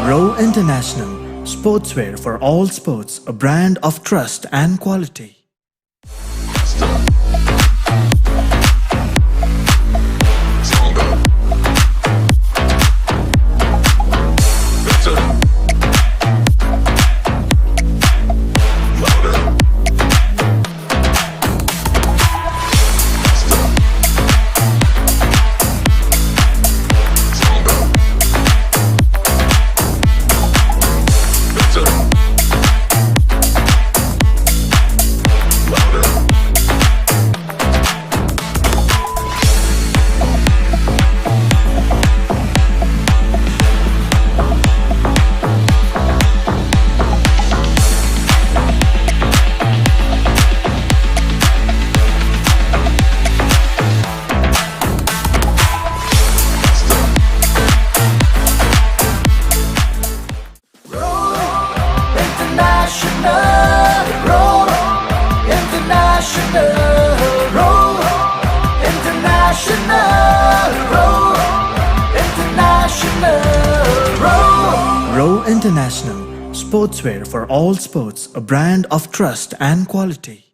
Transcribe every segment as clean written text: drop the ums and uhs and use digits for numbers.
Row International, sportswear for all sports, a brand of trust and quality. Row International, sportswear for all sports, a brand of trust and quality.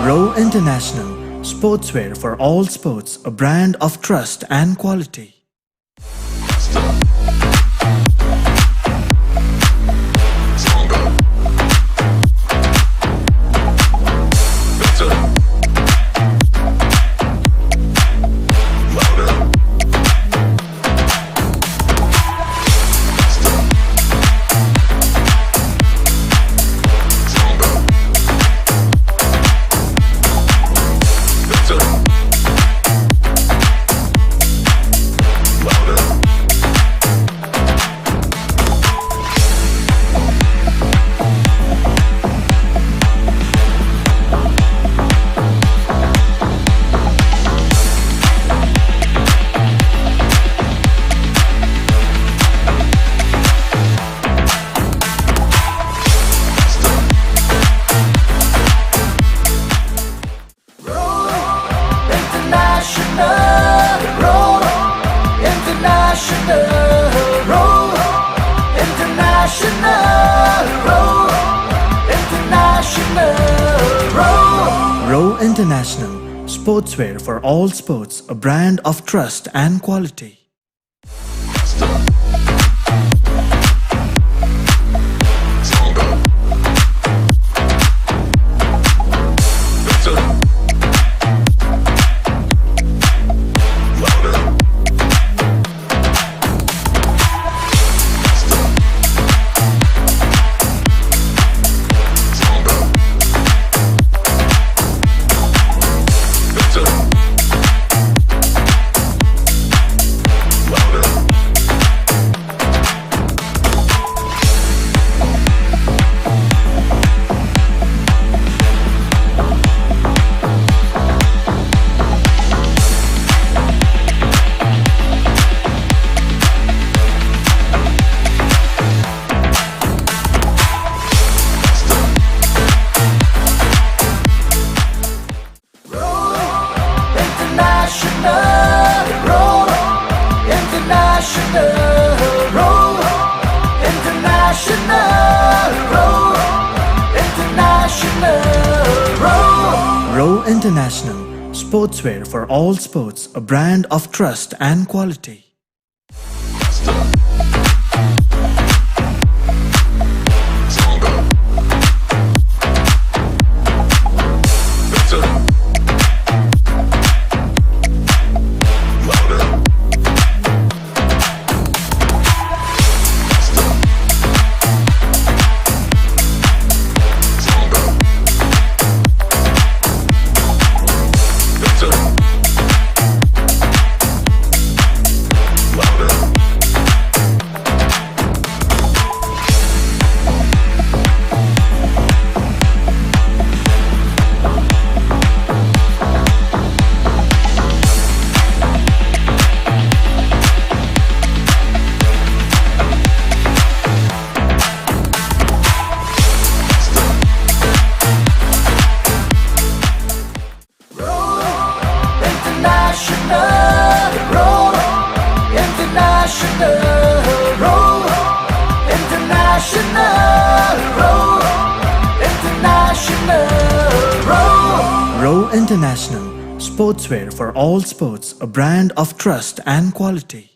Row International, sportswear for all sports, a brand of trust and quality. Row International, sportswear for all sports, a brand of trust and quality. Row International, sportswear for all sports, a brand of trust and quality. Row International, sportswear for all sports, a brand of trust and quality.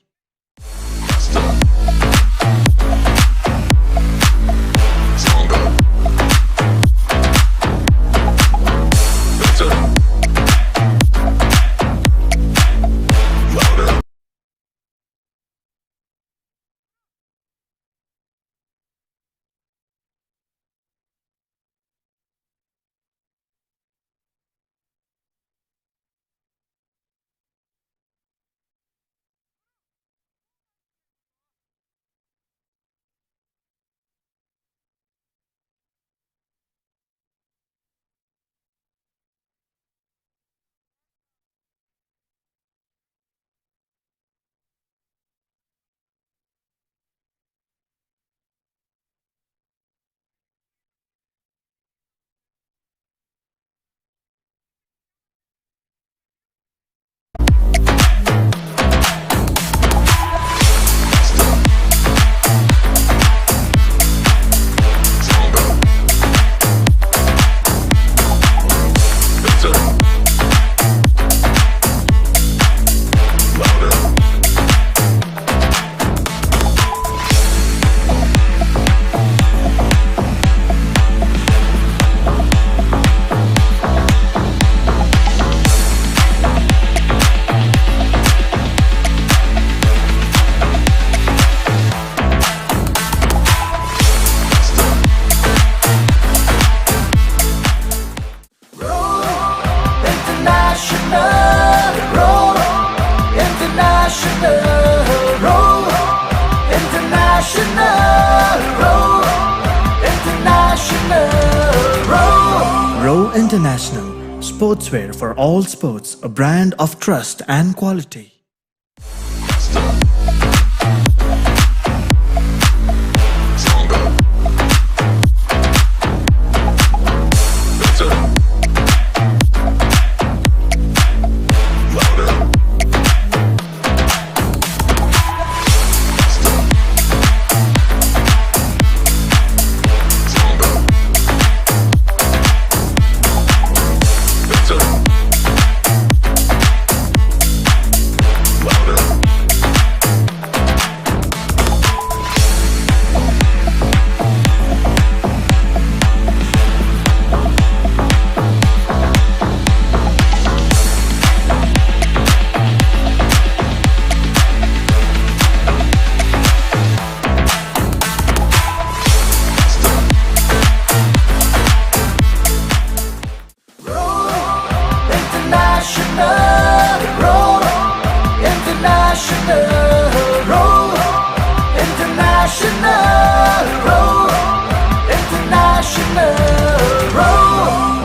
Row International, sportswear for all sports, a brand of trust and quality.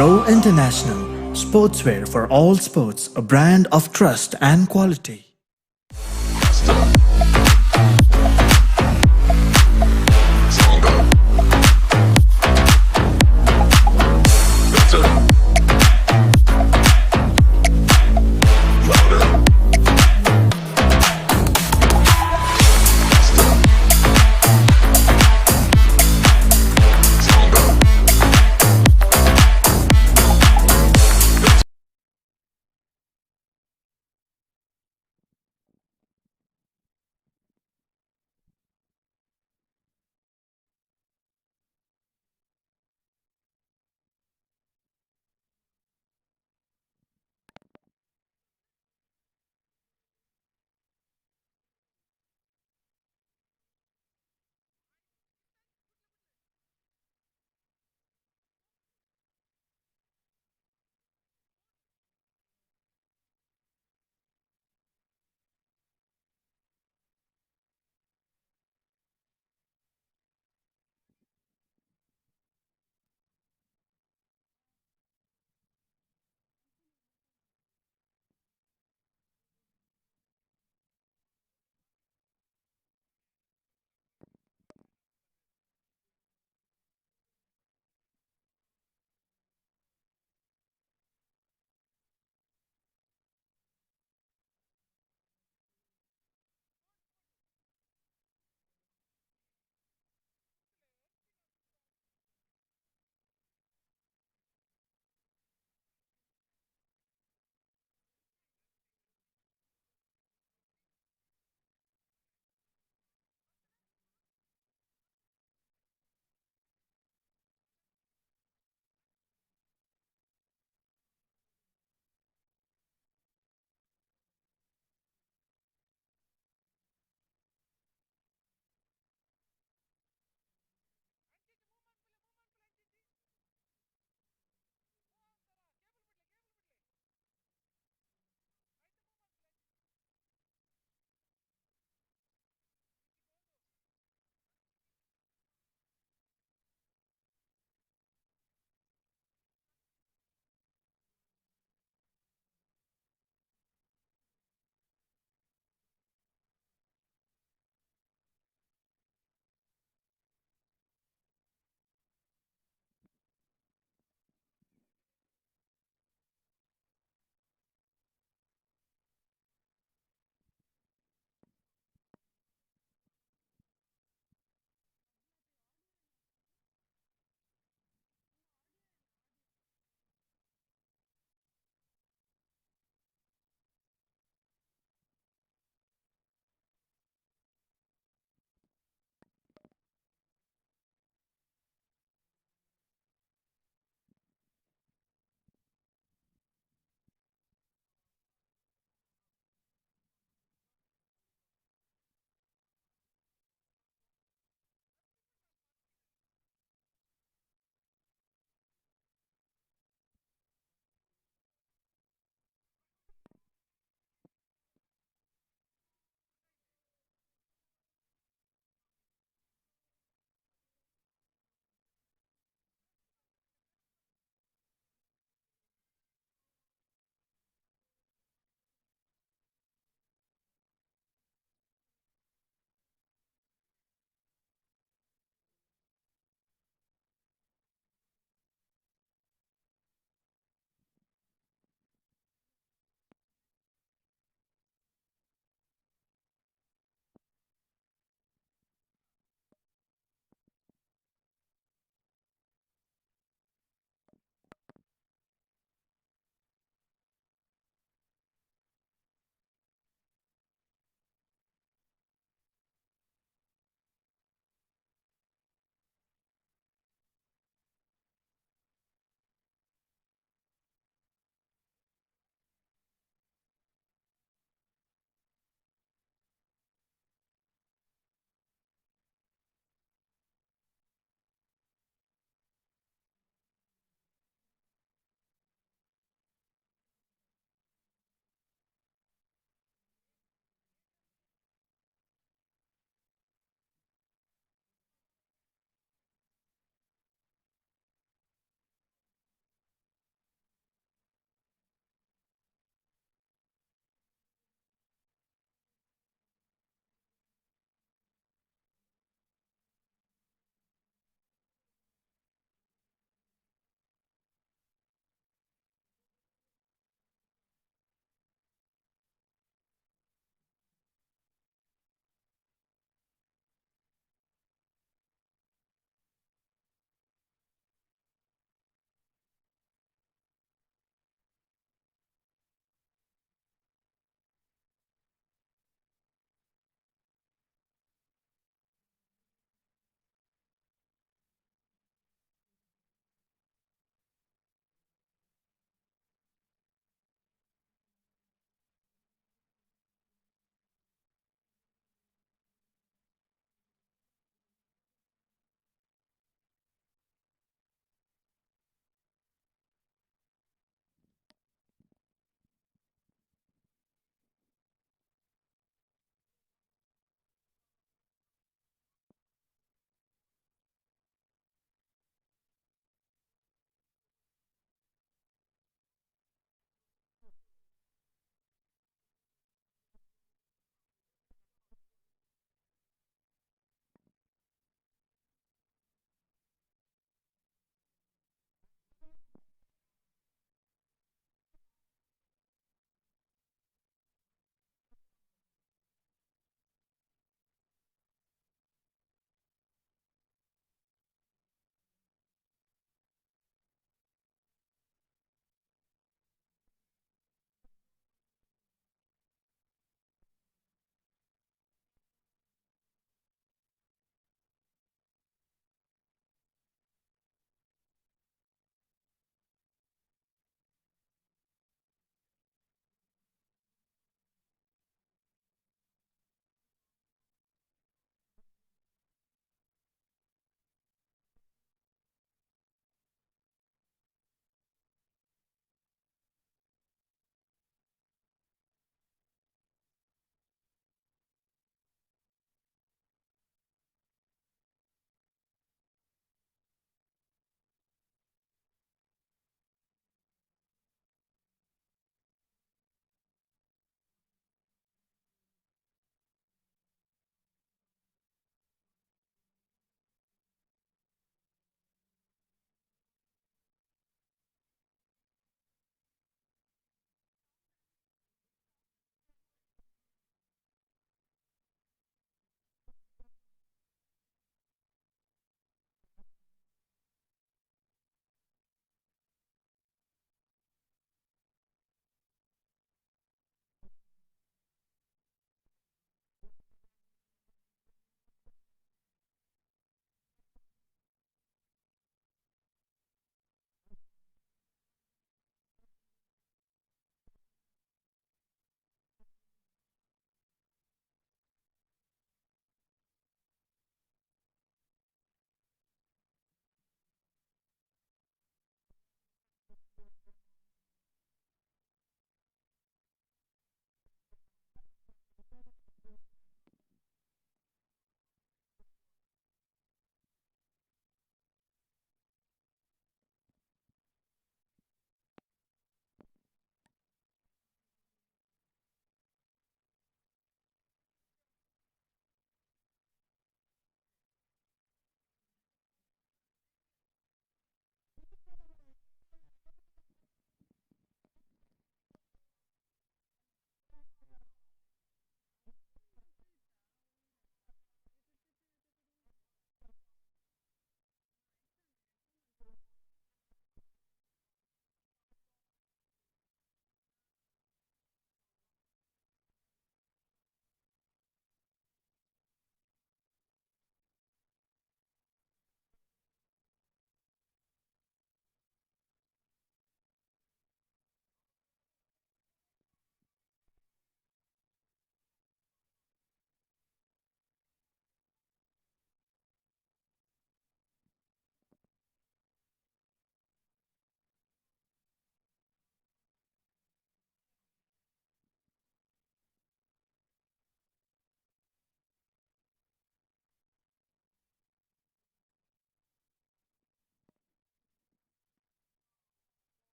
Row International, sportswear for all sports, a brand of trust and quality.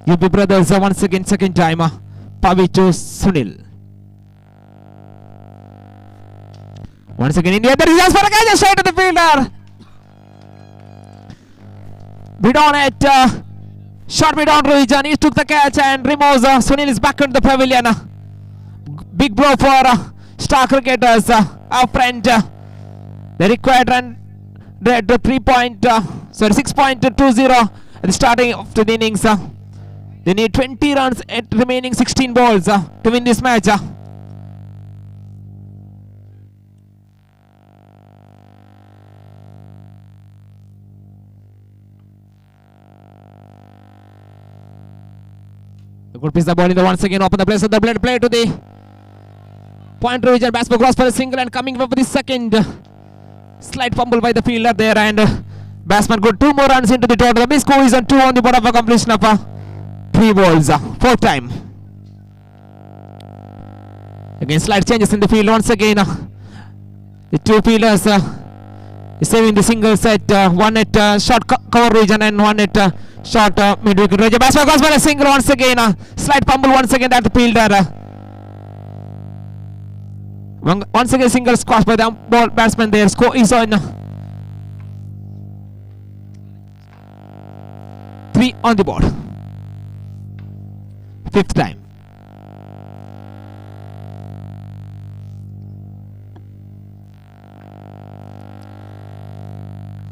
UP brothers once again, second time. Pavi to Sunil. Once again, India. There is for a catch straight to the fielder. Bid on it. Short bid on Ruijan. He took the catch and removes. Sunil is back into the pavilion. Big blow for star cricketers. Our friend. They required run at 6.20 at the starting of the innings. They need 20 runs at remaining 16 balls to win this match. The good piece of ball in the once again open the place of the blade play to the point region. Batsman cross for a single and coming up for the second. Slight fumble by the fielder there and batsman got 2 more runs into the total. The miss score is on 2 on the board of a completion of 3 balls. 4th time. Again slight changes in the field once again. The 2 fielders saving the single set. One at short cover region and one at short mid wicket region. Batsman goes for a single once again. Slight fumble once again at the fielder. Once again single squash by the ball batsman there. Score is on 3 on the board. 5th time.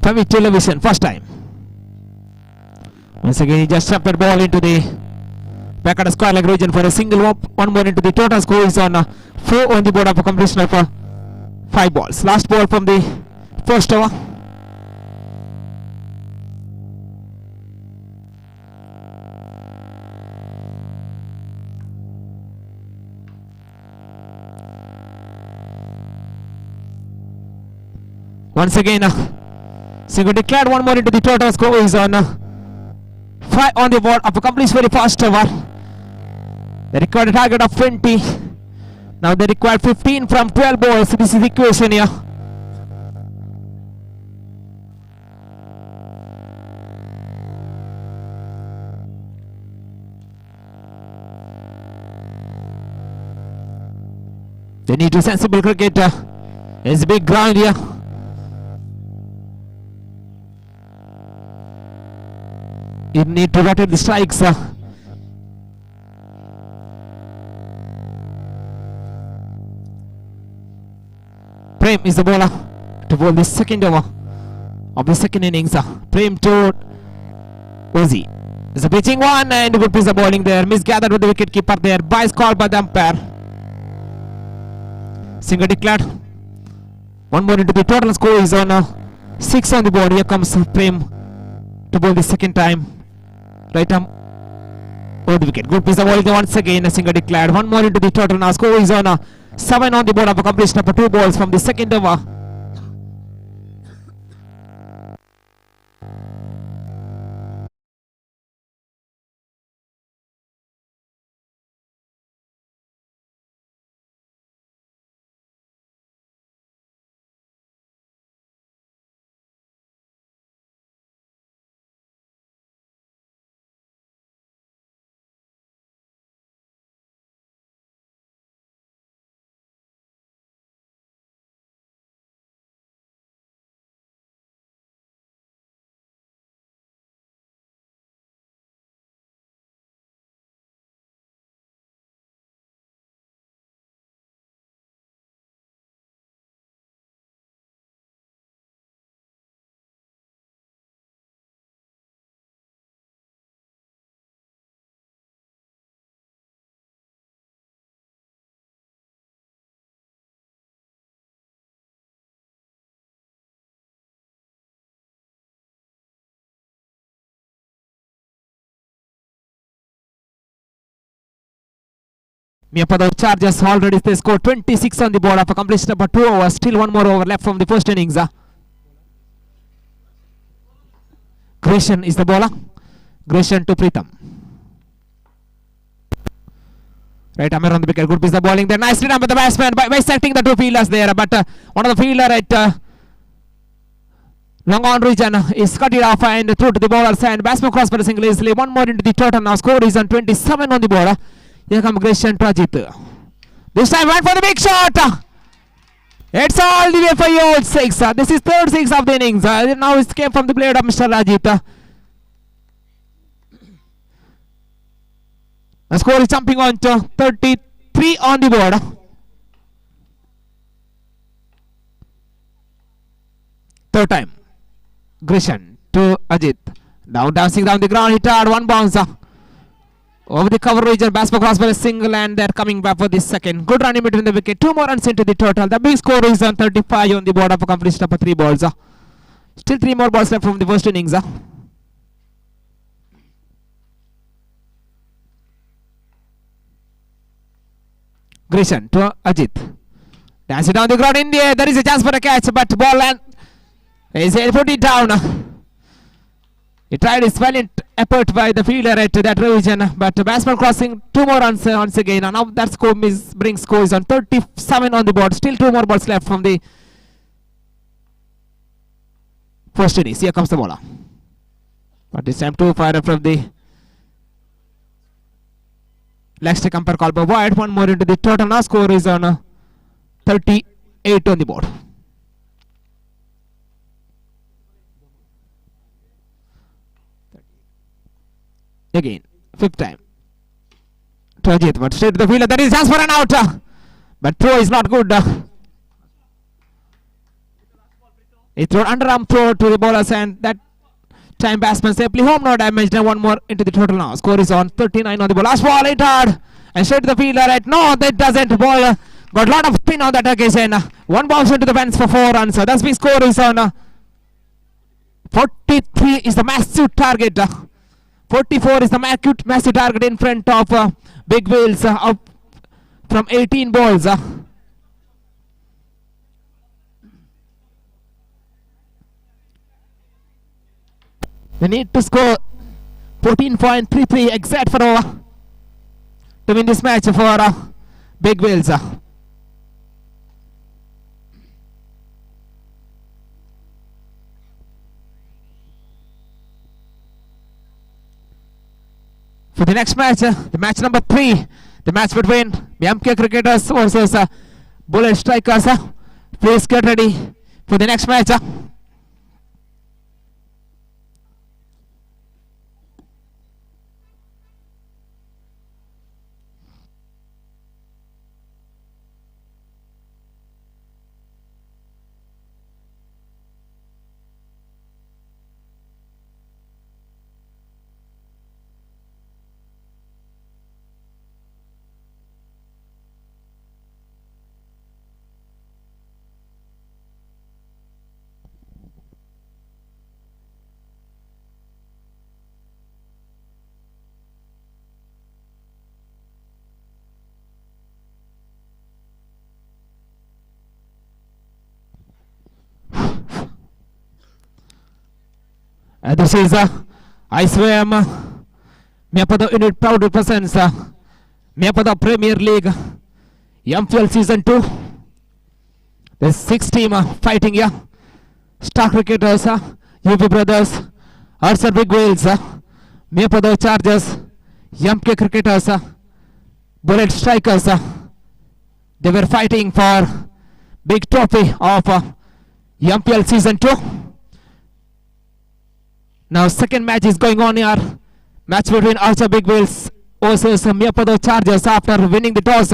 Private television, first time. Once again he just shoved the ball into the back at the square leg region for a single. One more into the total score is on 4 on the board of a completion of 5 balls. Last ball from the first over. Once again, single declared. One more into the total score is on 5 on the board of a complete very fast over. They required a target of 20. Now they require 15 from 12 balls. This is the equation here. They need to sensible cricket. It's a big ground here. You need to rotate the strikes. Prem is the bowler to bowl the second over of the second innings. Prem to Ozzy. It's a pitching one and good piece of bowling there. Misgathered with the wicket keeper there. Byes called by the umpire. Single declared. One more into the total score is on 6 on the board. Here comes Prem to bowl the second time. Right arm over the wicket. Good piece of bowling once again. A single declared. One more into the total. Now score is on 7 on the board of a completion of 2 balls from the second over. MIYAPADAVU Chargers already they score 26 on the board of a completion of 2 overs. Still one more over left from the first innings. Gresham is the bowler. Gresham to Pritham. Right arm on the wicket. Good piece of bowling there. Nicely done by the batsman by setting the 2 fielders there. But one of the fielder at Long on region is cut it off and through to the bowler's hand. Batsman cross for the single easily. One more into the total. Now score is on 27 on the board. Here comes Christian Trajit. This time went for the big shot. It's all the way for you. 6. This is third 6 of the innings. Now it came from the blade of Mr. Rajit. The score is jumping on to 33 on the board. Third time. Grishan to Ajit. Now dancing down the ground. Hit hard. One bounce. Over the cover region. Batsman cross for a single and they're coming back for the second. Good run in between the wicket. 2 more runs into the total. The big score is on 35 on the board of a completion of 3 balls. Still 3 more balls left from the first innings. Grishan to Ajit. Dancing down the ground in the air. There is a chance for a catch, but ball and is put it down. He tried his valiant effort by the fielder at that region, but batsman crossing 2 more runs once again. And now that score brings scores on 37 on the board. Still 2 more balls left from the first innings. Here comes the bowler. But this time 2 fire from the leg stick umpire call by wide. 1 more into the total. Now score is on 38 on the board. Again, 5th time. Trajit, but straight to the fielder. There is chance for an out. But throw is not good. He threw underarm throw to the bowler's hand. That time batsman safely home, no damage. Then 1 more into the total now. Score is on 39 on the ball. Last ball, hit hard. And straight to the fielder. Right? No, that doesn't. Ball got a lot of spin on that occasion. 1 bounce into the fence for 4 runs. That's big score is on 43 is the massive target. 44 is the massive target in front of Big Wheels up from 18 balls. They need to score 14.33 exact for to win this match for Big Wheels. For the next match, the match number 3, the match between MK cricketers versus Bullet Strikers. Please get ready for the next match. This is ICYM MIYAPADAVU unit proud represents MIYAPADAVU Premier League MPL Season 2. There's 6 team fighting here. Star Cricketers, UP Brothers, Archer Big Whales, MIYAPADAVU Chargers, MK Cricketers, Bullet Strikers. They were fighting for big trophy of MPL Season 2. Now second match is going on here. Match between Archer Big Wheels versus MIYAPADAVU Chargers. After winning the toss,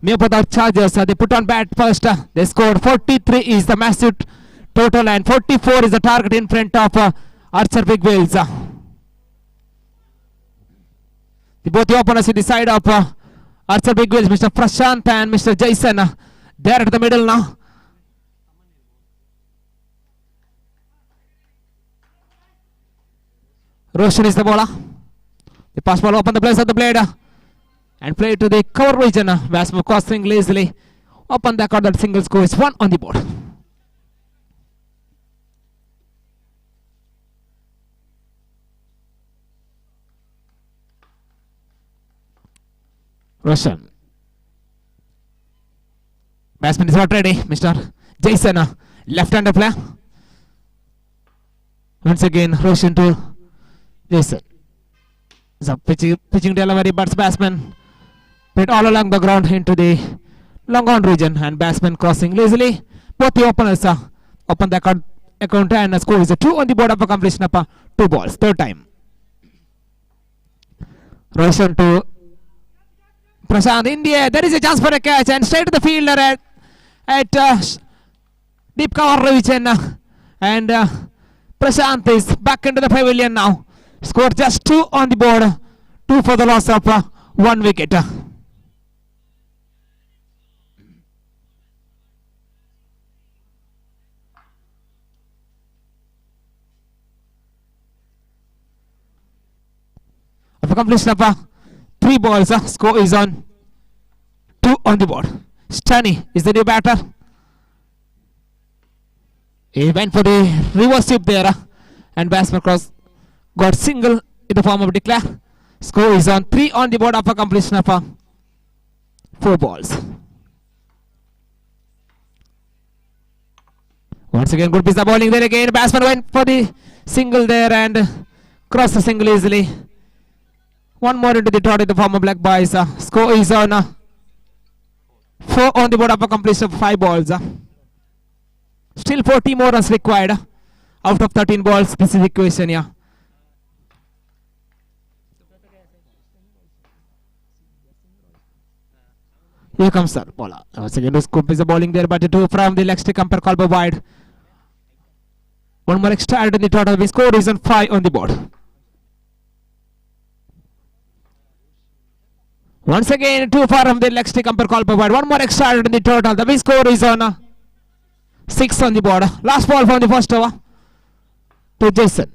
MIYAPADAVU Chargers, they put on bat first. They scored 43 is the massive total and 44 is the target in front of Archer Big Wheels. The both the opponents in the side of Archer Big Wheels, Mr. Prashant and Mr. Jason. They are at the middle now. Roshan is the bowler. The pass ball open the place of the blade and play to the cover region. Batsman crossing lazily. Open the court, that single score is 1 on the board. Roshan. Batsman is not ready. Mr. Jason, left-hander player. Once again, Roshan to Jason. The pitching delivery, but batsman played all along the ground into the long on region, and batsman crossing lazily. Both the openers open the account and score is a 2 on the board of a completion of 2 balls. Third time. Roshan to Prashant in the air. There is a chance for a catch and straight to the fielder at deep cover region. And Prashant is back into the pavilion now. Score just 2 on the board. 2 for the loss of 1 wicket. After completion of 3 balls, score is on 2 on the board. Stani is the new batter. He went for the reverse sweep there, and batsman cross got single in the form of declare. Score is on 3 on the board after completion of 4 balls. Once again, good piece of bowling there again. Batsman went for the single there and crossed the single easily. One more into the dot in the form of black boys. Score is on 4 on the board after completion of 5 balls. Still 40 more runs required out of 13 balls. This is the equation, yeah. Here comes the bowler. Once again, scoop is the bowling there, but 2 from the leg stick umpire call by wide. One more extra added in the total. The score is on 5 on the board. Once again, 2 far from the leg stick umpire call by wide. One more extra added in the total. The score is on 6 on the board. Last ball from the first over to Jason.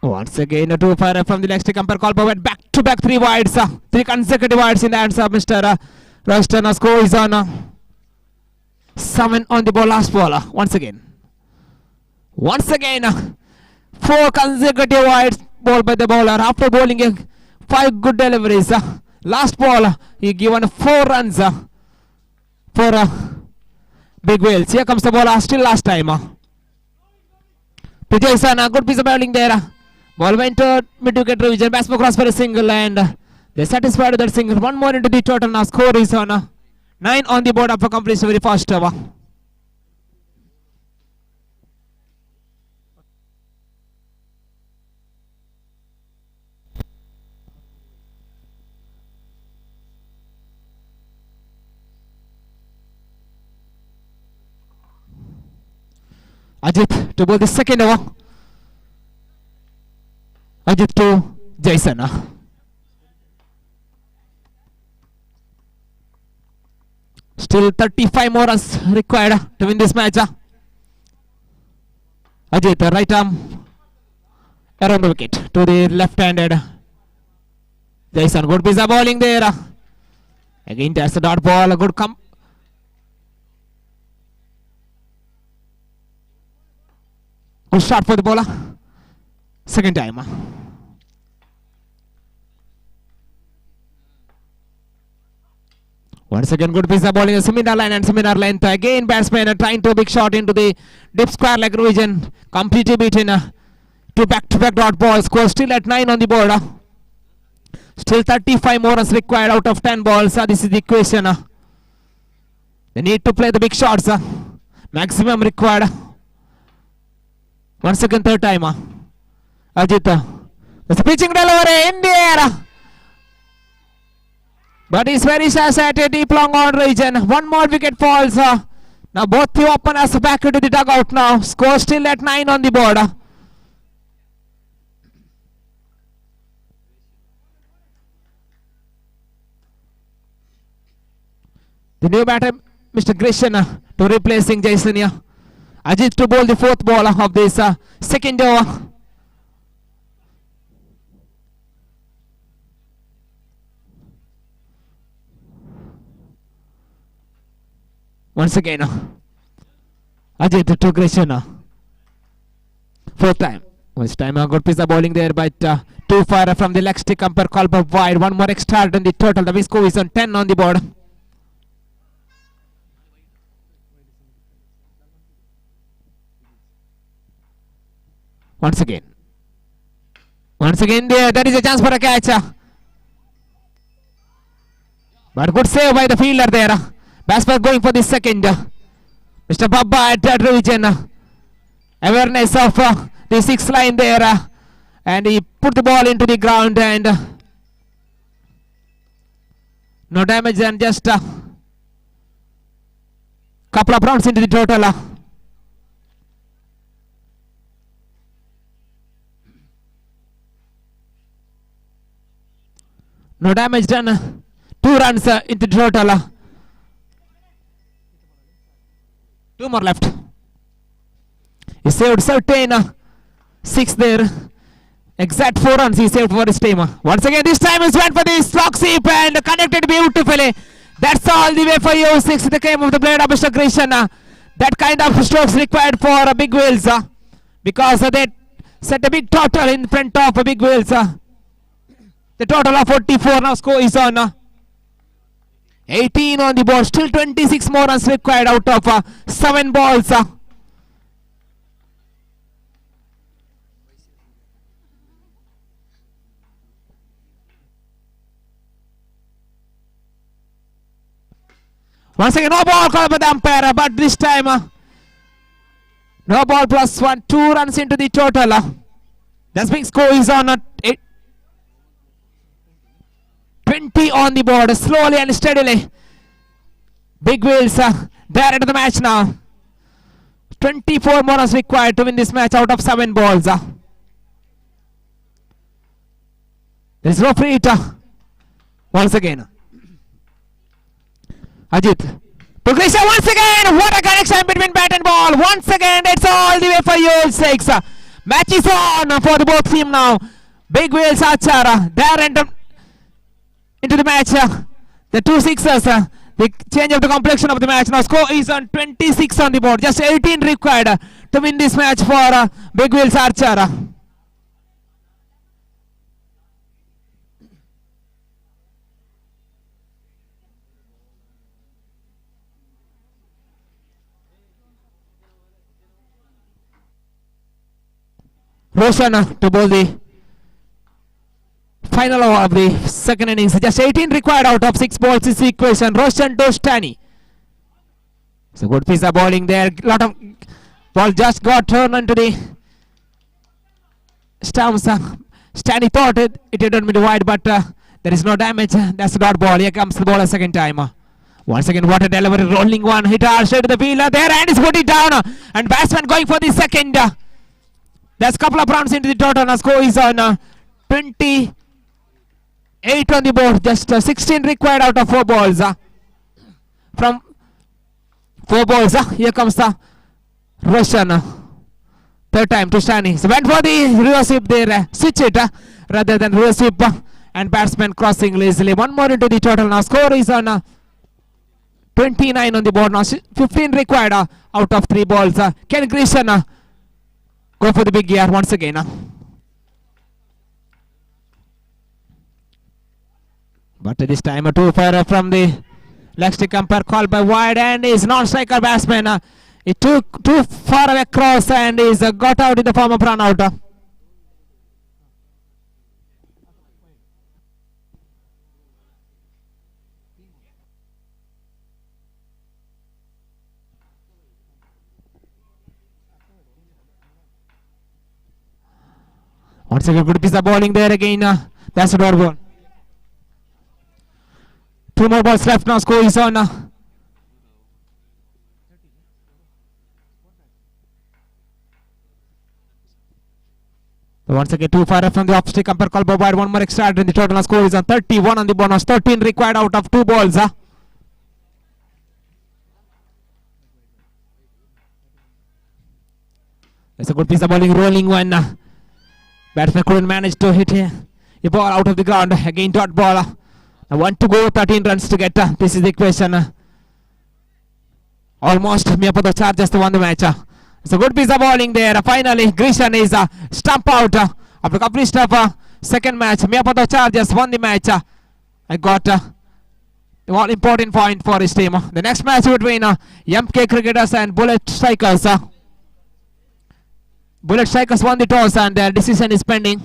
Once again, a 2 fire from the leg stick umpire call by wide. Back to back 3 wides. 3 consecutive wides in the hands of Mr. Rushton. Score is on 7 on the ball. Last ball. Once again, 4 consecutive wides ball by the bowler after bowling 5 good deliveries. Last ball, he given 4 runs for big whales. Here comes the ball, still last time. To Jason, a good piece of bowling there. Ball went to mid-wicket region. Batsman cross for a single, and they satisfied with that single. One more into the total. Now score is on 9 on the board after completion of the first over. Ajit to bowl the second over. Ajit to Jason. Still 35 more runs required to win this match. Ajit, right arm around the wicket to the left-handed Jason. Good piece of bowling there. Again, that's the dot ball. A good come. Good shot for the bowler. Second time. Once again, good piece of bowling. A similar line and similar length. Again, batsman trying to big shot into the deep square leg region. Completely beaten. 2 back-to-back dot balls. Score still at 9 on the board. Still 35 more runs required out of 10 balls. This is the equation. They need to play the big shots. Maximum required. Once again, third time. Ajit. There's a pitching delivery in the air. But he's very shy at a deep long on region. One more wicket falls. Now both the openers back into the dugout now. Score still at 9 on the board. The new batter, Mr. Grisham, to replacing Jason here. Ajit to bowl the 4th ball of this second over. Once again, Ajit to Grisham. 4th time. This time a good piece of bowling there, but too far from the leg stick umpire call by wide. One more extra in the total. The score is on 10 on the board. Once again. Once again, there is a chance for a catch. But good save by the fielder there. Batsman going for the second. Mr. Babba at revision. Awareness of the sixth line there. And he put the ball into the ground and no damage and just couple of rounds into the total. No damage done. 2 runs into the total. 2 more left. He saved certain 6 there. Exact 4 runs he saved for his team. Once again, this time he went for the slog sweep and connected beautifully. That's all the way for you. 6 in the game of the blade of Mr. Krishan. That kind of strokes required for big wheels because they set a big total in front of big wheels. The total of 44 now score is on 18 on the board. Still 26 more runs required out of 7 balls. Once again, no ball called by the umpire, but this time no ball plus 1, 2 runs into the total. That's big score is on 20 on the board, slowly and steadily. Big wheels there into the match now. 24 more runs required to win this match out of 7 balls. There is no free hit once again. Ajit. Progression once again. What a connection between bat and ball. Once again, it's all the way for you. 6. Match is on for the both team now. Big wheels Achara. There into the match. The 2 sixes. The change of the complexion of the match. Now score is on 26 on the board. Just 18 required to win this match for Big wheels Archer. Roshan to bowl the final over of the second innings. Just 18 required out of 6 balls is the equation. Roshan to Stani. It's a good piece of bowling there. Lot of ball just got turned into the stumps. Stani thought it didn't be wide, but there is no damage. That's a dot ball. Here comes the ball a second time. Once again, what a delivery. Rolling one. Hit straight to the fielder there and he's put it down. And batsman going for the second. That's a couple of runs into the total. Now score is on 28 on the board. Just 16 required out of 4 balls. From 4 balls, here comes the Russian. Third time to Stani. So went for the reverse sweep there. Switch it rather than reverse sweep. And batsman crossing lazily. 1 more into the total. Now score is on 29 on the board. Now 15 required out of 3 balls. Ken Krishan go for the big gear once again. But this time a 2-fire from the leg stick umpire called by wide and is non-striker batsman. He took too far away cross and is got out in the form of run out. Once again, good piece of bowling there again. That's a dot ball. 2 more balls left now. Score is on. Once again, 2 far from the off stick umpire call by wide. 1 more extra in the total. Now score is on 31 on the bonus. 13 required out of 2 balls. That's a good piece of bowling. Rolling one. Batsman couldn't manage to hit a ball out of the ground. Again dot ball. Now 1 to go, 13 runs to get. This is the equation. Almost MIYAPADAVU Chargers to won the match. It's a good piece of bowling there. Finally, Krishan is stump out after completion of second match. MIYAPADAVU Chargers won the match. I got the one important point for his team. The next match between MK Cricketers and Bullet Strikers. Bullet Strikers won the toss and their decision is pending.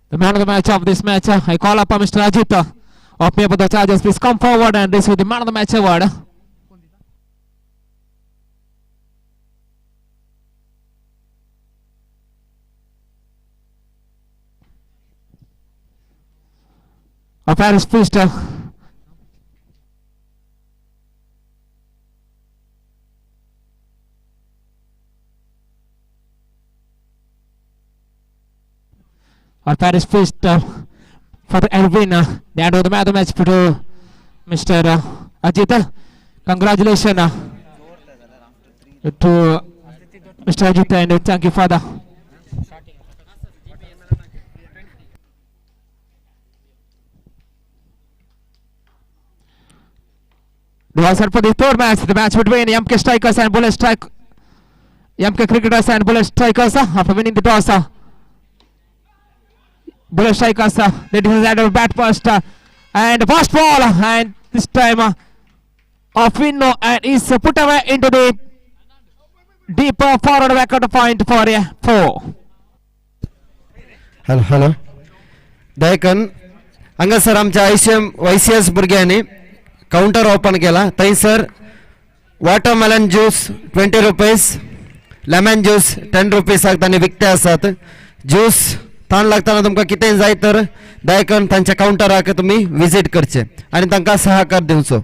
The man of the match of this match, I call up Mr. Ajit of MIYAPADAVU Chargers. Please come forward and receive the man of the match award. A Paris Feast. Or Paris Feast for the Elvin. They hand over the man of the match to Mr. Ajit. Congratulations to Mr. Ajit and thank you for the. They are set for the third match, the match between MK Strikers and Bullet Strike. MK Cricketers and Bullet Strikers after winning the toss. Bullet Strikers, they decided to bat first and first ball, and this time Finno and is put away into the deep forward back out point for a 4. Hello. Daikon हांगा sir आमच्या ICYM YCS भुरग्यांनी counter open केला. थंय sir watermelon juice 20 rupees, lemon juice 10 rupees तांणी विकते आसात. Juice ताण लागतना तुमकां कितेंय जाय तर दायकन तांच्या काउंटराक तुमी विजीट करचे आनी तांकां सहकार दिवचो.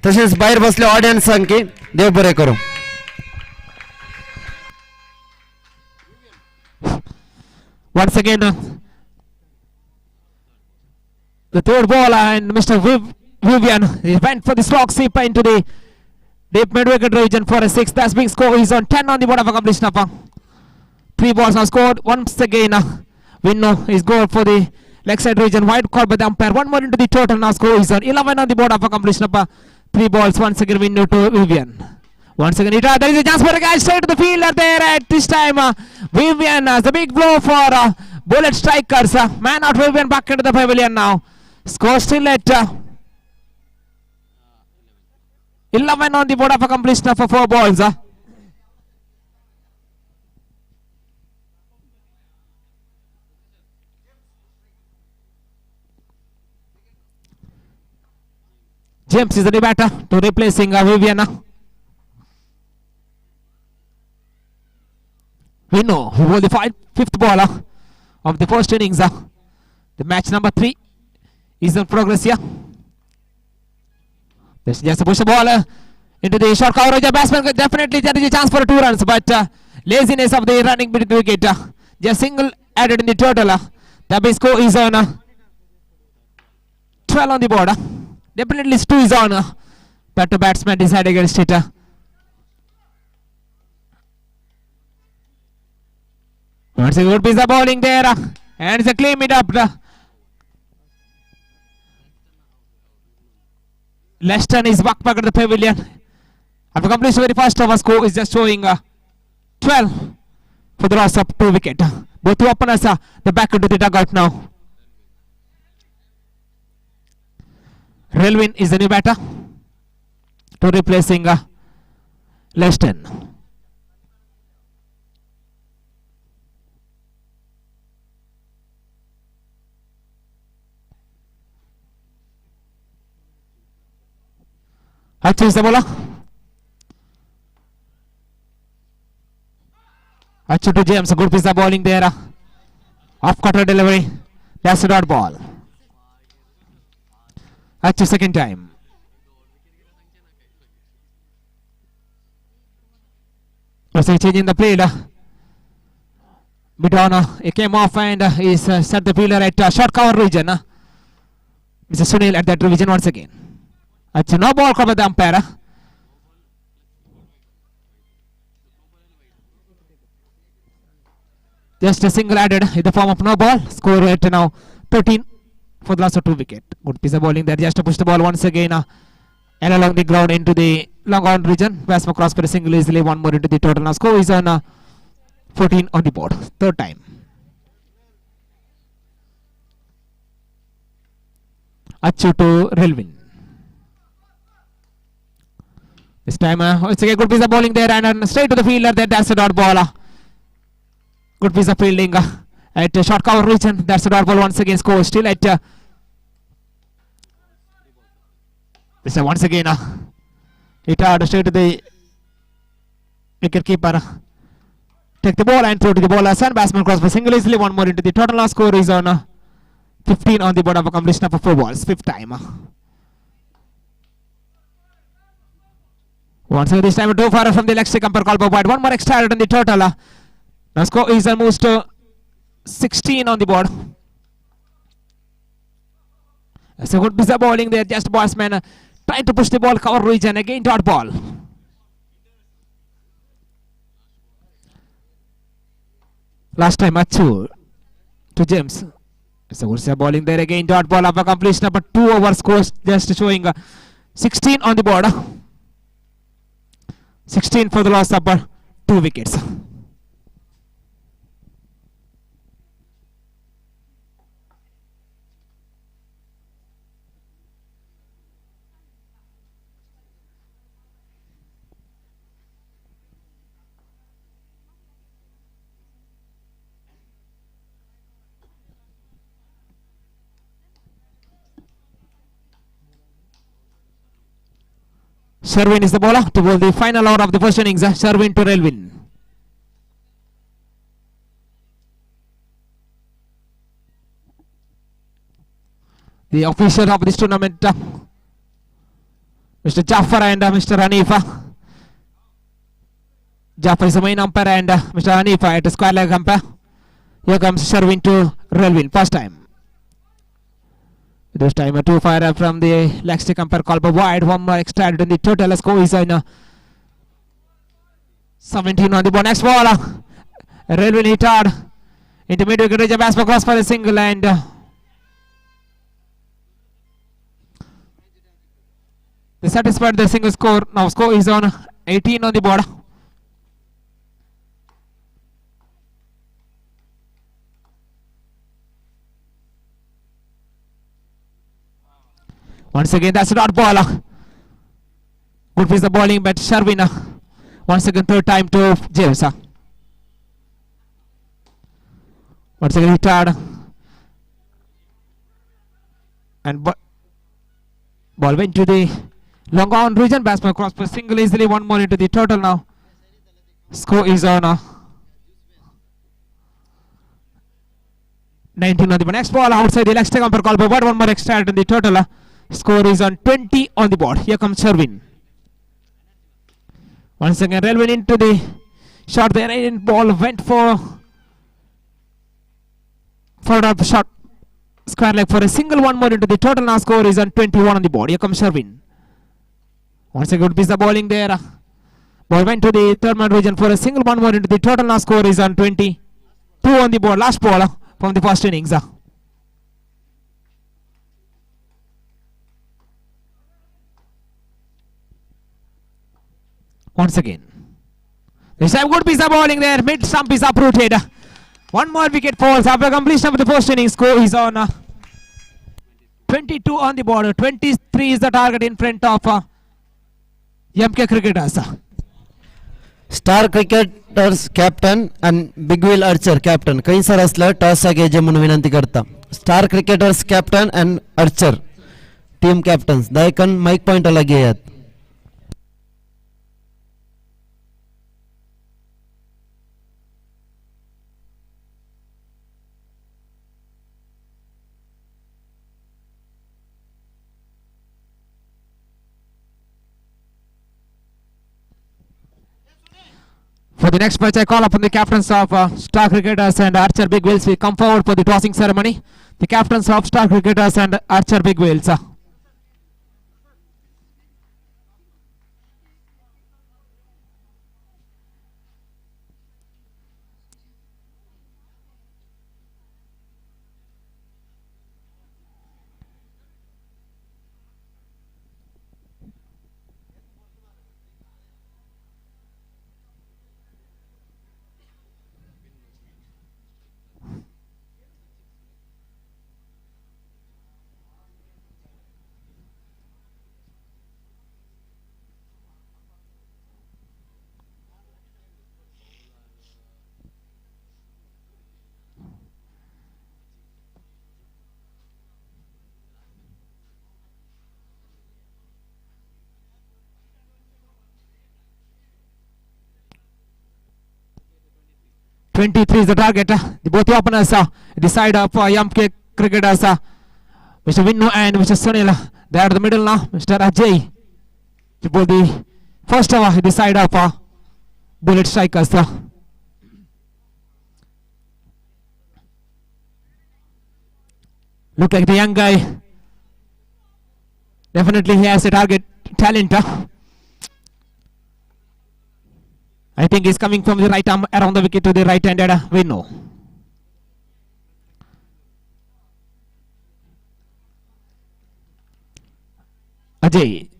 तशेंच भायर बसले ऑडियन्सांक देव बरें करूं. Once again, the third ball and Mr. Vivian, he went for the slog sweep into the deep mid-wicket region for a 6. That's being score is on 10 on the board of completion. 3 balls now scored. Once again, Winno is going for the leg side region. Wide call by the umpire. 1 more into the total now score is on 11 on the board of completion. 3 balls. Once again, Winno to Vivian. Once again, there is a chance for a guy straight to the fielder there at this time. Vivian, the big blow for Bullet Strikers. Man out Vivian back into the pavilion now. Score still at 11 on the board of completion for 4 balls. James is the new batter to replacing Vivian. We know who will the fifth ball of the first innings. The match number 3 is in progress here. This is just a push the ball into the short coverage. Batsman definitely there is a chance for 2 runs, but laziness of the running between the wicket. Just single added in the total. The base score is on 12 on the board. Definitely 2 is on, but the batsman decided against it. Once a good piece of bowling there, and it's a clean it up. Leston is back at the pavilion. After completion very fast over, score is just showing 12 for the loss of 2 wicket. Both two openers the back into the dugout now. Relvin is the new batter to replacing Leston. Achu is the bowler. Achu to James, a good piece of bowling there. Off cutter delivery. That's a dot ball. Achu second time. Also changing the play. Bidona, he came off and he's set the fielder at short cover region. Mr. Sunil at that region once again. Achu no ball cover the umpire. Just a single added in the form of no ball. Score at now 13 for the loss of 2 wicket. Good piece of bowling there. Just to push the ball once again and along the ground into the long on region. Batsman cross for a single easily. One more into the total. Now score is on 14 on the board. Third time. Achu to Relvin. This time it's a good piece of bowling there and straight to the fielder. That's a dot ball. Good piece of fielding at short cover region. That's a dot ball once again. Score still at this time once again it had straight to the wicket keeper. Take the ball and throw to the bowler. Sun batsman cross for single easily. One more into the total. Now score is on 15 on the board of a completion of 4 balls. Fifth time. Once again this time too far from the leg stick umpire call for wide. One more extra on the total. Now score is almost 16 on the board. That's a good piece of bowling there. Just batsman trying to push the ball cover region. Again dot ball. Last time Achu to James. It's a good piece of bowling there. Again dot ball of a completion of 2 over scores. Just showing 16 on the board. 16 for the loss of 2 wickets. Sherwin is the bowler to bowl the final over of the first innings. Sherwin to Relvin. The official of this tournament, Mr. Jaffer and Mr. Hanifa. Jaffer is the main umpire and Mr. Hanifa at the square leg umpire. Here comes Sherwin to Relvin. First time. This time a 2 fire from the leg stick umpire call for wide. One more extra added in the total. Score is on 17 on the ball. Next ball. Relvin hit hard. Into mid wicket range. Batsman cross for a single and they satisfied the single score. Now score is on 18 on the board. Once again, that's a dot ball. Good piece of bowling, but Sherwin once again third time to James. Once again hit and ball went to the long on region. Batsman cross for single easily. One more into the total now. Score is on 19 on the ball. Next ball outside the leg stick umpire call for what? One more extra in the total. Score is on 20 on the board. Here comes Sherwin. Once again, Relvin into the shot there. And ball went for a shot. Square leg for a single. One more into the total. Now score is on 21 on the board. Here comes Sherwin. Once again, good piece of bowling there. Ball went to the third man region for a single. One more into the total. Now score is on 22 on the board. Last ball from the first innings. Once again, this time good piece of bowling there. Mid stump is uprooted. One more wicket falls after completion of the first innings. Score is on 22 on the board. 23 is the target in front of MK cricketers. Star cricketers captain आणि big will Archer captain काही sir असलं toss घ्यायचे म्हणून विनंती करता. Star cricketers captain and Archer team captains दायकन mic पॉइंटला घेयात. For the next match, I call upon the captains of Star Cricketers and Archer Big Wheels. We come forward for the tossing ceremony. The captains of Star Cricketers and Archer Big Wheels. 23 is the target. The both the openers decide for MK cricketers, Mr. Vinnu and Mr. Sunil. They are the middle now. Mr. Ajay to both the first over decide for bullet strikers. Look like the young guy. Definitely he has a target talent. I think he's coming from the right arm around the wicket to the right-handed Vinnu. Ajay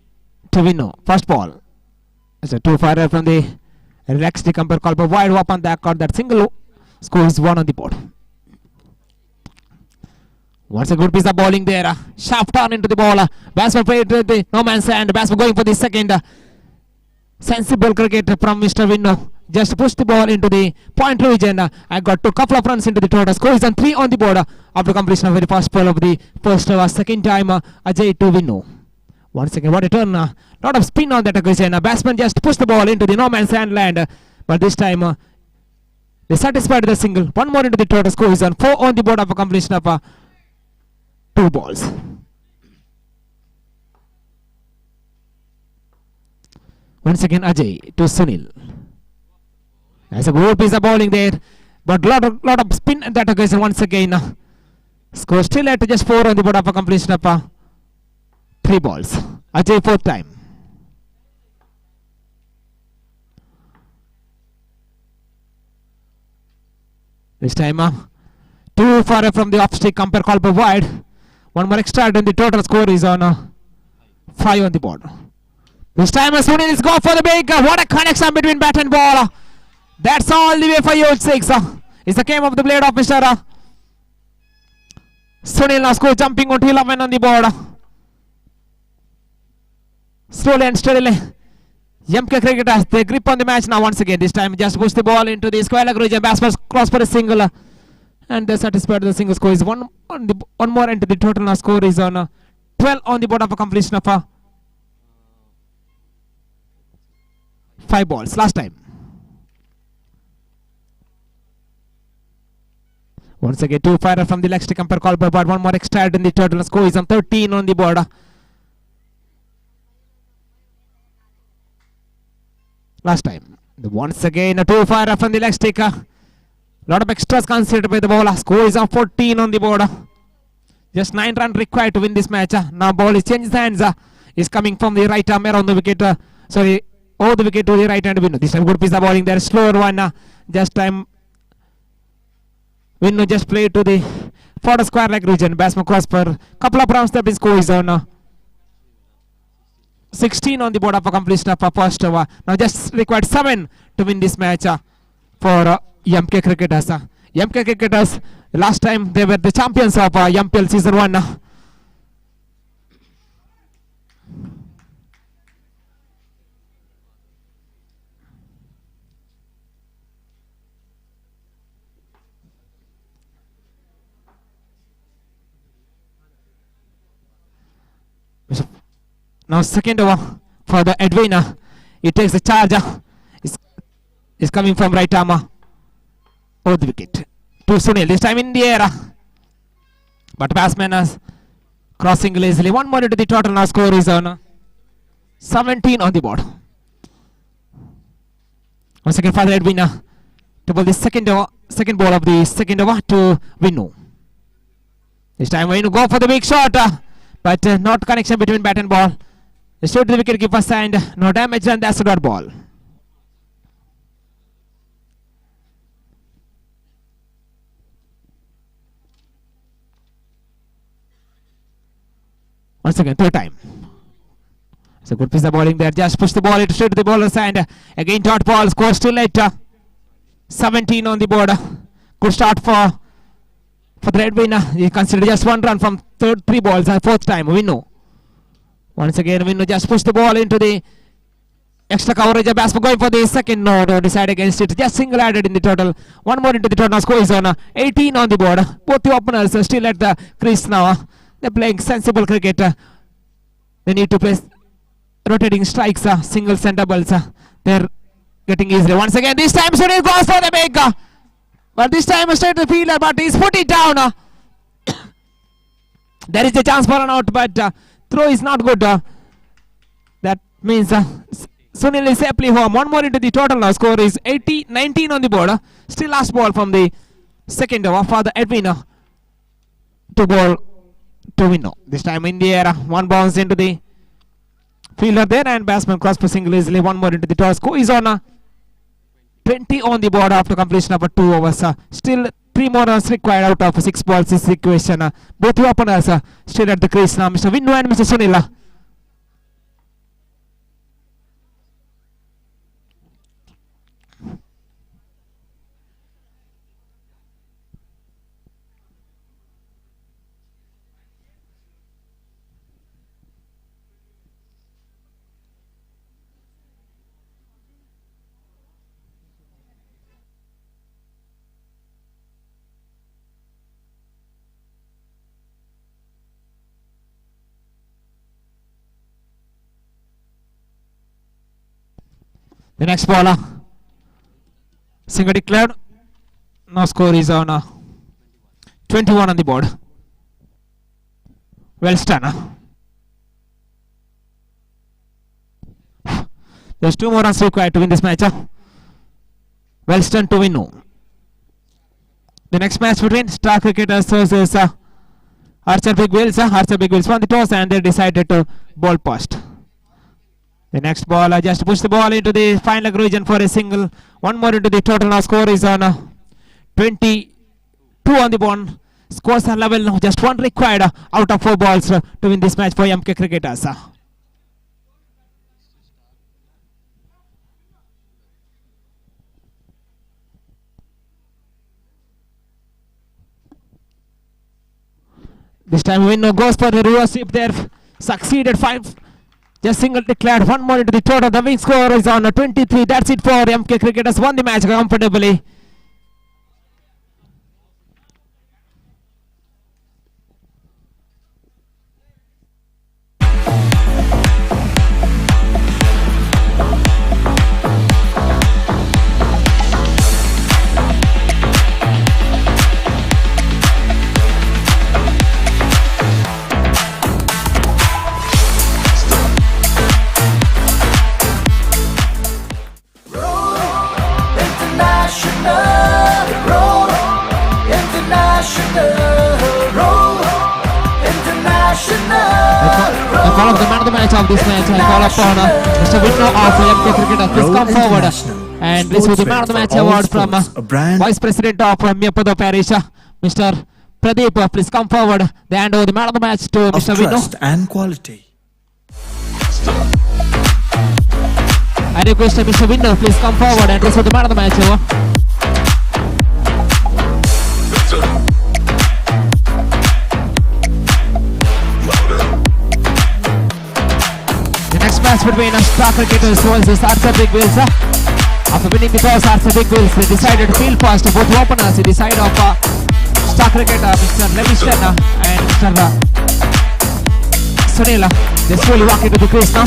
to Vinnu. First ball. It's a two-fire from the relaxed umpire call for wide open that caught that single scores 1 on the board. Once a good piece of bowling there. Sharp turn into the ball. Batsman played to the no man's hand. Batsman going for the second. Sensible cricket from Mr. Vinnu. Just push the ball into the point region. I got a couple of runs into the total. Score is on 3 on the board after completion of the first ball of the first over. Second time Ajay to Vinnu. Once again, what a turn. Lot of spin on that occasion. Batsman just pushed the ball into the no man's hand land. But this time they satisfied the single. One more into the total. Score is on 4 on the board after completion of 2 balls. Once again Ajay to Sunil. That's a good piece of bowling there, but lot of spin at that occasion once again. Score still at just 4 on the board after completion of 3 balls. Ajay fourth time. This time 2 far from the off stick umpire call for wide. One more extra and the total score is on 5 on the board. This time Sunil is go for the big. What a connection between bat and ball. That's all the way for you 6. It's the game of the blade of Mr. Sunil now score jumping onto 11 on the board. Slowly and steadily MK cricketers they grip on the match now once again. This time just push the ball into the square leg region. Batsman cross for a single. And they satisfied the single score is one more into the total now score is on 12 on the board of a completion of 5 balls. Last time. Once again 2 fire from the leg stick umpire call but one more extra in the total score is on 13 on the board. Last time. Once again a 2 fire from the leg stick. Lot of extras considered by the bowler. Score is on 14 on the board. Just 9 runs required to win this match. Now ball is changed hands. Is coming from the right arm around the wicket. Over the wicket to the right hand Vinnu. This time good piece of bowling there. Slower one. Just time Vinnu just played to the further square leg region. Batsman cross for couple of rounds. The score is on 16 on the board of a completion of a first over. Now just required 7 to win this match for MK cricketers. MK cricketers last time they were the champions of MPL season 1. Now second over for the Edwin. He takes the charge. Is coming from right arm over the wicket to Sunil. This time in the air. But batsman is crossing lazily. One more into the total. Now score is on 17 on the board. Once again for the Edwin to bowl the second ball of the second over to Vinnu. This time Vinnu go for the big shot. But not connection between bat and ball. Straight to the wicket keeper's hand. No damage and that's a dot ball. Once again, third time. It's a good piece of bowling there. Just push the ball straight to the bowler's hand. Again dot ball. Score still at 17 on the board. Good start for the red winner. He considered just 1 run from 3 balls. Fourth time Vinnu. Once again Vinnu just pushed the ball into the extra coverage. A batsman going for the second. No, decide against it. Just single added in the total. One more into the total. Score is on 18 on the board. Both the openers are still at the crease now. They're playing sensible cricket. They need to play rotating strikes, singles and doubles. They're getting easily. Once again this time Sunil goes for the big But this time straight to the fielder, but he's put it down. There is a chance for an out, but throw is not good. That means Sunil is safely home. One more into the total now. Score is 19 on the board. Still last ball from the second over for the Edwin to ball to Winno. This time in the air. One bounce into the fielder there, and batsman cross for single easily. One more into the toss. Score is on 20 on the board after completion of 2 overs. Still 3 more runs required out of 6 balls. This equation. Both the openers still at the crease now. Mr. Winno and Mr. Sunil. The next bowler, single declared. Now score is on 21 on the board. Well done. There's 2 more runs required to win this match. Well done to Winno. The next match between Star Cricketers versus Archer Big Wheels. Archer Big Wheels won the toss and they decided to bowl first. The next ball, just push the ball into the final leg region for a single. One more into the total. Now score is on 22 on the board. Scores are level now. Just 1 required out of 4 balls to win this match for MK Cricketers. This time Winno goes for the reverse sweep there. Succeeded 5. Just single declared. One more into the total. The win score is on 23. That's it for MK Cricketers. Won the match comfortably. Call of the man of the match of this match. I call upon Mr. Winno of MK Cricketers. Please come forward and receive the man of the match award from Vice President of MIYAPADAVU Parish, Mr. Pradeep. Please come forward. They hand over the man of the match to Mr. Winno. Trust and quality. I request Mr. Winno, please come forward and receive the man of the match award. Match between Star Cricketers versus Archer Big Wheels. After winning the toss, Archer Big Wheels they decided to field first. Both openers in the side of Star Cricketer, Mr. Leviston and Mr. Sunil. They slowly walk into the crease now.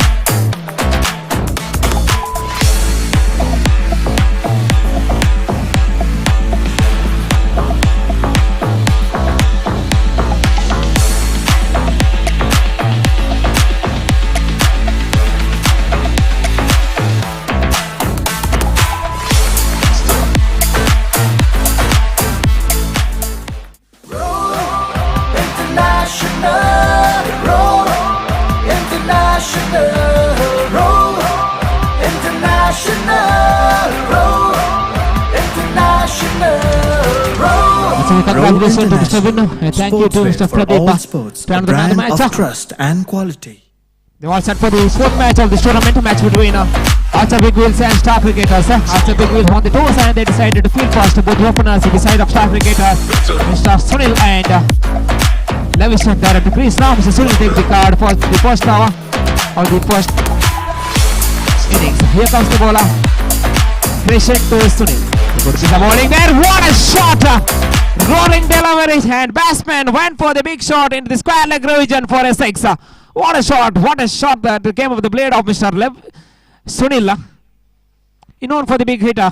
Congratulations to Mr. Winno and thank you to Mr. Pradeep. A brand of trust and quality. They all set for the 4th match of this tournament, match between Archer Big Wheels and Star Cricketers. Archer Big Wheels won the toss and they decided to field first. Both openers in the side of Star Cricketers, Mr. Sunil and Leviston there at the crease. Now Mr. Sunil takes the card for the first hour of the first innings. Here comes the bowler. Patient to Sunil. Good piece of bowling there. What a shot! Rolling delivery and batsman went for the big shot into the square leg region for a 6. What a shot! What a shot that came of the blade of Mr. Sunil. He known for the big hitter.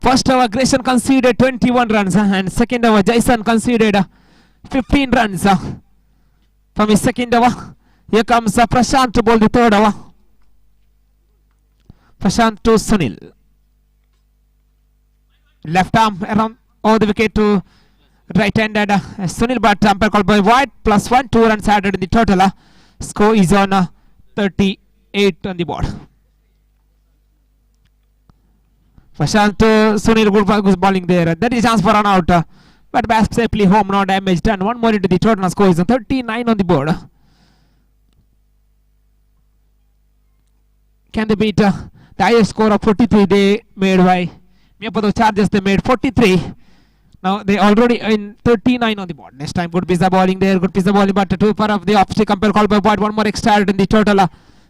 First over, Grayson conceded 21 runs, and second over, Jason conceded 15 runs from his second over. Here comes Prashant to bowl the third over. Prashant to Sunil. Left arm around over the wicket to right-handed Sunil, but umpire called by wide. +1, 2 runs added in the total. Score is on 38 on the board. Prashant Sunil good bowling there. That is chance for run out, but bat safely home, no damage done. One more into the total. Score is on 39 on the board. Can they beat the highest score of 43 they made by MIYAPADAVU Chargers? They made 43. Now they already in 39 on the board. Next time, good piece of bowling there. Good piece of bowling, but 2 for of the off-stick umpire called by wide. One more extra added in the total.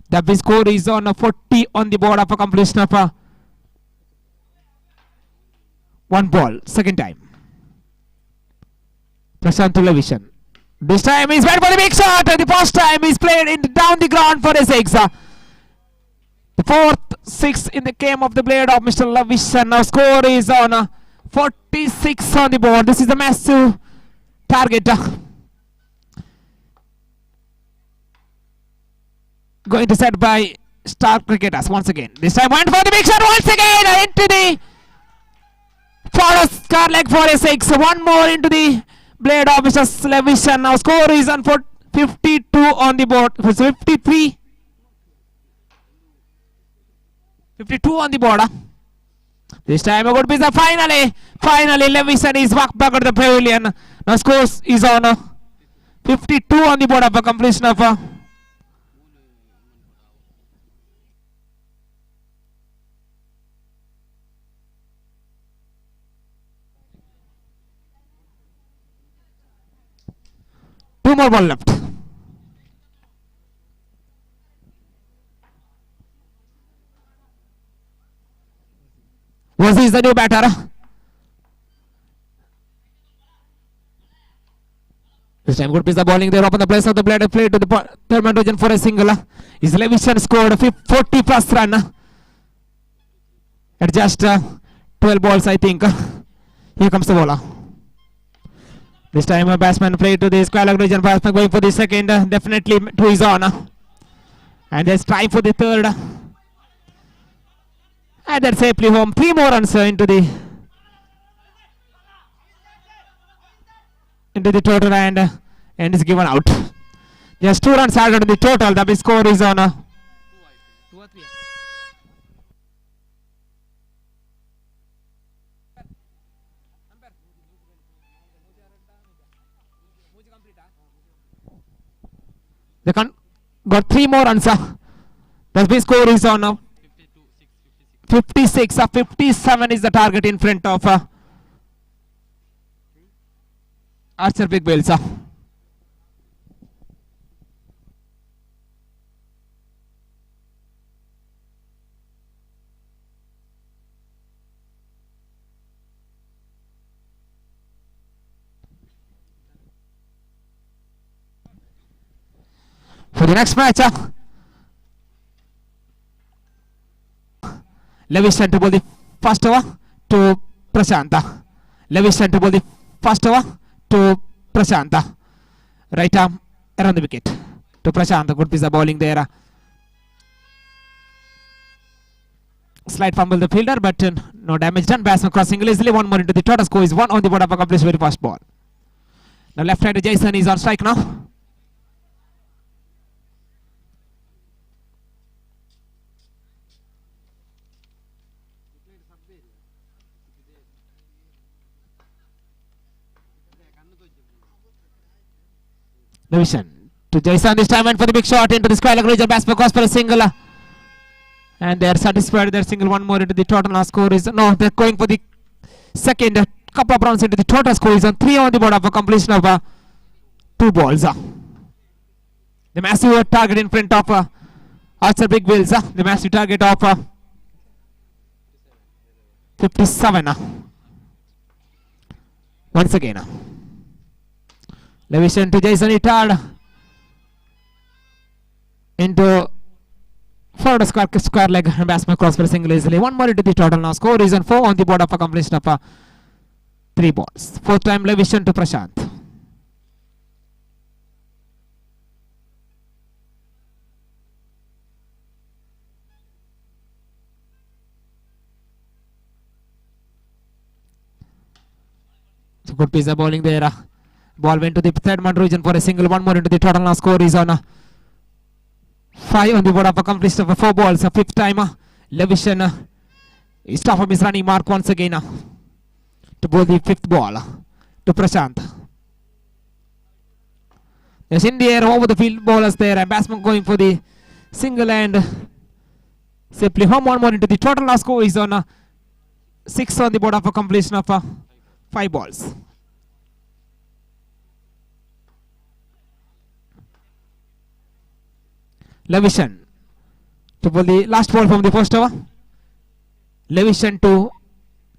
The big score is on 40 on the board of a completion of one ball. Second time. Prashant Television. This time he's went for the big shot. The first time he's played in down the ground for a 6. The fourth 6 in the game of the blade of Mr. Lavishan. Now score is on 46 on the board. This is a massive target. Going to set by star cricketers once again. This time went for the big shot once again into the forest car leg for a 6. One more into the blade of Mr. Lavishan. Now score is on 52 on the board. 53. 52 on the board. This time a good piece of finally Levison is back at the pavilion. Now scores is on 52 on the board of a completion of two more ball left. Was he the new batter? This time good piece of bowling there. Open the place of the blade. Play to the third man region for a single. His Levision scored 40 plus run at just 12 balls, I think. Here comes the bowler. This time a batsman played to the square region. Batsman going for the second. Definitely 2 is on. And there's time for the third. And that's safely home. 3 more runs into the total, and is given out. Just 2 runs added in the total. The big score is on 2 or 3. They got 3 more runs. The big score is on 56. 57 is the target in front of Archer Big Wheels. For the next match, Levish to bowl the first over to Prashanta. Levish to bowl the first over to Prashanta. Right arm around the wicket to Prashanta. Good piece of bowling there. Slight fumble the fielder, but no damage done. Batsman cross single easily. 1 more into the total. Score is 1 on the board of accomplished very fast ball. Now left hand Jason is on strike now. Division to Jason. This time went for the big shot into the square leg region. Batsman goes for a single. And they are satisfied with their single. 1 more into the total. Now score is no. They're going for the second. Couple of runs into the total. Score is on 3 on the board of a completion of 2 balls. The massive target in front of Archer Big Wheels. The massive target of 57. Once again. Levision to Jason Itard into Forward square leg and batsman cross for a single easily. One more into the total now. Score is on 4 on the board of a completion of 3 balls. Fourth time Levision to Prashant. So good piece of bowling there. Ball went to the third man region for a single. One more into the total now. Score is on 5 on the board of a completion of 4 balls. A fifth time Levision is top of his running mark once again to bowl the fifth ball to Prashant. Yes, in the air over the field bowlers there, and batsman going for the single and simply home. One more into the total now. Score is on 6 on the board of a completion of 5 balls. Levision to bowl the last ball from the first over. Levision to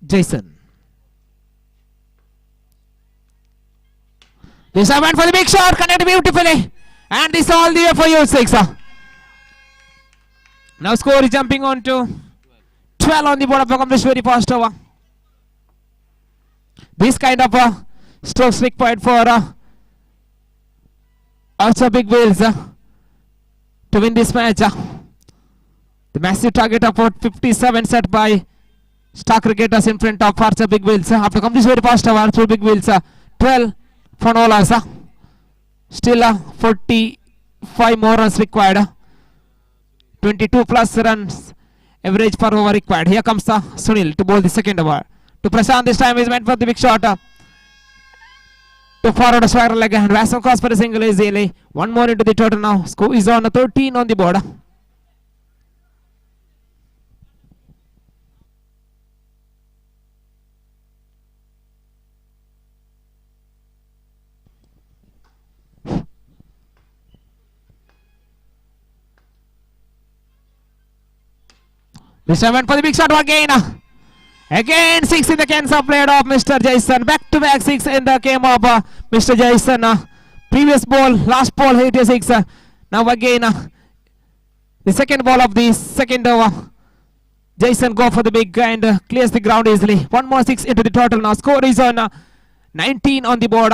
Jason. This I went for the big shot, connected beautifully, and this all the way for you 6. Now score is jumping on to 12 on the board of a completion very fast over. This kind of strokes required for also big wheels to win this match. The massive target of 57 set by star cricketers in front of Archer Big Wheels. After completion very fast over through Big Wheels, 12 for Nolas. Still 45 more runs required. 22 plus runs average per over required. Here comes Sunil to bowl the second over. To Prashant, this time is meant for the big shot. To forward a square leg and batsman cross for a single easily. One more into the total now. Score is on 13 on the board. This time went for the big shot again. Again 6 in the cans of played off Mr. Jason. Back to back 6 in the game of Mr. Jason. Previous ball, last ball hit a 6. Now again the second ball of the second over. Jason go for the big and clears the ground easily. One more 6 into the total now. Score is on 19 on the board.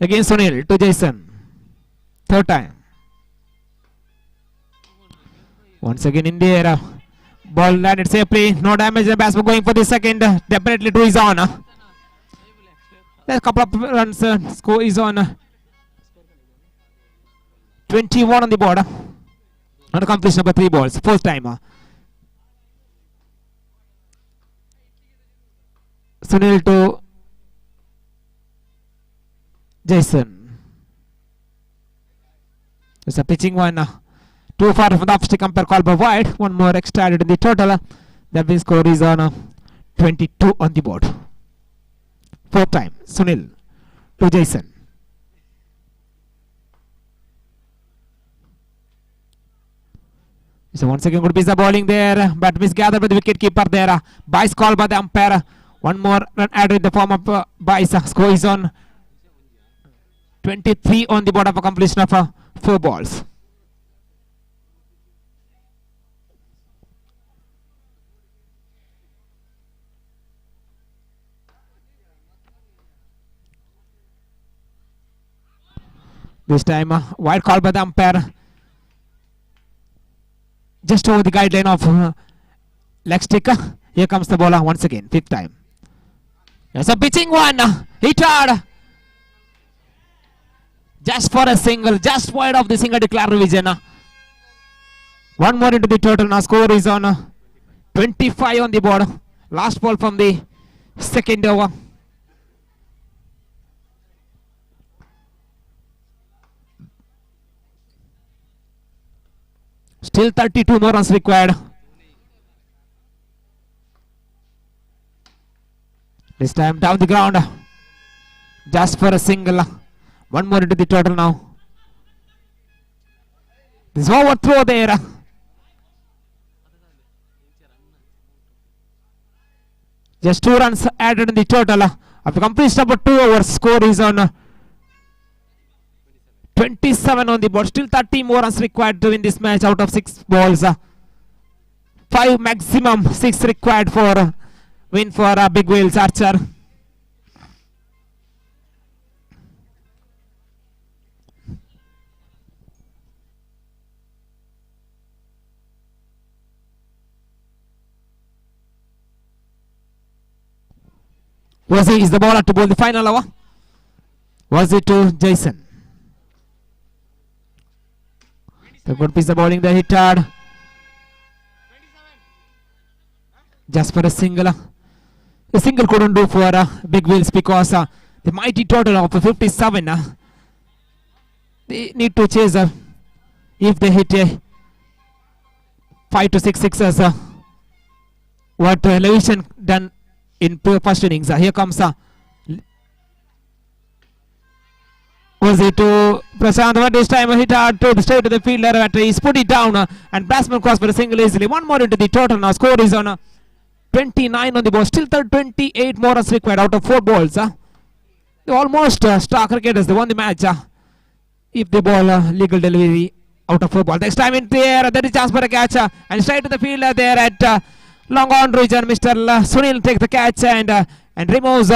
Again Sunil to Jason. Third time. Once again in the air. Ball landed safely. No damage. The batsman going for the second. Definitely two is on. There's a couple of runs. Score is on 21 on the board. On completion number 3 balls. Fourth time. Sunil to Jason. It's a pitching one. Too far from the off stick umpire call by wide. One more extra added in the total. That means score is on 22 on the board. Fourth time. Sunil to Jason. So once again good piece of bowling there, but misgathered by the wicket keeper there. Bice call by the umpire. One more run added in the form of Bice. Score is on 23 on the board of a completion of 4 balls. This time wide call by the umpire. Just over the guideline of leg stick. Here comes the bowler once again. Fifth time. There's a pitching one. Hit hard. Just for a single. Just wide of the single declared revision. One more into the total. Now score is on 25 on the board. Last ball from the second over. Still 32 more runs required. This time down the ground. Just for a single. One more into the total now. This overthrow there. Just 2 runs added in the total. After completion number 2 overs, score is on 27 on the board. Still 30 more runs required to win this match out of 6 balls. 5 maximum, 6 required for win for Big Wheels Archer. Wazzy is the bowler to bowl the final over. Wazzy to Jason. The good piece of bowling there, hit hard. Just for a single. The single couldn't do for Big Wheels because the mighty total of 57. They need to chase if they hit 5 to 6 sixes. What Levision done in first innings. Here comes Wazzy to Prashant, but this time a hit hard to straight to the fielder. He's put it down and batsman cross for a single easily. One more into the total. Now score is on 29 on the ball. Still 28 more runs required out of 4 balls. They almost star cricketers. They won the match if they ball legal delivery out of 4 balls. Next time in the air, there is chance for a catch and straight to the fielder there at long on region. Mr. Sunil takes the catch and removes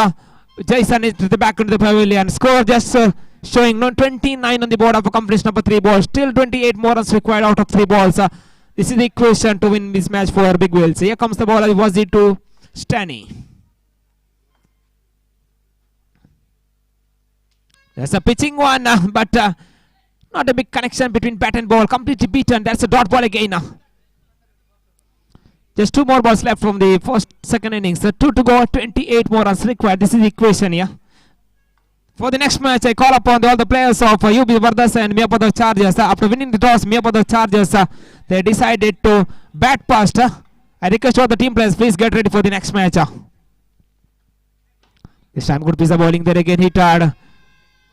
Jason into the back into the pavilion. Score just showing 29 on the board of completion number 3 balls. Still 28 more runs required out of 3 balls. This is the equation to win this match for Big Wheels. Here comes the ball. Wazzy to Stanny. There's a pitching one, but not a big connection between bat and ball. Completely beaten. That's a dot ball again. Just 2 more balls left from the second innings. 2 to go, 28 more runs required. This is the equation here. For the next match, I call upon all the players of UB Vardas and MIYAPADAVU Chargers. After winning the toss, MIYAPADAVU Chargers, they decided to bat first. I request all the team players, please get ready for the next match. This time, good piece of bowling there again. Hit hard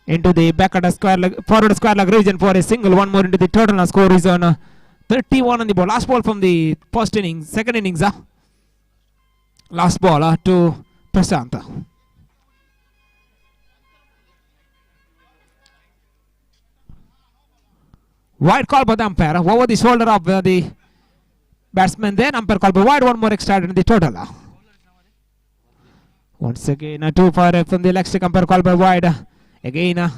into the back at a square leg, forward square leg region for a single. One more into the total. Now score is on 31 on the ball. Last ball from the first innings, second innings. Last ball to Prashant. Wide call by the umpire over the shoulder of the batsman. Then umpire call by wide. One more extra in the total. Once again, 2 for from the leg stick. Umpire call by wide. Again,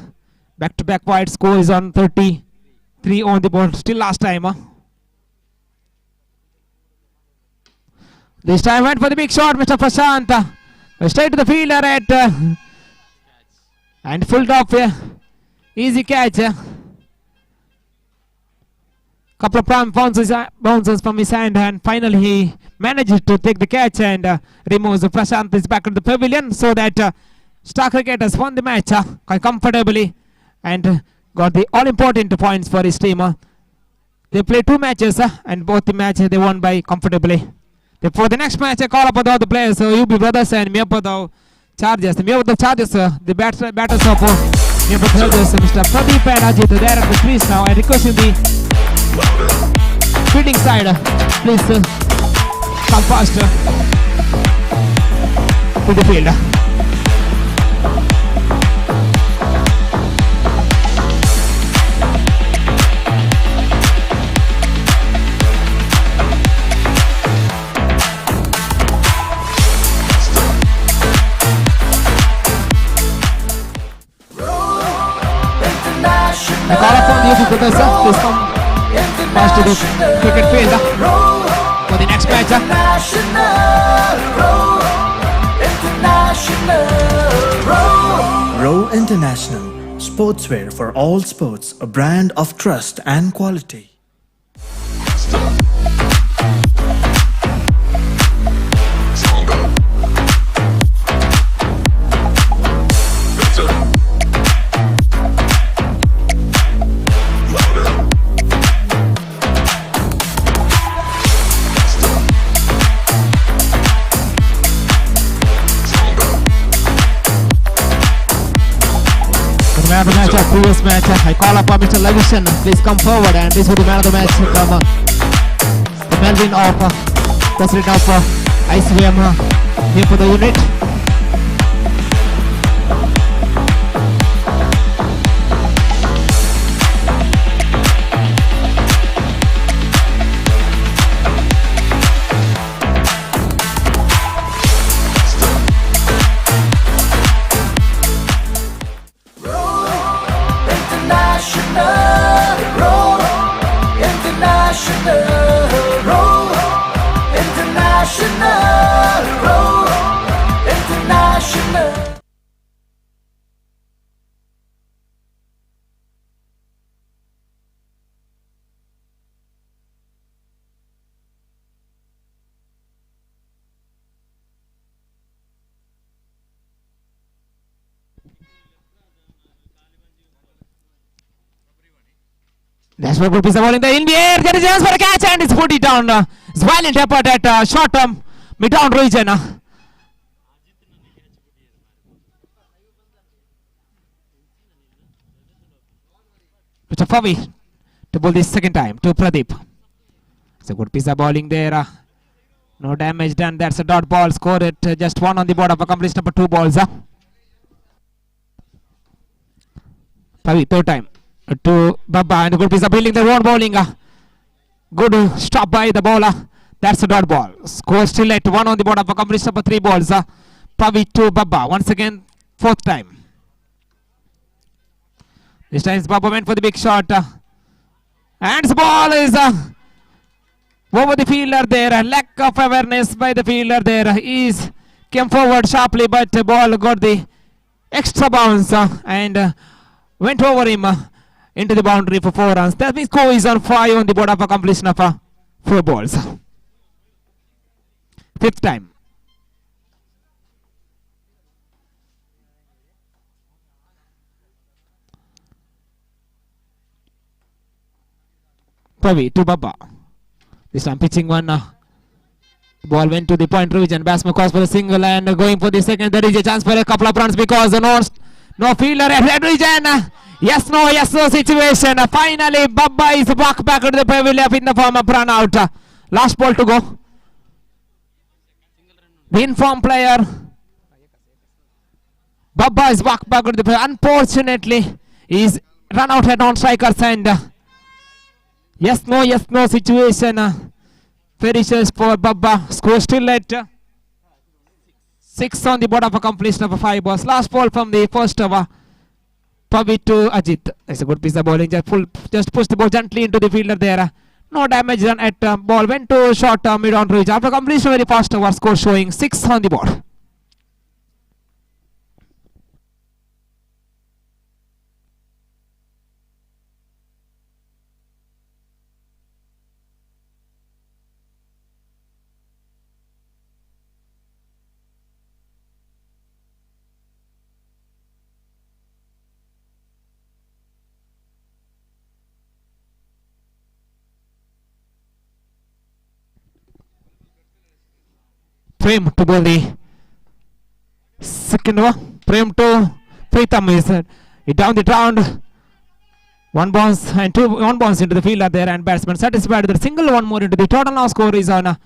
back to back wide. Score is on 33 on the board. Still last time. This time went for the big shot, Mr. Prashant. Straight to the fielder at and full drop. Easy catch. Couple of bounces from his hand, and finally he managed to take the catch and removes Prashant is back in the pavilion, so that Star Cricketers won the match quite comfortably and got the all important points for his team. They played 2 matches and both the matches they won by comfortably. For the next match, I call upon all the players, UB Brothers and MIYAPADAVU Chargers. The MIYAPADAVU Chargers, the batters of MIYAPADAVU Chargers, Mr. Pradeep and Ajit, they are at the crease now. I request in the fielding side, please come faster to the field. I call upon the UP brothers, please come fast to the cricket field for the next match. Row International, sportswear for all sports, a brand of trust and quality. Man of the match of previous match, I call upon Mr. Levision, please come forward, and this will be man of the match from the Melvin of president of ICYM here for the unit. Row International, Row International. That's what good piece of ball in the air. There is a chance for a catch and it's put it down. It's violent effort at short term mid down region. It's a Favi to bowl this second time to Pradeep. It's a good piece of bowling there. No damage done. That's a dot ball. Score it just one on the board of accomplished number 2 balls. Favi, third time to Baba and a good piece of building the one bowling. Good stop by the bowler. That's a dot ball. Score still at 1 on the board of accomplished number 3 balls. Pavi to Baba. Once again, fourth time. This time Baba went for the big shot. And the ball is over the fielder there. Lack of awareness by the fielder there. He came forward sharply, but the ball got the extra bounce and went over him into the boundary for 4 runs. That means score is on 5 on the board of accomplishment of 4 balls. Fifth time. Pavi to Baba. This time pitching one. Ball went to the point region. Batsman calls for a single and going for the second. There is a chance for a couple of runs because no fielder at that region. Yes, no situation. Finally, Baba is back to the pavilion in the form of run out. Last ball to go. The informed player. Baba is back to the pavilion. Unfortunately, he's run out head on strikers and yes, no situation. Finishes for Baba. Score still at 6 on the board of accomplished number 5 balls. Last ball from the first over. Pavi to Ajit. It's a good piece of bowling. Just push the ball gently into the fielder there. No damage done at ball. Went to short mid on reach. After completion, very fast over. Score showing 6 on the board. Prem to bowl the second over. Prem to Pritam is it down the ground. One bounce and one bounce into the fielder there and batsman satisfied with a single one more into the total. Now score is on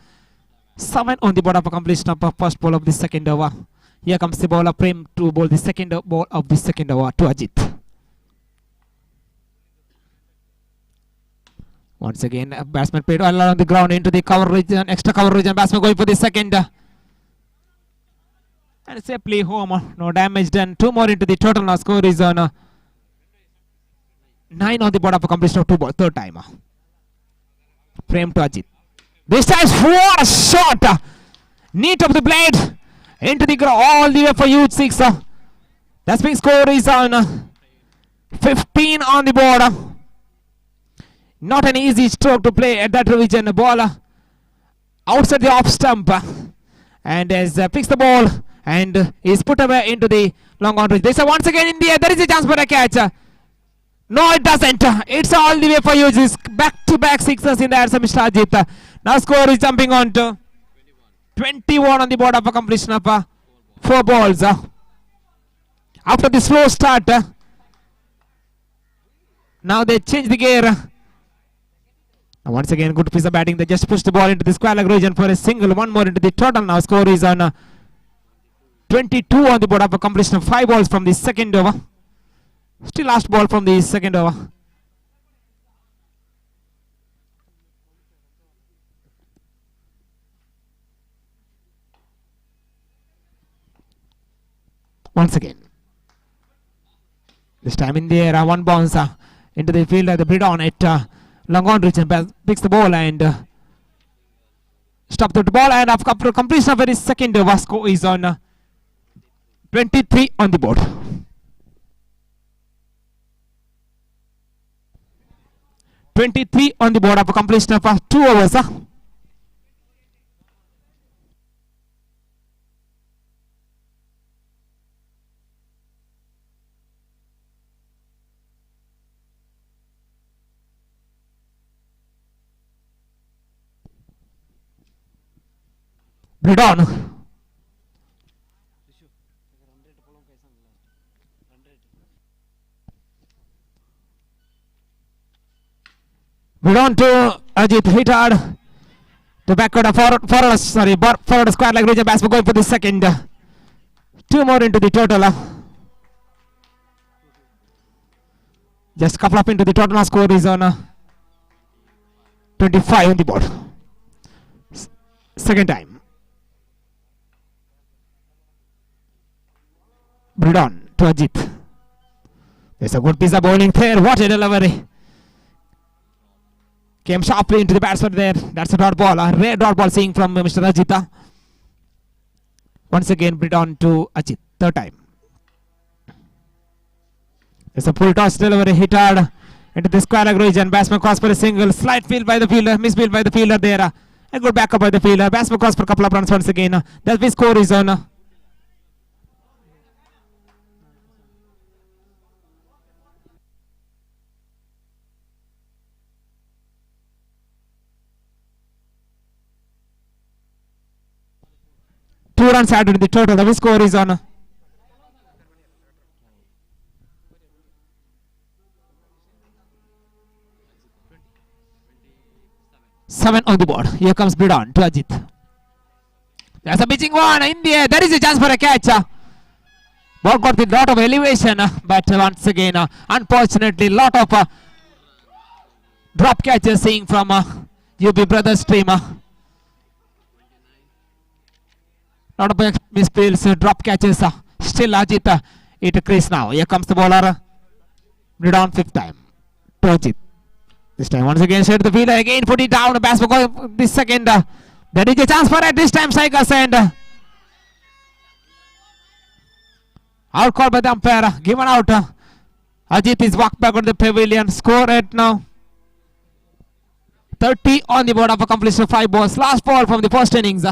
7 on the board of accomplished number first ball of the second over. Here comes the bowler Prem to bowl the second ball of the second over to Ajit. Once again, batsman played all on the ground into the cover region, extra cover region. Batsman going for the second. And safely home. No damage done. 2 more into the total. Now score is on 9 on the board of accomplished of 2 ball. Third time. Prem to Ajit. This time, what a shot! Neat of the blade into the ground all the way for huge 6. That's big score is on 15 on the board. Not an easy stroke to play at that region. The ball outside the off stump and has fixed the ball and is put away into the long on reach. This once again in the air. There is a chance for a catch. No, it doesn't. It's all the way for you. It's back-to-back sixes in the air, Mr. Ajit. Now score is jumping on to 21 on the board of accomplishment of 4 balls. After the slow start, now they change the gear. Once again, good piece of batting. They just pushed the ball into the square leg region for a single. One more into the total. Now score is on 22 on the board of accomplishment of 5 balls from the second over. Still last ball from the second over. Once again. This time in the air, one bounce into the field. The bid on it. Long on reach and picks the ball and stop the ball, and after completion of his second, Vasco is on 23 on the board. 23 on the board after completion of 2 overs. Bridon. Bridon to Ajit, hit hard. The backward forward square leg region batsman going for the second. 2 more into the total. Just couple up into the total. Score is on 25 on the board. Second time. Bridon to Ajit. There's a good piece of bowling there. What a delivery. Came sharply into the batsman there. That's a dot ball. A rare dot ball seeing from Mr. Ajita. Once again, Bridon to Ajit. Third time. There's a full toss delivery. Hit hard into the square leg region. Batsman cross for a single. Slight field by the fielder. Misfield by the fielder there. A good backup by the fielder. Batsman cross for a couple of runs once again. That's the score is on 2 runs added to the total. The score is on 7 on the board. Here comes Bridon to Ajit. There's a pitching one in the air. There is a chance for a catch. Ball got a lot of elevation, but once again, unfortunately, lot of drop catches seeing from UB Brothers team. Lot of misfields, drop catches. Still Ajit it crease now. Here comes the bowler. Bridon 5th time to Ajit. This time once again set the fielder again, put it down. Batsman going this second. There is a chance for it this time. Cycles and out call by the umpire. Given out. Ajit is walked back on the pavilion. Score at now 30 on the board of a completion of 5 balls. Last ball from the first innings.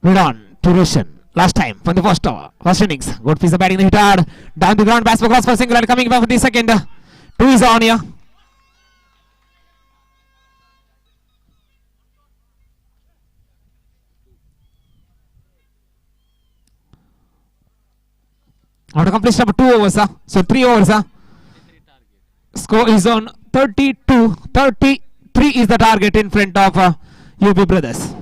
Bridon to Roshan. Last time from the first over. First innings. Good piece of batting. Hit hard. Down the ground. Batsman cross for single and coming back for the second. 2 is on here. Out of completion of 2 overs. So 3 overs. Score is on 32. 33 is the target in front of UB Brothers.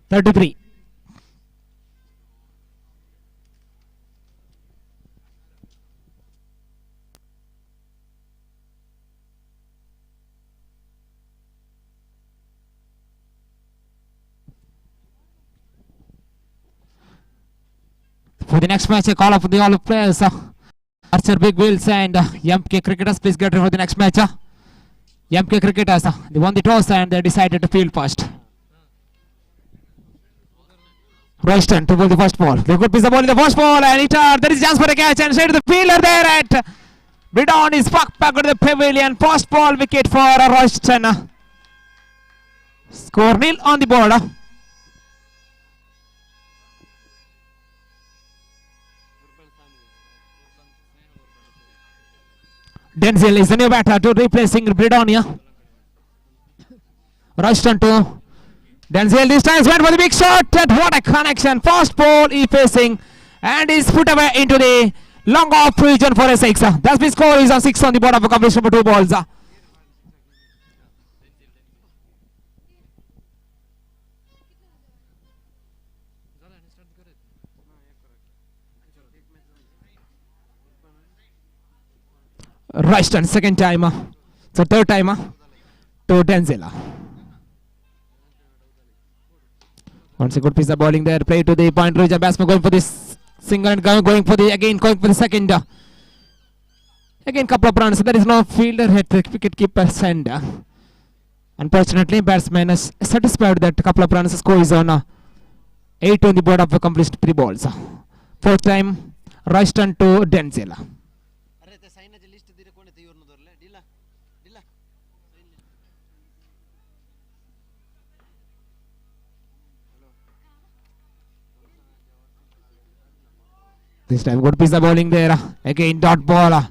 33. For the next match, a call up for the all players. Archer Big Wheels and MK Cricketers, please get ready for the next match. MK Cricketers, they won the toss and they decided to field first. Royston to bowl the first ball. They could piece the ball in the first ball and there is chance for a catch and straight to the fielder there at Bridon is back to the pavilion. First ball wicket for Royston. Score nil on the board. Denzel is the new batter to replacing Bridonia. Royston to Denzel this time went for the big shot. What a connection. First ball he facing and is put away into the long off region for a 6. That's the score is on 6 on the board of a completion for 2 balls. Royston second timer. So third timer to Denzel. Once a good piece of bowling there. Play to the point region. Batsman going for this single and going for the second. Again couple of runs. There is no fielder hit the wicket keeper send. Unfortunately batsman is satisfied that a couple of runs score is on 8 on the board of accomplished 3 balls. Fourth time Royston to Denzel. This time good piece of bowling there. Again dot ball.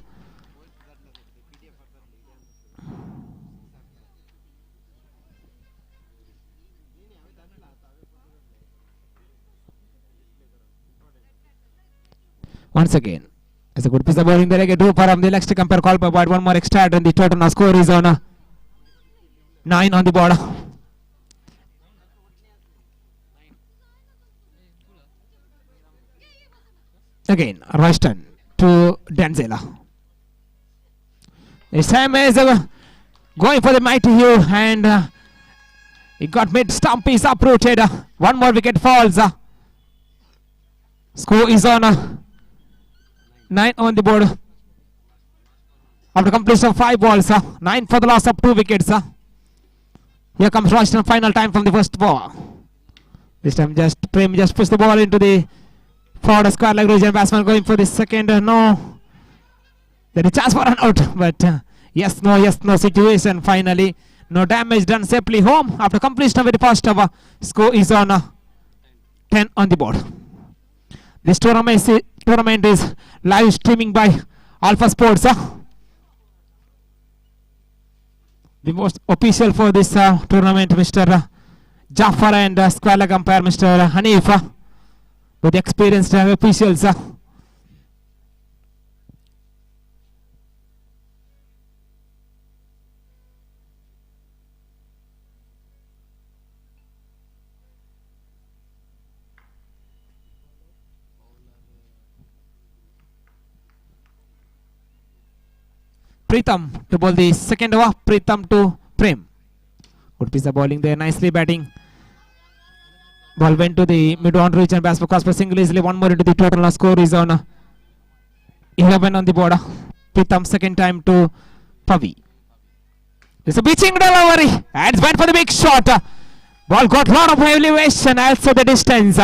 Once again. It's a good piece of bowling there. Again 2 from the next compare call by one more extra and the total now score is on 9 on the board. Again, Royston to Denzel. This time is going for the mighty Hugh and he got mid stump is uprooted. One more wicket falls. Score is on 9 on the board. After completion of 5 balls, 9 for the loss of 2 wickets. Here comes Royston, final time from the first ball. This time Prem just push the ball into the forward square leg region. Batsman going for the second. No. There is chance for an out. But yes, no situation. Finally, no damage done. Safely home after completion of the first over. Score is on 10 on the board. This tournament is live streaming by Alpha Sports. The most official for this tournament, Mr. Jafar and square leg umpire, Mr. Hanif. With experienced officials. Pritham to bowl the second over. Pritham to Prem. Good piece of bowling there. Nicely batting. Ball went to the mid-on reach and batsman crossed for single easily. One more into the total. Now score is on 11 on the board. Pritham second time to Pavi. It's a pitching delivery and it's went for the big shot. Ball got a lot of elevation, also the distance.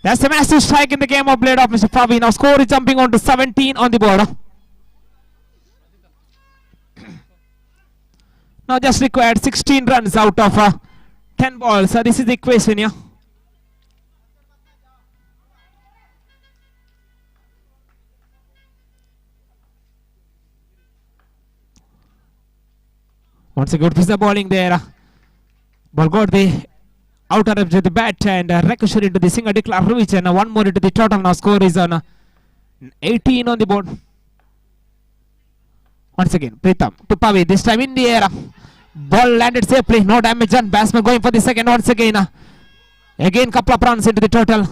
That's a massive strike in the game of blade of Mr. Pavi. Now score is jumping on to 17 on the board. Now just required 16 runs out of 10 balls. This is the equation here. Once a good piece of bowling there. Ball got the outer edge of the bat and ricocheted into the single declare reach and one more into the total. Now score is on 18 on the board. Once again, Pritham to Pavi, this time in the air. Ball landed safely, no damage done. Batsman going for the second once again. Again, couple of runs into the total.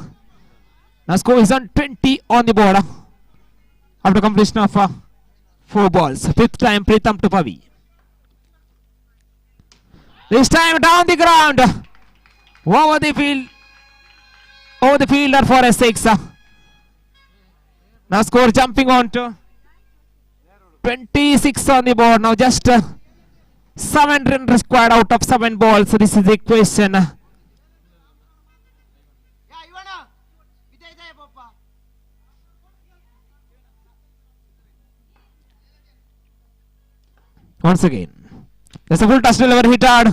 Now score is on 20 on the board after completion of 4 balls. Fifth time, Pritham to Pavi. This time down the ground. Over the field. Over the fielder for a 6. Now score jumping on to 26 on the board. Now just 7 runs required out of 7 balls. So this is the equation. Once again, there's a full touch delivery hit hard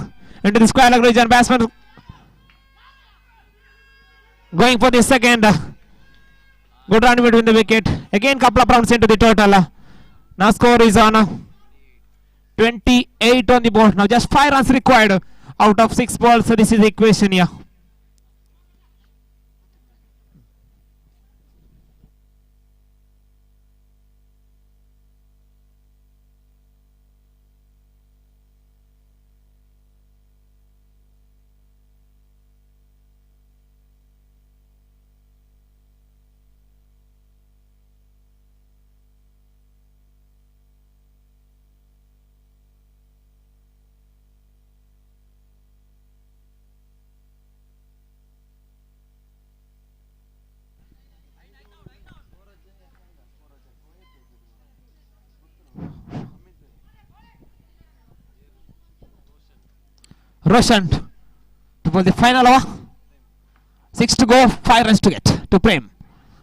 into the square leg region. Batsman going for the second. Good run between the wicket. Again, couple of rounds into the total. Now score is on 28 on the board. Now just 5 runs required out of 6 balls. So this is the equation here. Roshan to pull the final over. 6 to go, 5 runs to get to Prem.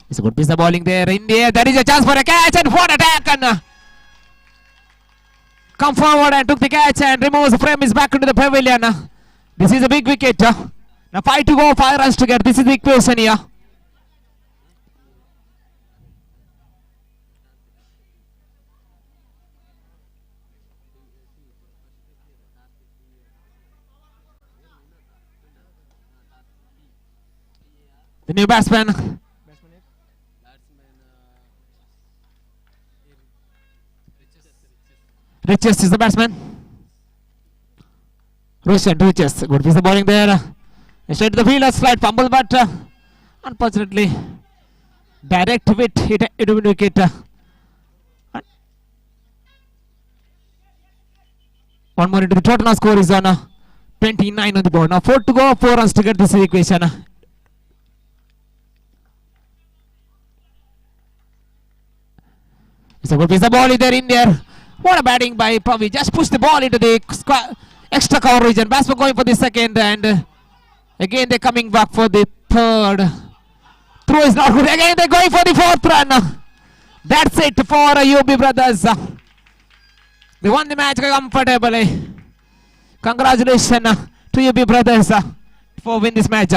It's a good piece of bowling there in the air. There is a chance for a catch and what attack, and come forward and took the catch and removes Prem is back into the pavilion. This is a big wicket. Now 5 to go, 5 runs to get. This is the equation here. The new batsman. Riches is the batsman. Roshan Riches. Good piece of bowling there. Straight to the field, a slight fumble, but unfortunately, direct hit it will wicket. One more into the total. Now score is on 29 on the board. Now 4 to go, 4 runs to get. This is the equation. It's a good piece of ball there in there. What a batting by Pavi. Just push the ball into the extra cover region. Batsman going for the second, and again they're coming back for the third. Throw is not good. Again they're going for the 4th run. That's it for UB brothers. They won the match comfortably. Congratulations to UB brothers for win this match.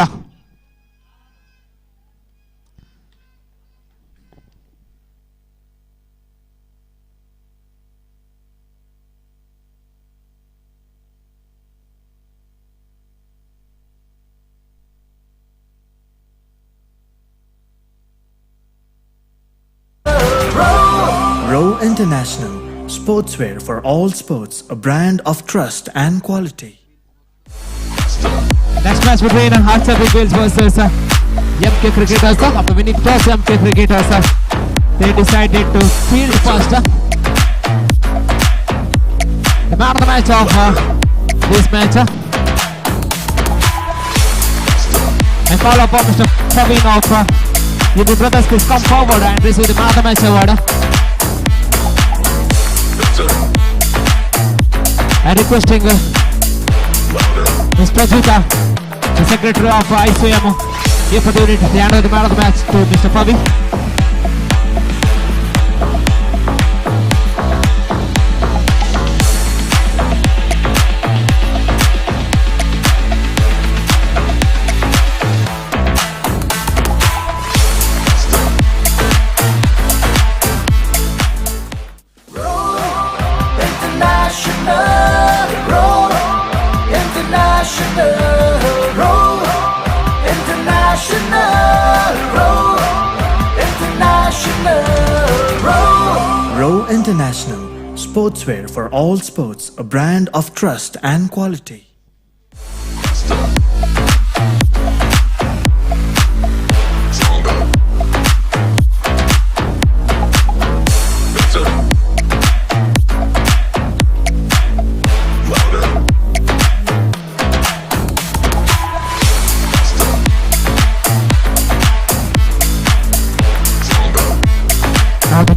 Row International, sportswear for all sports, a brand of trust and quality. Next match between Hearts of Eagles versus MK Cricketers. After winning toss, MK Cricketers they decided to field first. The man of the match of this match. And follow up Mr. Praveen of UB Brothers, please come forward and receive the man of the match award. And requesting Ms. Prajita, the secretary of ICYM, give for the unit the hand of the man of the match to Mr. Pavi. Row International, sportswear for all sports, a brand of trust and quality.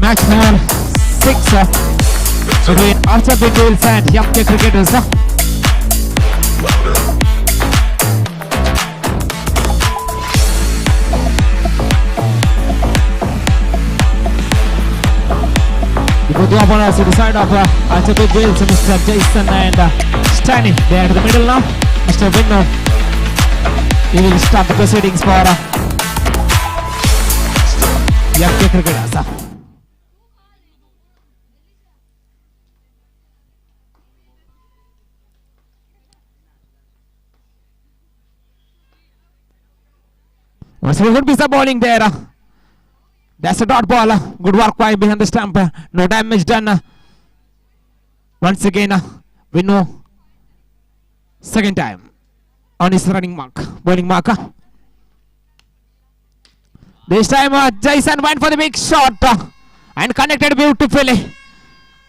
match ball 6 between Archer Bindils and young cricketers. Both the opponents to the side of Archer Bindils, Mr. Jason and Stanley. They are to the middle now. Mr. Vinno. He will start the proceedings for young cricketers. Once a good piece of bowling there. That's a dot ball. Good work by behind the stump. No damage done. Once again, Vinno. Second time on his running mark, bowling marker. This time Jason went for the big shot and connected beautifully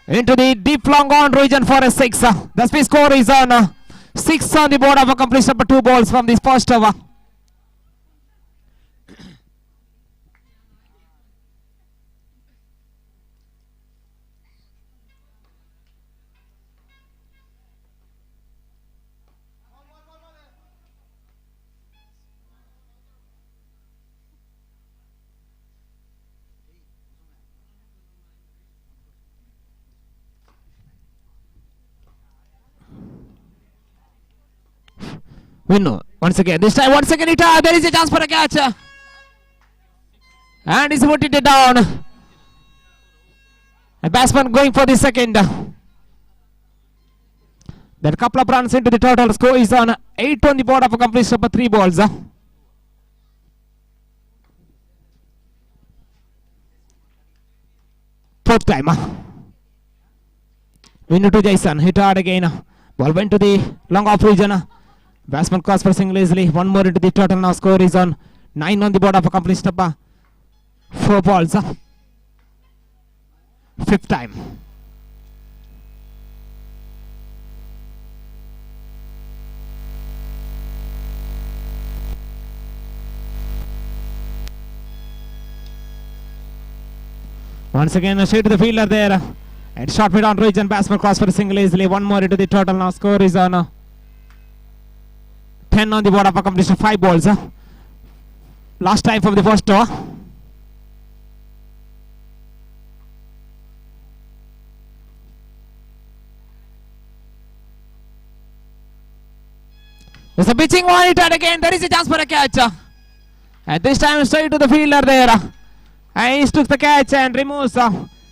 into the deep long on region for a 6. The speed score is on 6 on the board of a completion of 2 balls from this first over. Vinno once again. This time once again there is a chance for a catch. And he's putting it down. A batsman going for the second. Then couple of runs into the total score is on 8 on the board of a completion of 3 balls. Fourth time. Vinno to Jason. Hit hard again. Ball went to the long off region. Batsman cross for single easily. One more into the total now. Score is on 9 on the board of a completion of 4 balls. Fifth time. Once again, straight to the fielder there. And short mid on region. Batsman cross for a single easily. One more into the total now. Score is on 10 on the board of a completion of 5 balls. Last time from the first over. There's a pitching on it, and again there is a chance for a catch. And this time straight to the fielder there. And he took the catch and removes.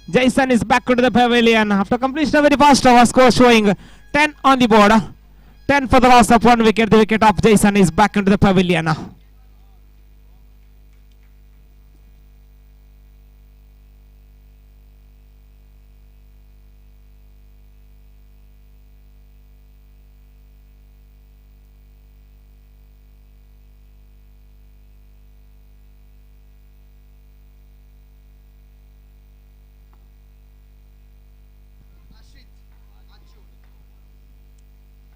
Jason is back to the pavilion after completion of the first over. Score showing 10 on the board. 10 for the loss of 1 wicket. The wicket of Jason is back into the pavilion.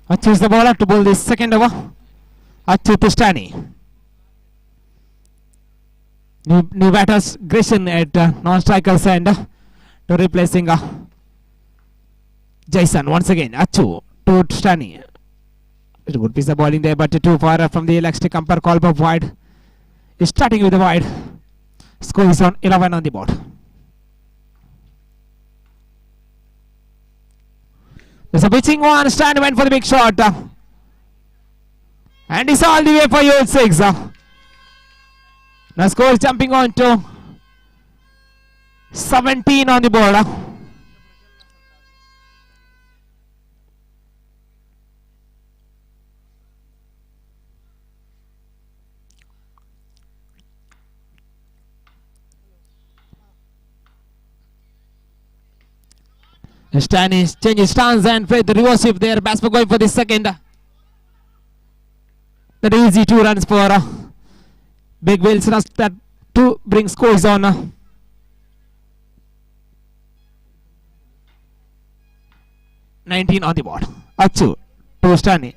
Achu is the bowler to bowl this second over. Achu Tistani. New batters Grisham at non-strikers and to replacing Jason once again. Achu to Tistani. It's a good piece of bowling there, but too far from the elastic umpire call for wide. He's starting with the wide. Score is on 11 on the board. There's a pitching one. Stan went for the big shot. And he's all the way for your 6. Now score is jumping on to 17 on the board. Stan is changing stance and play the reverse shift there. Batsman going for the second. That easy 2 runs for Big Wales. That 2 brings scores on 19 on the board. Achu to Stani.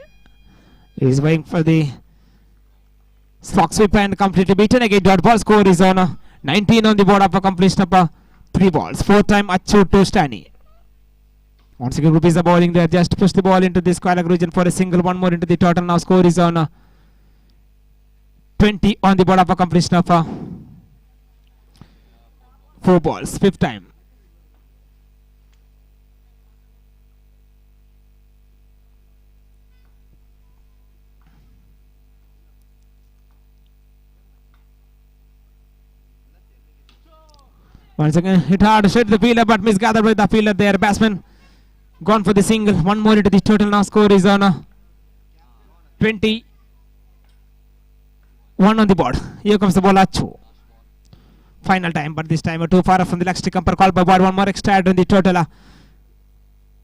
He's waiting for the slog sweep and completely beaten again. Dot ball score is on 19 on the board of a completion of 3 balls. 4 time Achu to Stani. Once again, group is the bowling there. Just push the ball into the square region for a single. One more into the total. Now score is on 20 on the board of a completion of 4 balls. 5th time. Once again, hit hard, straight to the fielder, but misgathered by the fielder there. Batsman gone for the single. One more into the total. Now score is on 21 on the board. Here comes the ball Achu. Final time, but this time too far from the leg stick. Umpire called by wide. One more extra add on the total.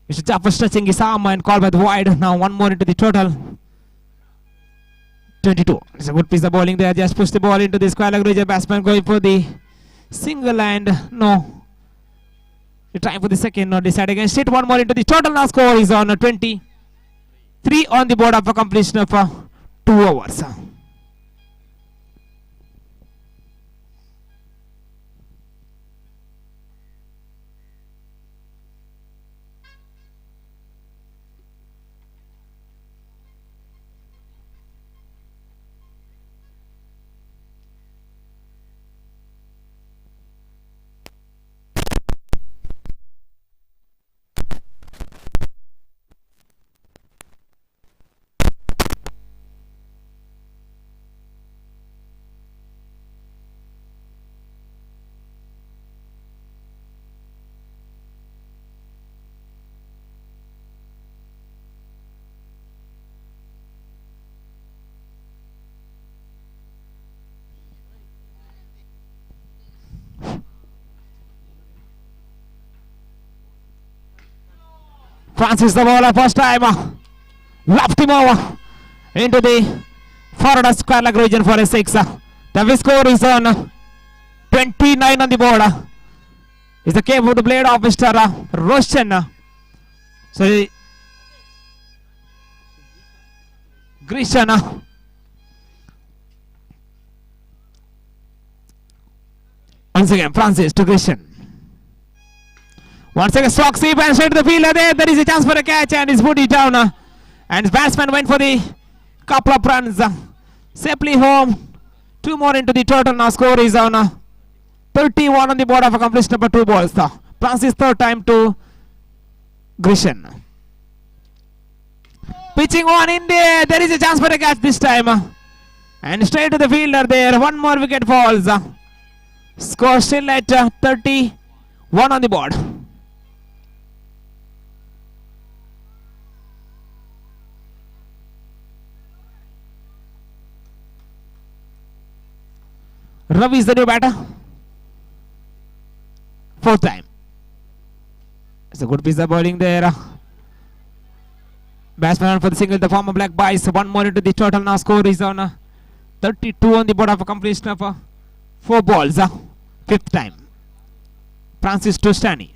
Mr. Jaffer stretching his arm and called by the wide. Now one more into the total. 22. It's a good piece of bowling there. Just push the ball into the square leg region. Batsman going for the single and no. The time for the second, no, decide against it. One more into the total. Now score is on 23 on the board of a completion of 2 overs. Francis the bowler first time. Left him over into the forward square leg region for a 6. The score is on 29 on the board. Is the came of the blade of Mr. Roshan. So Grishan. Once again, Francis to Grishan. Once again, stock sweep and straight to the fielder there. There is a chance for a catch and he's put it down. And his batsman went for the couple of runs. Safely home. 2 more into the total. Now score is on 31 on the board of a completion number 2 balls. Francis third time to Grishan. Pitching one in there. There is a chance for a catch this time. And straight to the fielder there. 1 more wicket falls. Score still at 31 on the board. Ravi is the new batter. 4th time. It's a good piece of bowling there. Batsman for the single. The former black buys 1 more into the total. Now score is on 32 on the board of a completion of 4 balls. 5th time. Francis to Stani.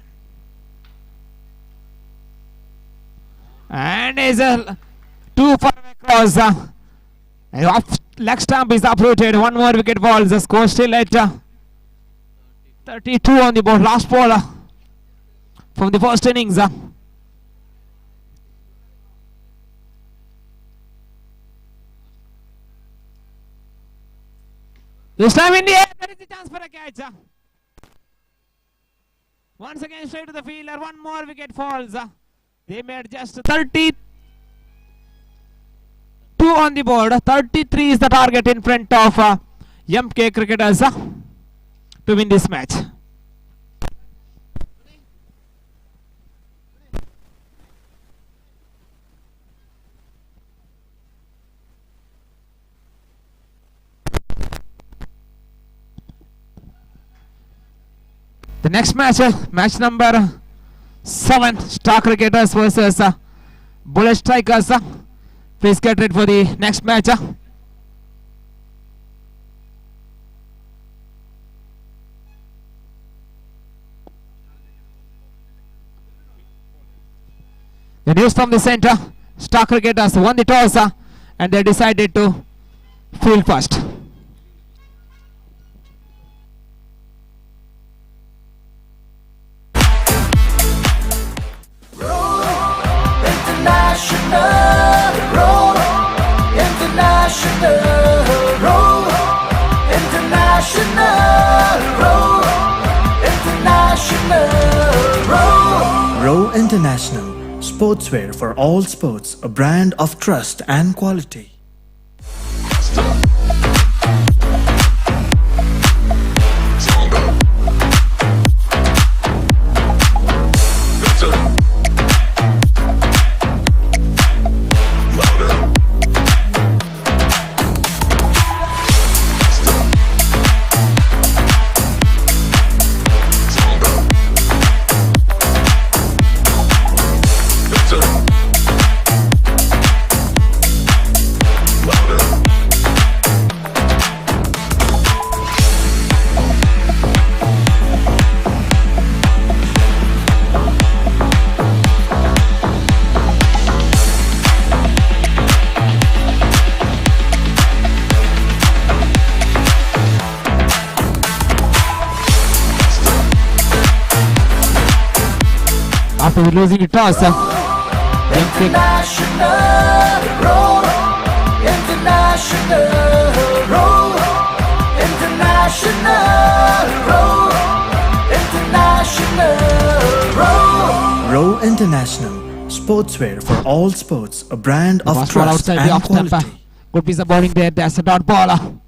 And is too far across. Off leg stump is uprooted. 1 more wicket falls. The score still at 32 on the board. Last ball from the first innings. This time in the air, there is a chance for a catch. Once again, straight to the fielder. 1 more wicket falls. They made just 32 on the board. 33 is the target in front of MK cricketers to win this match. The next match, match number 7, Star Cricketers versus Bullet Strikers. Please get ready for the next match. The news from the center, Star Cricketers won the toss and they decided to field first. . International, sportswear for all sports, a brand of trust and quality. After losing the toss, International roll, international roll, international roll, international roll. Row International, sportswear for all sports, a brand of first ball trust outside the and off stump. quality. Good piece of bowling there. That's a dot ball.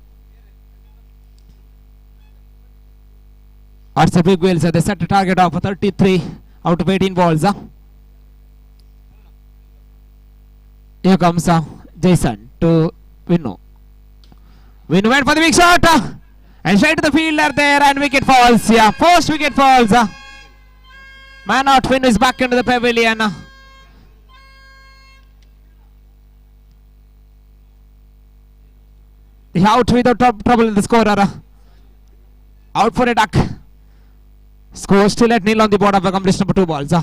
That's a big wheels. They set a target of 33 out of 18 balls. Here comes Jason to Vinnu. Vinnu went for the big shot and straight to the fielder there, and wicket falls. Yeah, first wicket falls. Man out. Vinnu is back into the pavilion. The out without trouble in the scorer. Out for a duck. Score still at nil on the board of accomplished number 2 balls.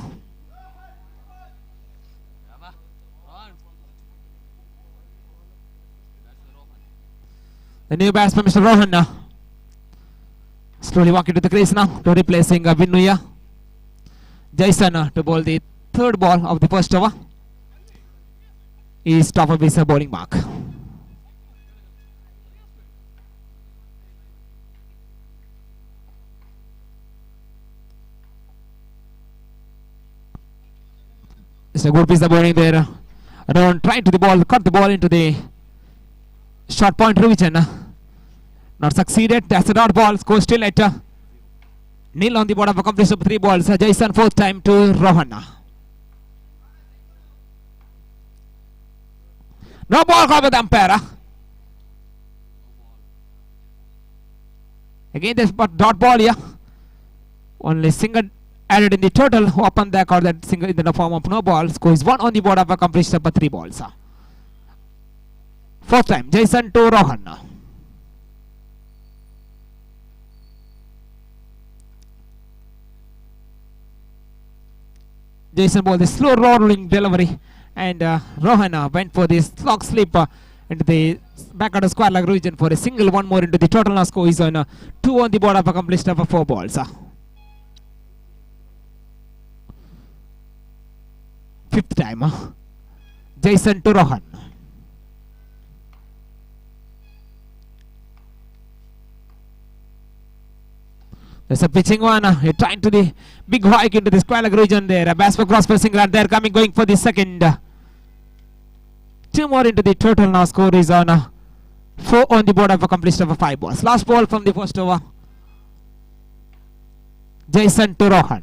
The new batsman, Mr. Rohan, slowly walking to the crease now to replacing Vinnuya. Jason to bowl the 3rd ball of the first over. He is top of his bowling mark. It's a good piece of bowling there. Around trying to the ball, cut the ball into the short point region. Not succeeded. That's a dot ball. Score still at nil on the board of accomplished 3 balls. Jason 4th time to Rohan. No ball called by the umpire. Again, this dot ball here. Only single added in the total open deck, or that single in the form of no ball. Score is 1 on the board of accomplished 3 balls. 4th time, Jason to Rohan. Jason bowled the slow rolling delivery, and Rohan went for this slog slip into the back of the square leg region for a single. 1 more into the total. Now score is on 2 on the board of accomplished 4 balls. 5th time, Jason to Rohan. There's a pitching one. You're trying to the big hike into the square leg region there. A batsman cross pressing right there, coming going for the second. 2 more into the total. Now score is on 4 on the board of accomplished 5 balls. Last ball from the first over. Jason to Rohan.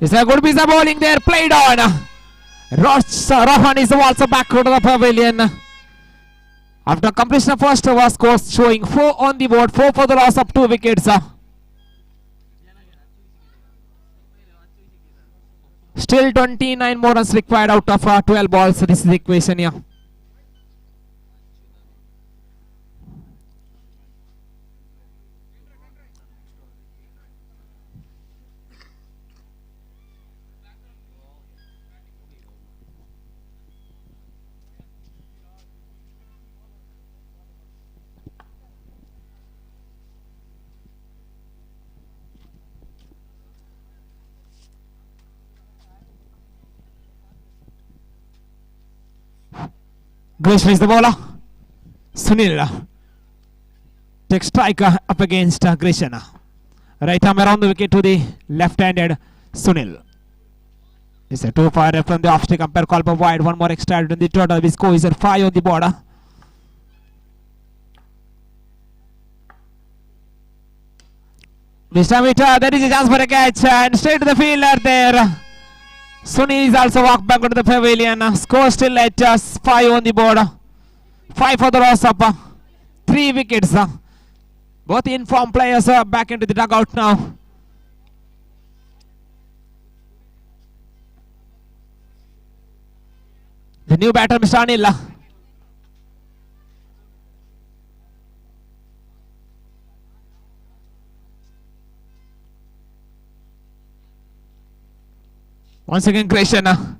This is a good piece of bowling there, played on. Rohan is also back to the pavilion. After completion of first over, scores showing 4 on the board, 4 for the loss of 2 wickets. Still 29 more runs required out of 12 balls. This is the equation here. Grace is the bowler. Sunil takes strike up against Grishana. Right arm around the wicket to the left-handed Sunil. It's a 2-fire from the off-stick umpire call for wide. One more extra in the total. The score is at 5 on the border. This time there is a chance for a catch and straight to the fielder there. Sunil is also walked back into the pavilion. Score still at 5 on the board. 5 for the loss of 3 wickets. Both informed players are back into the dugout now. The new batter, Mr. Anil. Once again, Grishana.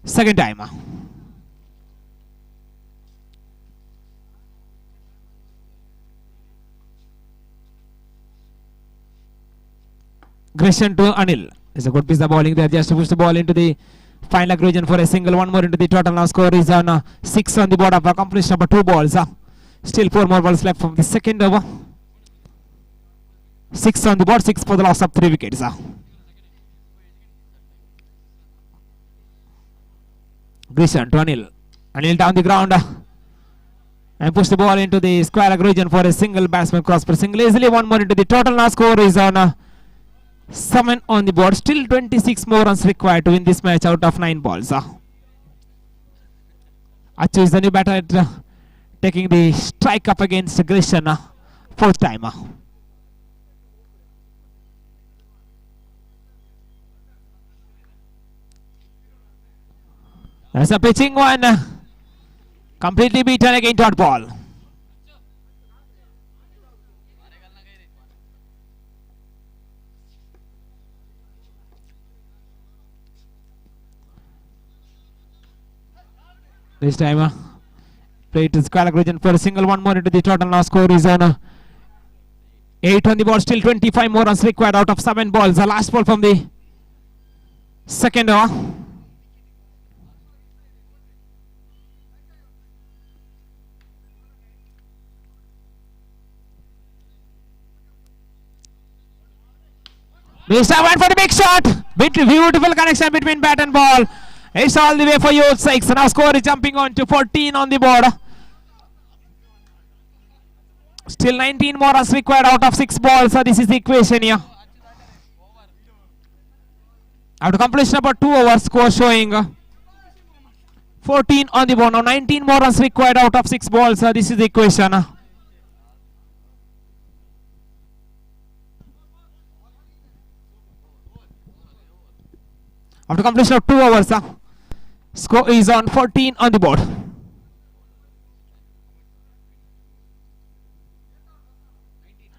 Second time. Grishan to Anil. It's a good piece of bowling there. Just to push the ball into the final leg region for a single. One more into the total. Now score is on 6 on the board of accomplished number 2 balls. Still 4 more balls left from the second over. 6 on the board. 6 for the loss of 3 wickets. Grishan to Anil. Anil down the ground. And push the ball into the square leg region for a single. Batsman cross for single. Easily 1 more into the total. Now score is on 7 on the board. Still 26 more runs required to win this match out of 9 balls. Achu is the new batter at, taking the strike up against Grishan. 4th time. There's a pitching one. Completely beaten again dot ball. This time, played to square region for a single. 1 more into the total. Now score is on 8 on the ball. Still 25 more runs required out of 7 balls. The last ball from the second over. This time went for the big shot. Beautiful connection between bat and ball. It's all the way for you 6. Now score is jumping on to 14 on the board. Still 19 more runs required out of 6 balls. So this is the equation here. After completion about 2 overs, score showing 14 on the board. Now 19 more runs required out of 6 balls. So this is the equation. After completion of 2 overs, score is on 14 on the board.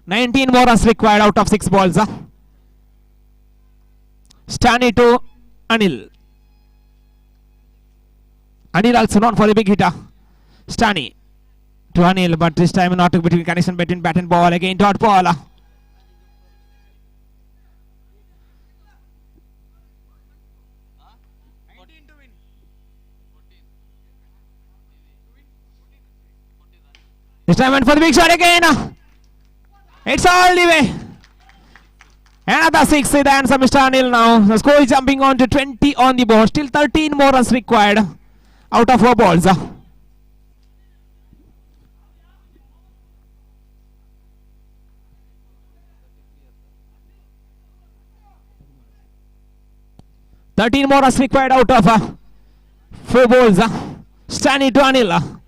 $19 more runs required out of 6 balls. Stani to Anil. Anil also known for a big hitter. Stani to Anil, but this time not between connection between bat and ball. Again dot ball. This time went for the big shot again. It's all the way. Another 6 is the answer, Mr. Anil now. The score is jumping on to 20 on the board. Still 13 more runs required out of 4 balls. Thirteen more runs required out of 4 balls. Stani to Anil.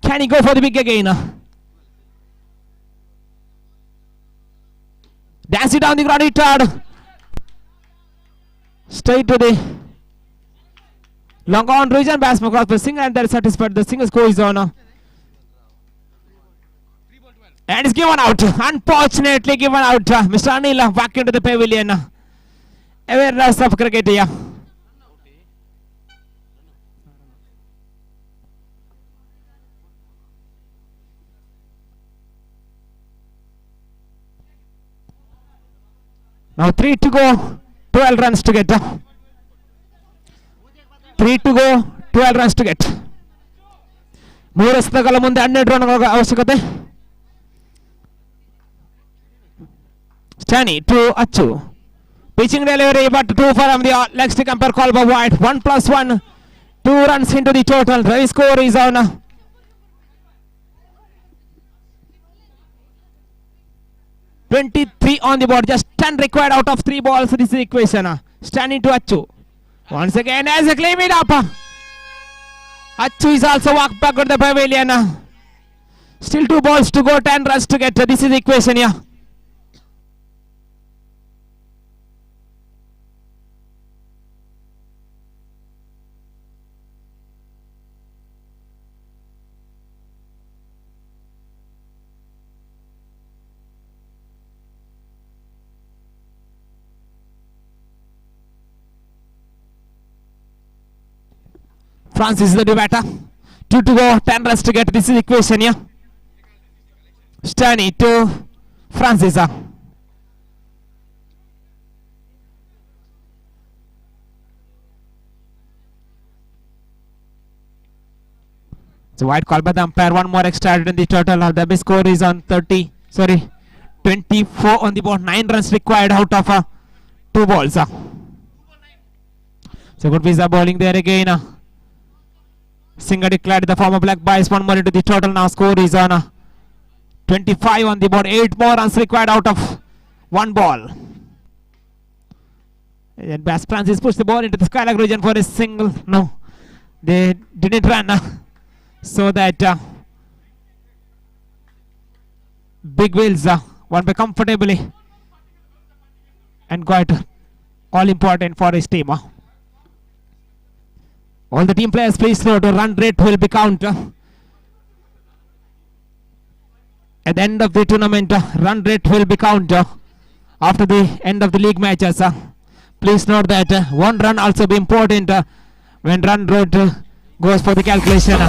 Can he go for the big again? Dance it down the ground, hit hard. Straight to the long on region. Batsman cross for single and they're satisfied. The single score is on. And it's given out. Unfortunately given out. Mr. Anil back into the pavilion. Awareness of cricket here. Now 3 to go, 12 runs to get. 3 to go, 12 runs to get. ಮೂರು ಎಸೆತಗಳ ಮುಂದೆ 12 ರನ್ಗಳ ಅವಶ್ಯಕತೆ. Stanny to Achu. Pitching delivery, but 2 for the leg stick umpire call by wide. 1+1. 2 runs into the total. The score is on 23 on the board. Just 10 required out of 3 balls. This is the equation. Stanny to Achu. Once again, as a claim it up. Achu is also walked back to the pavilion. Still 2 balls to go, 10 runs to get. This is the equation here. Francis is the new batter. 2 to go, 10 runs to get. This is the equation here. Stanny to Francis. It's a wide call by the umpire. One more extra added in the total. The best score is on 24 on the board. 9 runs required out of 2 balls. So good piece of bowling there again. Singer declared the former black boys. 1 more into the total. Now score is on 25 on the board. 8 more runs required out of 1 ball. And Bass Francis pushed the ball into the skylark region for a single. No, they didn't run. So that Big Wheels won by comfortably and got all important for his team. All the team players, please note, run rate will be counted. At the end of the tournament, run rate will be counted after the end of the league matches. Please note that 1 run also be important when run rate goes for the calculation.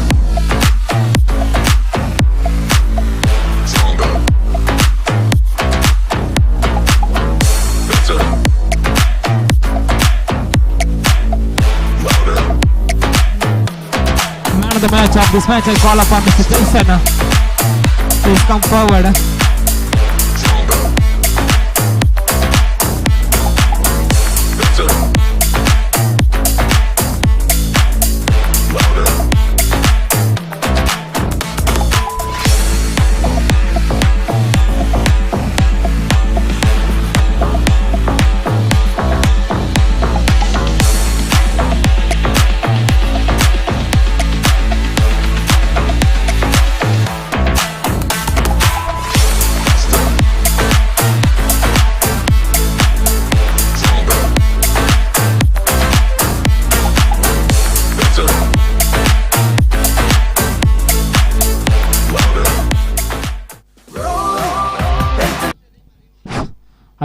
The match of this match, I call upon Mr. Jason. Please come forward.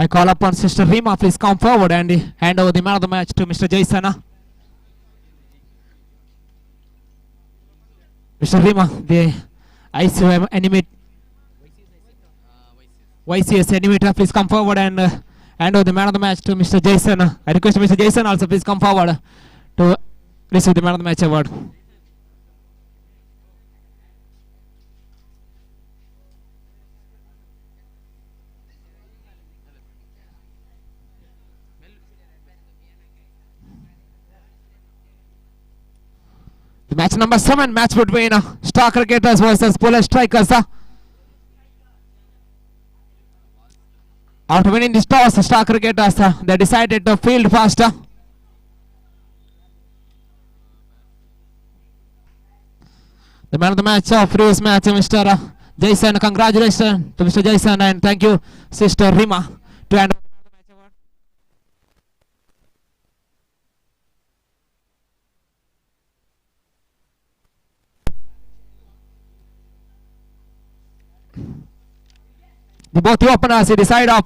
I call upon Sister Rima, please come forward and hand over the man of the match to Mr. Jason. Mr. Rima, the ICYM YCS animator, please come forward and hand over the man of the match to Mr. Jason. I request Mr. Jason also please come forward to receive the man of the match award. The match number 7, match between star cricketers versus bowler strikers. After winning this toss, star cricketers they decided to field faster. The man of the match of previous match, Mr. Jason. Congratulations to Mr. Jason and thank you, Sister Rima, to hand over the man of the match award. The both the openers decide of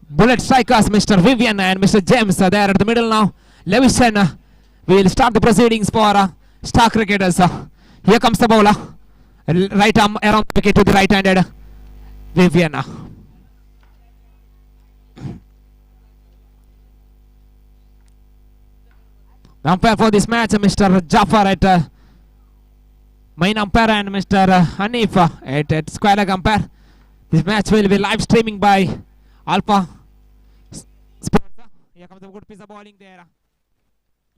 bullet strikers, Mr. Vivian and Mr. James are there at the middle now. Levison will start the proceedings for star cricketers. Here comes the bowler. Right arm around the wicket to the right-handed Vivian. The umpire for this match, Mr. Jafar at main umpire and Mr. Hanif at square leg umpire. This match will be live streaming by Alpha Sports. Here comes a good piece of bowling there.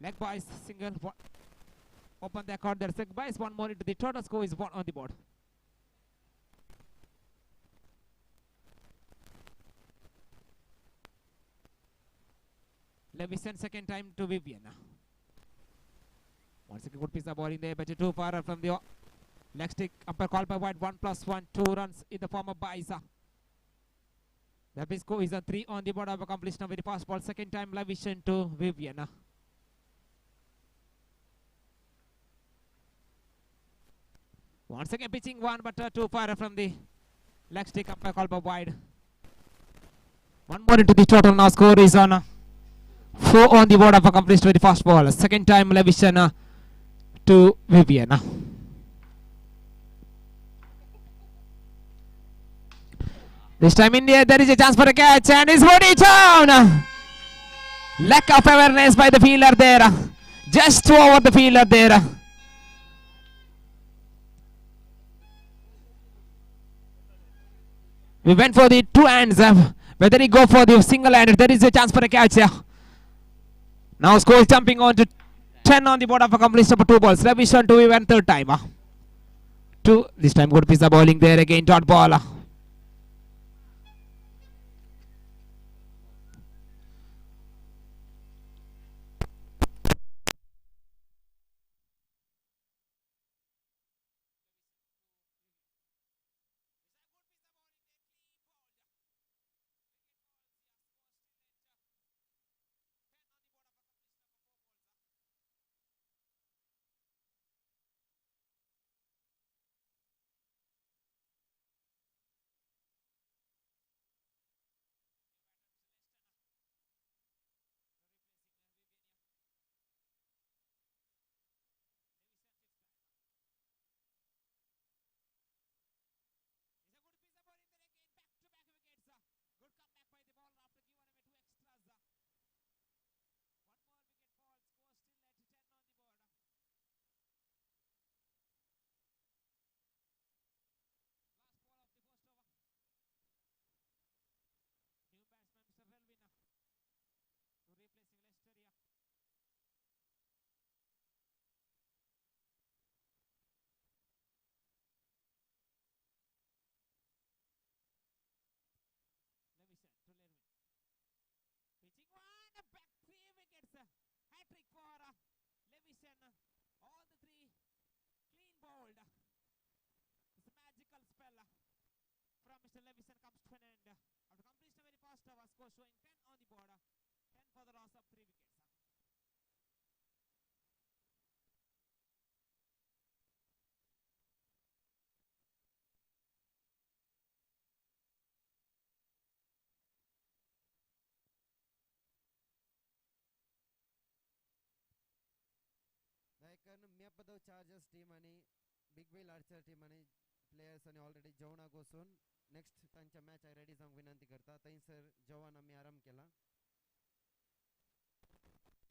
Leg boys, single. Open the account there. Leg boys, one more into the total score is 1 on the board. Levison second time to Vivian. Once again, good piece of bowling there, but too far from the leg stick. Umpire called by wide. 1+1, 2 runs in the form of Baisa. The big score is a 3 on the board of a completion of very fast ball. Second time, Levison to Vivian. Once again, pitching one, but too far from the leg stick. Umpire called by wide. One more into the total now. Score is on 4 on the board of a completion very fast ball. Second time, Levison to Vivian. This time India, there is a chance for a catch and it's body down. Lack of awareness by the fielder there. Just over the fielder there. We went for the two hands. Whether he go for the single handed, there is a chance for a catch here. Now score is jumping on to 10 on the board of a completion for 2 balls. Levison to Vivian third time. 2. This time good piece of bowling there again. Dot ball. Hat-trick for Levison. All the 3 clean bowled. This magical spell from Mr. Levison comes to an end. After completion very fast score showing 10 on the board. 10 for the loss of 3 wickets. MIYAPADAVU Chargers team ani Big Wheel Archer team ani players ani already जेवणा गोसून next त्यांच्या match आहे ready जाऊन विनंती करता तै sir जेवण आम्ही आराम केला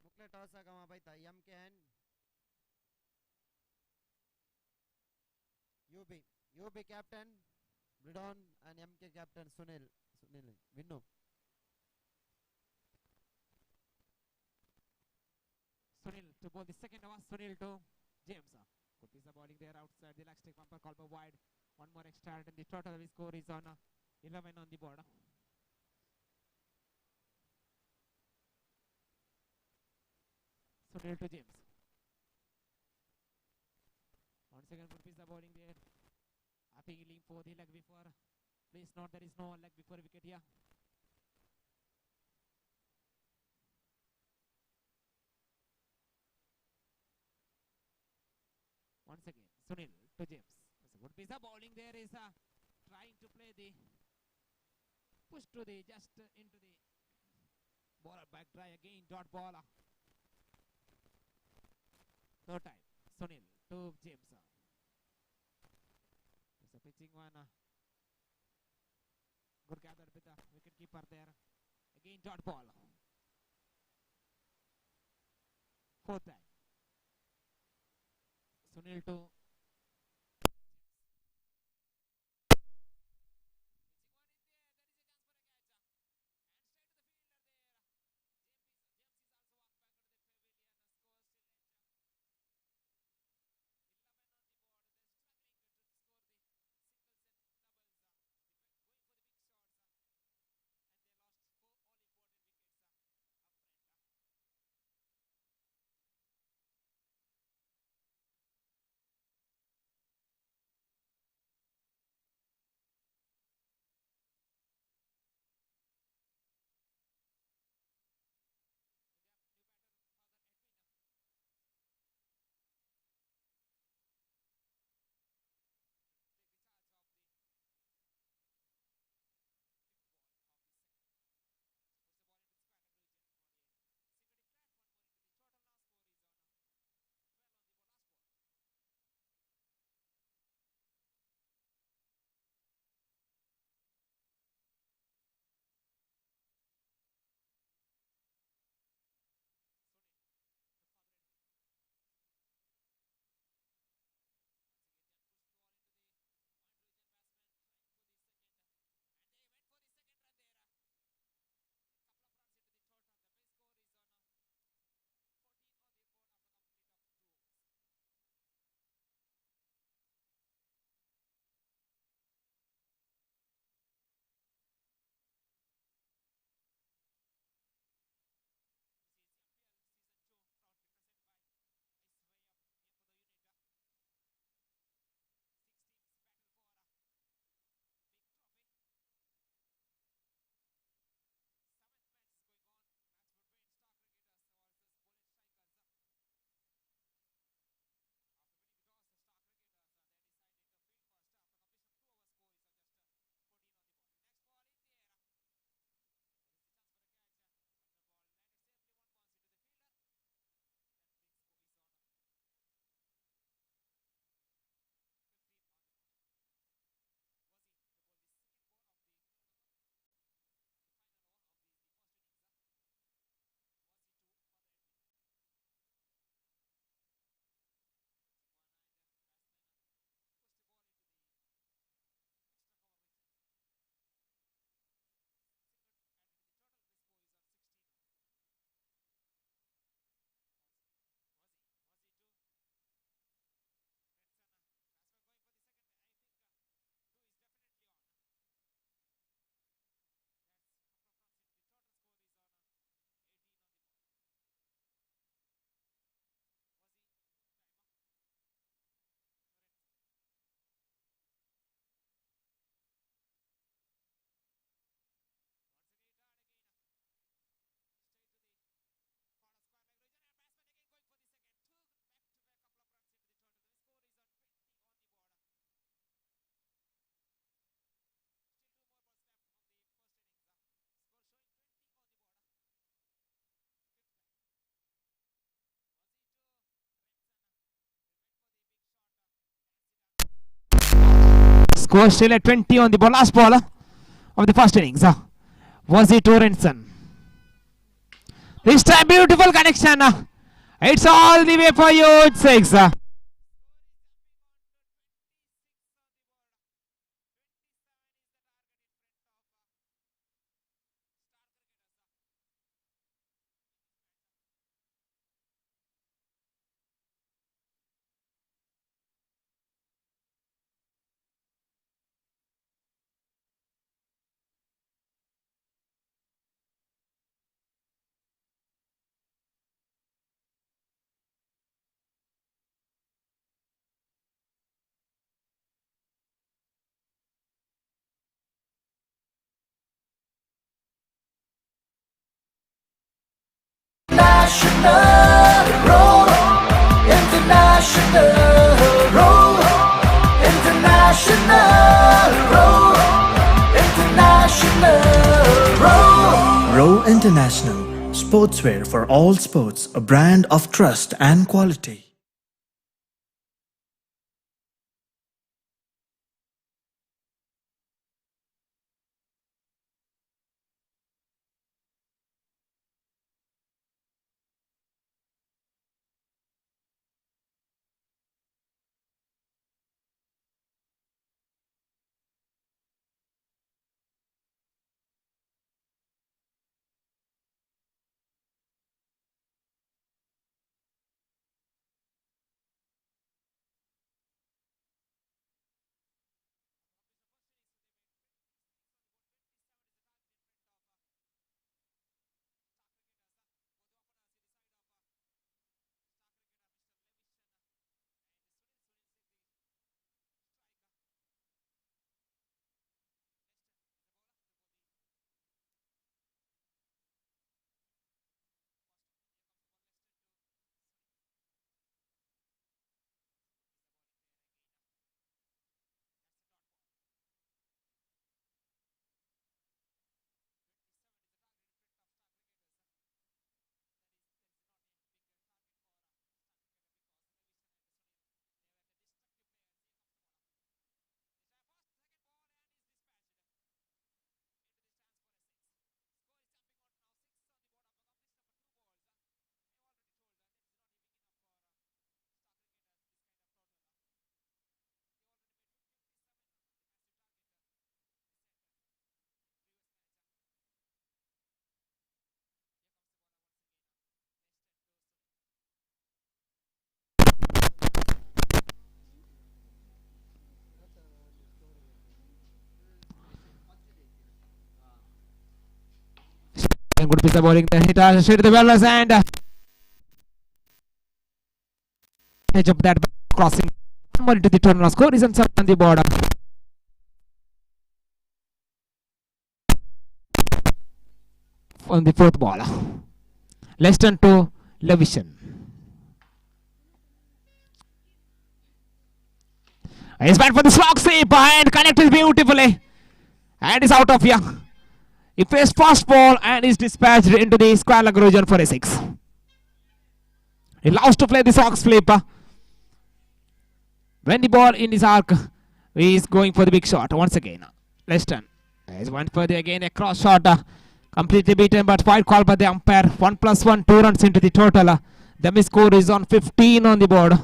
मुकले टॉस गावा बैता MK and UB captain Bridon and MK captain Sunil Vinnu. Sunil to bowl the second over. Sunil to James. Good piece of bowling there outside the leg stick. Bumper call by wide. One more extra and the total of the score is on 11 on the board. Sunil to James. Once again good piece of bowling there. Appealing for the leg before. Please note there is no leg before wicket here. Once again, Sunil to James. That's a good piece of bowling there. Is trying to play the push to the just into the bowler back try again. Dot ball. Third time, Sunil to James. It's a pitching one. Good gather with the wicket keeper there. Again, dot ball. Fourth time. Sunil to Score still at 20 on the ball. Last ball of the first innings. Was it Torrenson? This time beautiful connection. It's all the way for you. It's 6. Roll, international, roll, international, roll, international, roll. Row International, sportswear for all sports, a brand of trust and quality. And good piece of bowling there. Hit straight to the bowlers and edge of that crossing. One more into the tournament. Score is on the board. On the fourth ball. Less than 2 Levison. He's back for the slog sweep and connected beautifully. And is out of here. He faced fast ball and is dispatched into the square leg region for a 6. He loves to play the sock flip. When the ball in his arc, he is going for the big shot once again. Leston is went for the again a cross shot. Completely beaten but wide call by the umpire. 1+1, 2 runs into the total. The miss score is on 15 on the board.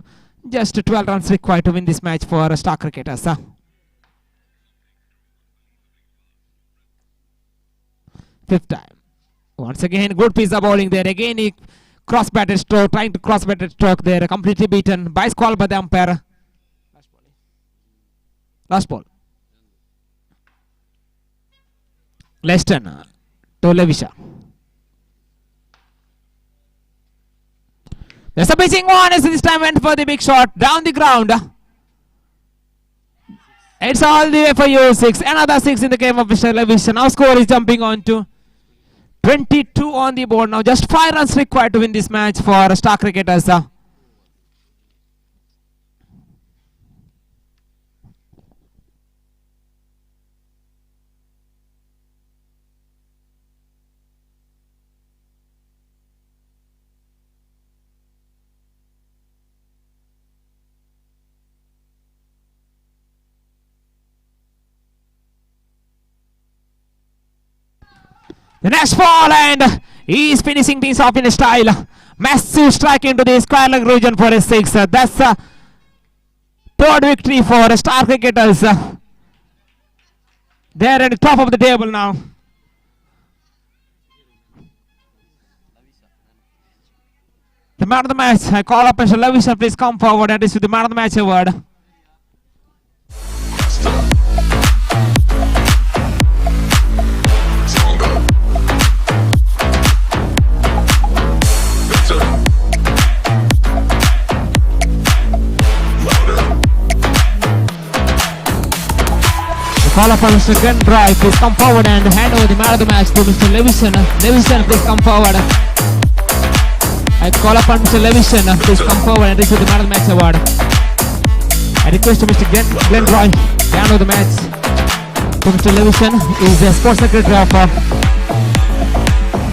Just 12 runs required to win this match for Star Cricketers. Fifth time. Once again, good piece of bowling there. Again, he cross-batted stroke, trying to cross-batted stroke there. Completely beaten. Bias call by the umpire. Last ball. Leston to Levisha. There's a pitching one as this time went for the big shot down the ground. It's all the way for you. 6. Another 6 in the game of Mr. Levisha. Now score is jumping on to 22 on the board. Now just 5 runs required to win this match for Star Cricketers. The next ball, and he is finishing things off in a style. Massive strike into the square leg region for a 6. That's a third victory for star cricketers. They're at the top of the table now. The man of the match, I call up Mr. Lavisha, please come forward and receive the man of the match award. Call upon Mr. Gendry, please come forward and hand over the man of the match to Mr. Levison. Levison, please come forward. I call upon Mr. Levison, please come forward and receive the man of the match award. I request to Mr. Gendry, hand over the match to Mr. Levison. He is the sports secretary of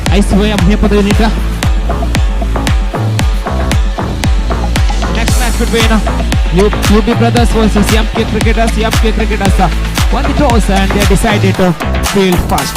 ICYM MIYAPADAVU unit. Next match between UB Brothers versus MK Cricketers. MK Cricketers won the toss and they decided to field first.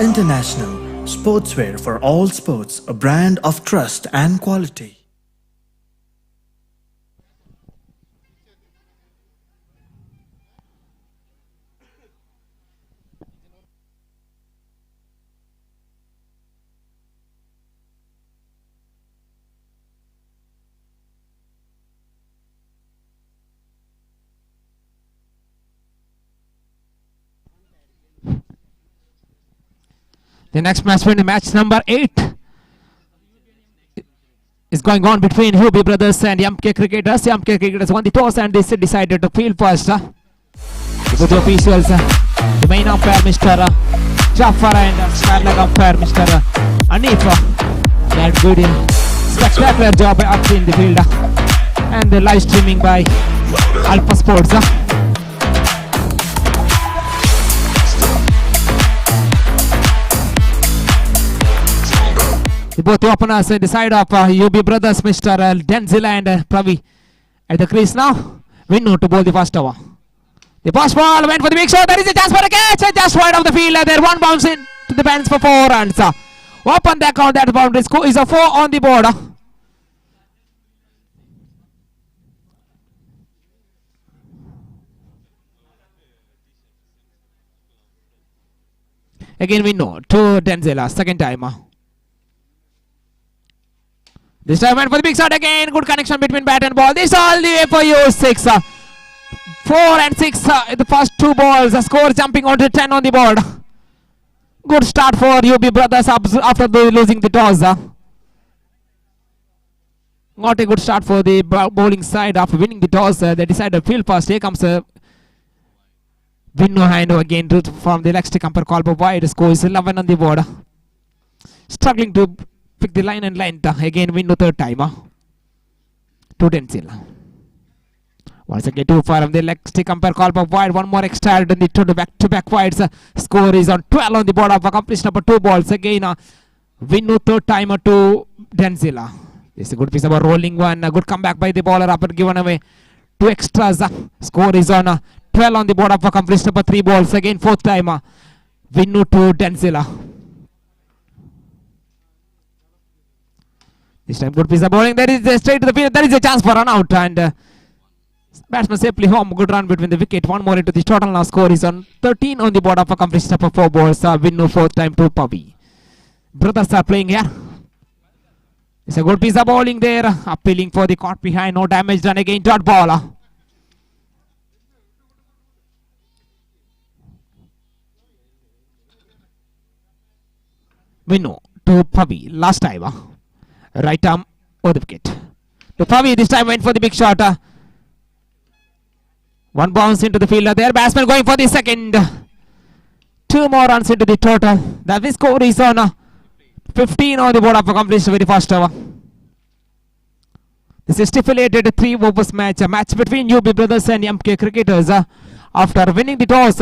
International, sportswear for all sports, a brand of trust and quality. The next match, match number 8, is going on between UB Brothers and MK Cricketers. MK Cricketers won the toss and they decided to field first. The officials, the main umpire Mr. Jafar and star leg umpire Mr. Anifa. They had good, spectacular job up in the field. And the live streaming by Alpha Sports. Both the openers at the side of UB Brothers, Mr. Denzil and Pravi at the crease now. Winnu to bowl the first over. The first ball went for the big shot. There is a chance for a catch. Just wide of the field. There one bounce in to the bench for 4 runs. Open the count. That boundary score is a 4 on the board. Again Winnu to Denzil. Second time. This time went for the big shot again. Good connection between bat and ball. This all the way for you. 6. 4 and 6 the first 2 balls. The score jumping on to 10 on the board. Good start for UB Brothers after losing the toss. Not a good start for the bowling side after winning the toss. They decided to field first. Here comes Winnu hand again from the leg stick umpire call for wide. Score is 11 on the board. Struggling to pick the line and length. Again Winnu third time. To Denzil. Once again too far from the leg stick umpire call for wide. One more extra in the two back wides. Score is on 12 on the board of accomplished number 2 balls. Again Winnu third timer to Denzil. This is a good piece of a rolling one. A good comeback by the bowler after given away 2 extras. Score is on 12 on the board of accomplished number 3 balls. Again 4th timer. Winnu to Denzil. This time good piece of bowling. There is a straight to the field. There is a chance for run out and batsman safely home. Good run between the wicket. One more into the total. Now score is on 13 on the board of accomplished number 4 balls. Winnu 4th time to Pavi. Brothers are playing here. It's a good piece of bowling there. Appealing for the caught behind. No damage done again. Dot ball. Winnu to Pavi. Last time. Right arm over the wicket. To Pavi, this time went for the big shot. One bounce into the fielder there. Batsman going for the second. 2 more runs into the total. The score is on 15 on the board of completion very first over. This is stipulated 3 overs match, a match between UB Brothers and MK Cricketers. After winning the toss,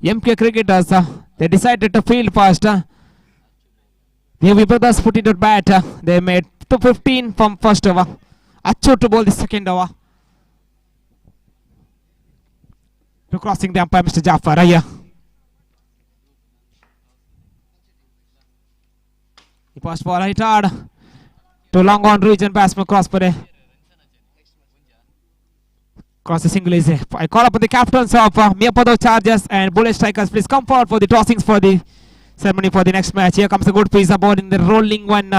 MK Cricketers they decided to field first. The UB Brothers put it to bat. They made 215 from first over. Achu to bowl the second over. To crossing the umpire, Mr. Jafar Raya. The first ball hit hard to long on region batsman cross for a cross the single is I call up the captains of MIYAPADAVU Chargers and Bullet Strikers. Please come forward for the tossings for the ceremony for the next match. Here comes a good piece of ball in the rolling one.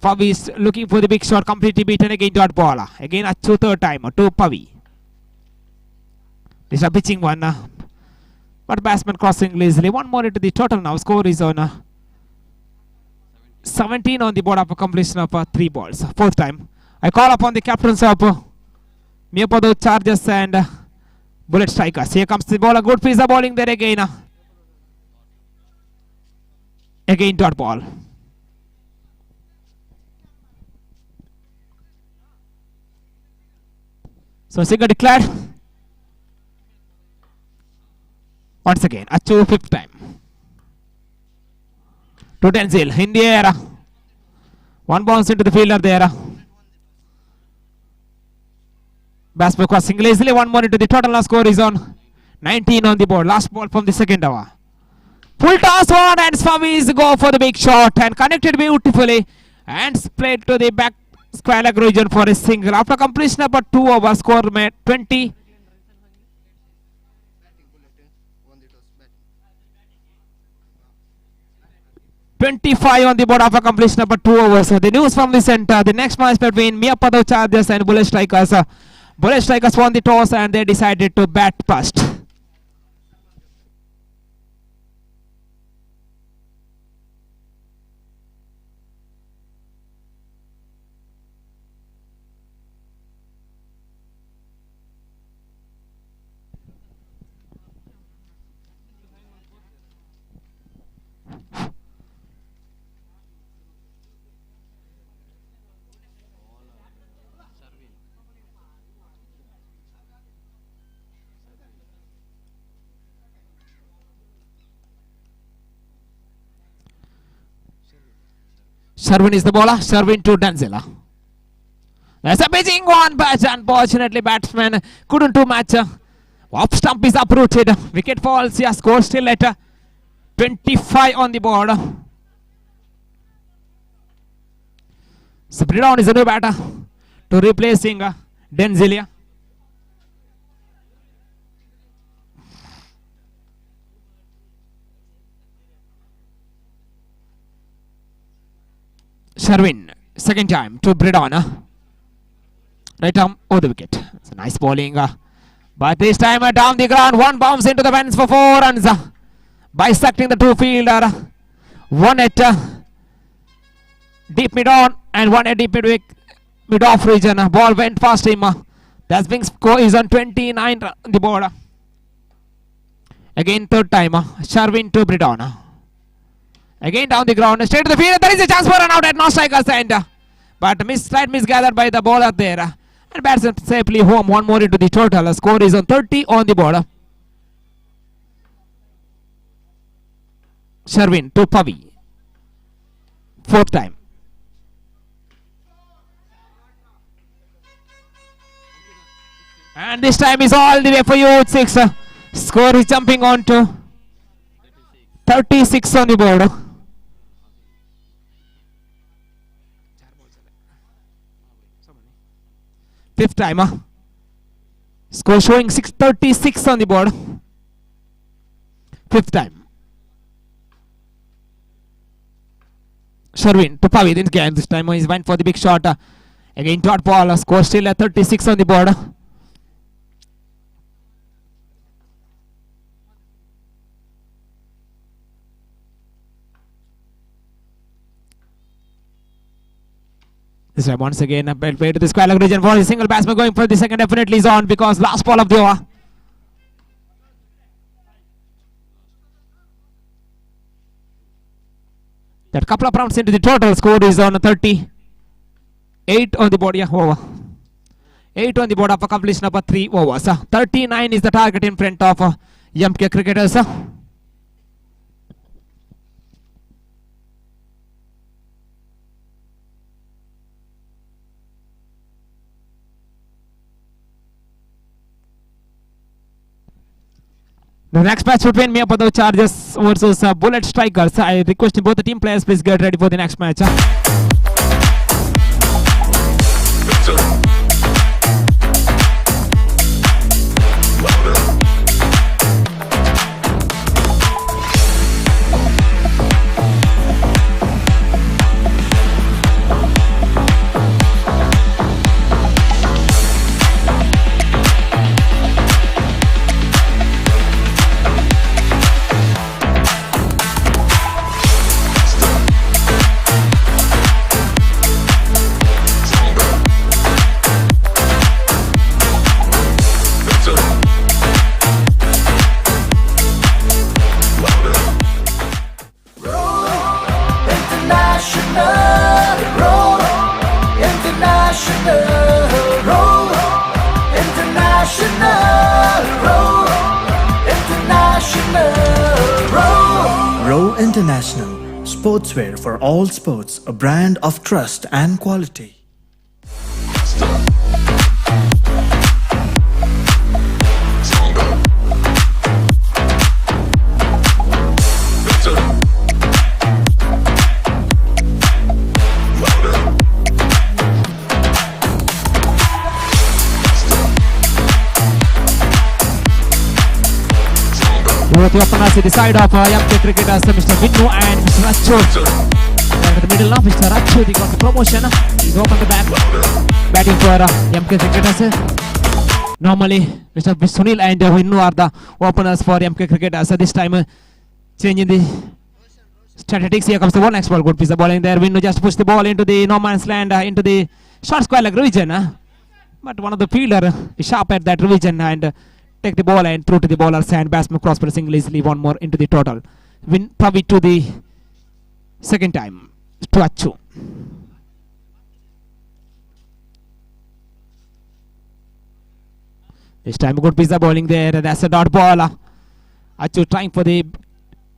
Pavi is looking for the big shot, completely beaten again. Dot ball again. Achu third time to Pavi. This is a pitching one, but batsman crossing easily. One more into the total now. Score is on 17 on the board of a completion of 3 balls. Fourth time. I call upon the captains of MIYAPADAVU Chargers and Bullet Strikers. Here comes the ball. A good piece of bowling there again. Again dot ball. So single declared. Once again, Achu fifth time. To Denzil in the air. One bounce into the fielder there. Batsman crossing easily. One more into the total. Now score is on 19 on the board. Last ball from the second over. Full toss on and Swamis go for the big shot and connected beautifully and played to the back square leg region for a single. After completion of 2 overs, score made 20. 25 on the board after completion of 2 overs. The news from the center. The next match between MIYAPADAVU Chargers and Bullet Strikers. Bullet Strikers won the toss and they decided to bat first. Sherwin is the bowler. Sherwin to Denzil. There's a pitching one, but unfortunately batsman couldn't do much. Off stump is uprooted. Wicket falls. Yeah, score still at 25 on the board. So Bridon is a new batter to replacing Denzil. Sherwin, second time to Bridon. Right arm over the wicket. It's a nice bowling. But this time down the ground. One bounce into the fence for 4 runs. Bisecting the two fielder. One at deep mid on and one at deep mid off region. Ball went past him. That's being score is on 29 on the board. Again third time. Sherwin to Bridon. Again down the ground, straight to the field. There is a chance for an out at no strikers end. But slight misgathered by the bowler there. And batsman safely home. One more into the total. Score is on 30 on the board. Sherwin to Pavi. Fourth time. And this time is all the way for you. 6. Score is jumping on to 36 on the board. Fifth time. Score showing 36 on the board. Fifth time. Sherwin to Pavi. This time he went for the big shot. Again dot ball. Score still at 36 on the board. This time once again a play to the square leg region for the single. Batsman going for the second definitely is on because last ball of the over. That couple of rounds into the total score is on 38 on the board. Yeah, over. 8 on the board of a completion of 3 overs. 39 is the target in front of MK cricketers. The next match between MIYAPADAVU Chargers versus Bullet Strikers. I request both the team players please get ready for the next match. International, sportswear for all sports, a brand of trust and quality. Both the openers at the side of MK cricketers, Mr. Vinnu and Mr. Racho. There at the middle now, Mr. Racho, they got the promotion. He's open the back. Batting for MK cricketers. Normally, Mr. Sunil and Vinnu are the openers for MK cricketers. This time, changing the statistics. Here comes the ball. Next ball, good piece of bowling there. Vinnu just pushed the ball into the no man's land, into the short square leg region. But one of the fielder is sharp at that region and take the ball and throw to the bowlers and batsman cross for a single easily. One more into the total. Win Pavi to the second time. To Achu. This time a good piece of bowling there. That's a dot ball. Achu trying for the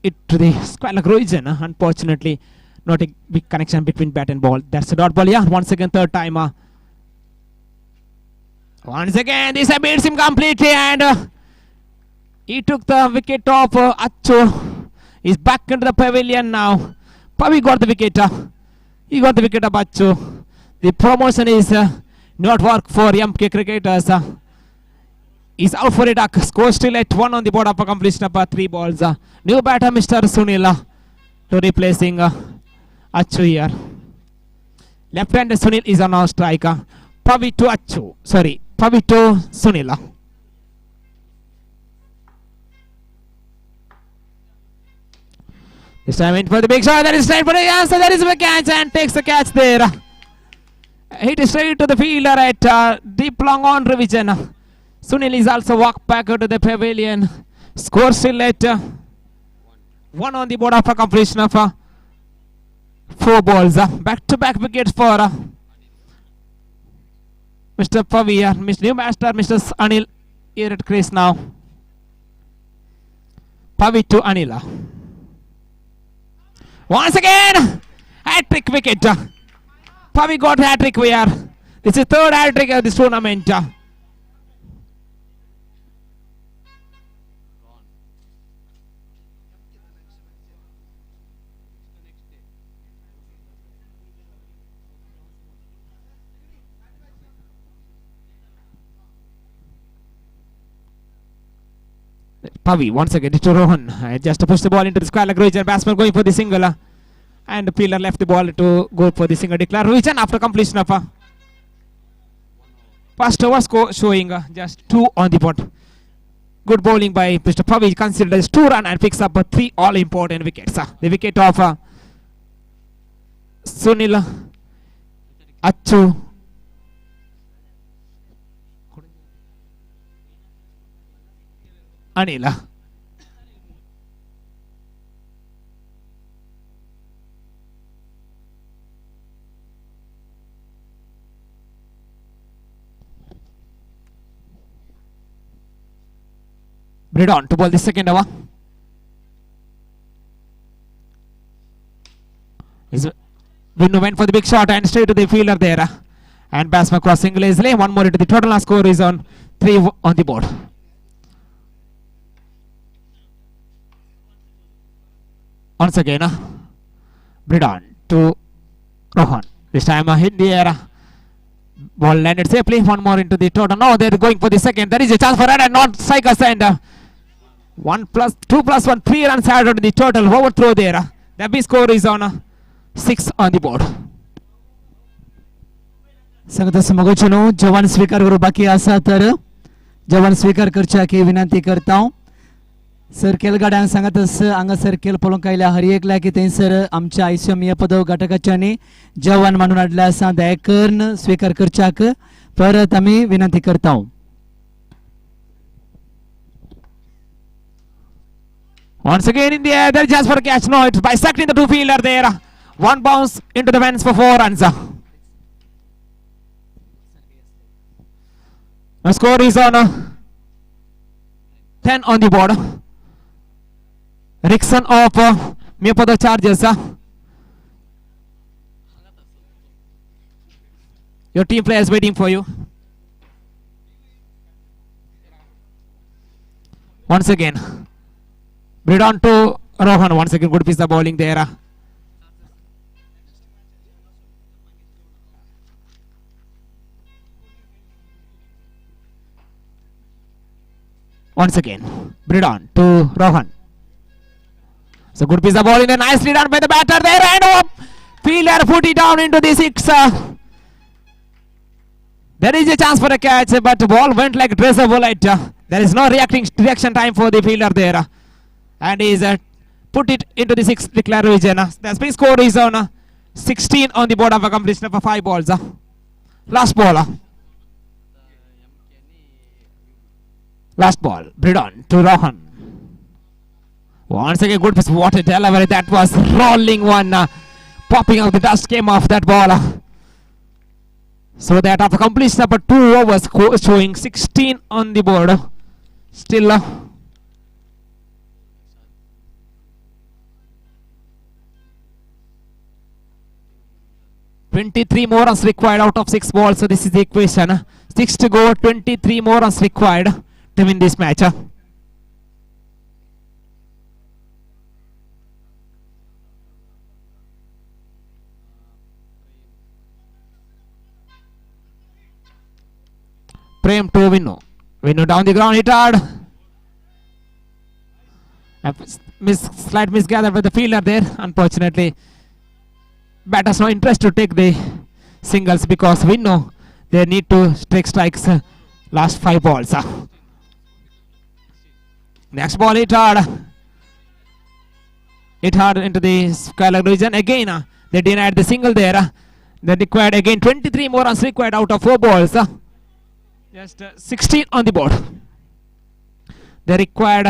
it to the square leg region. Unfortunately, not a big connection between bat and ball. That's a dot ball. Yeah, once again third time. Once again, this beats him completely, and he took the wicket of Achu. He's back into the pavilion now. Pavi got the wicket. He got the wicket of Achu. The promotion is not work for MK cricketers. He's out for a duck. Score still at 1 on the board of a completion of 3 balls. New batter, Mr. Sunil, to replacing Achu here. Left-hander Sunil is on our striker. Pavi to Achu. Sorry. Pavi to Sunila. This time in for the big shot. That is straight for the answer. That is a catch and takes the catch there. Hit straight to the fielder at deep long on revision. Sunil is also walked back to the pavilion. Score still at 1 on the board of a completion of 4 balls. Back-to-back wickets for Mr. Pavi, Mr. New Master, Mr. Anil here at crease now. Pavi to Anila. Once again, hat-trick wicket. Pavi got hat-trick here. This is third hat-trick of this tournament. Pavi once again to Rohan. Just to push the ball into the square leg region. Batsman going for the single. And the fielder left the ball to go for the single declare region after completion of first over score showing just 2 on the board. Good bowling by Mr. Pavi, considered as 2 run and picks up 3 all important wickets. The wicket of Sunil, Achu, Anila. Bridon to bowl the second over. Vinnu went for the big shot and straight to the fielder there. And batsman crossing lazily. One more into the total. Our score is on 3 on the board. Once again, Bridon to Rohan. This time hit the air. Ball landed safely. One more into the total. Now they're going for the second. There is a chance for run and not strikers. And 2+1, 3 runs added to the total. Overthrow there. The big score is on 6 on the board. सांगता समोगोचनो जवान स्वीकार करू बाकी आसा तर जवान स्वीकार करच्याची विनंती करता सर्केल गाड्यांक सांगतस हांगा सर्केल पळोवंक आयल्या हर एकल्या की थंयसर आमच्या ICYM पदव घटकाच्यांनी जवान म्हणून हाडले आसा दयकर्न स्वीकार करच्याक परत आमी विनंती करता. Once again in the air, there is just for a catch. No, it's bisecting the two fielder there. One bounce into the fence for 4 runs. The score is on 10 on the board. Rickson of MIYAPADAVU Chargers. Your team players waiting for you. Once again. Bridon to Rohan. Once again, good piece of bowling there. Once again, Bridon to Rohan. So good piece of bowling there. Nicely done by the batter there. And fielder put it down into the 6. There is a chance for a catch, but the ball went like razor bullet. There is no reaction time for the fielder there. And he's put it into the 6th declare region. The spin score is on 16 on the board of a completion for 5 balls. Last ball. Last ball. Bridon to Rohan. Once again, good piece. What a delivery. That was rolling one. Popping out the dust came off that ball. So that after completion of 2 overs, showing 16 on the board. Still 23 more runs required out of 6 balls. So this is the equation. 6 to go, 23 more runs required to win this match. Prem to Vinnu. Vinnu down the ground, hit hard. Slight misgather with the fielder there. Unfortunately, batters no interest to take the singles because Vinnu they need to take strikes last 5 balls. Next ball hit hard. Hit hard into the skyline region. Again, they denied the single there. They required again 23 more runs required out of 4 balls. Just 16 on the board. They required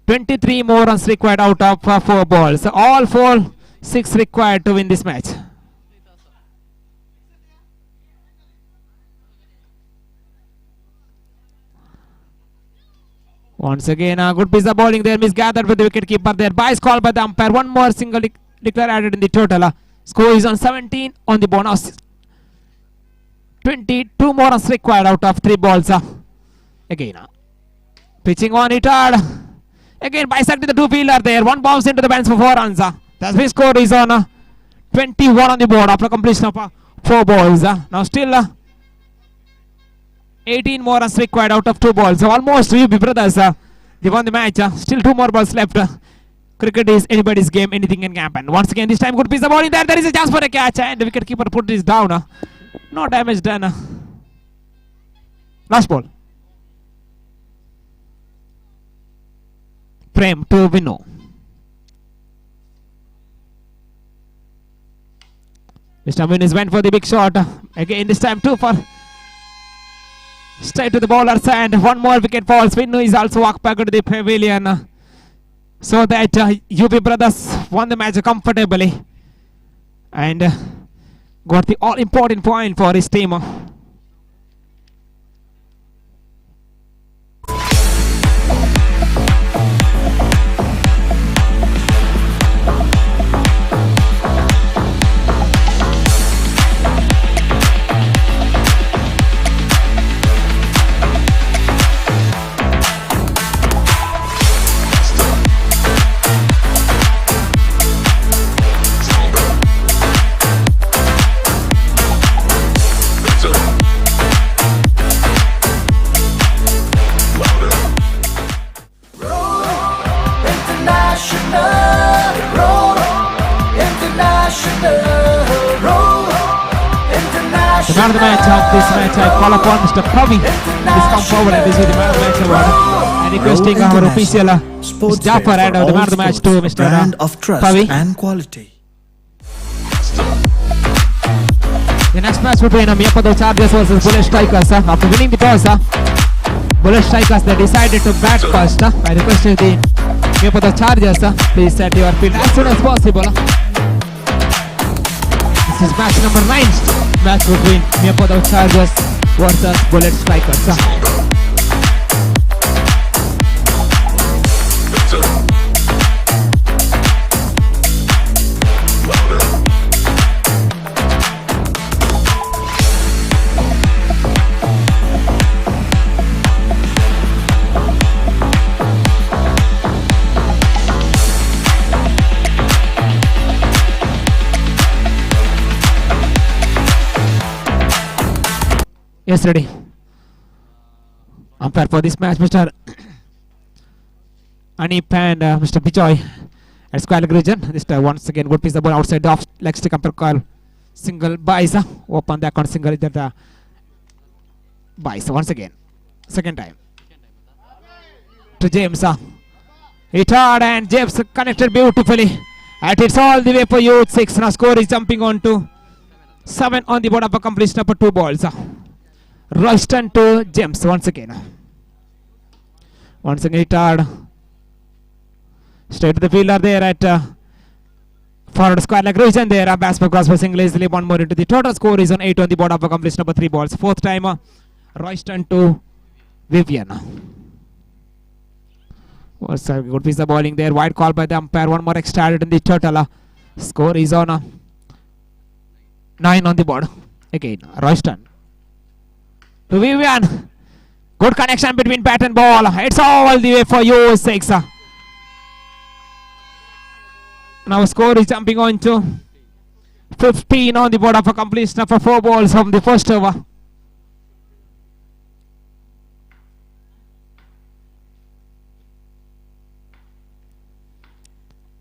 23 more runs required out of 4 balls. All 6 required to win this match. Once again, a good piece of bowling there, misgathered with the wicket keeper there. Bias call by the umpire. One more single declare added in the total. Score is on 17 on the board. Now 22 more runs required out of 3 balls. Again, pitching one hit hard. Again, bisecting the 2 fielder there. One bounce into the bench for 4 runs. The score is on 21 on the board after completion of 4 balls. Now still 18 more runs required out of 2 balls. So almost UB brothers, they won the match. Still 2 more balls left. Cricket is anybody's game. Anything can happen. Once again, this time good piece of bowling there. There is a chance for a catch and the wicket keeper put this down. No damage done. Last ball. Prem to Vinnu. This time Vinnu went for the big shot. Again, this time 2 for straight to the bowler's hand. 1 more wicket falls. Vinnu is also walked back to the pavilion. So that UB brothers won the match comfortably and got the all important point for his team. The man of the match of this match, I call upon Mr. Kavi. Please come forward and receive the man of the match award. And requesting our official Mr. Jafar and the man of the match to Mr. brand of trust Kavi. and quality. The next match between MIYAPADAVU Chargers versus Bullet Strikers. After winning the toss, Bullet Strikers they decided to bat first. I requested the MIYAPADAVU Chargers, please set your field as soon as possible. This is match number 9. Match between MIYAPADAVU Chargers versus Bullet Strikers. Yes, ready. Umpire for this match, Mr. Anip and Mr. Bijoy at Square region. This time once again, good piece of ball outside the off leg stick. Umpire call single buys. Open the account single. That buys once again. Second time to James. Hit hard and James connected beautifully. And it's all the way for youth 6. Now score is jumping on to 7 on the board of a completion of 2 balls. Royston to James once again. Once again hit hard. Straight to the fielder there at forward square leg region there. A batsman cross for single easily. 1 more into the total score is on 8 on the board of a completion of 3 balls. 4th time Royston to Vivian. Was a good piece of bowling there. Wide call by the umpire. 1 more extra added in the total. Score is on 9 on the board. Again Royston to Vivian. Good connection between bat and ball. It's all the way for you 6. Now score is jumping on to 15 on the board of a completion of 4 balls from the first over.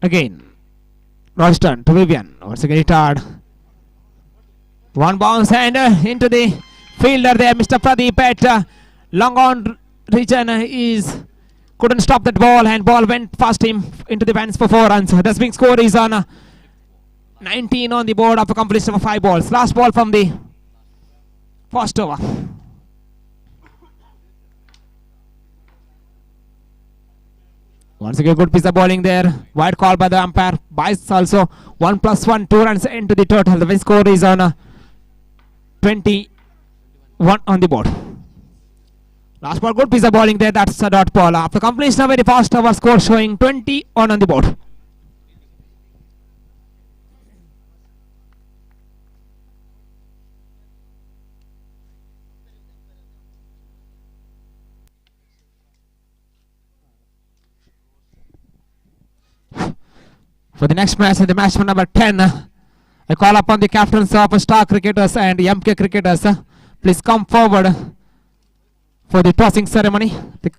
Again Royston to Vivian. Once again hit hard. 1 bounce and into the fielder there, Mr. Pradeep at long on region couldn't stop that ball and ball went past him into the fence for 4 runs. The swing score is on 19 on the board of a completion of 5 balls. Last ball from the first over. Once again good piece of bowling there. Wide call by the umpire. Buys also 1 + 1, 2 runs into the total. The win score is on 21 on the board. Last ball, good piece of bowling there. That's a dot ball. After completion of very fast over, score showing 21 on the board. For the next match, the match number 10, I call upon the captains of Star Cricketers and MK Cricketers. Please come forward for the tossing ceremony. The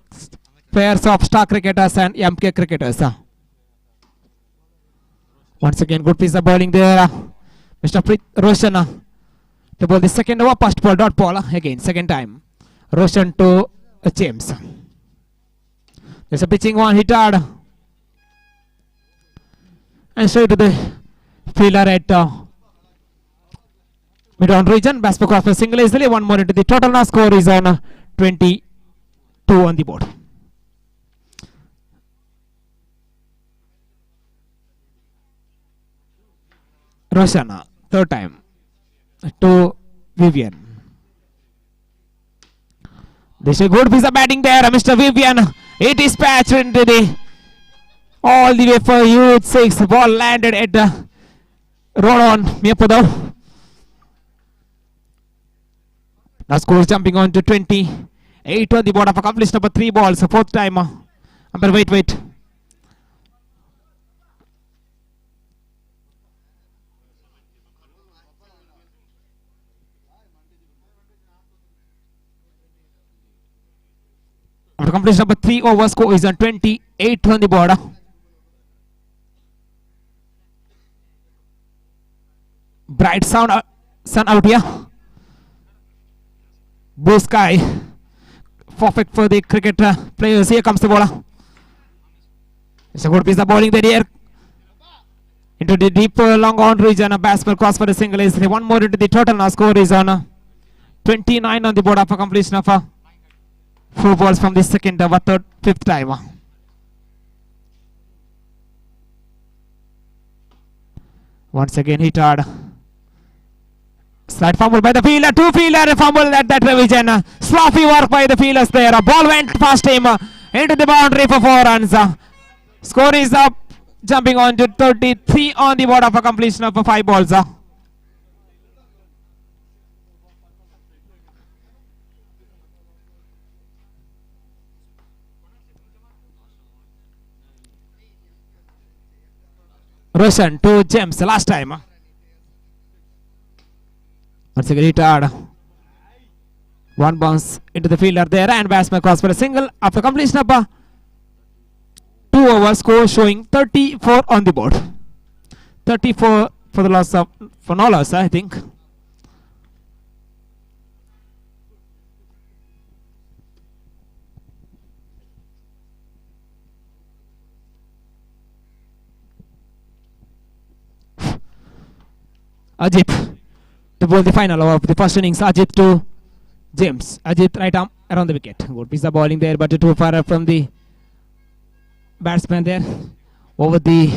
pairs of Star Cricketers and MK Cricketers. Once again, good piece of bowling there. Mr. Roshan to bowl the second over. First ball, dot ball. Again, second time. Roshan to James. There's a pitching one, hit hard. And straight to the fielder at mid-on region. Batsman cross for single easily. 1 more into the total. Now score is on 22 on the board. Roshana, third time to Vivian. This is a good piece of batting there, Mr. Vivian. It is patched into the all the way for youth 6. Ball landed at the road on MIYAPADAVU. Now score is jumping on to 28 on the board of accomplished number 3 balls. 4th time. Wait. After completion number 3 over, score is on 28 on the board. bright sun out here. Blue sky. Perfect for the cricket players. Here comes the bowler. It's a good piece of bowling there here. Into the deep long on region. A batsman cross for the single is one more into the total. Now score is on 29 on the board after completion of 4 balls from the second over third, fifth time. Once again hit hard. Slight fumble by the fielder. Two fielder fumble at that revision. Sloppy work by the fielders there. A ball went past him into the boundary for 4 runs. Score is up, jumping on to 33 on the board after completion of 5 balls. Roshan to James last time. Once again hit hard. One bounce into the fielder there and batsman cross for a single after completion of 2 overs. Score showing 34 on the board. 34 for the loss of for no loss, I think. Ajit to bowl the final over of the first innings. Ajit to James. Ajit right arm around the wicket. Good piece of bowling there, but too far from the batsman there. Over the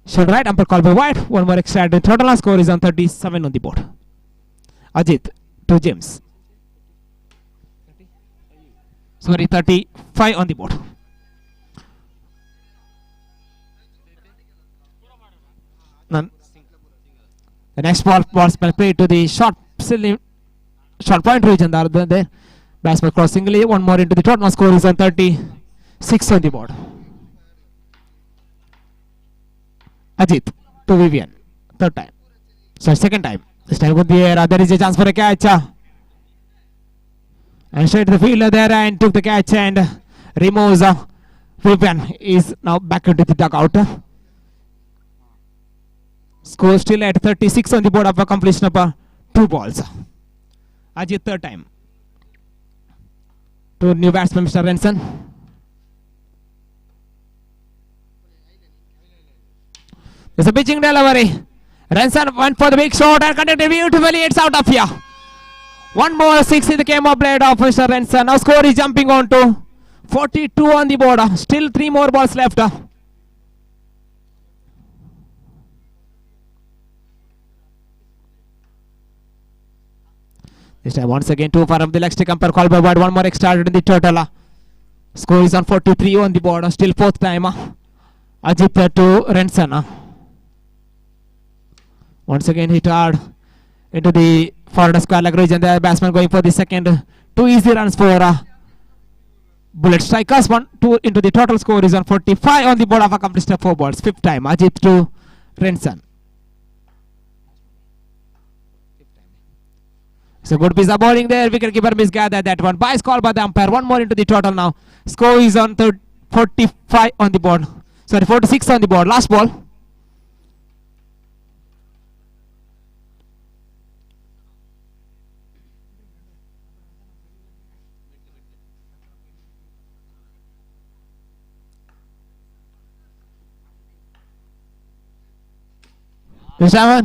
shoulder right, umpire call by wide. One more extra. The total score is on 37 on the board. Ajit to James. Sorry, 35 on the board. None. The next ball played to the short point region there. Batsman cross singly. One more into the total score is on 36 on the board. Ajit to Vivian. Third time. So second time. This time with the air. There is a chance for a catch. And straight to the fielder there and took the catch and removes Vivian is now back into the dugout. Score still at 36 on the board after completion of 2 balls. Ajit third time. To new batsman Mr. Renson. There's a pitching delivery. Renson went for the big shot and conducted beautifully. It's out of here. One more 6 in the game of blade of Mr. Renson. Now score is jumping on to 42 on the board. Still 3 more balls left. This time once again too far from the leg stick, umpire call by wide. One more extra in the total. Score is on 43 on the board. Still 4th time. Ajit to Renson. Once again hit hard into the forward square leg region. The batsman going for the second. 2 easy runs for Bullet Strikers. 1-2 into the total score is on 45 on the board of accomplished 4 balls. 5th time. Ajit to Renson. It's a good piece of bowling there. Wicketkeeper misgathered that one. Bias call by the umpire. One more into the total now. Score is on 45 on the board. Sorry, 46 on the board. Last ball.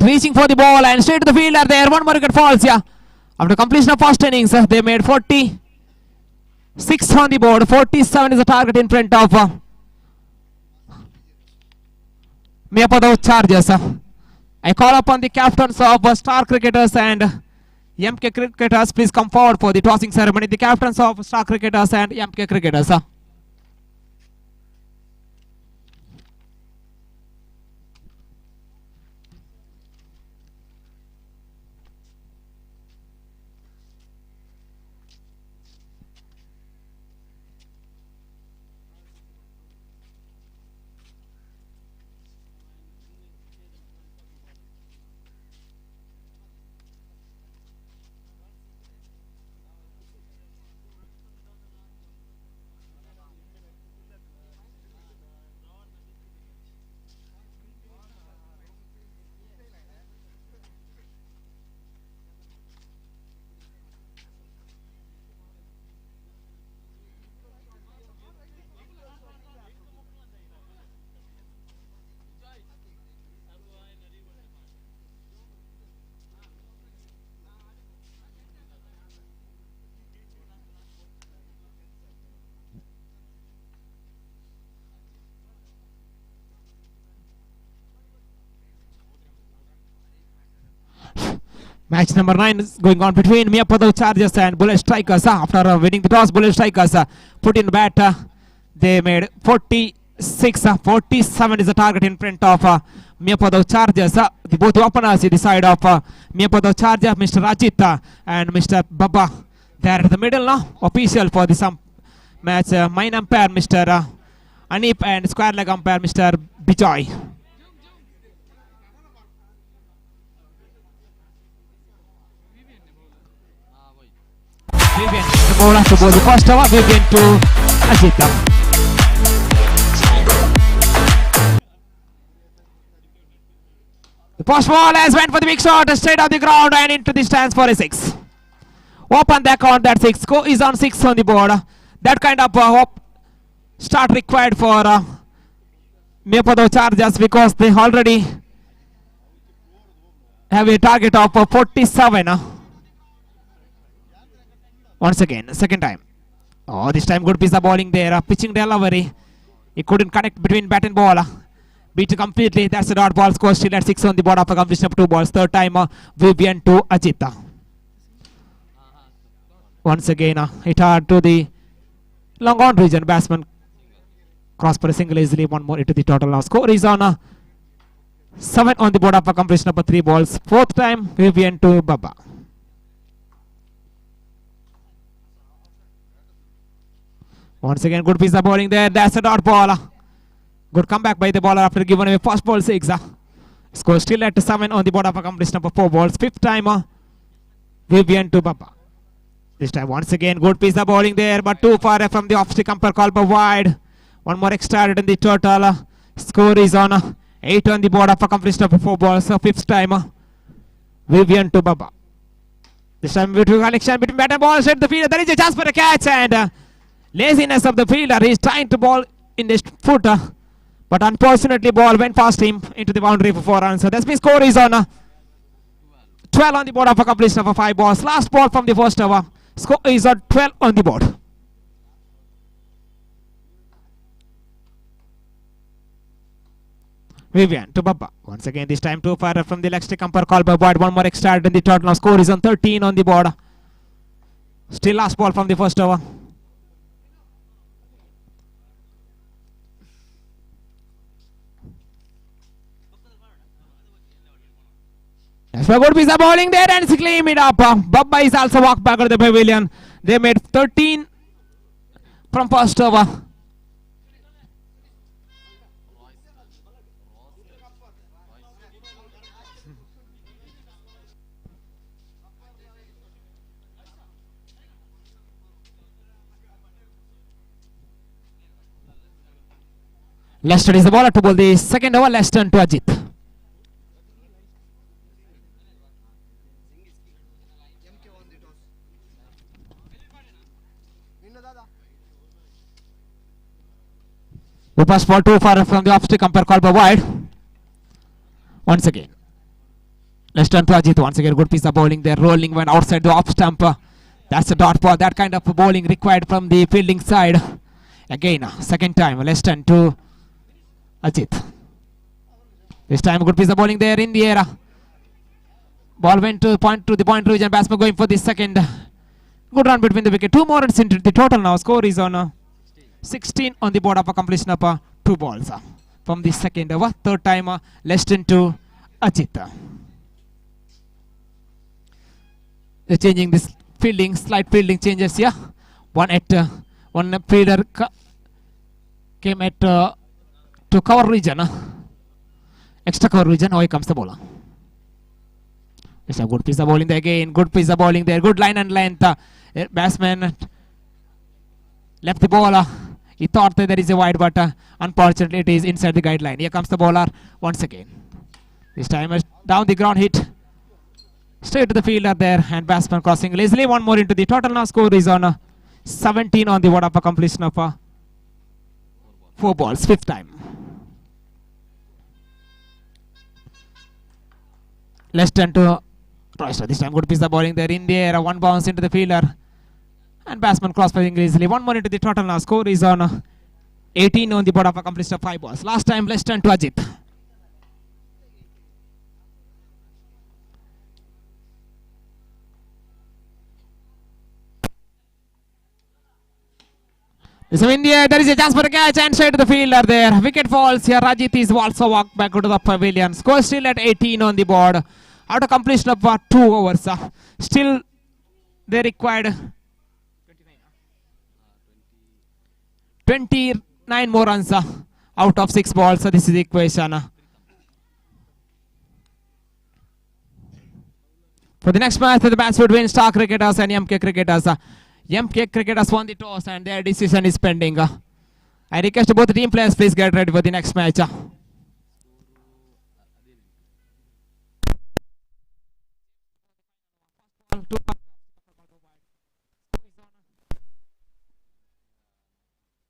Reaching for the ball and straight to the fielder there. One more wicket falls. Yeah. After completion of first innings, they made 46 on the board. 47 is the target in front of MIYAPADAVU Chargers. I call upon the captains of Star Cricketers and MK Cricketers. Please come forward for the tossing ceremony. The captains of Star Cricketers and MK Cricketers. Match number 9 is going on between MIYAPADAVU Chargers and Bullet Strikers. After winning the toss, Bullet Strikers put in bat. They made 46, 47 is the target in front of MIYAPADAVU Chargers. The both openers in the side of MIYAPADAVU Chargers, Mr. Rajit and Mr. Baba. They are at the middle now. Official for this match. Main umpire, Mr. Anip, and square leg umpire, Mr. Bijoy. Vivian, the bowler to bowl the first over. Vivian to Ajit. The first ball has went for the big shot straight off the ground and into the stands for a 6. Open the account, that 6. Score is on 6 on the board. That kind of start required for MIYAPADAVU Chargers because they already have a target of 47. Once again, second time. Oh, this time good piece of bowling there. Pitching delivery. He couldn't connect between bat and ball. Beat completely. That's a dot ball. Score still at 6 on the board after completion of 2 balls. Third time, Vivian to Ajit. Once again, hit hard to the long on region. Batsman cross for a single easily. One more into the total now. Score is on 7 on the board after completion of 3 balls. Fourth time, Vivian to Baba. Once again, good piece of bowling there. That's a dot ball. Good comeback by the bowler after giving away first ball 6. Score still at 7 on the board of completion of 4 balls. Fifth time, Vivian to Baba. This time, once again, good piece of bowling there, but too far from the off-stick umpire call for wide. One more extra in the total. Score is on 8 on the board of completion of 4 balls. So fifth time, Vivian to Baba. This time, beautiful connection between bat and ball. Straight the fielder. There is a chance for a catch and laziness of the fielder. He is trying to ball in this foot, but unfortunately ball went past him into the boundary for 4 runs. So that's means score is on 12 on the board of a completion of 5 balls. Last ball from the first over. Score is on 12 on the board. Vivian to Baba. Once again, this time too far from the leg stick umpire call by wide. One more extra in the total. Now score is on 13 on the board. Still last ball from the first over. That's a good piece of bowling there and claim it up. Baba is also walked back to the pavilion. They made 13 from first over. Lester is the bowler to bowl the second over. Lester to Ajit. The pass ball too far from the off-stick umpire call by wide. Once again, Lester to Ajit. Once again, good piece of bowling there. Rolling went outside the off stump. That's a dot ball. That kind of bowling required from the fielding side. Again, second time, Lester to Ajit. This time, good piece of bowling there in the air. Ball went to the point region. Batsman going for the second. Good run between the wicket. 2 more runs into the total now. Score is on 16 on the board of a completion of 2 balls from the second over. Third time, Lester to Ajit. They're changing this fielding, slight fielding changes here. One fielder came at to cover region, extra cover region. Now here comes the bowler. It's a good piece of bowling there again. Good piece of bowling there. Good line and length. Batsman left the bowler. He thought that there is a wide, but unfortunately it is inside the guideline. Here comes the bowler once again. This time down the ground hit. Straight to the fielder there and batsman crossing easily. One more into the total now. Score is on 17 on the board of a completion of 4 balls. Fifth time. Lester to Royster. This time good piece of bowling there in the air. One bounce into the fielder. And batsman cross-firing easily. One more into the total now. Score is on 18 on the board of a completion of 5 balls. Last time Lester to Ajit. So India, there is a chance for a catch and straight to the fielder there. Wicket falls here. Rajit is also walked back to the pavilion. Score still at 18 on the board. After completion of 2 overs. Still they required 29 more runs out of 6 balls. So this is the equation. For the next match, the match between Star Cricketers and MK Cricketers. MK Cricketers won the toss and their decision is pending. I request both the team players, please get ready for the next match.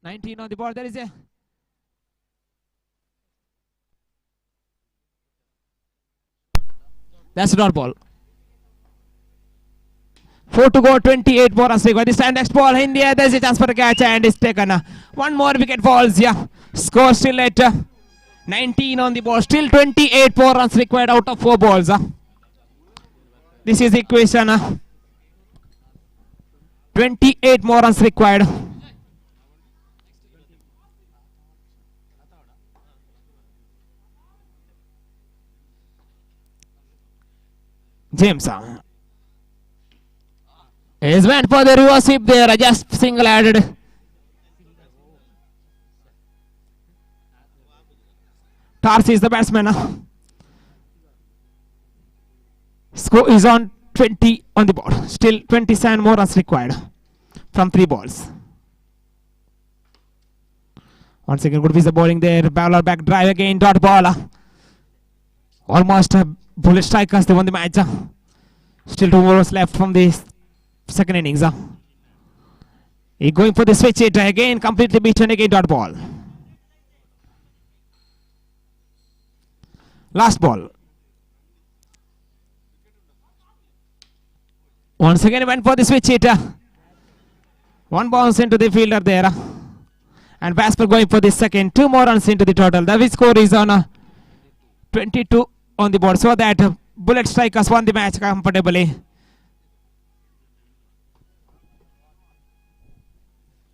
"19 on the board. There is a that's not ball. 4 to go, 28 more runs required. This time next ball, India, there's a chance for a catch and it's taken. One more wicket falls, yeah. Score still at 19 on the ball. Still 28 more runs required out of 4 balls. This is the equation. 28 more runs required. James is went for the reverse sweep there, just single-handed. Tarsi is the batsman. Score is on 20 on the board. Still 27 more runs required from 3 balls. Once again, good piece of bowling there. Bowler back drive again. Dot ball. Almost bullet strikers. They won the match. Still 2 overs left from the second innings. He going for the switch hit again. Completely beaten again. Dot ball. Last ball. Once again went for the switch hit. One bounce into the fielder there. And Basper going for the second. 2 more runs into the total. The score is on 22 on the board. So that bullet strikers won the match comfortably.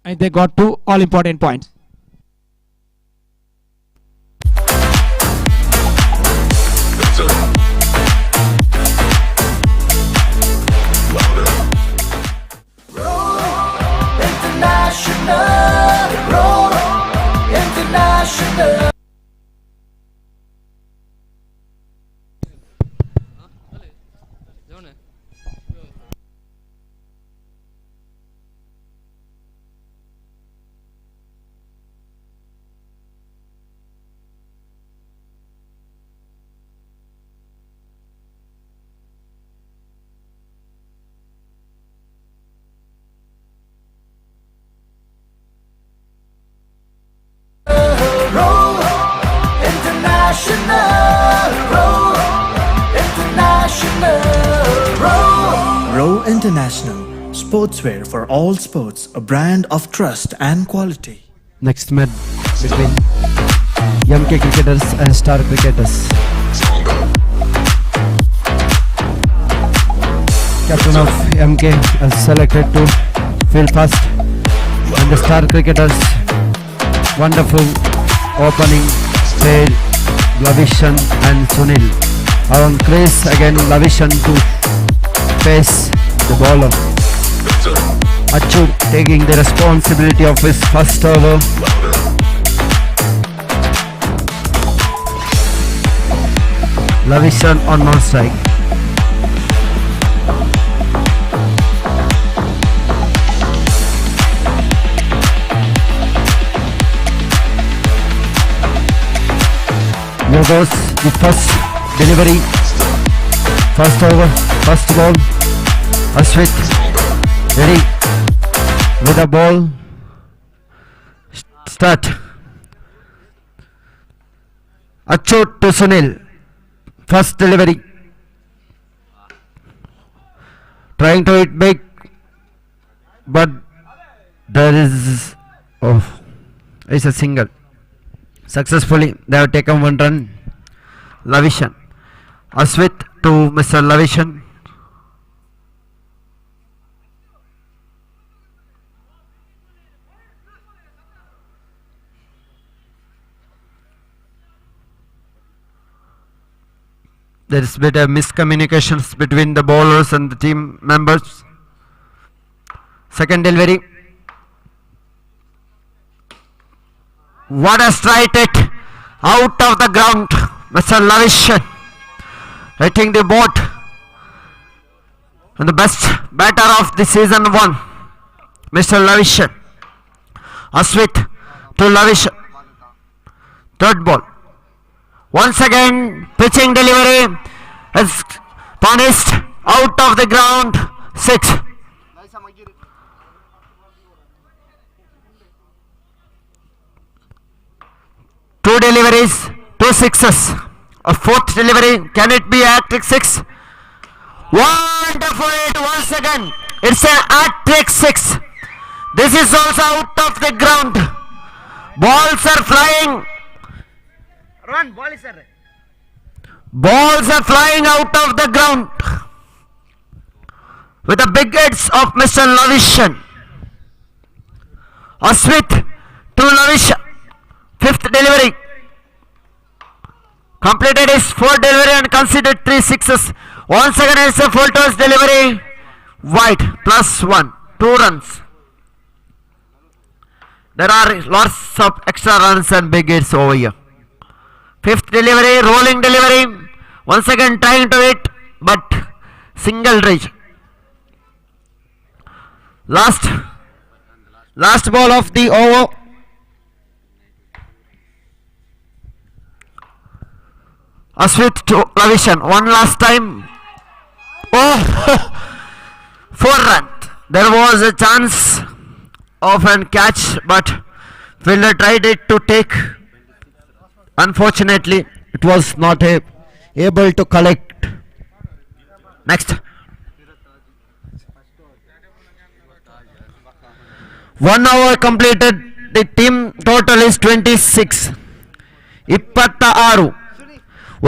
And they got 2 all important points. International. International, sportswear for all sports, a brand of trust and quality. Next match between MK Cricketers and Star Cricketers. Captain of MK is selected to field first, and the Star Cricketers wonderful opening pair Lavishan and Sunil are on crease. Again Lavishan to face the bowler. Achu taking the responsibility of his first over. Lavishan on non-strike. Here goes the first delivery. First over, first ball. Ashwit ready with the ball. Start. Achot to Sunil. First delivery. Trying to hit big, but there is it's a single. Successfully they have taken 1 run. Lavishan. Ashwit to Mr. Lavishan. There is bit of miscommunications between the bowlers and the team members. Second delivery. What a strike it out of the ground. Mr. Lavishan hitting the boat. And the best batter of the season 1, Mr. Lavishan. Aswit to Lavishan. Third ball. Once again, pitching delivery is punished out of the ground. 6. Two deliveries, 2 sixes. A fourth delivery, can it be hat-trick 6? Wonderful hit once again. It's a hat-trick 6. This is also out of the ground. Balls are flying. Balls are flying out of the ground with the big hits of Mr. Lavishan. Aswit to Lavishan. Fifth delivery. Completed his fourth delivery and considered 3 sixes. Once again it's a full toss delivery. Wide +1. 2 runs. There are lots of extra runs and big hits over here. Fifth delivery, rolling delivery. Once again trying to hit, but single reach. Last ball of the over. Aswit to Lavishan. One last time. Oh, 4 runs. There was a chance of a catch, but fielder tried it to take. Unfortunately, it was not able to collect. Next. 1 hour completed. The team total is 26. 26.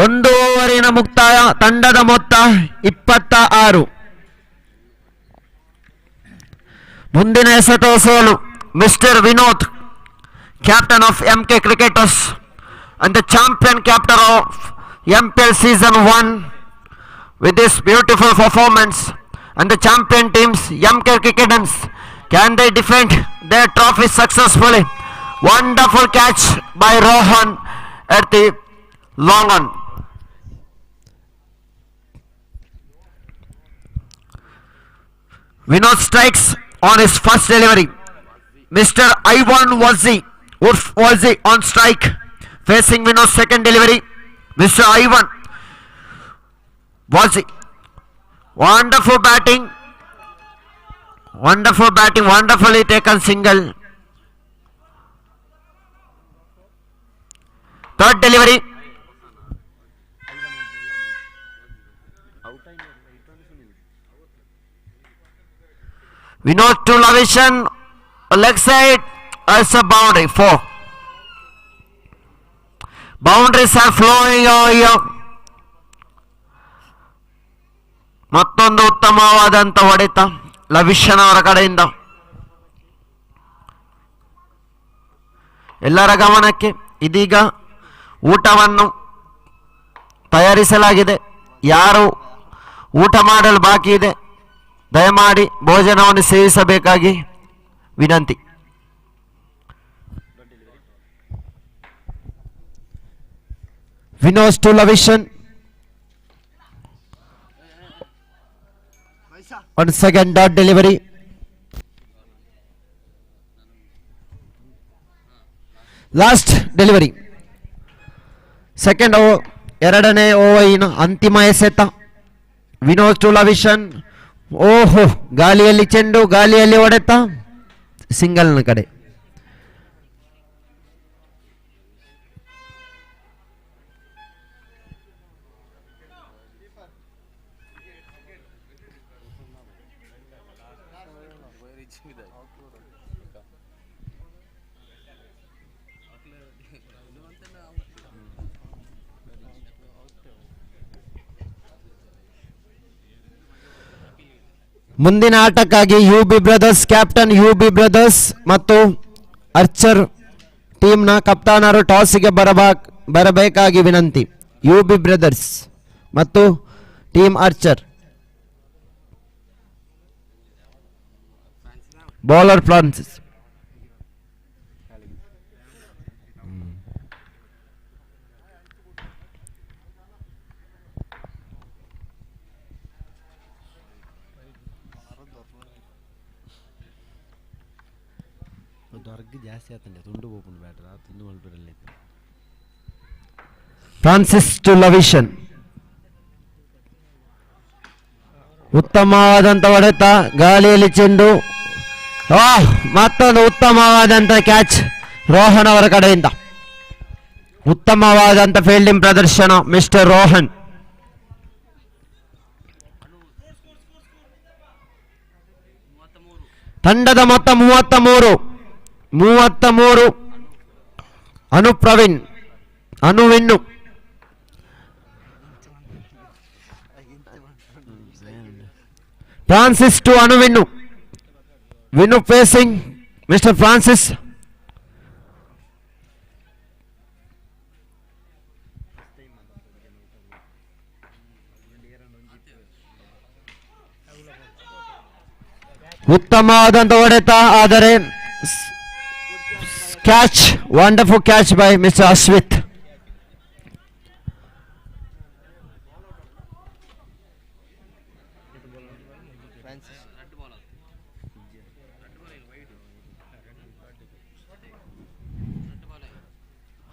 1 ಓವರಿನ ಮುಕ್ತಾಯ. ತಂಡದ ಮೊತ್ತ 26. ಮುಂದಿನ ಎಸೆತ ಸೋಲು. Mister Vinod, captain of MK Cricketers and the champion captain of MPL season 1, with this beautiful performance, and the champion teams MK Cricketers, can they defend their trophy successfully? Wonderful catch by Rohan at the long on. Vinod strikes on his first delivery. Mr. Ivan Wazi on strike, facing Vinod's second delivery. Mr. Ivan Wazi. Wonderful batting, wonderfully taken single. Third delivery. Vinod to Lavishan, leg side, as a boundary, 4. Boundaries are flowing over here. ಮತ್ತೊಂದು ಉತ್ತಮವಾದಂಥ ಹೊಡೆತ ಲವಿಷನ್ ಅವರ ಕಡೆಯಿಂದ. ಎಲ್ಲರ ಗಮನಕ್ಕೆ ಇದೀಗ ಊಟವನ್ನು ತಯಾರಿಸಲಾಗಿದೆ. ಯಾರು ಊಟ ಮಾಡಲು ಬಾಕಿ ಇದೆ, ದಯಮಾಡಿ ಭೋಜನವನ್ನು ಸೇವಿಸಬೇಕಾಗಿ ವಿನಂತಿ. Vinod to Lavishan. One second dot delivery. Last delivery. Second over, ಎರಡನೇ ಓವರಿನ ಅಂತಿಮ ಎಸೆತ. ವಿನೋದ್ ಟು ಲವಿಷನ್. ಓಹೋ, ಗಾಳಿಯಲ್ಲಿ ಚೆಂಡು, ಗಾಳಿಯಲ್ಲಿ ಹೊಡೆತ, ಸಿಂಗಲ್ನ ಕಡೆ. ಮುಂದಿನ ಆಟಕ್ಕಾಗಿ UB Brothers, captain UB Brothers ಮತ್ತು ಆರ್ಚರ್ ಟೀಮ್ನ ಕಪ್ತಾನರು ಟಾಸ್ಗೆ ಬರಬೇಕಾಗಿ ವಿನಂತಿ. ಯುಬಿ ಬ್ರದರ್ಸ್ ಮತ್ತು team Archer. Bowler Francis. Francis to Lavishan. ಉತ್ತಮವಾದಂಥ ಹೊಡೆತ, ಗಾಳಿಯಲ್ಲಿ ಚೆಂಡು. ಮತ್ತೊಂದು ಉತ್ತಮವಾದಂಥ ಕ್ಯಾಚ್ ರೋಹನ್ ಅವರ ಕಡೆಯಿಂದ. ಉತ್ತಮವಾದಂಥ ಫೀಲ್ಡಿಂಗ್ ಪ್ರದರ್ಶನ ಮಿಸ್ಟರ್ ರೋಹನ್. ತಂಡದ ಮೊತ್ತ 33. Anuvinnu Francis to Anuvinnu. Vinnu facing mister Francis. ಉತ್ತಮವಾದಂಥ ಹೊಡೆತ, ಆದರೆ catch, wonderful catch by mister Ashwith.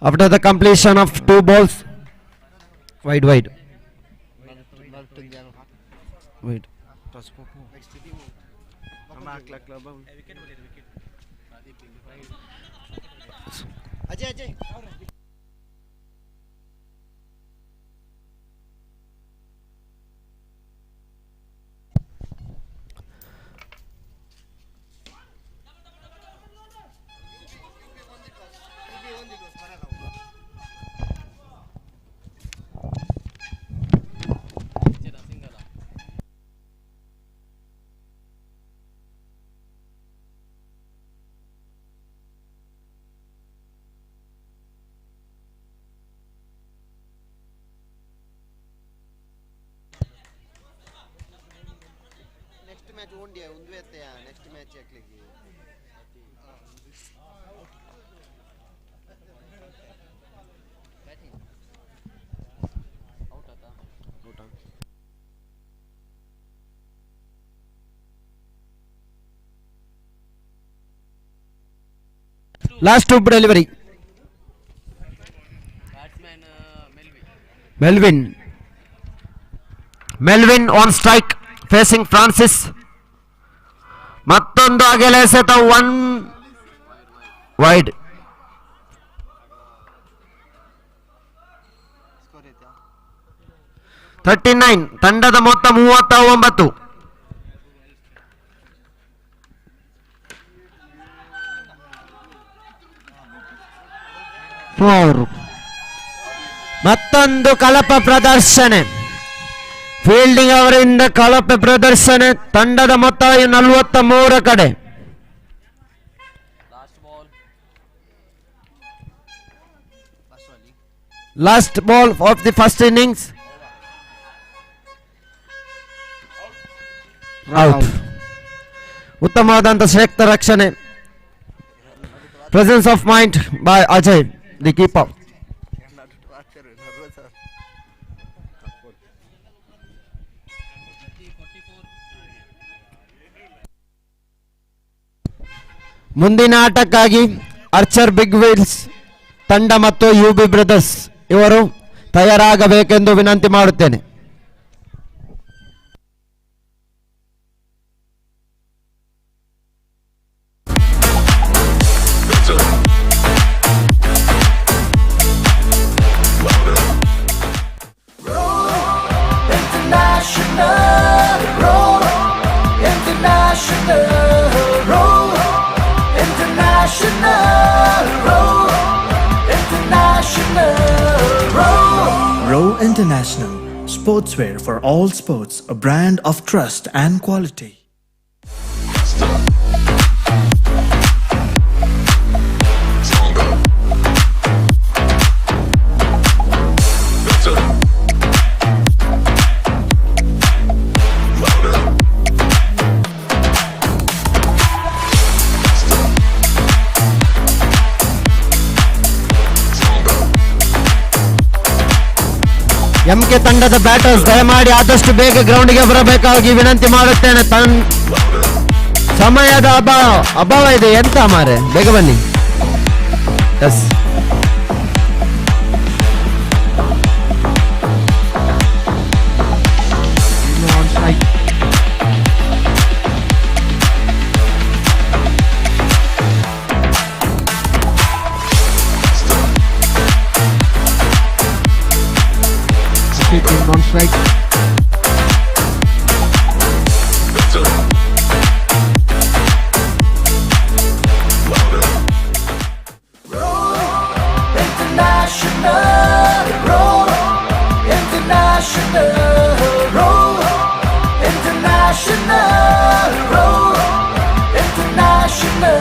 After the completion of 2 balls, wide. Wait. Ajay. Match ಓಂಡಿಯ ಒಂದು ಎತ್ತೆಯ ನೆಕ್ಸ್ಟ್ ಮ್ಯಾಚ್ ಹಾಕ್ಲಿಕ್ಕೆ Last tube delivery. Batsman Melvin on strike facing Francis. ಮತ್ತೊಂದು ಅಗಲ ಎಸೆತ, 1 wide. ಸ್ಕೋರ್ ಐತಾ 39. ತಂಡದ ಮೊತ್ತ 39. ಮತ್ತೊಂದು ಕಳಪ ಪ್ರದರ್ಶನ, ಫೀಲ್ಡಿಂಗ್ ಅವರಿಂದ ಕಳಪೆ ಪ್ರದರ್ಶನ. ತಂಡದ ಮೊತ್ತ 43 ಕಡೆ. Last ball of the first innings. Out. ಉತ್ತಮವಾದಂಥ ಶ್ರೇಷ್ಠ ರಕ್ಷಣೆ, presence of mind by Ajay the keeper. ಮುಂದಿನ ಆಟಕ್ಕಾಗಿ ಆರ್ಚರ್ ಬಿಗ್ ವೀಲ್ಸ್ ತಂಡ ಮತ್ತು UB ಬ್ರದರ್ಸ್ ಇವರು ತಯಾರಾಗಬೇಕೆಂದು ವಿನಂತಿ ಮಾಡುತ್ತೇನೆ. International, sportswear for all sports, a brand of trust and quality. MK ತಂಡದ ಬ್ಯಾಟರ್ಸ್ ದಯಮಾಡಿ ಆದಷ್ಟು ಬೇಗ ಗ್ರೌಂಡ್ಗೆ ಬರಬೇಕಾಗಿ ವಿನಂತಿ ಮಾಡುತ್ತೇನೆ. ಸಮಯದ ಅಭಾವ ಇದೆ ಎಂತ ಮಾರೆ, ಬೇಗ ಬನ್ನಿ. Is on strike. International, roll, international, roll, international, roll, international,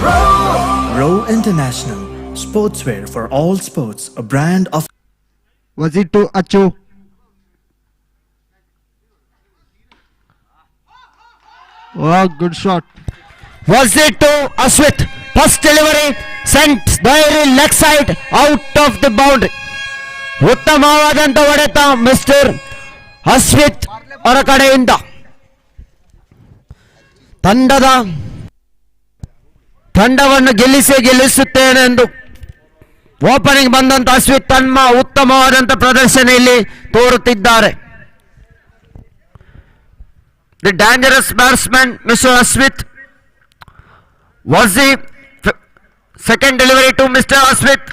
roll. Row International, sportswear for all sports, a brand of Was it to Achu? Oh, good shot. Was it to Aswit? First delivery sent the leg side out of the boundary. ಉತ್ತಮವಾದಂತ ಹೊಡೆತ mister ಅಸ್ವಿತ್ ಅವರ ಕಡೆಯಿಂದ. ತಂಡವನ್ನು ಗೆಲ್ಲಿಸುತ್ತೇನೆ ಎಂದು opening ಬಂದಂತ ಅಸ್ವಿತ್ ತಮ್ಮ ಉತ್ತಮವಾದಂತ ಪ್ರದರ್ಶನ ಇಲ್ಲಿ ತೋರುತ್ತಿದ್ದಾರೆ. The dangerous batsman mister Aswith. Was the second delivery to mister Aswith.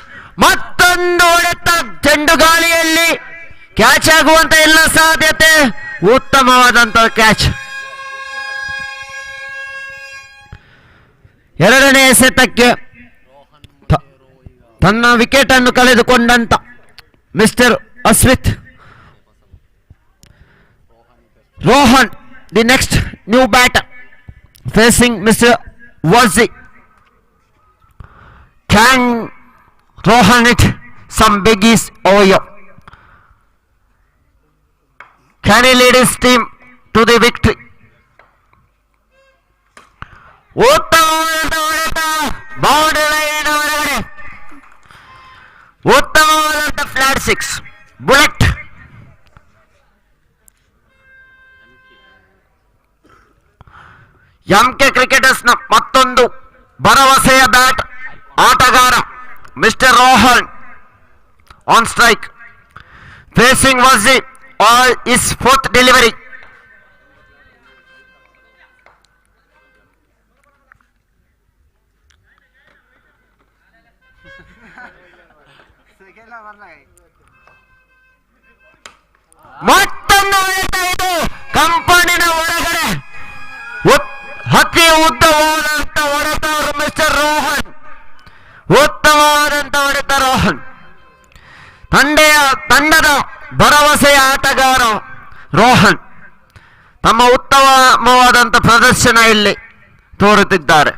ಮತ್ತೊಂದು ಹೊಡೆತ, ಚೆಂಡು ಗಾಳಿಯಲ್ಲಿ ಕ್ಯಾಚ್ ಆಗುವಂತ ಎಲ್ಲ ಸಾಧ್ಯತೆ. ಉತ್ತಮವಾದಂತ ಕ್ಯಾಚ್. ಎರಡನೇ ಎಸೆತಕ್ಕೆ ತನ್ನ ವಿಕೆಟ್ ಅನ್ನು ಕಳೆದುಕೊಂಡಂತ mister Aswith. Rohan the next new batter facing mister Vaji. Can Rohan hit some biggies over here? Can he lead his team to the victory? ಉತ್ತಮವಾದ ಹೊಡೆತ, ಬೌಂಡರಿ ಲೈನ್ ಹೊರಗಡೆ. ಉತ್ತಮವಾದಂತ flat six, bullet. MK cricketers ನ ಮತ್ತೊಂದು ಭರವಸೆಯ ಬ್ಯಾಟ್ ಆಟಗಾರ mister Rohan on strike facing Vaji all is fourth delivery. ಮತ್ತೊಂದು ಹೊಡೆತ, ಇದು ಕಂಪೌಂಡಿನ ಹೊರಗಡೆ. ಅತಿ ಉದ್ದವಾದಂತ ಹೊಡೆತ ಮಿಸ್ಟರ್ ರೋಹನ್. ಉತ್ತಮವಾದಂತ ಹೊಡೆತ ರೋಹನ್. ತಂಡದ ಭರವಸೆಯ ಆಟಗಾರ ರೋಹನ್ ತಮ್ಮ ಉತ್ತಮವಾದಂತ ಪ್ರದರ್ಶನ ಇಲ್ಲಿ ತೋರುತ್ತಿದ್ದಾರೆ.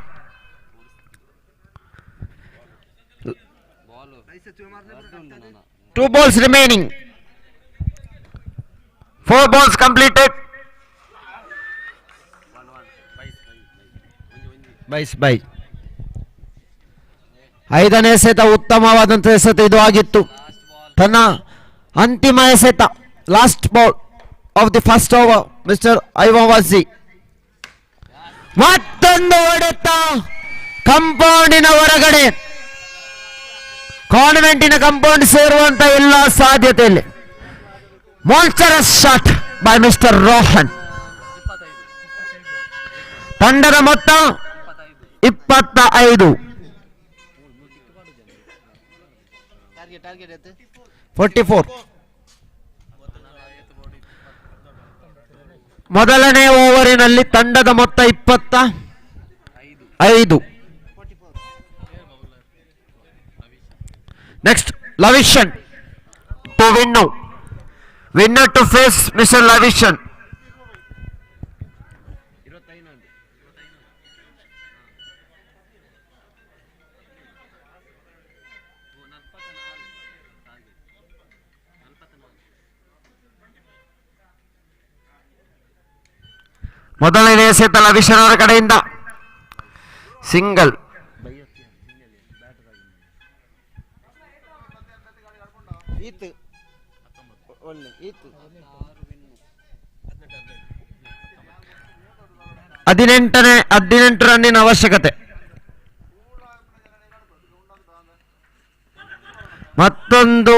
2 balls remaining. 4 balls completed. ಬೈ ಐದನೇ ಎಸೆತ ಉತ್ತಮವಾದಂಥ ಎಸೆತ ಇದು ಆಗಿತ್ತು. ತನ್ನ ಅಂತಿಮ ಎಸೆತ last ball of the first over mister Ivan Vaji. ಮತ್ತೊಂದು ಹೊಡೆತ, ಕಂಪೌಂಡಿನ ಹೊರಗಡೆ. ಕಾನ್ವೆಂಟಿನ ಕಂಪೌಂಡ್ ಸೇರುವಂತ ಎಲ್ಲ ಸಾಧ್ಯತೆಯಲ್ಲಿ monstrous shot by mister Rohan. ತಂಡದ ಮೊತ್ತ 25. 44. ಮೊದಲನೇ ಓವರಿನಲ್ಲಿ ತಂಡದ ಮೊತ್ತ 25. Next Lavishan to winner to face mister Lavishan. ಮೊದಲನೇ ಎಸೆತ ಲವಿಶನ್ ಅವರ ಕಡೆಯಿಂದ ಸಿಂಗಲ್. ಒಳ್ಳೆ ಇತ್ತು 18 ರನ್ನಿನ ಅವಶ್ಯಕತೆ. ಮತ್ತೊಂದು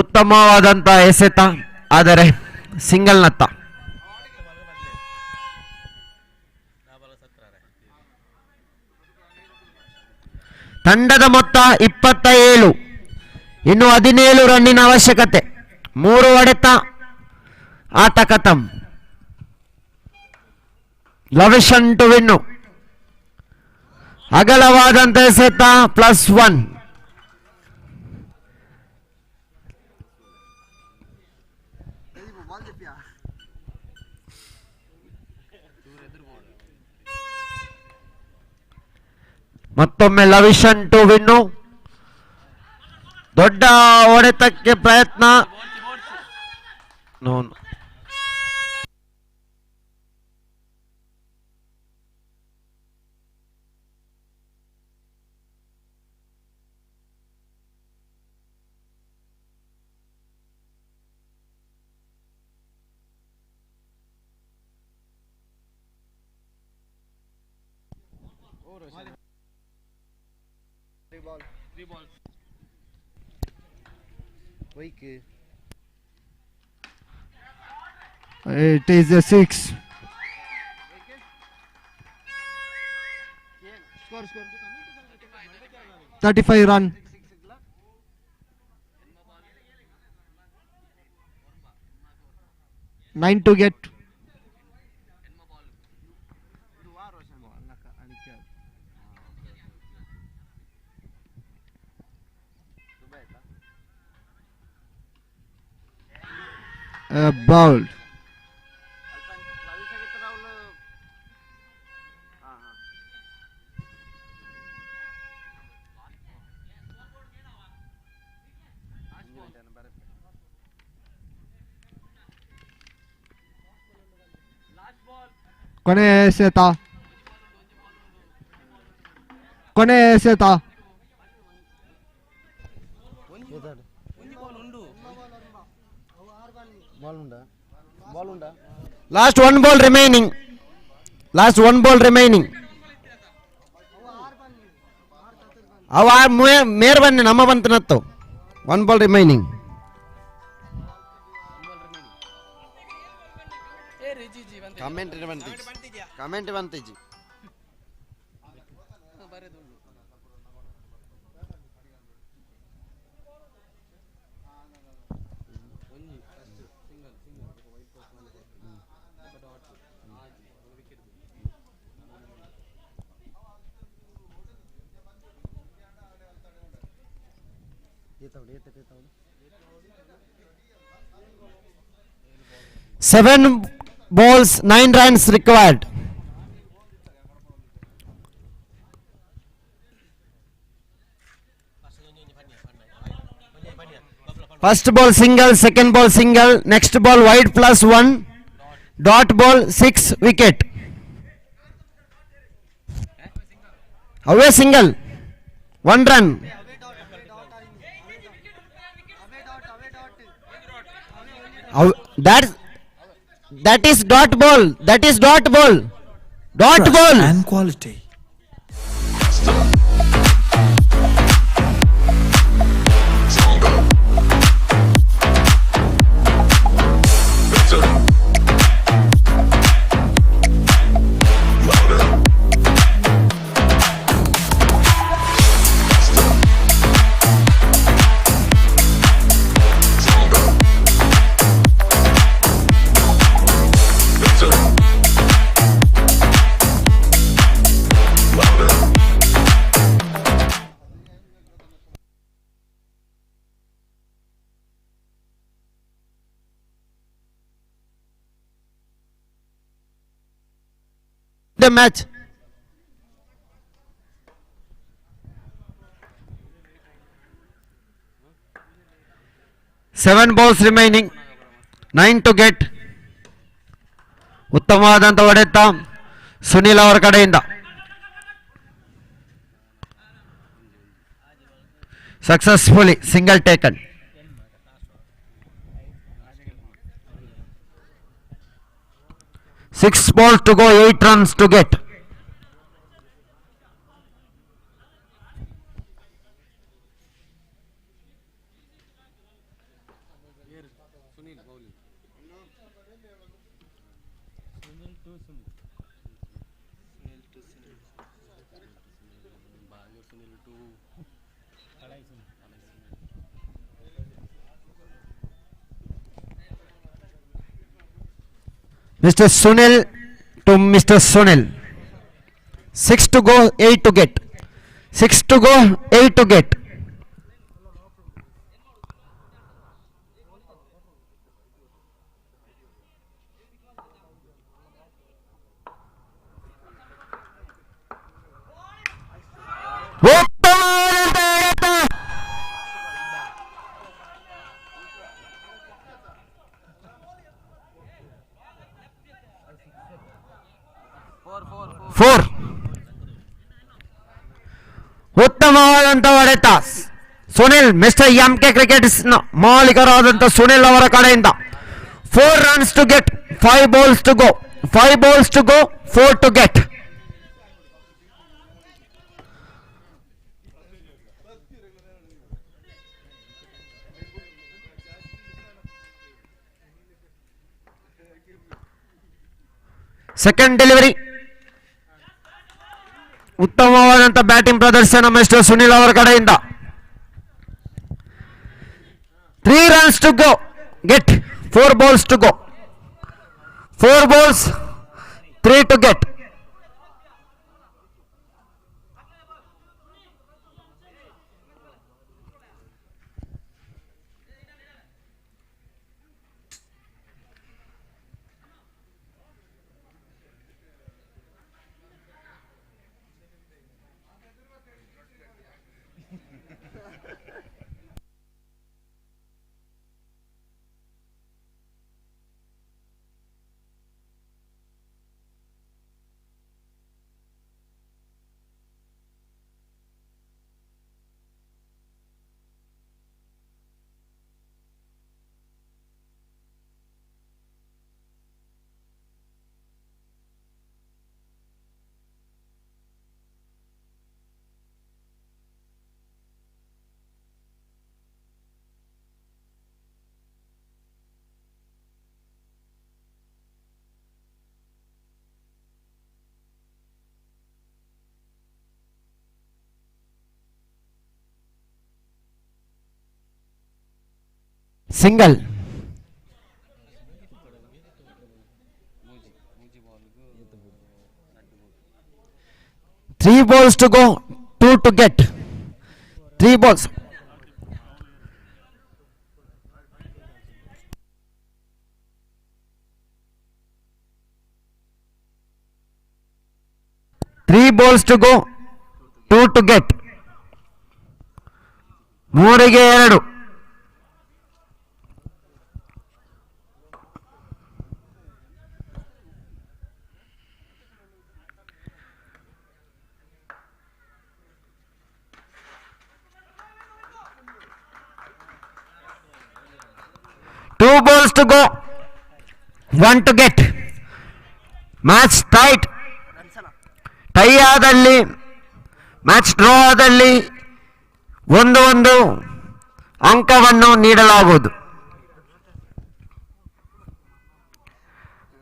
ಉತ್ತಮವಾದಂತ ಎಸೆತ, ಆದರೆ ಸಿಂಗಲ್ ನತ್ತ. ತಂಡದ ಮೊತ್ತ 27. ಇನ್ನು 17 ರನ್ನಿನ ಅವಶ್ಯಕತೆ. 3 ಹೊಡೆತ, ಆಟ ಖತಂ. ಲವಿಷನ್ ಟು ವಿನ್ನು. ಅಗಲವಾದಂತ ಎಸೆತ +1. ಮತ್ತೊಮ್ಮೆ ಲವಿಷನ್ ಟು ವಿನ್ನು. ದೊಡ್ಡ ಹೊಡೆತಕ್ಕೆ ಪ್ರಯತ್ನ. It is a 6. 35 run. Nine to get. Bowled. ಕೊನೆ ಎಸೆತ. Last one ball remaining. ಅವ ಮೇರ್ ಬನ್ನಿ ನಮ್ಮ ಬಂತನತ್ತು. 1 ball remaining. ಕಮೆಂಟ್ ಬಂತಿಜಿ Seven balls, 9 runs required. First ball single, second ball single, next ball wide +1, dot ball 6 wicket. Away single, 1 run. That is dot ball. Dot Trust ball. and quality. The match. Seven balls remaining, 9 to get. ಉತ್ತಮವಾದಂತ ಹೊಡೆತ ಸುನಿಲ್ ಅವರ ಕಡೆಯಿಂದ. Successfully single taken. 6 balls to go, 8 runs to get. Mr. Sunil to Mr. Sunil. 6 to go, 8 to get. 6 to go, 8 to get. Four ಉತ್ತಮವಾದಂಥ ಹೊಡೆತ Sunil mister MK cricket ಮಾಲೀಕರಾದಂಥ ಸುನಿಲ್ ಅವರ ಕಡೆಯಿಂದ 4 runs to get 5 balls to go 5 balls to go 4 to get. Second delivery ಉತ್ತಮವಾದಂಥ batting ಪ್ರದರ್ಶನ mister Sunil ಅವರ ಕಡೆಯಿಂದ. 3 runs to go, get 4 balls to go, 4 balls 3 to get. Single. 3 balls to go, 2 to get. 3 balls. Three balls to go, 2 to get. ಮೂರಿಗೆ 2. Two balls to go, 1 to get. Match tight. Tie ಆದಲ್ಲಿ match draw ಆದಲ್ಲಿ ಒಂದು ಅಂಕವನ್ನು ನೀಡಲಾಗುವುದು.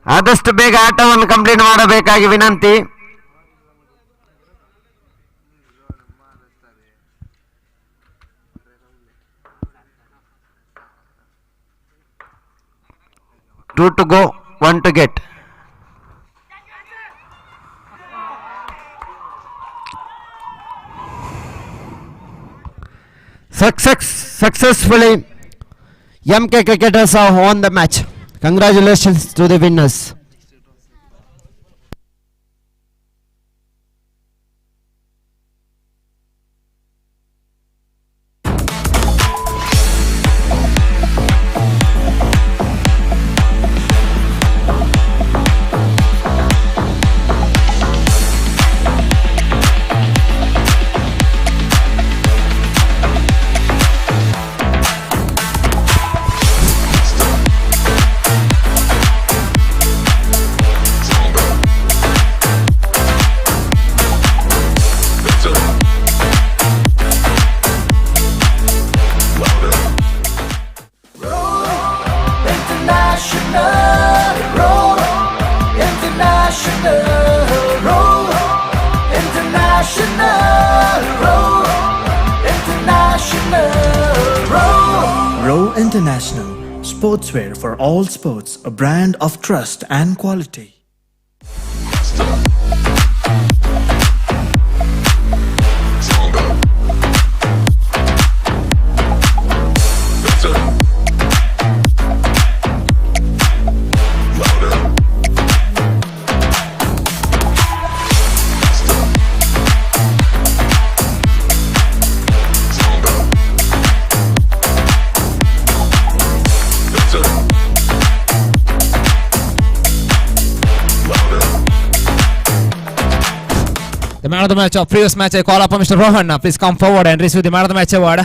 ಆದಷ್ಟು ಬೇಗ ಆಟವನ್ನು complete ಮಾಡಬೇಕಾಗಿ ವಿನಂತಿ. Two to go, 1 to get. Successfully, MK cricketers have won the match. Congratulations to the winners. sportswear for all sports, a brand of trust and quality. The man of the match of previous match, I call upon Mr. Rohan. Please come forward and receive the man of the match award.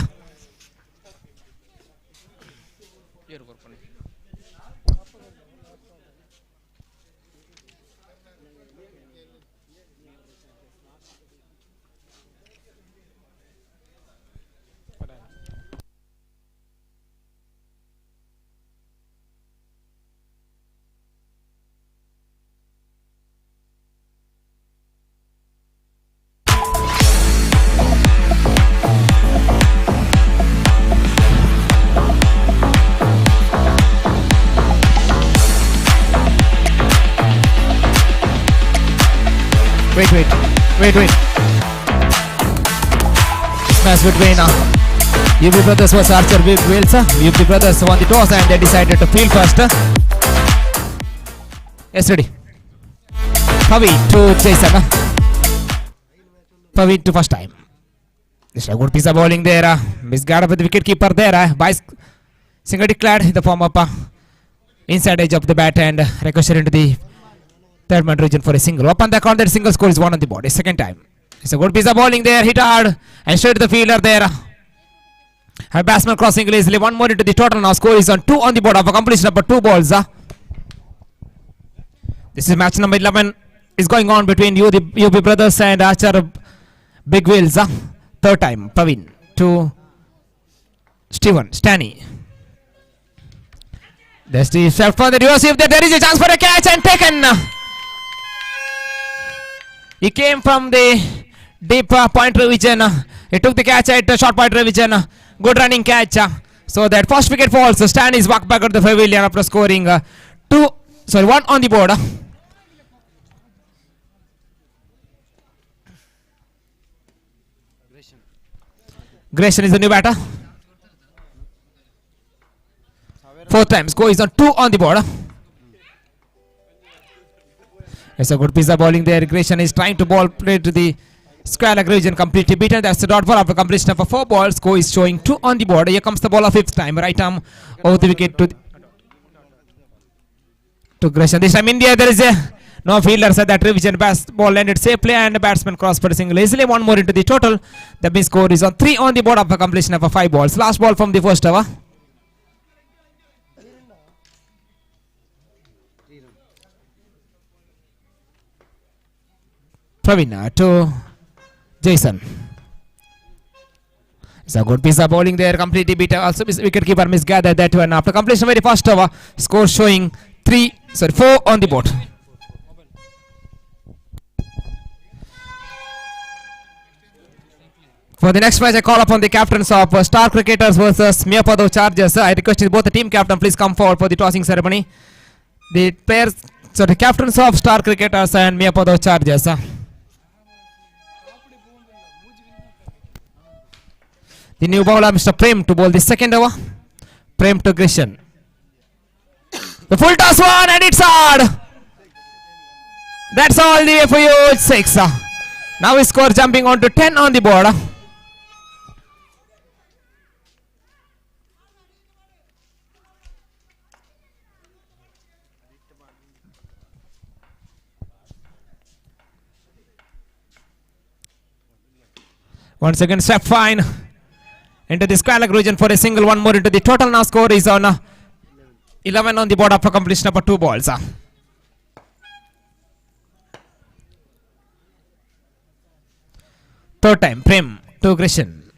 Wait. This match between UP Brothers vs Archer Big Wheels. UP Brothers won the toss and they decided to field first. Yes, ready. Pavi to Jason. Pavi to first time. This is a good piece of bowling there. Misguided with the wicket keeper there. By single declared in the form of inside edge of the bat and ricochet into the third man region for a single. Up on the count, that single score is one on the board. A second time. It's a good piece of bowling there. Hit hard and straight to the fielder there. A batsman crossing easily. One more into the total. Now score is on 2 on the board of a completion of 2 balls. This is match number 11. Is going on between UP Brothers and Archer Big Wheels. Third time. Pavin to Steven Stanny. There's the shot for the reverse. If there is a chance for a catch and taken. He came from the deep point revision. He took the catch at short point revision. Good running catch. So that first wicket falls. Stan is walked back at the pavilion after scoring 1 on the board. Grayson is the new batter. Fourth time. Score is on 2 on the board. It's a good piece of bowling there. Grayson is trying to ball play to the square leg region, completely beaten. That's the dot ball after completion of 4 balls. Score is showing 2 on the board. Here comes the ball of 5th time. Right arm over the wicket to Grayson. This time in the air there is no fielders at that revision. Ball landed safely and the batsman crossed for a single easily. One more into the total. The big score is on 3 on the board after completion of 5 balls. Last ball from the first over. Praveen to Jason. It's a good piece of bowling there. Completely beat. Also wicket keeper misgathered that one. After completion of the very first over, score showing 4 on the board. For the next match, I call upon the captains of Star Cricketers versus MIYAPADAVU Chargers. I request both the team captain please come forward for the tossing ceremony. The players, so the captains of Star Cricketers and MIYAPADAVU Chargers. The new bowler, Mr. Prem, to bowl the second over. Prem to Grisham. The full toss one and it's hard. That's all the way for you. It's 6. Now we score jumping on to 10 on the board. Once again, step fine into the square leg region for a single. One more into the total. Now score is on 11 on the board after completion of 2 balls. Third time, Prem to Grisham.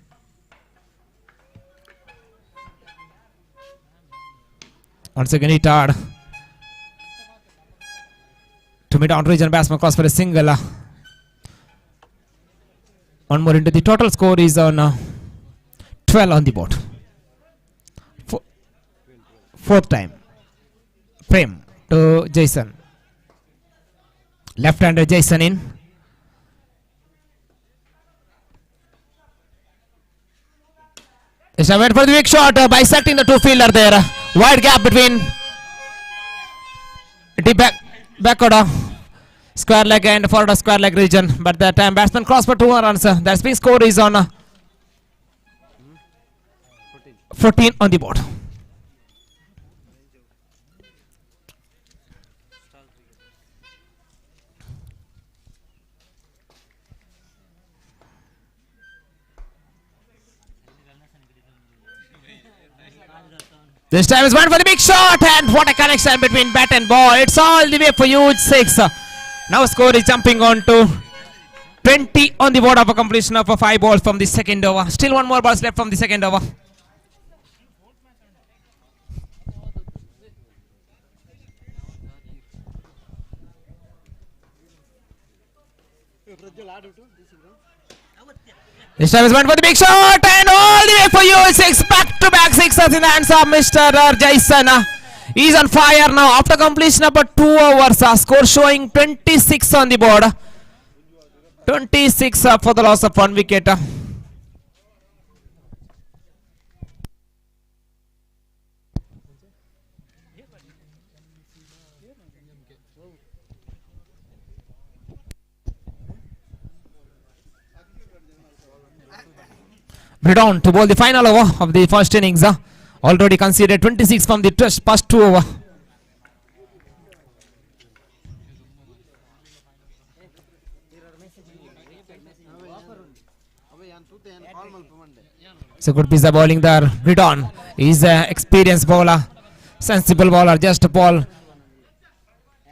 Once again, hit hard to mid on region. Batsman cross for a single. One more into the total. Score is on 12 on the board. Fourth time. Prem to Jason. Left-hander Jason in. It's a wait for the big shot, bisecting the two fielder there. Wide gap between deep back order, square leg and forward square leg region. But that time batsman crossed for 2 runs. That speed score is on 14 on the board. This time is one for the big shot, and what a connection between bat and ball. It's all the way for huge 6. Now score is jumping on to 20 on the board of a completion of 5 balls from the second over. Still one more balls left from the second over. This time is one for the big shot, and all the way for you. 6 back-to-back sixes in the hands of Mr. Jason. He's on fire now after completion of 2 overs. Score showing 26 on the board. 26 for the loss of 1 wicket. Down to bowl the final over of the first innings. Already conceded 26 from the past 2 over. It's a good piece of bowling there. Bridon is an experienced bowler, sensible bowler. Just a ball,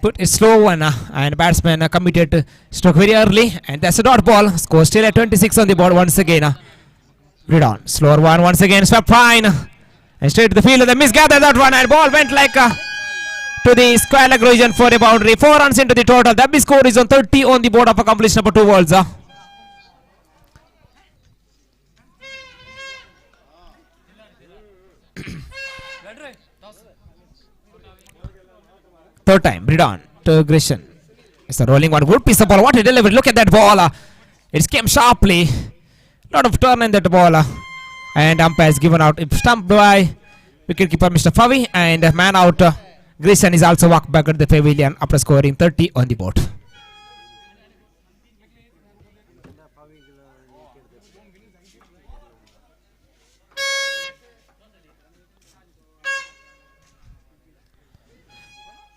put a slow one, and batsman committed to stroke very early, and that's a dot ball. Score still at 26 on the board once again. Bridon, slower one once again, swept fine and straight to the field. They misgathered that one, and ball went like to the square leg region for a boundary. 4 runs into the total. That big score is on 30 on the board of a completion of 2 balls. Third time, Bridon to Grisham. It's a rolling one. Good piece of ball. What a delivery. Look at that ball. It came sharply. Lot of turn in that ball, and umpire has given out. Stumped by wicketkeeper Mr. Favi, and man out. Grisham is also walked back at the pavilion after scoring 30 on the board.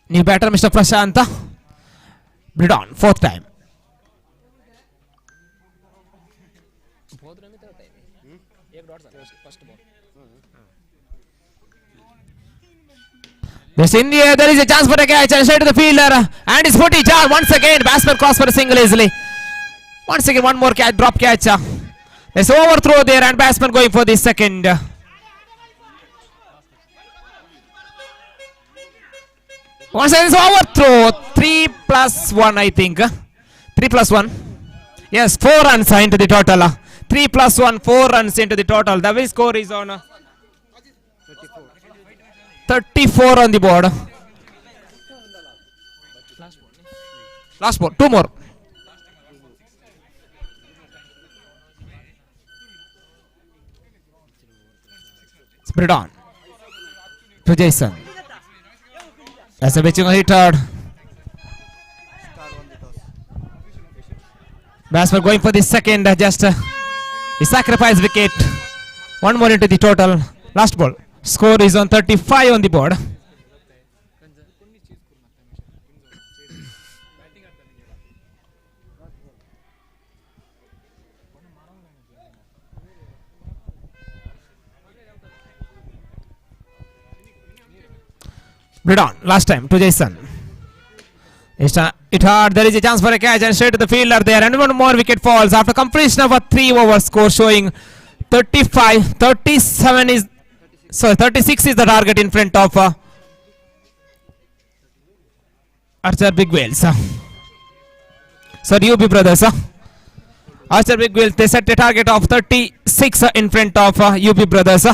New batter Mr. Prashanta. Bridon, 4th time. This in the air, there is a chance for a catch, and straight to the fielder, and his footy jar once again. Batsman cross for a single easily. Once again, one more catch, drop catch. There's overthrow there, and batsman going for the second. Once again, it's overthrow. 3+1, I think. 3+1. Yes, 4 runs into the total. 3+1, 4 runs into the total. The win score is on 34 on the board. Last ball, 2 more. Spread on to Jason. As a pitching hitter. Batsman going for the second. Just he sacrificed wicket. 1 more into the total. Last ball. Score is on 35 on the board. Bridon, last time to Jason. It hard. There is a chance for a catch, and straight to the fielder there, and 1 more wicket falls after completion of a 3 over score showing 35. 37 is. So 36 is the target in front of Archer Big Whales. Sorry, UB Brothers. Archer Big Whales, they set a target of 36 in front of UB Brothers.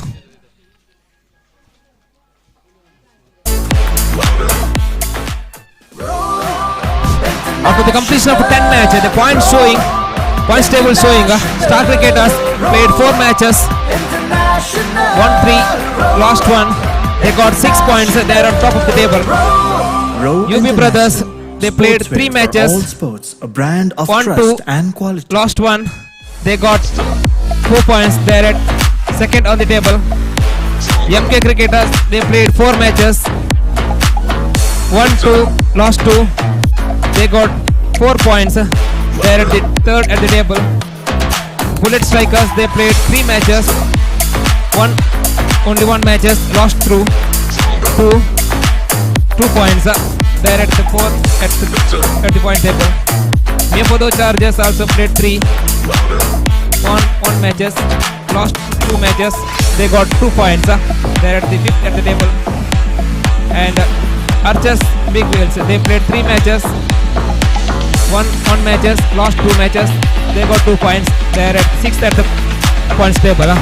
After the completion of 10 matches, the points table showing Star Cricketers played 4 matches, won 3, lost 1. They got 6 points. They are on top of the table. Row UB Brothers, they played Sportswear 3 for matches, all sports, a brand of won 2, trust and quality. lost 1. They got 4 points. They are at second on the table. MK Cricketers, they played 4 matches, won 2, lost 2. They got 4 points. They are at the third at the table. Bullet Strikers, they played 3 matches, won only 1 matches, lost through 2 points. They are at the fourth at the point table. MIYAPADAVU Chargers also played 3, won 1 matches, lost 2 matches. They got 2 points. They are at the fifth at the table. And Archers Big Wheels, they played 3 matches, won 1 matches, lost 2 matches. They got 2 points. They are at 6th at the points table.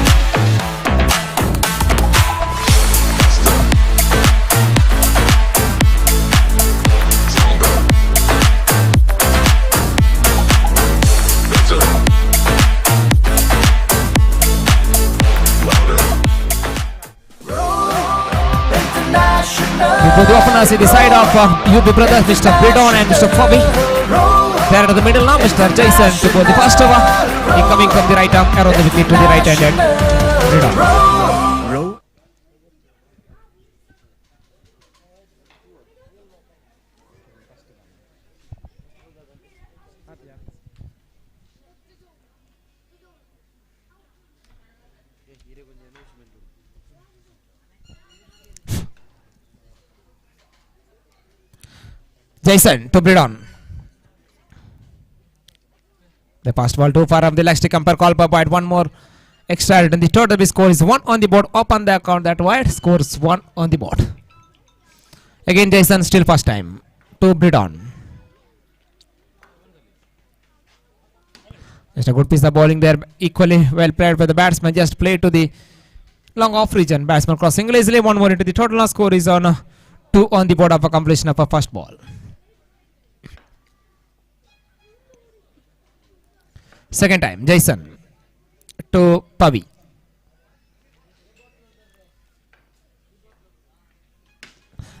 Before the openers, the side of UB Brothers, Mr. Bidon and Mr. Fabi. There at the middle now, Mr. Jason to go the first over. He coming from the right arm, around the wicket to the right handed. Bidon. Row Jason to Bidon. The passed ball too far up the leg stick. Umpire call per point. One more extra added, and the total score is 1 on the board. Up on the account that wide scores 1 on the board. Again Jason still first time to Bidon. Just a good piece of bowling there. Equally well played by the batsman. Just played to the long off region. Batsman crossing easily. 1 more into the total. Now score is on 2 on the board of a completion of a first ball. Second time, Jason to Pavi.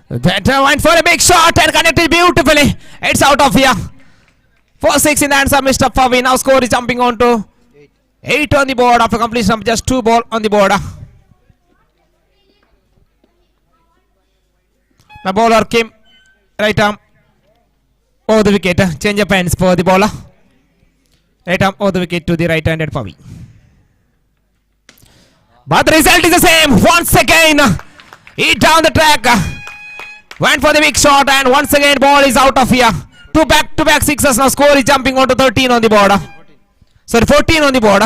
That went for a big shot and connected beautifully. It's out of here. 4-6 in the hands of Mr. Pavi. Now score is jumping on to 8 on the board after completion of just 2 ball on the board. The bowler came right arm over the wicket. Change of hands for the bowler. Right arm over the wicket to the right-handed Pavi. But the result is the same. Once again, he down the track. Went for the big shot and once again ball is out of here. 2 back-to-back sixes. Now score is jumping on to 13 on the board. Sorry, 14 on the board.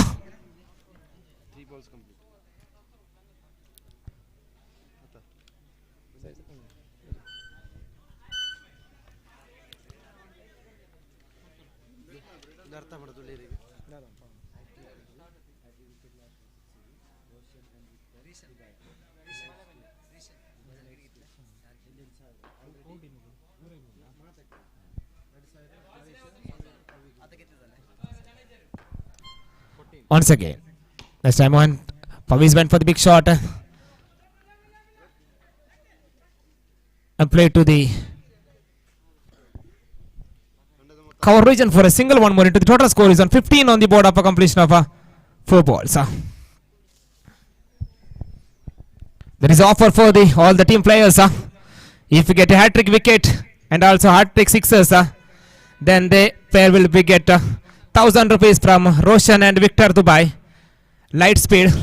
Once again. This time on Pavis went for the big shot. And played to the cover region for a single. 1 more into the total score is on 15 on the board of a completion of 4 balls. There is offer for all the team players. If you get a hat-trick wicket and also hat-trick sixes, then the player will be get 1,000 rupees from Roshan and Victor Dubai. Light speed.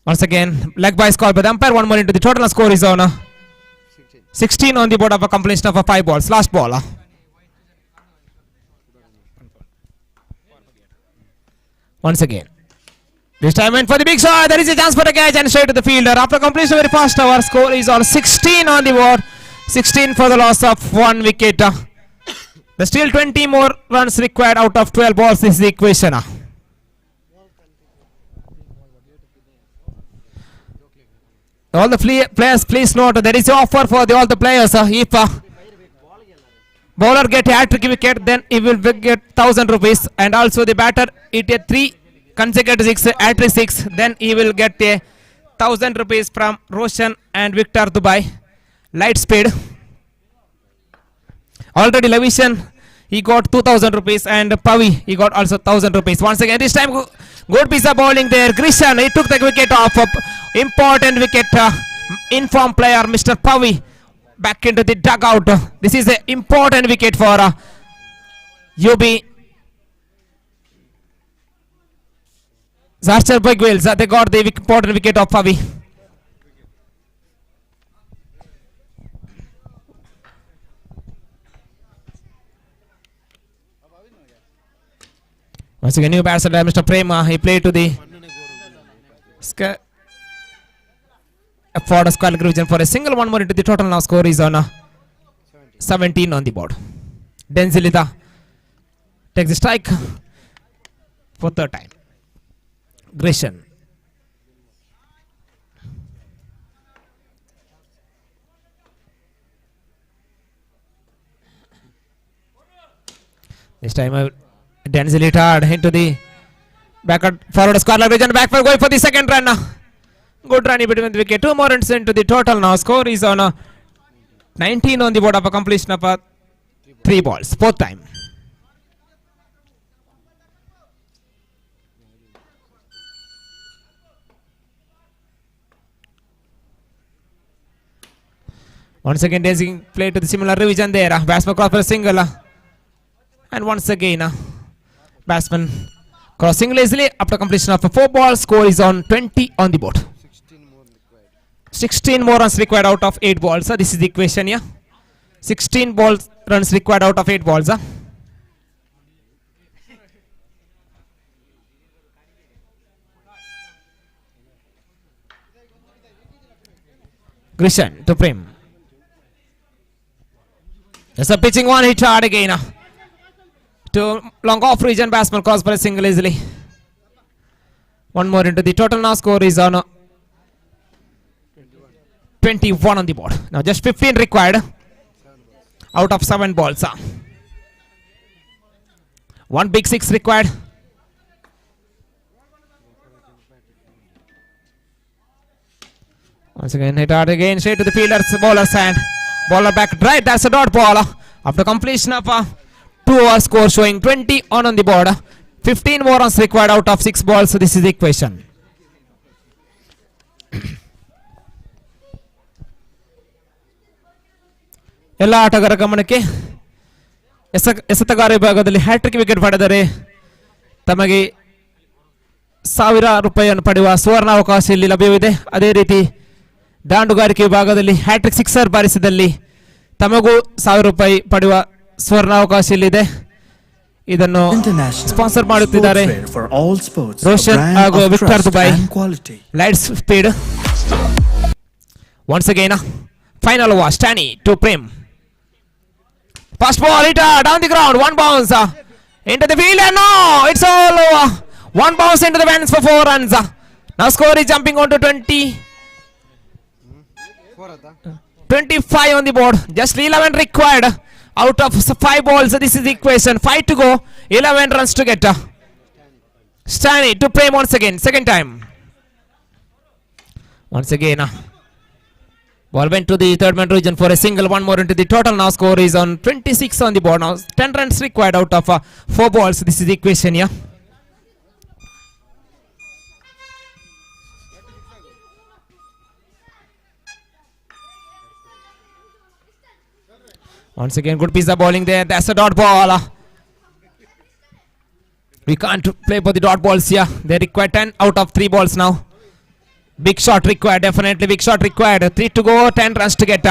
Once again, leg by score by the umpire. 1 more into the total score is on 16 on the board of a completion of 5 balls. Last ball. Once again. This time went for the big shot. There is a chance for a catch and straight to the fielder. After completion of very fast over, score is on 16 on the board. 16 for the loss of 1 wicket. There's still 20 more runs required out of 12 balls. This is the equation. All the players, please note there is an offer for all the players. If bowler get hat-trick wicket, then he will get 1,000 rupees, and also the batter hit a 3 consecutive six, hat-trick 6, then he will get a 1,000 rupees from Roshan and Victor Dubai. Light speed. Already Lavishan, he got 2,000 rupees, and Pavi, he got also 1,000 rupees. Once again, this time good piece of bowling there. Grishan, he took the wicket off. Important wicket. Informed player Mr. Pavi back into the dugout. This is an important wicket for UB. Zarchar Big Wheels, they got the important wicket of Pavi. Once again, new batsman Mr. Prema, he played to the for the square region for a single. One more into the total. Now score is on 17 on the board. Denzilita takes the strike for third time. Grisham. This time Denzilita into the backward forward square region. Back for going for the second run. Good run between the wicket. 2 more runs into the total. Now score is on 19 on the board of a completion of 3 balls. Fourth time. Once again, Dancing play to the similar revision there. Batsman cross for a single. And once again, batsman crossing easily after completion of 4 balls. Score is on 20 on the board. 16 more runs required out of 8 balls. This is the equation here. 16 runs required out of 8 balls. Grishan to Prem. There's a pitching one hit hard again. To long off region, batsman cross for a single easily. One more into the total. Now score is on 21 on the board. Now just 15 required out of 7 balls. 1 big 6 required. Once again hit hard again, straight to the fielder's bowler's hand. Bowler back right, that's a dot ball. After completion of 2 overs, score showing 20 on the board. 15 more runs required out of 6 balls. So this is the equation. ಎಲ್ಲ ಆಟಗಾರ ಗಮನಕ್ಕೆ ಎಸೆತಗಾರ ವಿಭಾಗದಲ್ಲಿ hat trick wicket ಪಡೆದರೆ ತಮಗೆ 1000 ರೂಪಾಯಿಯನ್ನು ಪಡೆಯುವ ಸುವರ್ಣಾವಕಾಶ ಇಲ್ಲಿ ಲಭ್ಯವಿದೆ. ಅದೇ ರೀತಿ ದಾಂಡುಗಾರಿಕೆ ವಿಭಾಗದಲ್ಲಿ ಹ್ಯಾಟ್ರಿಕ್ ಸಿಕ್ಸರ್ ಬಾರಿಸಿದಲ್ಲಿ ತಮಗೂ 1000 ರೂಪಾಯಿ ಪಡೆಯುವ ಸುವರ್ಣಾವಕಾಶ ಇಲ್ಲಿದೆ. ಇದನ್ನು ಸ್ಪಾನ್ಸರ್ ಮಾಡುತ್ತಿದ್ದಾರೆ ರೋಷನ್ ಹಾಗೂ Victor Dubai. Light speed. Once again final over. ಸ್ಟಾನಿ to Prem. First ball hit down the ground. 1 bounce into the field, and no, it's all over. 1 bounce into the fence for 4 runs. Now score is jumping on to 25 on the board. Just 11 required out of 5 balls. This is the equation. 5 to go. 11 runs to get. Stani to Prem once again. Second time. Once again. Ball went to the third man region for a single. 1 more into the total. Now score is on 26 on the board. Now 10 runs required out of 4 balls. This is the equation here. Once again, good piece of bowling there. That's a dot ball. We can't play for the dot balls here. They require 10 out of 3 balls now. Big shot required, definitely big shot required. 3 to go, 10 runs to get.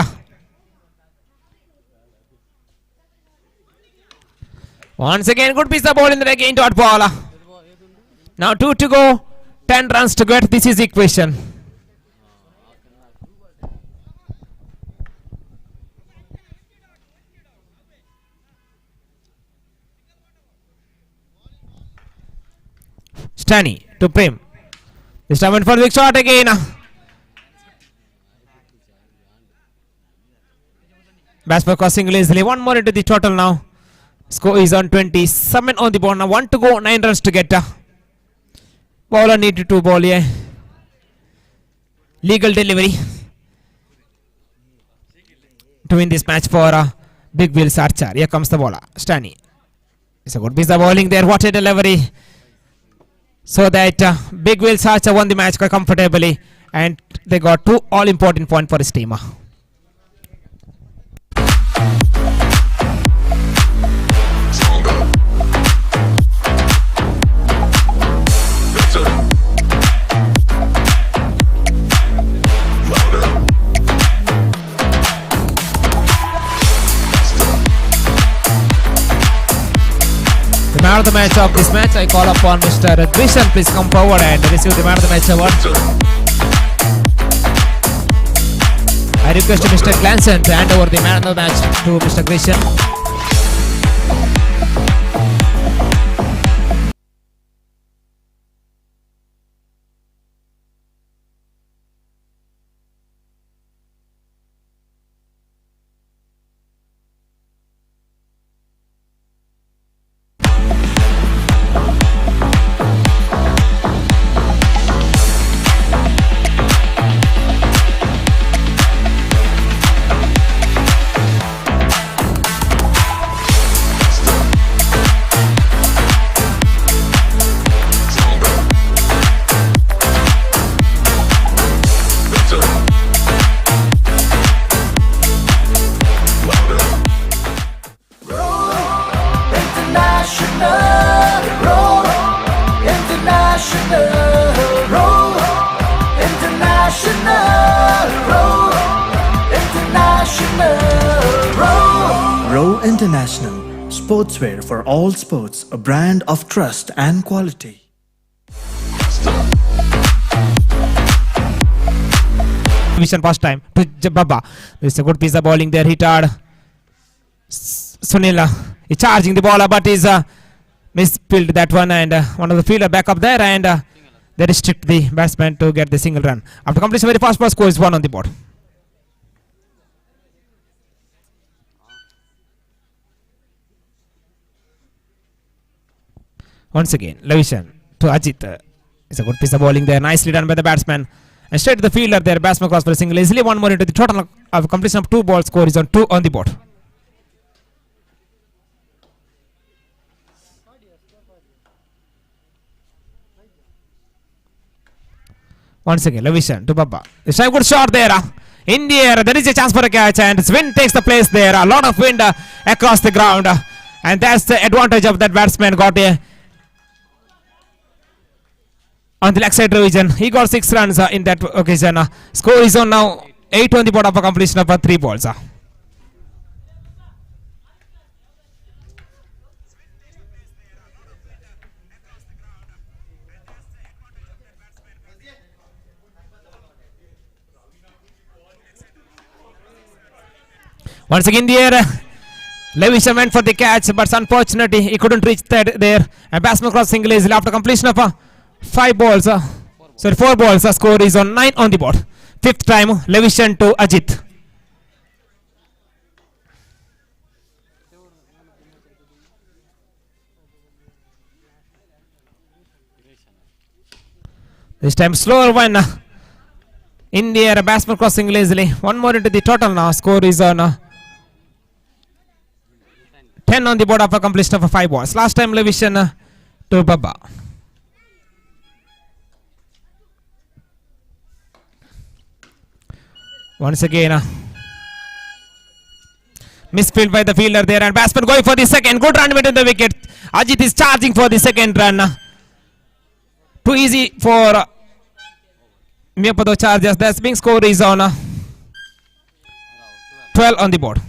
Once again, good piece of ball in the again dot ball. Now 2 to go, 10 runs to get. This is the equation. Stani to Prem. This time went for the big shot again. Batsman crossing easily. One more into the total now. Score is on 27 on the board. Now 1 to go, 9 runs to get. Bowler needed to bowl here. Legal delivery to win this match for Big Will Sarchar. Here comes the bowler, Stani. It's a good piece of bowling there. What a delivery. So that Big Will Sarchar won the match quite comfortably. And they got 2 all-important points for his team. The man of the match of this match, I call upon Mr. Grishan. Please come forward and receive the man of the match award. I request Mr. Glanson to hand over the man of the match to Mr. Grishan. International, sportswear for all sports, a brand of trust and quality. First time to Jababa. There's a good piece of bowling there. Hit hard. Sunil is charging the ball, but is misfilled that one, and one of the fielder back up there, and they restrict the batsman to get the single run. After completion, very fast ball, score is 1 on the board. Once again, Levishan to Ajit. It's a good piece of bowling there. Nicely done by the batsman. And straight to the fielder there. Batsman cross for a single. Easily 1 more into the total of completion of 2 balls. Score is on 2 on the board. Once again, Levishan to Baba. It's a good shot there. In the air, there is a chance for a catch, and wind takes the place there. A lot of wind across the ground. And that's the advantage of that batsman. Got a on the leg side revision. He got 6 runs in that occasion. Score is on now 8 on the board of a completion of 3 balls. Once again the air. Levishan went for the catch, but unfortunately he couldn't reach that there. And batsman cross single is after completion of 4 balls. Score is on 9 on the board. 5th time, Levishan to Ajit. This time slower one. In the air, batsman crossing lazily. 1 more into the total now. Score is on 10 on the board of a completion of 5 balls. Last time Levishan to Baba. Once again, misfield by the fielder there, and batsman going for the second. Good run within the wicket. Ajit is charging for the second run. Too easy for MIYAPADAVU Chargers. That's being score is on 12 on the board.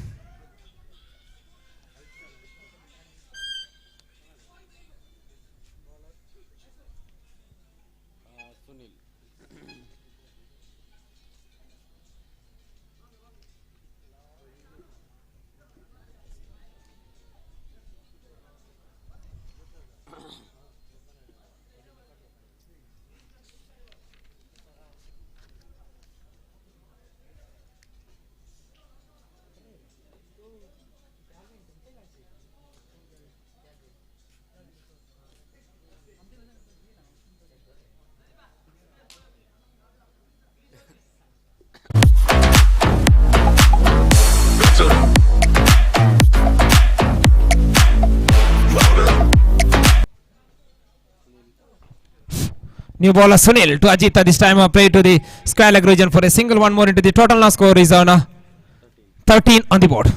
New bowler Sunil to Ajit. This time play to the square leg region for a single. One more into the total. Now score is on 13 on the board.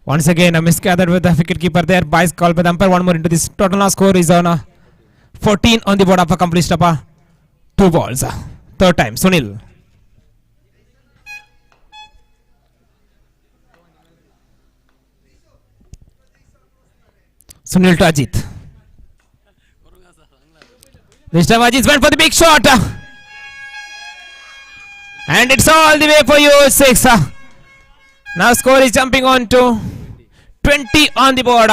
Once again, a misgathered with the wicket keeper there. Bias call by the umpire. One more into this. Total now score is on 14 on the board of accomplished up 2 balls. Third time, Sunil. Sunil to Ajit. This time Ajit went for the big shot. And it's all the way for you, 6. Now score is jumping on to 20 on the board.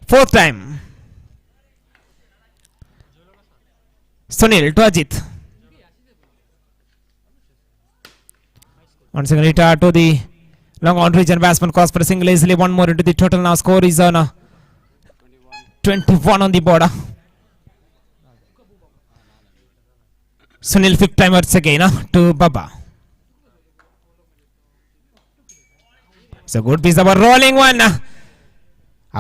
Fourth time. Sunil to Ajit. Once again retire to the long on region. Batsman cross for a single easily. One more into the total. Now score is on 21 on the board. Sunil fifth time once again to Baba. So good piece of a rolling one. A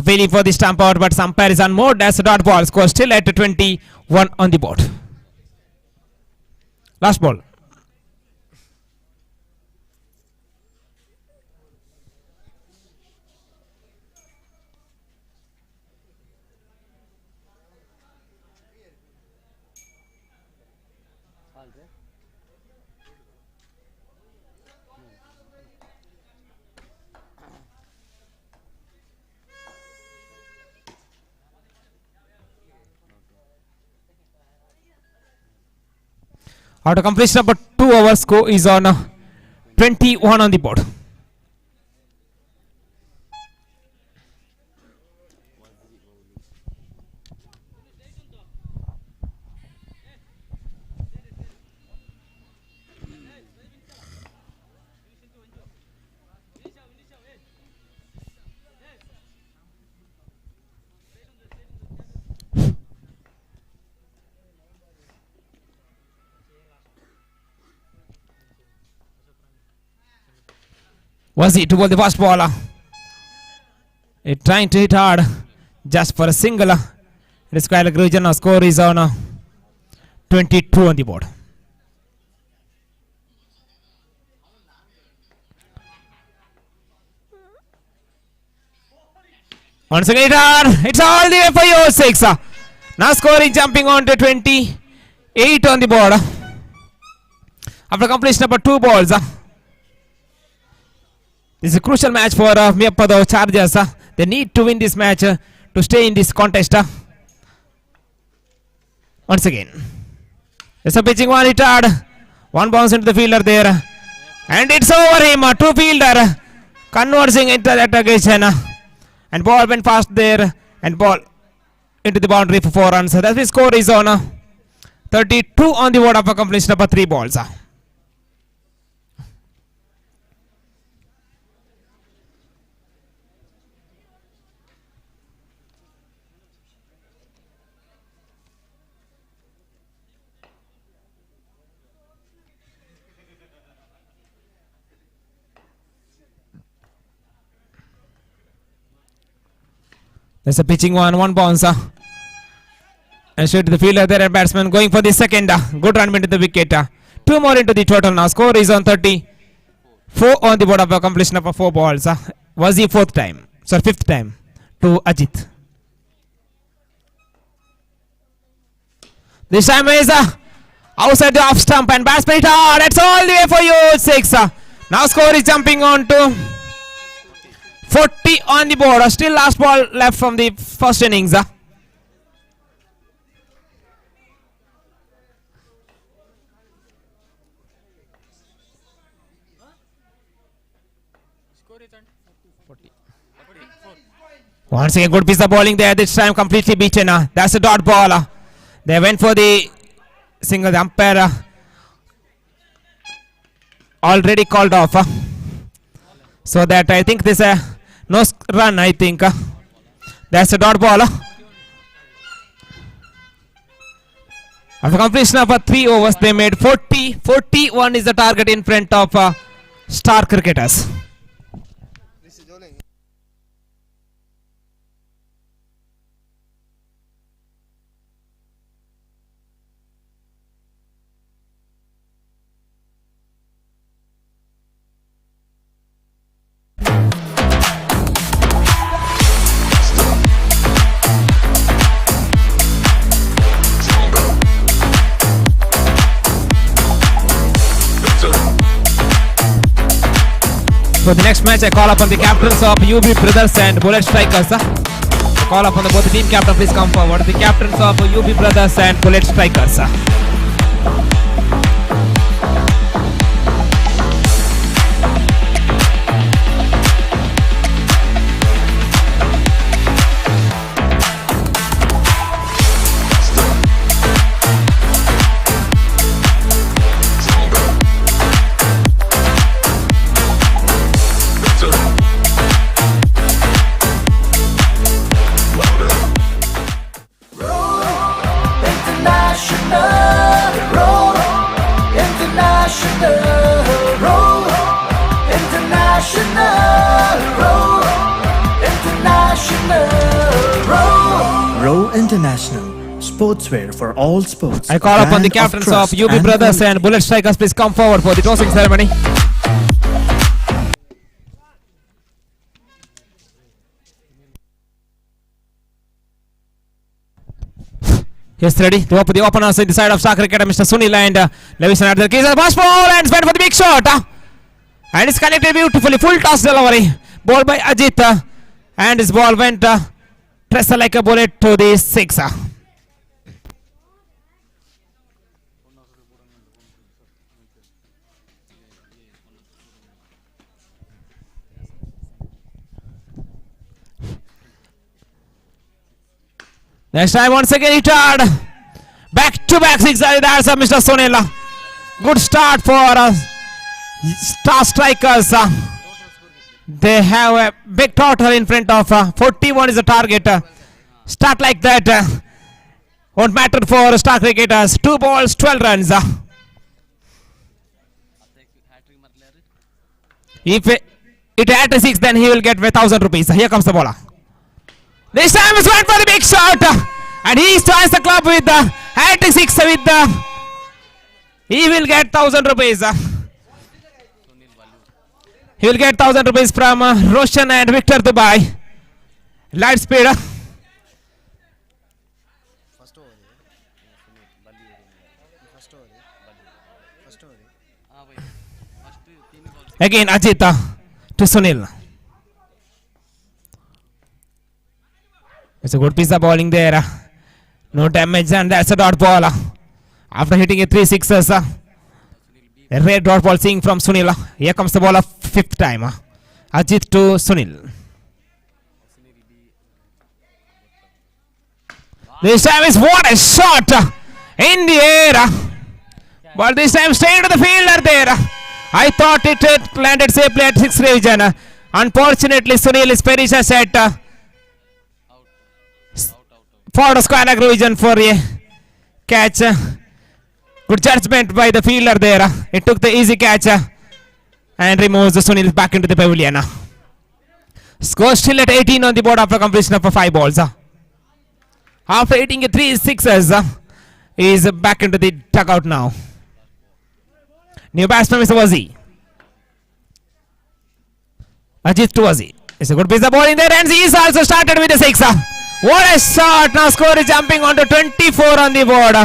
wheelie for the stump out, but umpire is on mode as a dot ball. Score still at 21 on the board. Last ball. Out of completion number 2 overs, score is on 21 on the board. Was it to bowl the first ball? It trying to hit hard just for a single. It is quite a region. Now score is on 22 on the board. Once again hit hard. It's all the way for you, 6. Now score is jumping on to 28 on the board. After completion number 2 balls. This is a crucial match for MIYAPADAVU Chargers. They need to win this match to stay in this contest. Once again. There's a pitching one hit hard. One bounce into the fielder there. And it's over him. 2 fielder conversing into that occasion. And ball went fast there. And ball into the boundary for 4 runs. That's the score is on 32 on the board of accomplished number 3 balls. There's a pitching one bounce. And straight to the fielder there, and batsman going for the second. Good run into the wicket. 2 more into the total now. Score is on 34 on the board of completion of 4 balls. Was the 4th time. Sorry, 5th time to Ajit. This time is outside the off stump and batsman hit hard. That's all the way for you, 6. Now score is jumping on to 40 on the board. Still last ball left from the first innings. Once again, good piece of bowling there. This time completely beaten. That's a dot ball. They went for the single. The umpire already called off. So that I think this no run, I think. That's a dot ball. After completion of 3 overs, they made 40. 41 is the target in front of star cricketers. For the next match, I call upon the captains of UB Brothers and Bullet Strikers. I call upon both the team captain, please come forward. The captains of UB Brothers and Bullet Strikers. International, sportswear for all sports. I call upon the captains of UB Brothers and Bullet Strikers, please come forward for the tossing ceremony. Yes, ready to open the openers in the side of star cricketer, Mr. Sunil and Levison at the keys. Pass ball and spent for the big shot. And it's connected beautifully. Full toss delivery. Ball by Ajit. And his ball went press like a bullet to the 6. Next time once again he tried. Back to back 6. That's Mr. Sunil. Good start for star strikers. They have a big total in front of 41 is the target. Start like that won't matter for star cricketers. 2 balls, 12 runs. If it had a 6, then he will get 1,000 rupees. Here comes the bowler. This time is went for the big shot, and he joins the club with the hat-trick 6 with the. He will get 1,000 rupees. He will get 1,000 rupees from Roshan and Victor Dubai. Light speed. Again Ajit to Sunil. It's a good piece of bowling there. No damage, and that's a dot ball. After hitting a 3 sixes. A red dot ball seeing from Sunil. Here comes the ball of 5th time. Ajit to Sunil. This time is what a shot in the air. But this time staying to the fielder there. I thought it landed safely at 6th revision. Unfortunately, Sunil is perished at forward square leg revision for a catch. Good judgment by the fielder there. It took the easy catch and removes the Sunil back into the pavilion. Score still at 18 on the board after completion of 5 balls. After hitting a 3 sixes, he is back into the dugout now. New batsman Mr. Wazi. Ajit to Wazi. It's a good piece of bowling there, and he is also started with a 6. What a shot! Now score is jumping onto 24 on the board.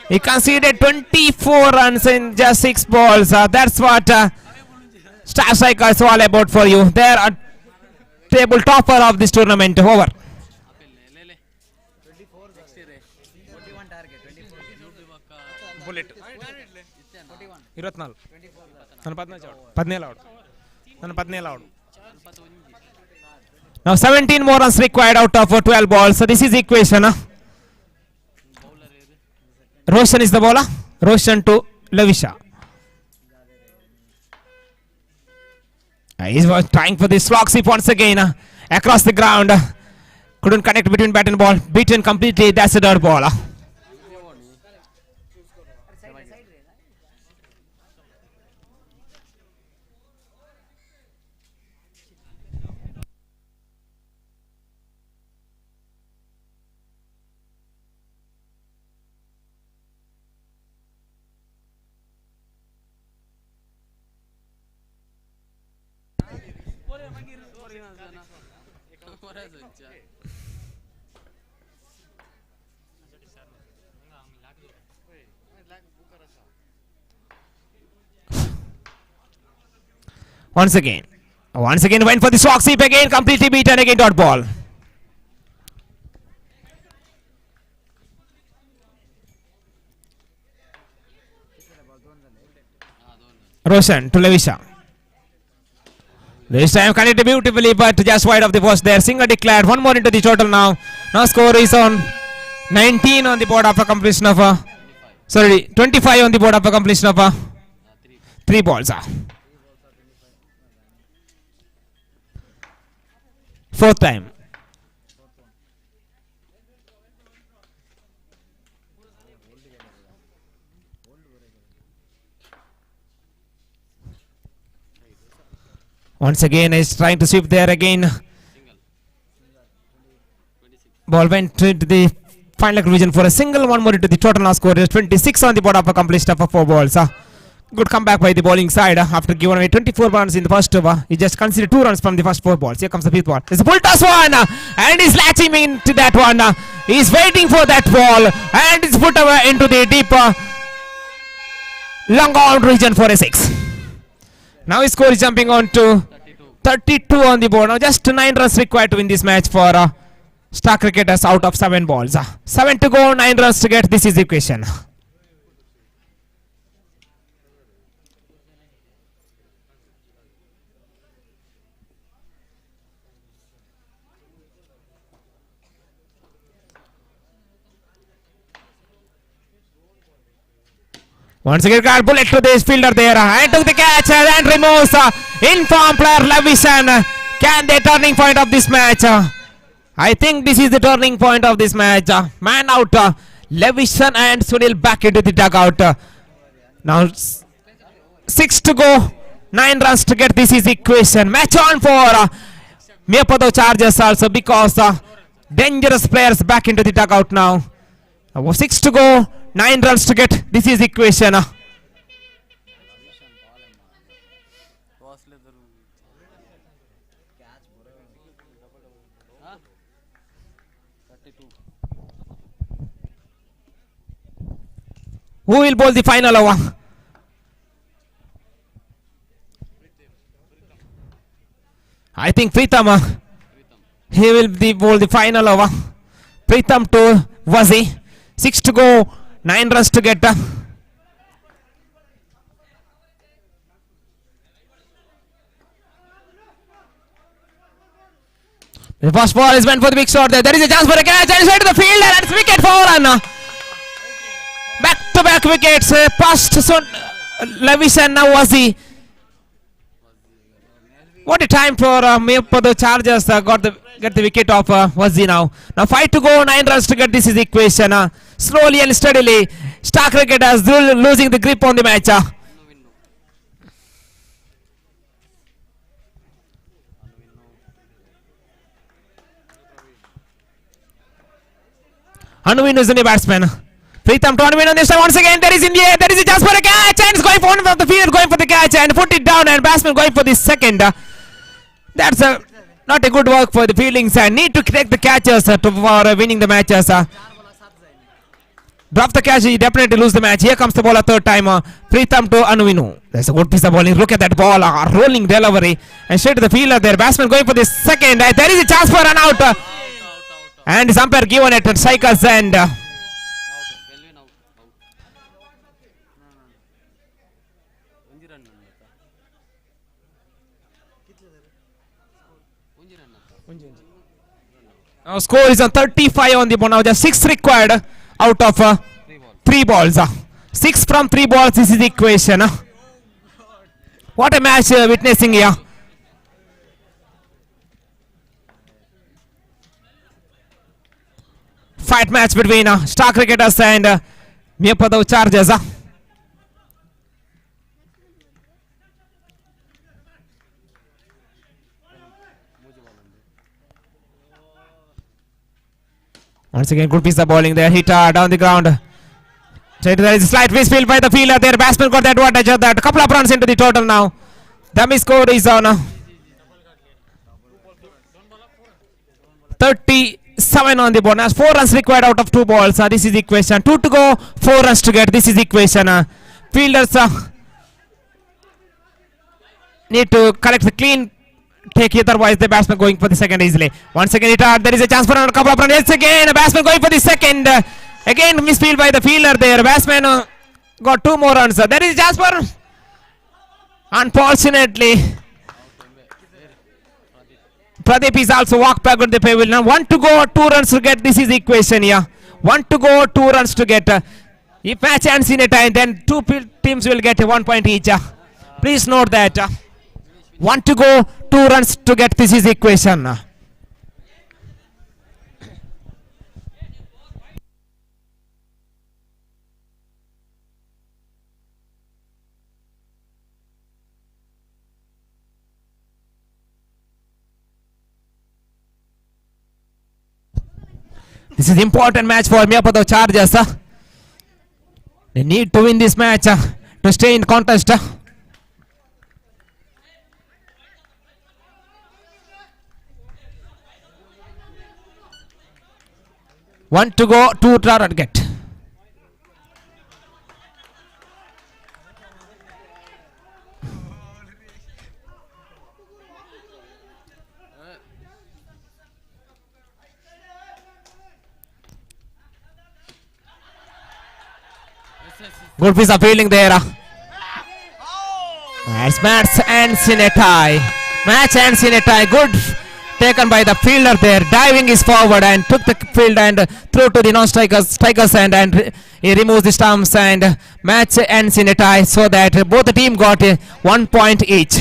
He conceded 24 runs in just 6 balls. That's what Star Striker is all about for you. They are a table topper of this tournament. Over. Bullet. 24. Now 17 more runs required out of 12 balls. So this is the equation. Roshan is the bowler. Roshan to Lavisha. He's trying for the slog sweep once again across the ground. Couldn't connect between bat and ball. Beaten completely. That's a dirt ball. Once again went for the slog sweep again, completely beaten again, dot ball. Roshan to Levisha. This time connected beautifully, but just wide of the post there. Single declared. One more into the total now. Now score is on 19 on the board after completion of 25 on the board after completion of 3 balls. Fourth time. Once again is trying to sweep there again. Ball went into the final region for a single. One more into the total. Now score is 26 on the board after completion of 4 balls. Good comeback by the bowling side after giving away 24 runs in the first over. He just conceded 2 runs from the first 4 balls. Here comes the 5th ball. It's a full toss one and he's latching into that one. He's waiting for that ball and it's put away into the deep long on region for a 6. Now his score is jumping on to 32 on the board. Now just 9 runs required to win this match for star cricketers out of 7 balls. 7 to go, 9 runs to get. This is the equation. Once again, got bullet to this fielder there and took the catch and removes in-form player Levishan. Can the turning point of this match? I think this is the turning point of this match. Man out, Levishan and Sunil back into the dugout. Now 6 to go, 9 runs to get. This is the equation. Match on for MIYAPADAVU Chargers also because dangerous players back into the dugout now. 6 to go, 9 runs to get. This is the equation. Who will bowl the final over? I think Pritam. He will bowl the final over. Pritam to Wazi. 6 to go, 9 runs to get. The first ball is meant for the big shot there. There is a chance for a catch and it's right to the field and it's wicket for run. Back-to-back wickets. Past Levishan, now Wazi. What a time for MIYAPADAVU Chargers. Get the wicket off Wazi now. Now 5 to go, 9 runs to get. This is the equation. Slowly and steadily, star cricketers losing the grip on the match. Anuwinu is the new batsman. Pritam to Anuwinu on this time once again. There is in the air. There is a chance for a catch and it's going for one of the field, going for the catch and put it down and batsman going for the second. That's not a good work for the fieldings and need to take the catches for winning the matches. Drop the catch, he definitely lose the match. Here comes the ball a third time. Pritam to Anuwinu. There's a good piece of bowling. Look at that ball. Rolling delivery. And straight to the fielder there. Batsman going for the second. There is a chance for an out. And his umpire given it at strikers end. Now score is on 35 on the board. Now just 6 required out of 3 balls. 6 from 3 balls. This is the equation. What a match witnessing here. fight match between Star Cricketers and MIYAPADAVU Chargers. Once again, good piece of bowling there. Hit down the ground. There is a slight misfield by the fielder there. Batsman got the advantage of that. A couple of runs into the total now. The score is on 37 on the board. Now 4 runs required out of 2 balls. This is the equation. 2 to go, 4 runs to get. This is the equation. Fielders need to collect the clean take, otherwise the batsman going for the second easily. Once again hit hard. There is a chance for a couple of runs. Yes, again a batsman going for the second. Again misfield by the fielder there. Batsman got 2 more runs. There is a chance for, unfortunately, Pradeep is also walked back on the pavilion. Now 1 to go, 2 runs to get. This is the equation here. 1 to go, 2 runs to get. If match ends in a time, then 2 teams will get 1 point each. Please note that. 1 to go, 2 runs to get. This is the equation. This is important match for MIYAPADAVU Chargers. They need to win this match to stay in contest. One to go, 2 to get. Good piece of fielding there. Match ends in a tie. Match ends in a tie. Good taken by the fielder there. Diving is forward and took the field and threw to the non-strikers and he removes the stumps, and match ends in a tie, so that both the team got 1 point each.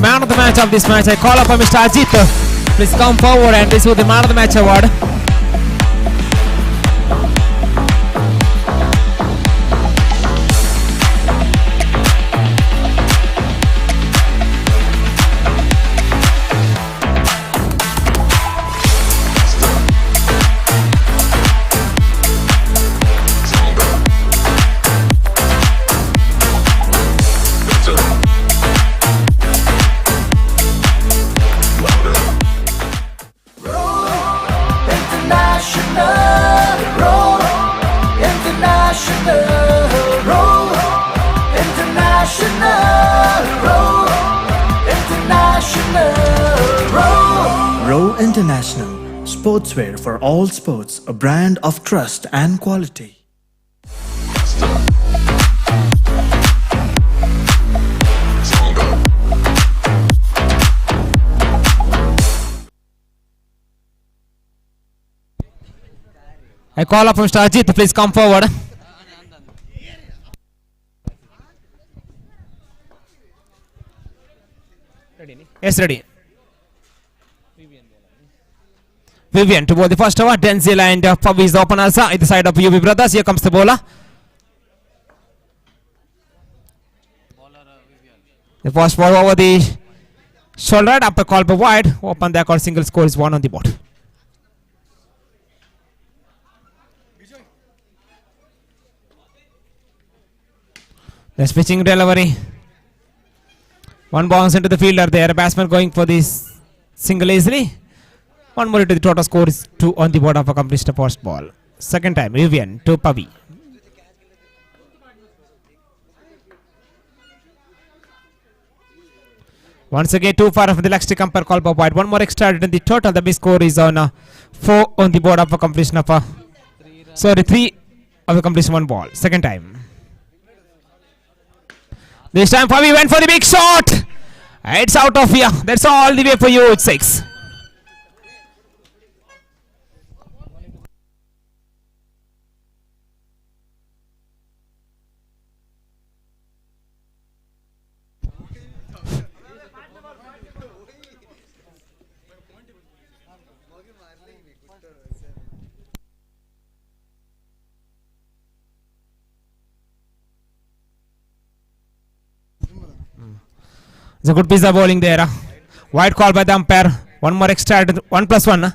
Man of the match of this match, I call upon Mr. Ajit. Please come forward and receive the man of the match award. International, sportswear for all sports, a brand of trust and quality. I call up Mr. Ajit, please come forward. Yes, ready. Vivian to bowl the first over. Denzel and Pavi is the openers. Either side of UB Brothers. Here comes the bowler. The first ball over the shoulder. Upper call by wide. Open the record. Single score is 1 on the board. The pitching delivery. One bounce into the fielder there. Batsman going for this single easily. One more into the total score is 2 on the board of a completion first ball. Second time, Vivian to Pavi. Once again, too far of the leg stick umpire call by wide. One more extra in the total. The big score is on 4 on the board of a completion of a 3 of the completion one ball. Second time. This time Pavi went for the big shot. It's out of here. That's all the way for you. It's 6. It's a good piece of bowling there. Wide call by the umpire. One more extra. 1+1.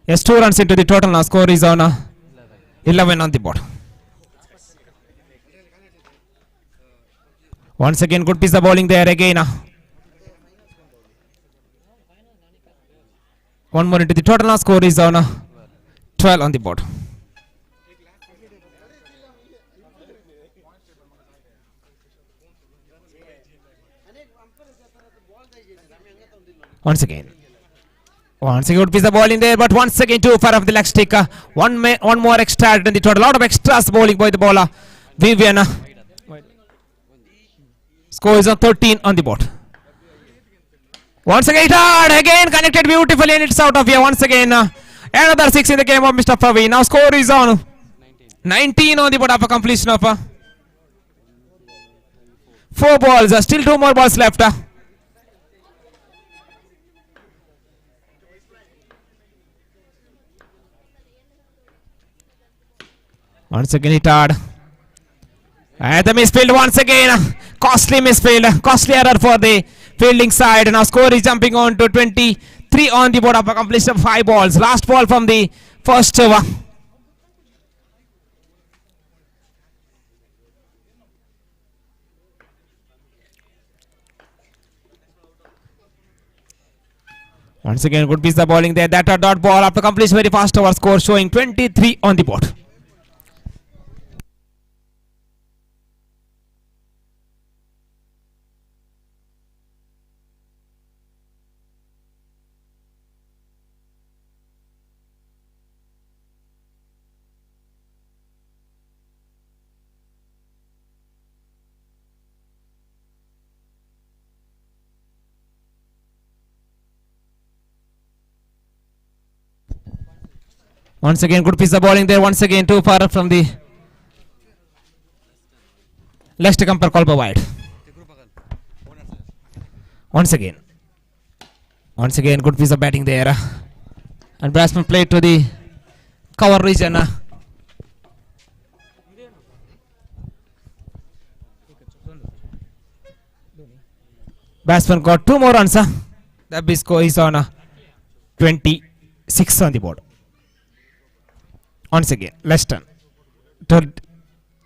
Yes, 2 runs into the total. Now score is on 11 on the board. Once again, good piece of bowling there again. One more into the total. Now score is on 12 on the board. Once again, good piece of bowling there, but once again too far off the leg stick. One more extra in the total. A lot of extras bowling by the bowler. Vivian. Score is on 13 on the board. Once again, hard again connected beautifully, and it's out of here. Once again, another 6 in the game of Mr. Pavi. Now score is on 19 on the board of a completion of 4 balls. Still 2 more balls left. Once again hit hard. And the misfield once again. Costly misfield. Costly error for the fielding side. Now score is jumping on to 23 on the board of a completion of 5 balls. Last ball from the first over. Once again, good piece of bowling there. That a dot ball after completion, very fast over. Score showing 23 on the board. Once again, good piece of bowling there. Once again, too far from the leg stick umpire call by wide. Once again, good piece of batting there. And batsman played to the cover region. Batsman got 2 more runs. The big score is on 26 on the board. Once again, Leston to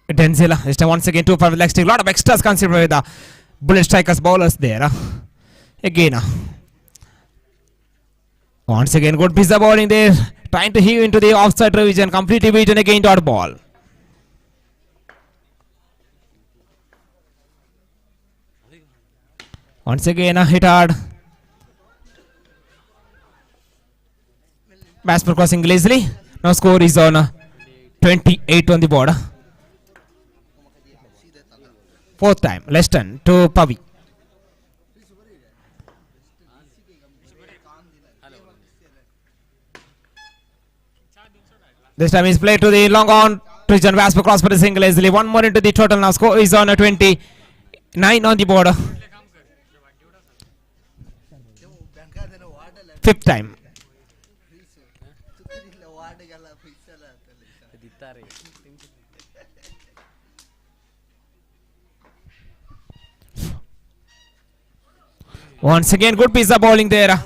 Denzilla. This time once again 2 for the leg stick. A lot of extras considered by the bullet strikers bowlers there. Again. Once again, good piece of bowling there. Trying to heave into the offside revision. Complete revision again, dot ball. Once again, hit hard. Batsman crossing lazily. Now score is on 28 on the board. 4th time, Leston to Pavi. This time is played to the long on region. Batsman cross for the single easily. 1 more into the total. Now score is on 29 on the board. 5th time. Once again, good piece of bowling there.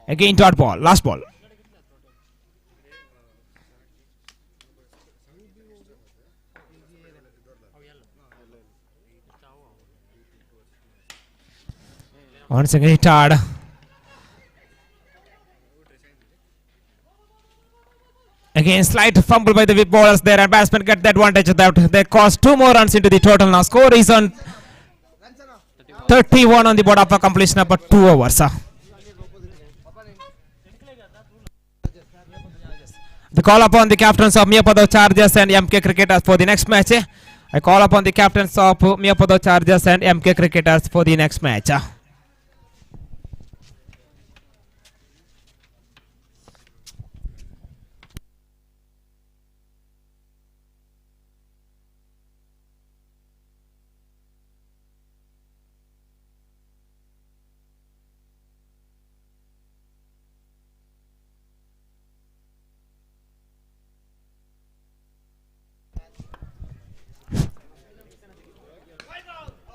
Again, dot ball. Last ball. Once again, hit hard. again, slight fumble by the whip bowlers there, and batsmen get the advantage of that. They cost 2 more runs into the total now. Score is on 31 on the board after completion of 2 overs. The call upon the captains of MIYAPADAVU Chargers and MK Cricketers for the next match. I call upon the captains of MIYAPADAVU Chargers and MK Cricketers for the next match.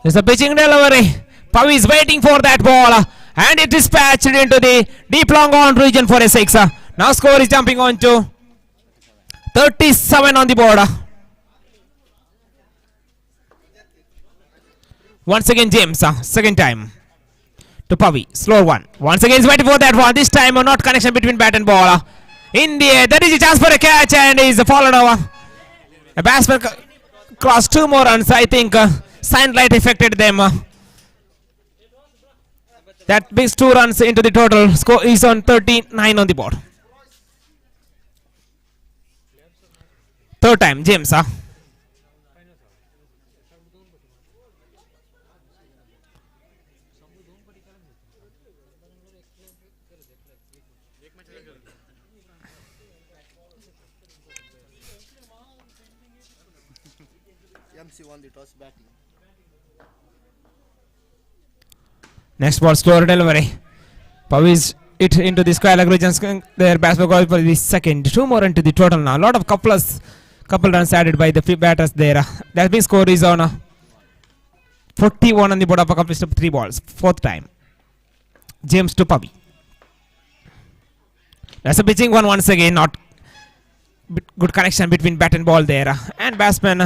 There's a pitching delivery. Pavi is waiting for that ball, and it is patched into the deep long on region for a 6. Now score is jumping on to 37 on the board. Once again James, second time to Pavi, slow one. Once again is waiting for that one. This time not connection between bat and ball. In the air, there is a chance for a catch, and is followed over. A batsman crossed 2 more runs. I think sunlight affected them. That brings 2 runs into the total. Score is on 39 on the board. Third time, James. MC won the toss batting. Next ball, slower delivery. Pavis it into the square leg region. Their batsman goes for the second. 2 more into the total now. A lot of couple runs added by the batters there. That means score is on 41 on the board of a completion of 3 balls. Fourth time. James to Pavi. That's a pitching one once again. Not good connection between bat and ball there. And batsman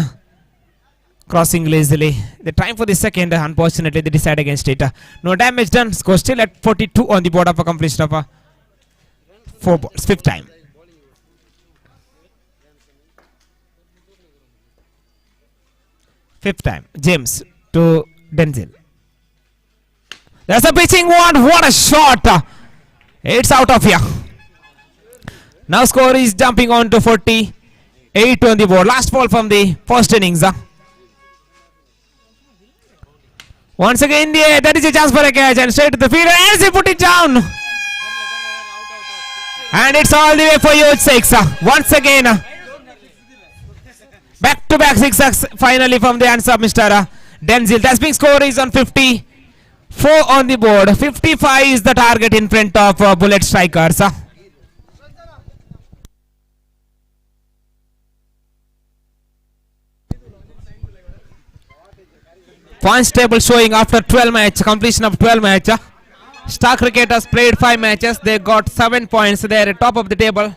crossing lazily. The time for the second, unfortunately, they decide against it. No damage done. Score still at 42 on the board of a completion of 4 balls. Fifth time. Fifth time. James to Denzel. That's a pitching one. What a shot. It's out of here. Now score is jumping on to 48 on the board. Last ball from the first innings. Once again, there is a chance for a catch, and straight to the field, and he put it down. And it's all the way for you, 6. Once again, back-to-back 6 finally from the hands of Mr. Denzel. That's big score is on 54 on the board. 55 is the target in front of Bullet Strikers. Points table showing after 12 match, completion of 12 match. Star Cricketers played 5 matches. They got 7 points. They are at top of the table.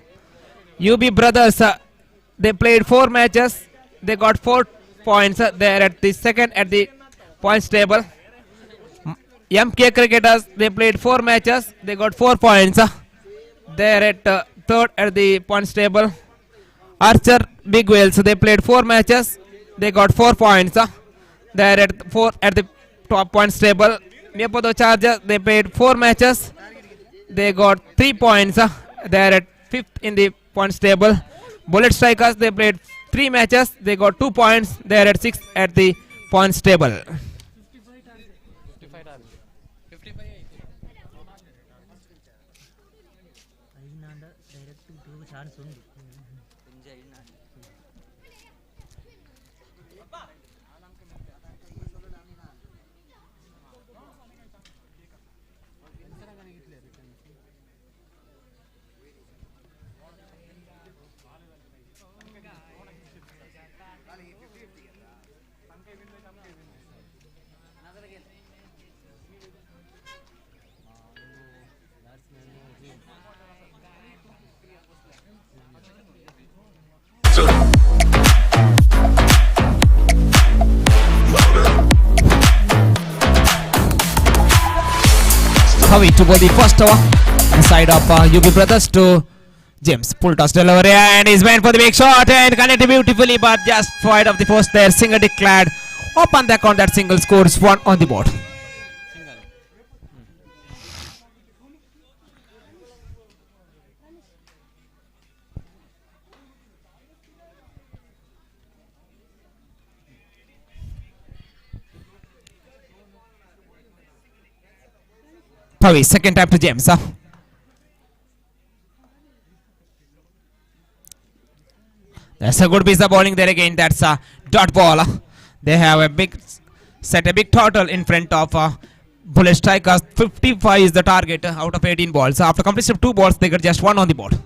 UB Brothers, they played 4 matches. They got 4 points. They are at the second at the points table. MK Cricketers, they played 4 matches. They got 4 points. They are at third at the points table. Archer Big Whales, they played 4 matches. They got 4 points. They are at 4 at the top points table. MIYAPADAVU Chargers, they played 4 matches. They got 3 points. They are at 5th in the points table. Bullet Strikers, they played 3 matches. They got 2 points. They are at 6th at the points table. Pavi to bowl the first over. The side of UB Brothers to James full toss delivery and is went for the big shot and connected beautifully, but just wide of the post there. Singer declared open the count. That single scores 1 on the board. Pavi, second time to James. That's a good piece of bowling there again. That's a dot ball. They have a big set a big total in front of bullet strikers. 55 is the target out of 18 balls. After completion of 2 balls, they got just 1 on the board.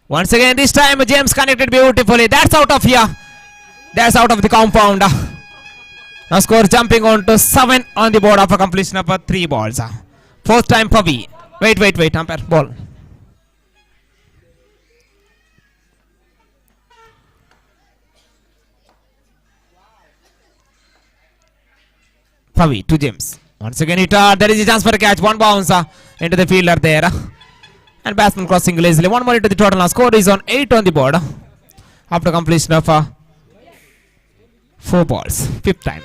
Once again, this time James connected beautifully. That's out of here. That's out of the compound. Now score jumping on to 7 on the board after completion of 3 balls. Fourth time Pavi. Wait, umpire, ball. Pavi to James. Once again there is a chance for a catch. 1 bounce into the fielder there. And batsman crossing lazily. 1 more into the total. Now score is on 8 on the board after completion of 4 balls. Fifth time.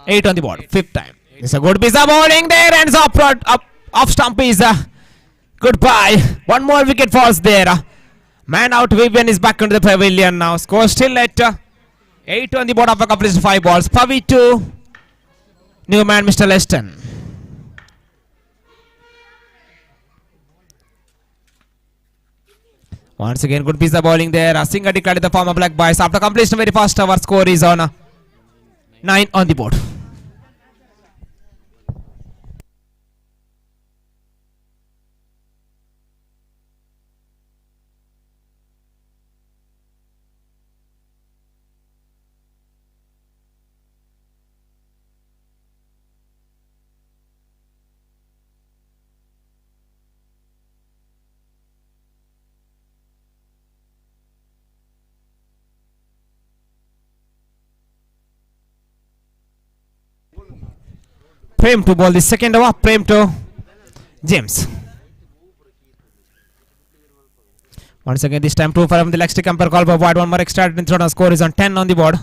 8 on the board. Fifth time. It's a good piece of bowling there, and off stump is goodbye. 1 more wicket falls there. Man out. Vivian is back into the pavilion now. Score still at 8 on the board after completion 5 balls. Pavi to new man Mr. Leston. Once again, good piece of bowling there. Singer declared in the form of black boys. After completion, very fast over. Score is on 9 on the board. Prem to bowl the second over. Prem to James. Once again, this time 2 from the leg stick umpire call for wide. 1 more extra in throw. Score is on 10 on the board.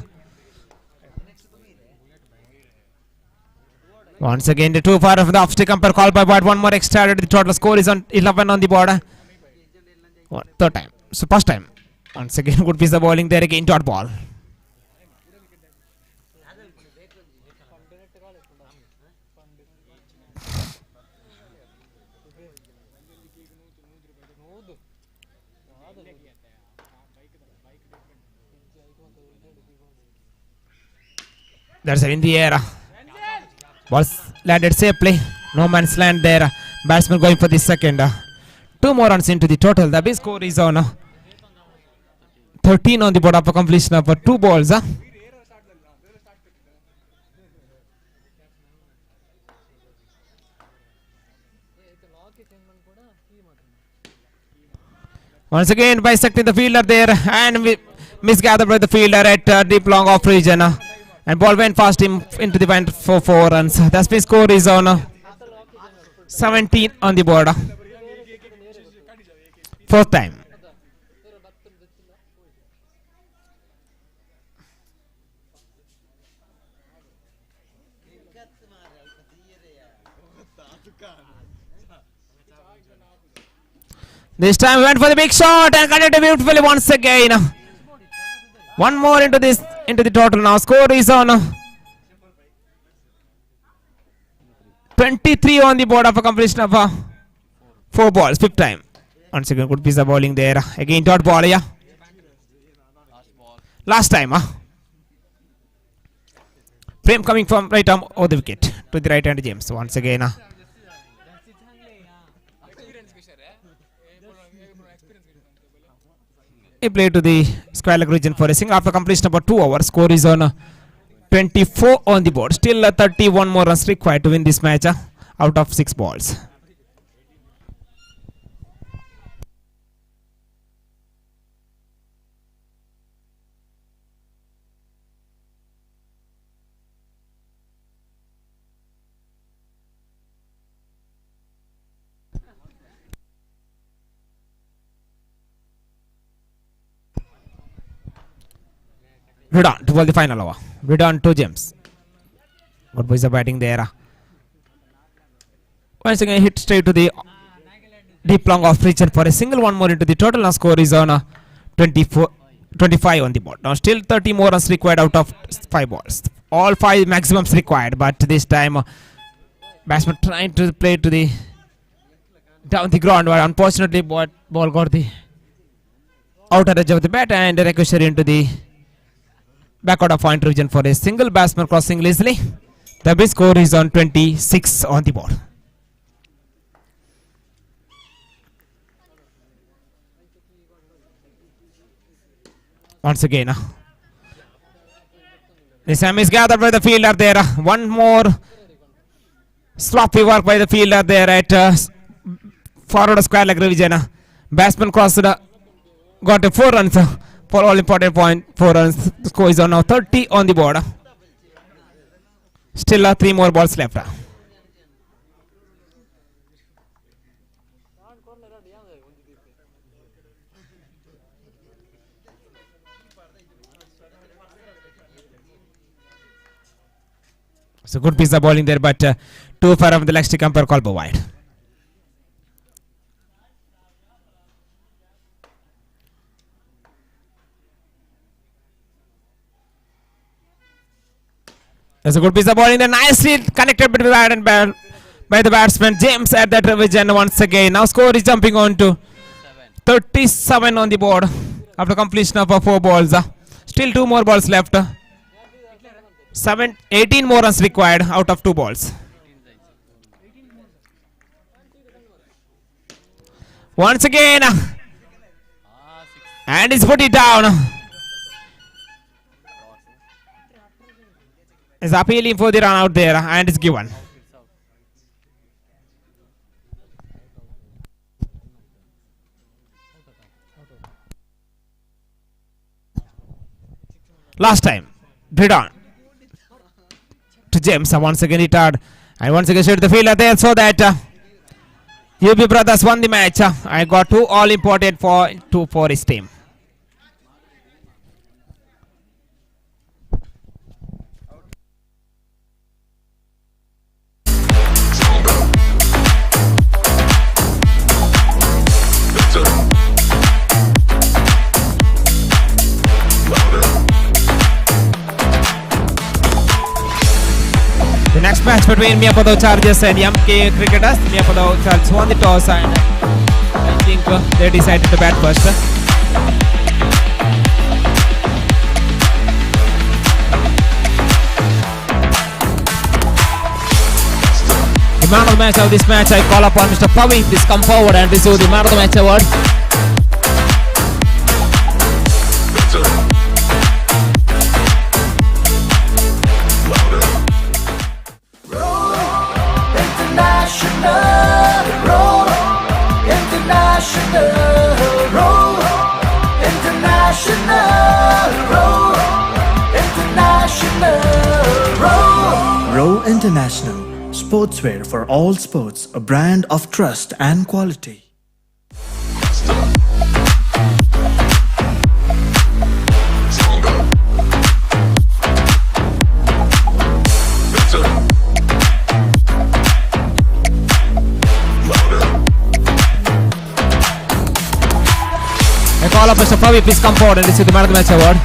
Once again, the 2 from the off stick umpire call by wide. 1 more extra. The total score is on 11 on the board. Third time. So first time. Once again, good piece of bowling there again. Dot ball. That's in the air. Balls landed safely. No man's land there. Batsman going for the second. 2 more runs into the total. The big score is on 13 on the board after completion of 2 balls. Once again bisecting the fielder there and misgathered by the fielder at deep long off region. And ball went fast into the wind for 4 runs. The speed score is on 17 on the board. Fourth time. This time went for the big shot and connected beautifully once again. 1 more into the total now. Score is on 23 on the board after completion of 4 balls. Fifth time. Once again, good piece of bowling there. Again dot ball, yeah. Last time, Prem coming from right arm over the wicket to the right hand James. Once again, he played to the square leg region for a single after completion about 2 hours. Score is on 24 on the board. Still 31 more runs required to win this match out of 6 balls. Redon to ball the final over. Redon to James. Good boys are batting there. Once again hit straight to the deep long off region for a single, one more into the total. Now score is on 25 on the board. Now still 30 more runs required out of 5 balls. All 5 maximums required, but this time batsman trying to play to the down the ground, but unfortunately ball got the outer edge of the bat and ricocheted into the backward of point region for a single. Batsman crossing easily. The big score is on 26 on the board. Once again, the slam is gathered by the fielder there. One more sloppy work by the fielder there at forward square leg revision. Batsman crossed, got a 4 runs for all important point. 4 runs. The score is on now 30 on the board. Still 3 more balls left. So good piece of bowling there, but too far from the leg stick, umpire call wide. There's a good piece of bowling there, nicely connected between the bat and ball by the batsman James at that revision once again. Now score is jumping on to 37 on the board after completion of 4 balls. Still 2 more balls left. 18 more runs required out of 2 balls. Once again, and he's put it down. Is appealing for the run out there and is given. Last time, Bridon to James, once again retired, and once again showed the fielder there so that UB Brothers won the match. I got 2 all important for his team. Next match between MIYAPADAVU Chargers and MK Cricketers. MIYAPADAVU Chargers won the toss and I think they decided to bat first. The man of the match of this match, I call upon Mr. Pavi. Please come forward and receive the man of the match award. Row International, sportswear for all sports, a brand of trust and quality. I call up Mr. Pavi, please come forward and receive the man of the match award.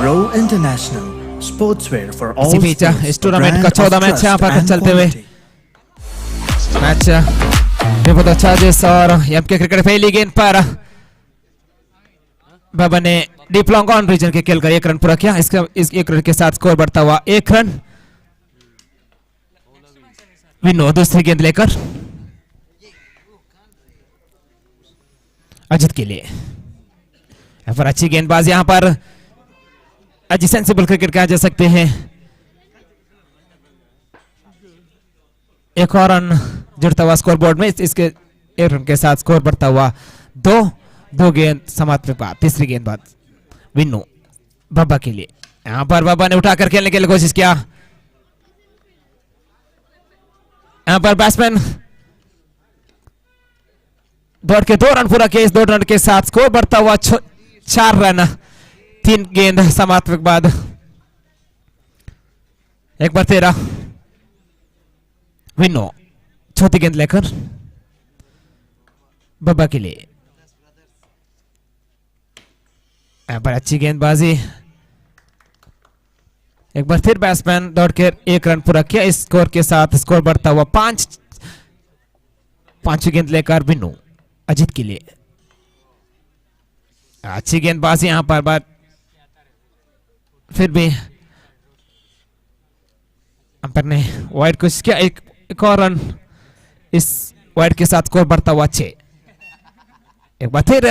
Row International, sportswear for all इसी बीच sports, इस a tournament का brand 14 of match trust यहाँ पर and चलते हुए quality. Match विभुद charges और M के cricket पहली गेंद पर बाबा ने डीप लॉन्ग ऑन रीजन के खेल कर 1 रन पूरा किया। इस 1 रन के साथ स्कोर बढ़ता हुआ 1 रन। विनो दूसरी गेंद लेकर अजित के लिए। यहाँ पर अच्छी गेंदबाज, यहाँ पर अजी सेंसिबल क्रिकेट कहा जा सकते हैं। एक और रन जुड़ता हुआ स्कोर बोर्ड में। इसके 1 रन के साथ स्कोर बढ़ता हुआ 2 गेंद समाप्त के बाद तीसरी गेंदबाज विन्नू बाबा के लिए। यहां पर बाबा ने उठाकर खेलने के लिए कोशिश किया। यहां पर बैट्समैन दौड़ के 2 रन पूरा किया। इस 2 रन के साथ स्कोर बढ़ता हुआ 4 रन 3 गेंद समाप्त के बाद। एक बार 13 विनो चौथी गेंद लेकर बाबा के लिए। यहाँ पर अच्छी गेंदबाजी। एक बार फिर बैट्समैन दौड़कर 1 रन पूरा किया। इस स्कोर के साथ स्कोर बढ़ता हुआ 5 गेंद लेकर विनो अजीत के लिए। अच्छी गेंदबाजी यहां पर बात फिर भी अंपायर ने वाइड कोशिश किया। एक और रन इस वाइड के साथ स्कोर बढ़ता हुआ 6। एक बार फिर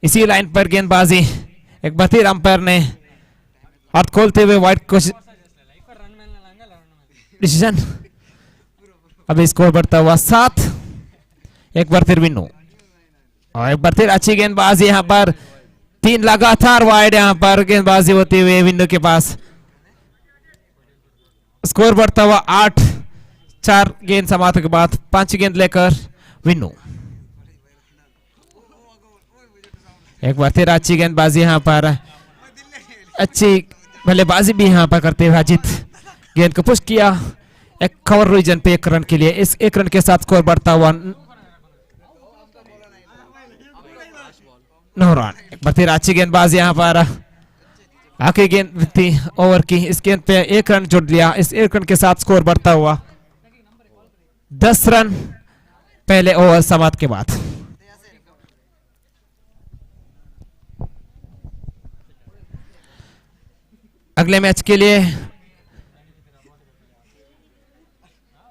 इसी लाइन पर गेंदबाजी। एक बार फिर अंपायर ने हाथ खोलते हुए वाइड कोशिश डिसीजन। अभी स्कोर बढ़ता हुआ 7। एक बार फिर विनो और एक बार फिर अच्छी गेंदबाजी। यहां पर 3 लगातार वाइड यहां पर गेंदबाजी होते हुए विनो के पास। स्कोर बढ़ता हुआ 8। 4 गेंद समाप्त के बाद 5 गेंद लेकर विनो। एक बार फिर अच्छी गेंदबाजी यहां पर। अच्छी बल्लेबाजी भी यहां पर करते हुए अजीत गेंद को पुश किया। एक कवर रीजन पे 1 रन के लिए। इस 1 रन के साथ स्कोर बढ़ता हुआ 9 रन। एक बार फिर अच्छी गेंदबाजी यहां पर। आखिरी गेंद थी ओवर की। इस गेंद पे 1 रन जुड़ लिया। इस 1 रन के साथ स्कोर बढ़ता हुआ 10 रन पहले ओवर समाप्त के बाद। अगले मैच के लिए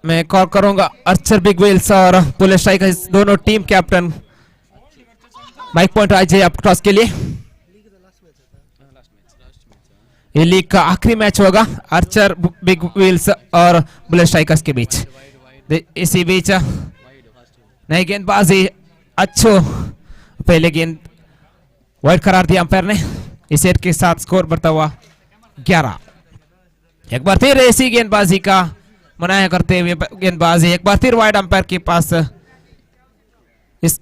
मैं कॉल करूंगा अर्चर बिग वेल्स और पुलिस स्ट्राइकर दोनों टीम कैप्टन माइक पॉइंट आ जाए आप टॉस के लिए। ये लीग का आखिरी मैच होगा अर्चर बिग वेल्स और पुलिस स्ट्राइकर्स के बीच। इसी बीच नई गेंदबाजी अच्छो पहले गेंद वाइड करार दिया अंपायर ने। इस सेट के साथ स्कोर बढ़ता हुआ 11। एक बार फिर ऐसी गेंदबाजी का मनाया करते हुए गेंदबाजी। एक बार फिर वाइड अंपायर के पास। इस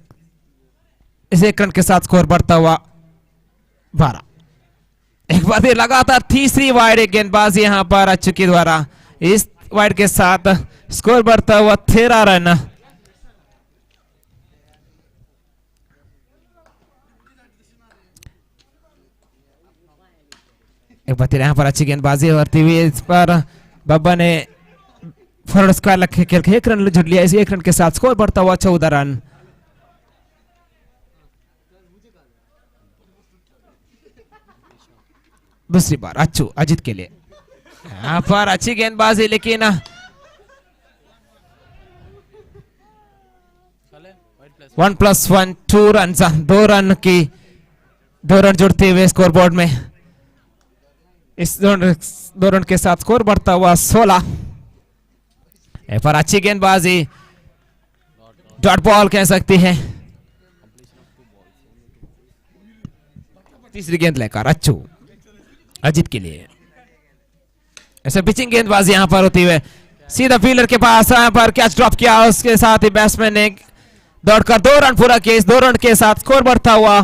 1 रन के साथ स्कोर बढ़ता हुआ 12। एक बार फिर लगातार तीसरी वाइड गेंदबाजी यहां पर अच्छू के द्वारा। इस वाइड के साथ स्कोर बढ़ता हुआ 13 रन। एक बार यहां पर अच्छी गेंदबाजी होती हुई। इस पर बाबा ने फॉरवर्ड स्क्वायर लग खेल के 1 रन जुड़ लिया। इस 1 रन के साथ स्कोर बढ़ता हुआ 14 रन। दूसरी बार अच्छू अजीत के लिए। यहां पर अच्छी गेंदबाजी लेकिन 1+1 2 रन 2 रन की 2 रन जुड़ते हुए स्कोर बोर्ड में। इस 2 रन के साथ स्कोर बढ़ता हुआ 16। पर अच्छी गेंदबाजी डॉट बॉल कह सकती है। तीसरी गेंद लेकर अच्छू अजीत के लिए। ऐसे पिचिंग गेंदबाजी यहां पर होती हुए सीधा फील्डर के पास यहां पर कैच ड्रॉप किया। उसके साथ ही बैट्समैन ने दौड़कर 2 रन पूरा किया। इस 2 रन के साथ स्कोर बढ़ता हुआ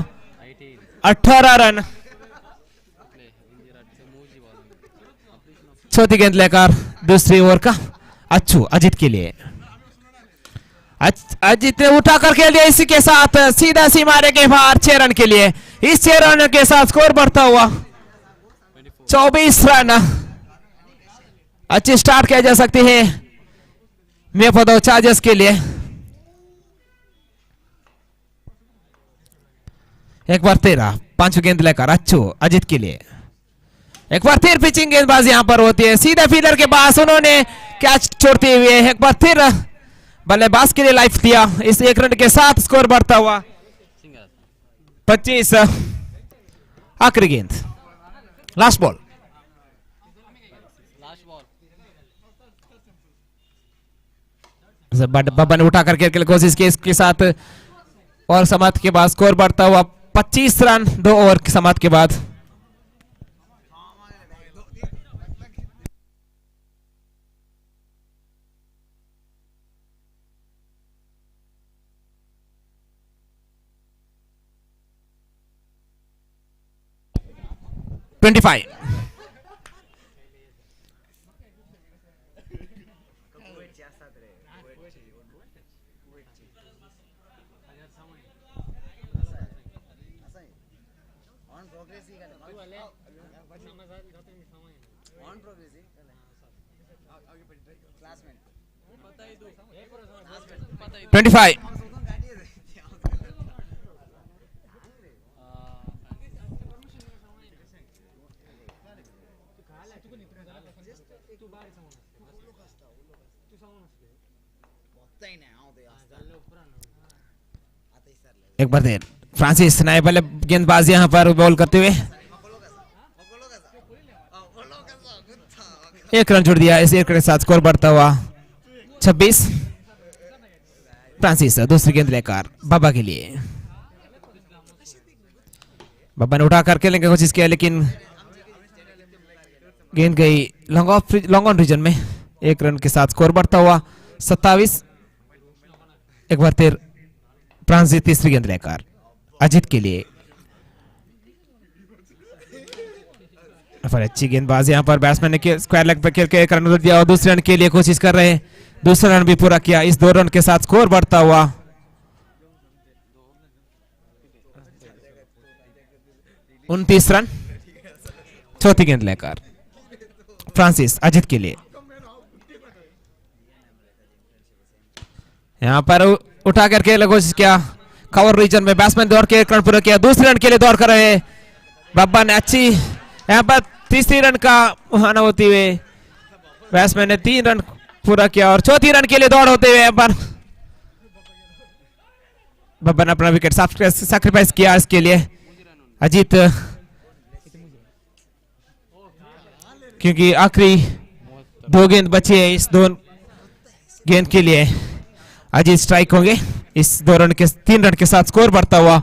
18 रन। चौथी गेंद लेकर दूसरी ओवर का अच्छू अजीत के लिए। अजीत ने उठाकर खेल दिया। इसी के साथ सीधा सीमारे के बाहर 6 रन के लिए। इस 6 रन के साथ स्कोर बढ़ता हुआ 24 रन अच्छी स्टार्ट किया जा सकती है मियापदावु चार्जर्स के लिए। एक बार 13 5 गेंद लेकर अच्छू अजित के लिए एक बार फिर पिचिंग गेंदबाजी यहां पर होती है सीधा फील्डर के पास उन्होंने कैच छोड़ते हुए एक बार फिर बल्लेबाज के लिए लाइफ दिया। इस 1 रन के साथ स्कोर बढ़ता हुआ 25। आखिरी गेंद लास्ट बॉल बब्बा ने उठा करके कोशिश की इसके साथ और समाप्त के बाद स्कोर बढ़ता हुआ 25 रन 2 ओवर की समाप्त के बाद। Twenty-five. एक बार देर फ्रांसिस नए बल्ले गेंदबाज यहां पर बॉल करते हुए 1 रन जोड़ दिया। इस 1 रन के साथ स्कोर बढ़ता हुआ 26। फ्रांसिस दूसरी गेंद लेकर बाबा के लिए बाबा ने उठा कर खेलने की कोशिश किया लेकिन गेंद गई लॉन्ग ऑन रीजन में। 1 रन के साथ स्कोर बढ़ता हुआ 27। एक बार फिर फ्रांसिस तीसरी गेंद लेकर अजित के लिए अच्छी गेंदबाज यहां पर बैट्समैन ने स्क्वायर लेग पे खेल के 1 रन दिया और दूसरे रन के लिए कोशिश कर रहे हैं। दूसरा रन भी पूरा किया। इस 2 रन के साथ स्कोर बढ़ता हुआ 29 रन। चौथी गेंद लेकर फ्रांसिस अजित के लिए यहां पर उठा करके कोशिश किया। कवर रीजन में बैट्समैन दौड़ के 1 रन पूरा किया। दूसरे रन के लिए दौड़ कर रहे बाबा ने अच्छी यहां पर तीसरी रन का मुहाना होते हुए बैट्समैन ने 3 रन पूरा किया और चौथी रन के लिए दौड़ होते हुए बब्बन ने अपना विकेट सैक्रिफाइस किया। इसके लिए अजीत क्योंकि आखिरी 2 गेंद बची है इस 2 गेंद के लिए अजीत स्ट्राइक होंगे। इस 3 रन के साथ स्कोर बढ़ता हुआ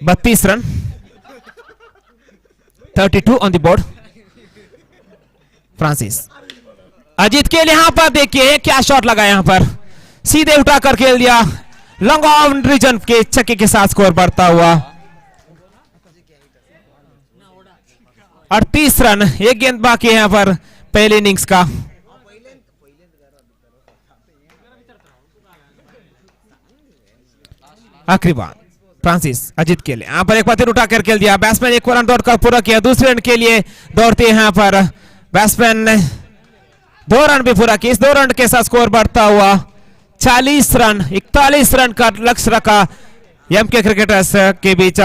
32 run. 32 on the board. Francis Ajit के लिए यहां पर देखिए क्या शॉट लगा यहां पर सीधे उठाकर खेल दिया लॉन्ग ऑन रीजन के छक्के के साथ स्कोर बढ़ता हुआ 38 रन। 1 गेंद बाकी है यहां पर पहले इनिंग्स का। आखिरी बार फ्रांसिस अजीत के लिए यहां पर एक बार उठा कर खेल दिया। बैट्समैन 1 रन दौड़कर पूरा किया। दूसरे रन के लिए दौड़ते हैं यहां पर बैट्समैन ने 2 रन भी पूरा किया। इस 2 रन के साथ स्कोर बढ़ता हुआ 40 रन। 41 रन का लक्ष्य रखा एमके क्रिकेटर्स के बीच।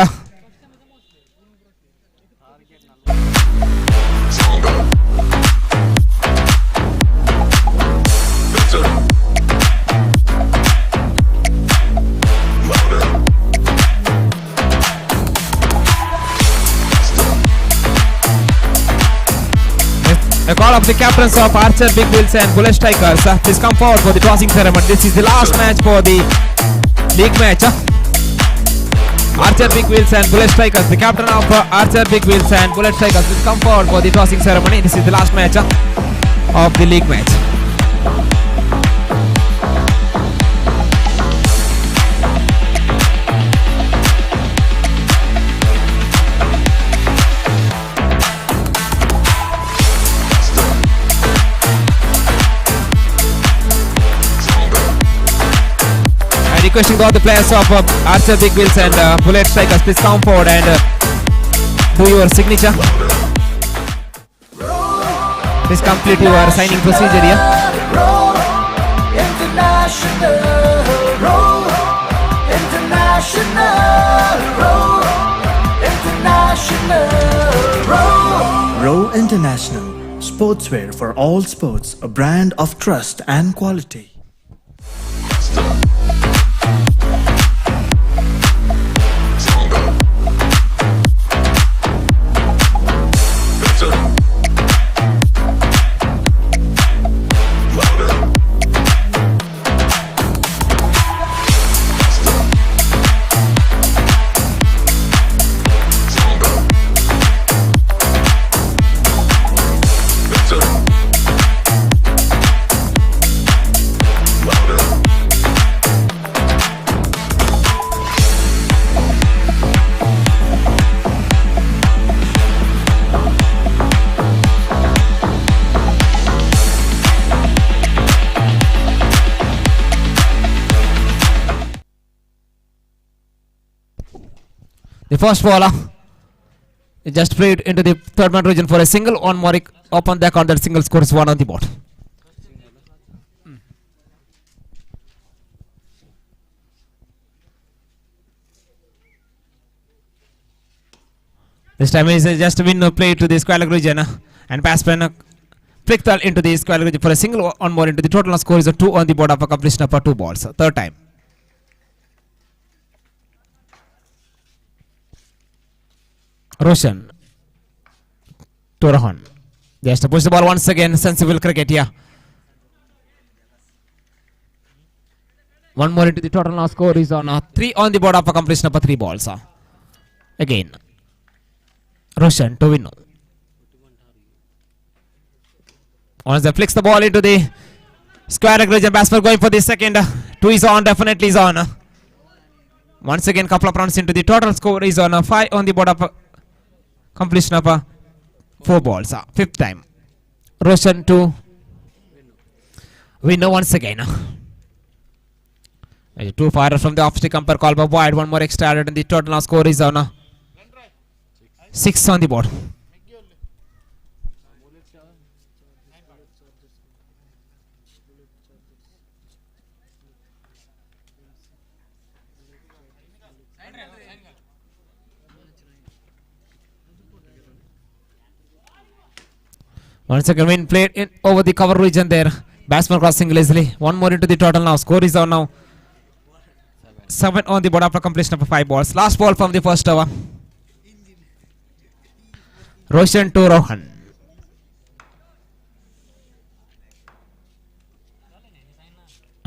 A call of the captains of Archer, Big Wheels and Bullet Strikers. Please come forward for the tossing ceremony. This is the last match for the league match. Archer, Big Wheels and Bullet Strikers. The captain of Archer, Big Wheels and Bullet Strikers. Please come forward for the tossing ceremony. This is the last match of the league match. Requesting all the players of Archer, Big Wheels and Bullet Strikers, please come forward and do your signature. Please complete your signing procedure here. Roll, international, roll, international, roll, international, roll. Row International, sportswear for all sports, a brand of trust and quality. The first ball is just played into the third man region for a single. On Morik up on the account, that single score is 1 on the board. This time is just a win play to the square leg region and pass pen flicked into the square leg region for a single. On more into the total score is a 2 on the board of a completion of 2 balls. Third time. Roshan to Rohan. Just to push the ball once again. Sensible cricket here. One more into the total now score is on 3 on the board of a completion of 3 balls. Again. Roshan to win. Once they flicks the ball into the square leg region, batsman going for the second. 2 is on, definitely is on. Once again, couple of runs into the total score is on 5 on the board of completion of 4 balls. Fifth time. Roshan to win once again. Two fires from the off stick umpire call by wide. One more extra added and the total score is on 6 on the board. Once again, win played in over the cover region there. Batsman crossing easily. One more into the total now. Score is on now 7 on the board after completion of 5 balls. Last ball from the first over. Roshan to Rohan.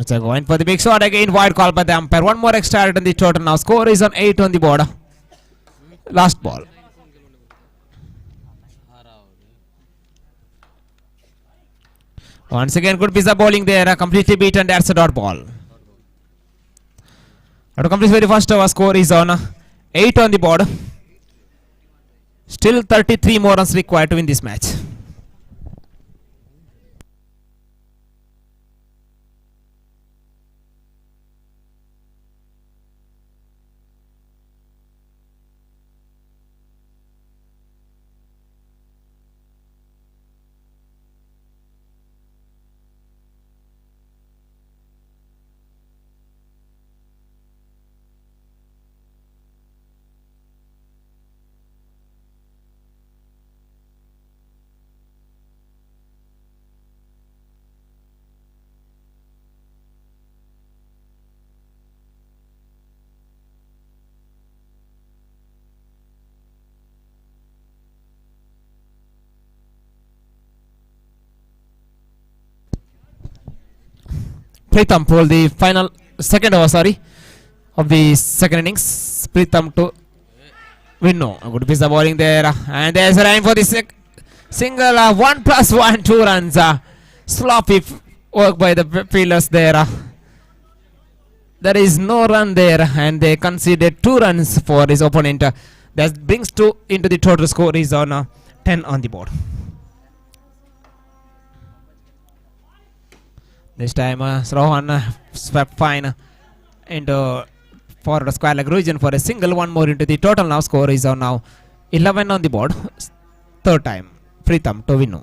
So going for the big shot again. Wide call by the umpire. One more extra added in the total now. Score is on 8 on the board. Last ball. Once again, good piece of bowling there. Completely beaten. That's a dot ball. To complete the first over, score is on 8 on the board. Still 33 more runs required to win this match. Pritham pulled the final second over, of the second innings. Pritham to win. No, a good piece of bowling there, and there's a line for the single. 1+1, 2 runs. Sloppy work by the fielders there. There is no run there, and they conceded 2 runs for his opponent. That brings 2 into the total score is on 10 on the board. This time Rohan swept fine into for the square leg region for a single. One more into the total now. Score is on now 11 on the board. Third time. Pritham to win.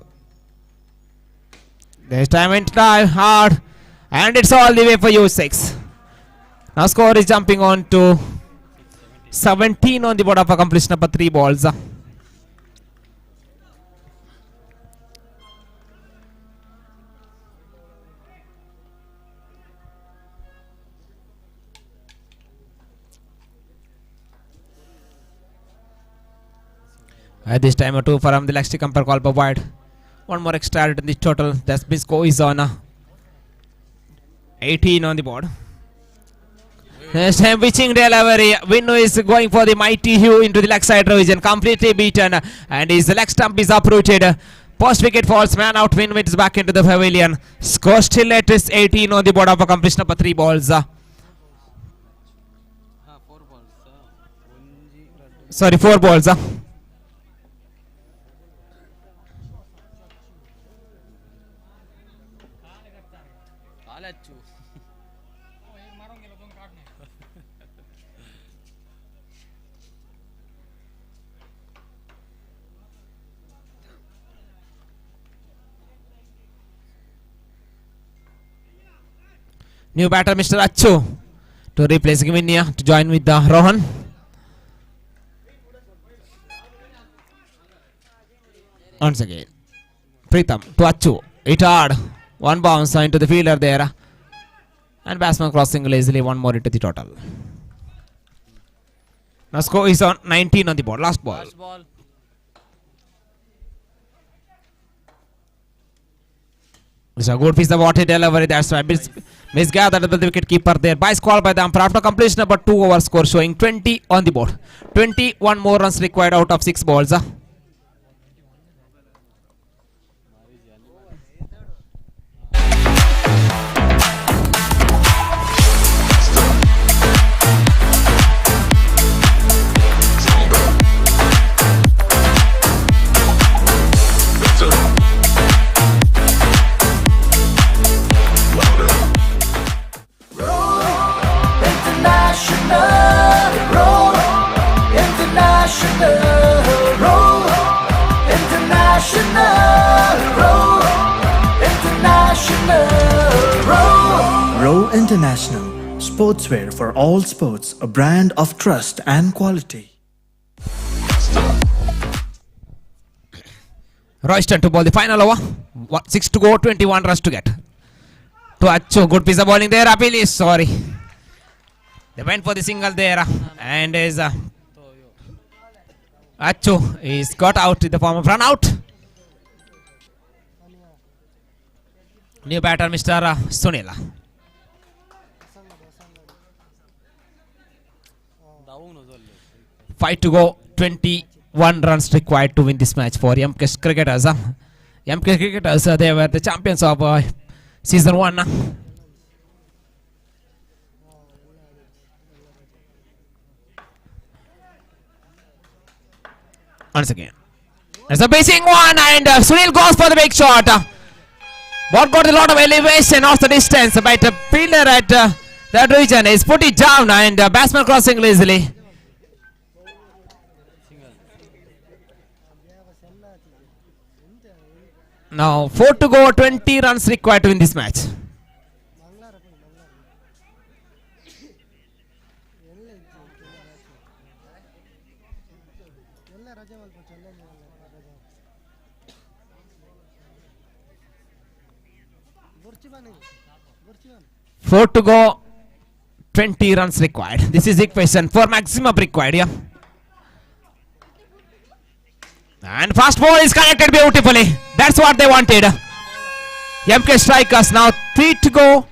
This time it dive hard, and it's all the way for you 6. Now score is jumping on to 17 on the board of a completion of 3 balls. At this time, a 2 from the leg stick umpire call for wide. One more extra added in the total. That's been score is on 18 on the board. Next time, pitching delivery. Winnu is going for the mighty Hugh into the leg side region. Completely beaten, and his leg stump is uprooted. Post wicket falls, man out. Winnu is back into the pavilion. Score still at 18 on the board of a completion of 3 balls. Sorry, 4 balls. New batter Mr. Achu to replace Giminia to join with Rohan. Once again, Pritham to Achu. It hard. One bounce into the fielder there. And batsman crossing lazily. One more into the total. Now score is on 19 on the board. Last ball. It's a good piece of water delivery. That's why misgathered by the wicket keeper there. By score by the umpire after completion of 2 over score showing 20 on the board. 21 more runs required out of 6 balls. International, sportswear for all sports, a brand of trust and quality. Royston to ball the final over. 6 to go, 21 runs to get. To Achu, good piece of bowling there. Appeal sorry. They went for the single there, and is Achu is got out in the form of run out. New batter Mr. Sunila. 5 to go, 21 runs required to win this match for MK cricketers. MK cricketers, they were the champions of season 1. Once again, there's a basing one, and Sunil goes for the big shot. Ball got a lot of elevation off the distance, but the fielder at that region is put it down, and batsman crossing lazily. Now 4 to go, 20 runs required to win this match. Four to go, 20 runs required. This is the equation for maximum required. Yeah. And fast ball is connected beautifully. That's what they wanted. MK strikers now 3 to go,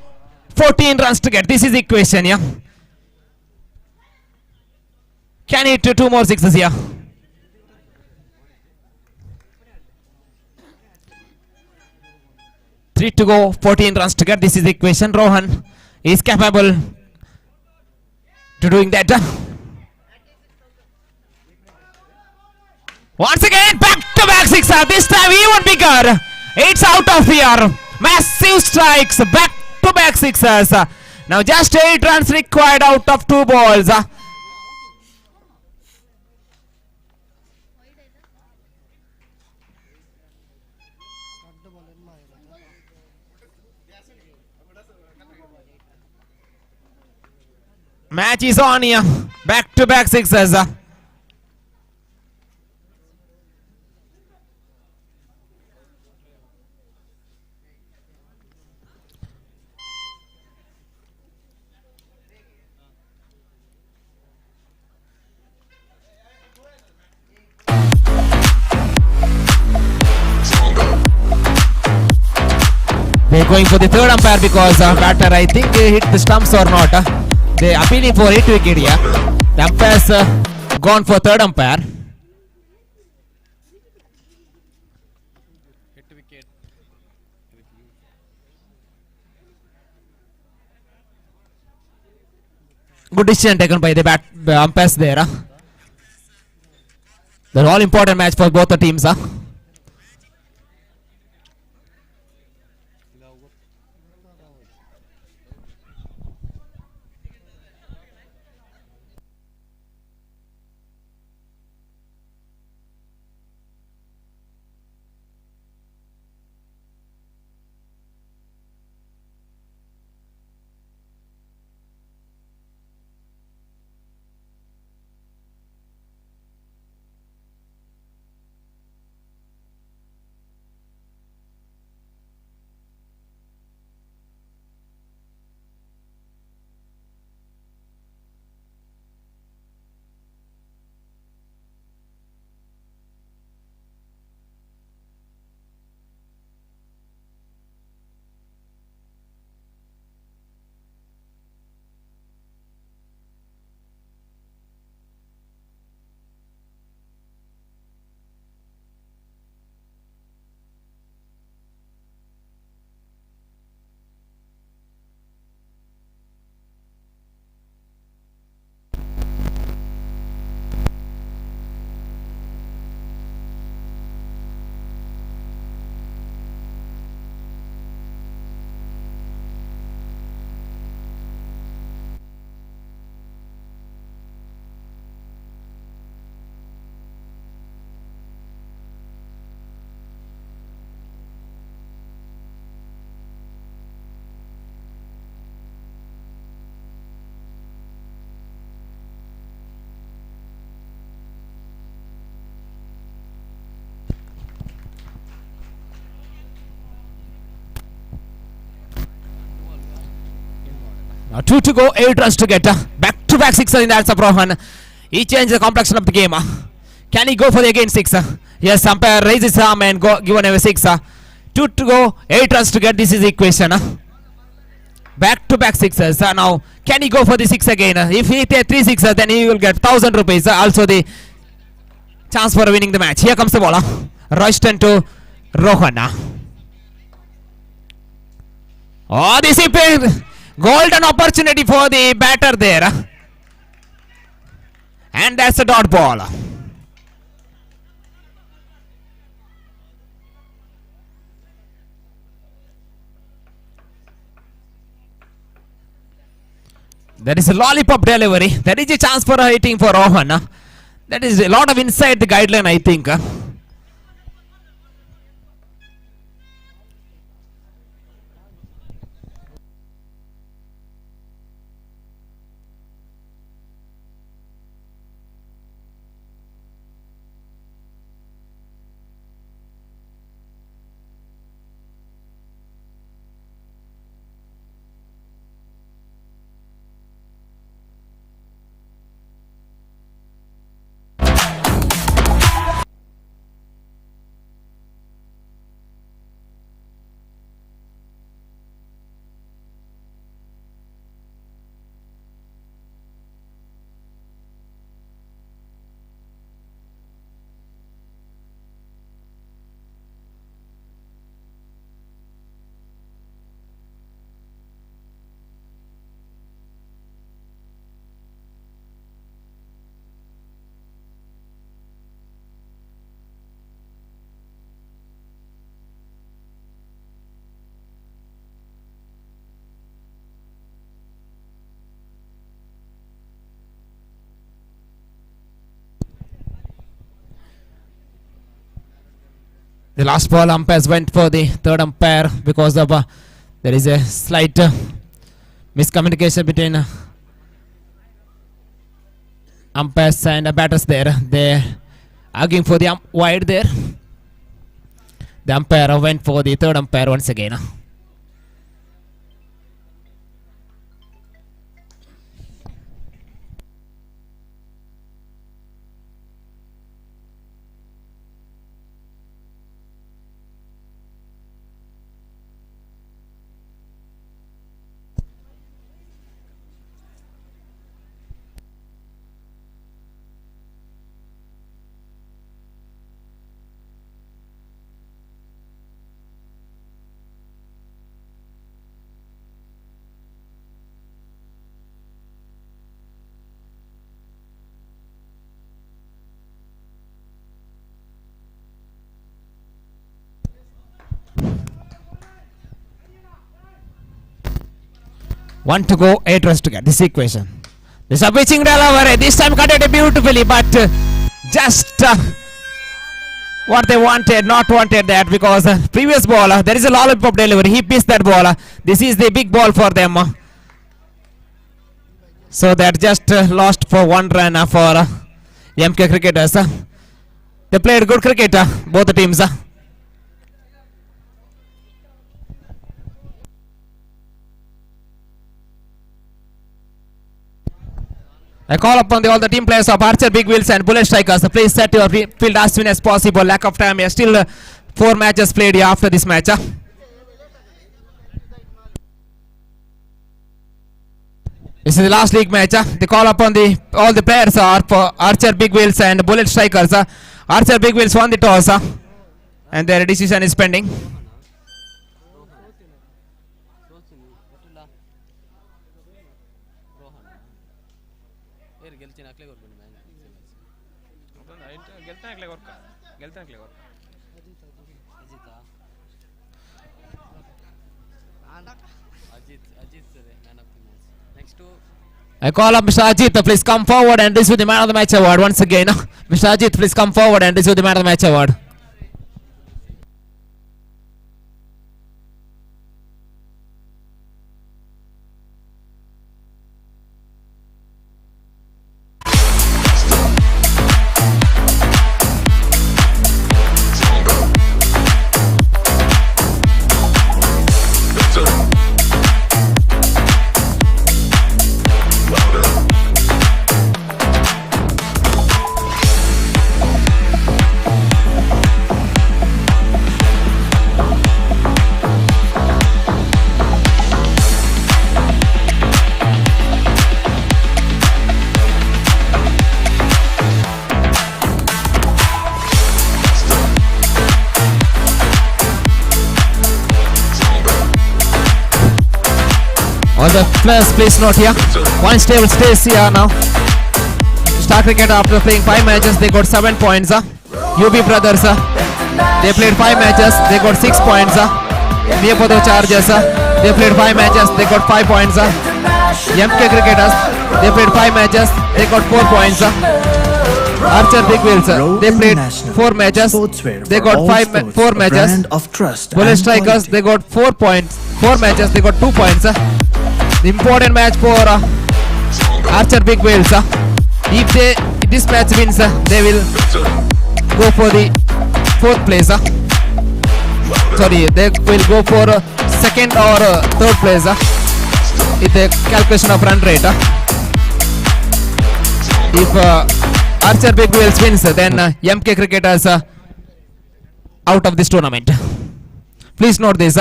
14 runs to get. This is the equation. Yeah. Can hit 2 more sixes here. Three to go, 14 runs to get. This is the equation. Rohan is capable to doing that. Once again, back-to-back sixer. This time even bigger. It's out of here. Massive strikes. Back-to-back sixers. Now just 8 runs required out of 2 balls. Match is on here. Back to back sixes. They're going for the third umpire because batter, I think, hit the stumps or not. They're appealing for 8 wicket here. The umpire's gone for third umpire. Good decision taken by the umpires there. They're all important match for both the teams. Now 2 to go, 8 runs to get. Back-to-back sixer in that Rohan. He changed the complexion of the game. Can he go for the again 6? Yes, umpire raises his arm and given away 6. 2 to go, 8 runs to get. This is the equation. Back-to-back sixers. Now, can he go for the 6 again? If he takes 3 sixes, then he will get 1,000 rupees. Also the chance for winning the match. Here comes the ball. Royston to Rohan. Oh, this is big. Golden opportunity for the batter there. And that's a dot ball. There is a lollipop delivery. There is a chance for a hitting for Rohan. That is a lot of inside the guideline, I think. The last ball umpires went for the third umpire because of There is a slight miscommunication between umpires and batters there. They arguing for the wide there. The umpire went for the third umpire once again. One to go, 8 runs to get this equation. This is a pitching delivery. This time cut it beautifully, but just what they wanted, not wanted that, because previous ball, there is a lollipop delivery. He missed that ball. This is the big ball for them. So that just lost for 1 run for MK cricketers. They played good cricket, both the teams. I call upon all the team players of Archer, Big Wheels and Bullet Strikers. Please set your field as soon as possible. Lack of time. Still 4 matches played after this match. This is the last league match. They call upon all the players are for Archer, Big Wheels and Bullet Strikers. Archer, Big Wheels won the toss and their decision is pending. I call up Mr. Ajit, please come forward and receive the man of the match award once again. Mr. Ajit, please come forward and receive the man of the match award. All the players please note here. One stable stays here now. Star Cricket after playing 5 matches they got 7 points. UB Brothers they played 5 matches they got 6 points. MIYAPADAVU Chargers they played 5 matches they got 5 points. MK Cricketers they played 5 matches they got 4 points. Archer Big Wheels they played 4 matches they got 4 matches. Bullet Strikers they got 4 points 4 matches they got 2 points. The important match for Archer Big Wheels. If this match wins, they will go for the 4th place. Sorry, they will go for 2nd or 3rd place with the calculation of run rate. If Archer Big Wheels wins, then MK Cricketers out of this tournament. Please note this.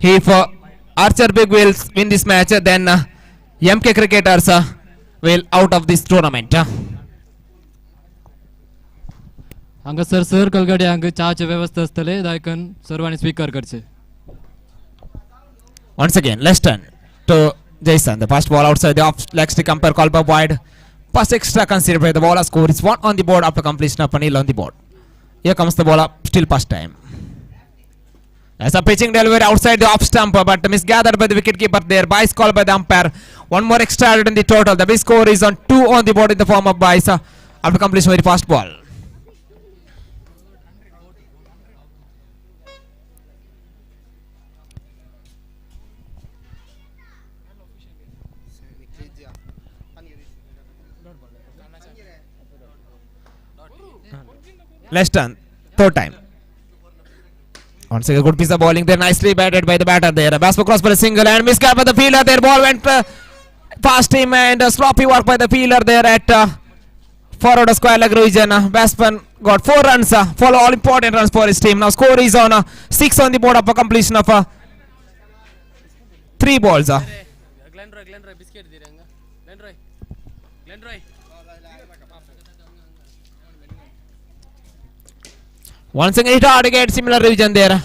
If Archer Big Wheels win this match, then MK Cricketers will out of this tournament. हांगा sir कलगडे हांगा चहाचे व्यवस्था असतले दायकन सर्वांनी स्वीकार करचे. Once again, let's turn to Jason. The first ball outside the off leg stick, umpire called by wide. Pass extra considered by the ball. Score is 1 on the board after completion of a nil on the board. Here comes the ball up, still pass time. As a pitching delivery outside the off stump, but misgathered by the wicketkeeper there. Byes called by the umpire. One more extra added in the total. The big score is on 2 on the board in the form of byes after completion of the fast ball. Less turn. Third time. Once again, good piece of bowling there. Nicely batted by the batter there. Batsman cross for a single and miscap by the fielder there. Ball went past him and sloppy work by the fielder there at forward square leg region. Batsman got 4 runs. Follow all important runs for his team. Now score is on 6 on the board of a completion of 3 balls. Once again hit hard again, similar revision there.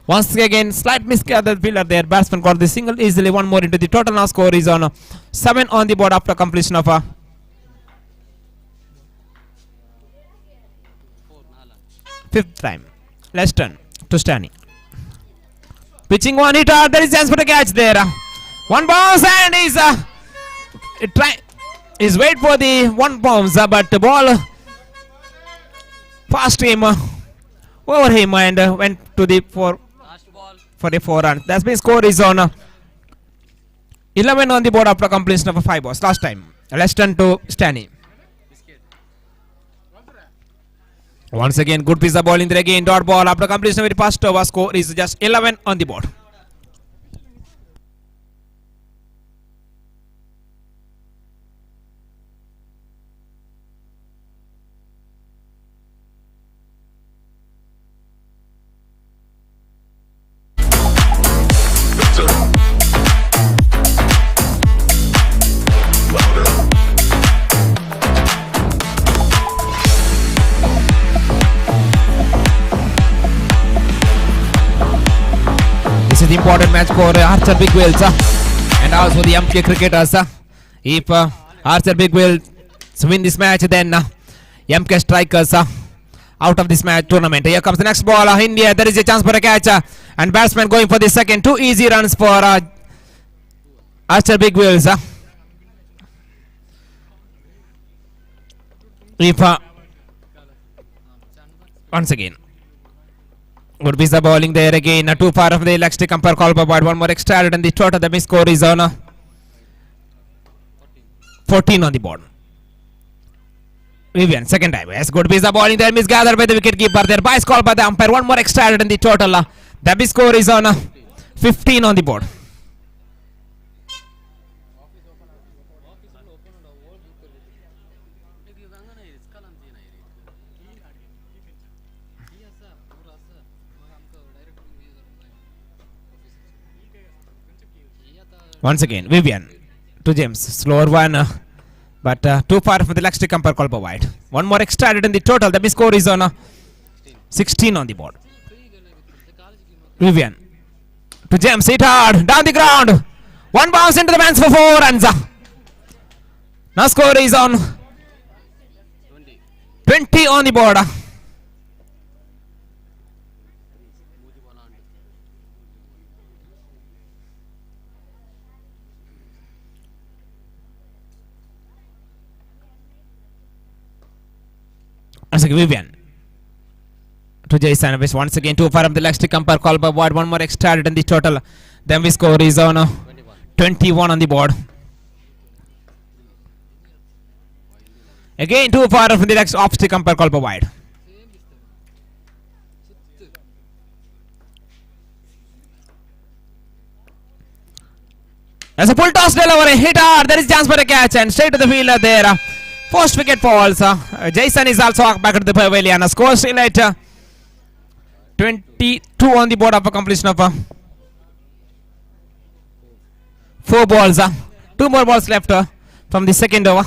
Once again slight miscap the fielder there. Batsman got the single easily. One more into the total. Now score is on 7 on the board after completion of 5th time. Less turn to Stanley. Pitching one hit hard. There is chance for the catch there. One bounce and he's wait for the one bounce, but the ball passed him over him and went to the for the 4 runs. That's been score is on 11 on the board after completion of 5 balls. Last time. Let's turn to Stanley. Once again, good piece of bowling there again. Dot ball after completion of the first over. Score is just 11 on the board. This is the important match for Archer Big Whales and also the MPL cricketers. If Archer Big Whales win this match, then MK Strikers out of this match tournament. Here comes the next ball. India, there is a chance for a catch and batsman going for the second. 2 easy runs for Archer Big Whales. If once again, good piece of bowling there again. Too far of the leg stick umpire call for one more extra added and the total the miss score is on 14 on the board. Vivian, second time. Yes, good piece of bowling there, misgathered by the wicket keeper there. Bias call by the umpire. One more extra added and the total the miss score is on 15 on the board. Once again, Vivian to James. Slower one, but too far from the leg stick umpire call for wide. One more extra added in the total. The miss score is on 16 on the board. Vivian to James. Hit hard. Down the ground. One bounce into the fence for 4 runs. Now score is on 20 on the board. Once again, Vivian to Jason. Once again, too far up the leg stick umpire call by wide. One more extra added in the total. Then we score is on 21 on the board. Again, too far from the leg off stick umpire call by wide. As a full toss delivery, hit hard. There is chance for a catch and straight to the fielder there. First wicket falls. Jason is also back at the pavilion. Score still at 22 on the board of a completion of 4 balls. 2 more balls left from the second over.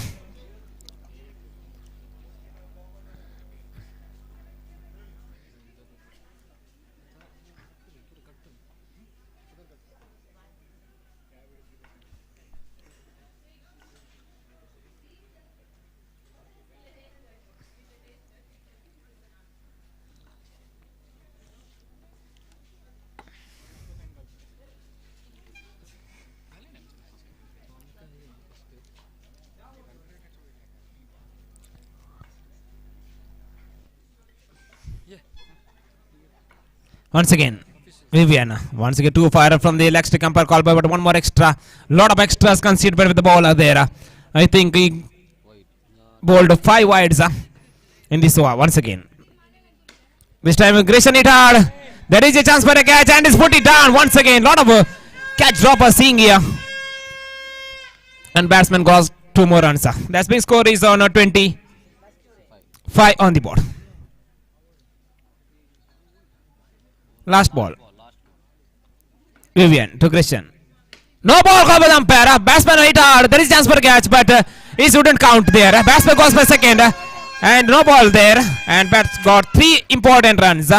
Once again, Vivian. Once again, too far from the leg stick umpire call by, but one more extra. Lot of extras conceded with the bowler there. I think he bowled 5 wides in this over. Once again, This time aggression hit hard. There is a chance for a catch and he's put it down once again. Lot of catch droppers seeing here. And batsman got 2 more runs. That's been score is on 25 on the board. Last ball. Vivian to Christian. No ball called by the umpire. Batsman hit hard. There is chance for a catch, but he shouldn't count there. Batsman goes for second. And no ball there. And bats got 3 important runs.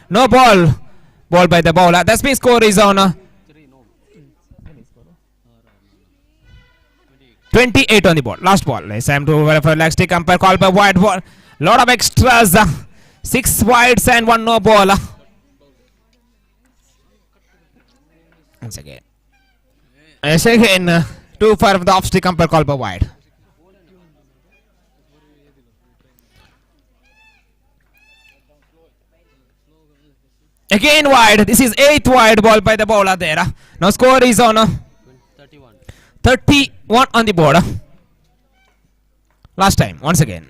No ball. Ball by the bowler. That's been score is on 28 on the board. Last ball. It's time to for leg stick. Umpire call by wide ball. Lot of extras. 6 wides and 1 no ball. Once again. Yes, again. Too far from the off stick. Umpire call by wide. Again wide. This is 8th wide ball by the bowler there. Now score is on 31 on the board. Last time. Once again.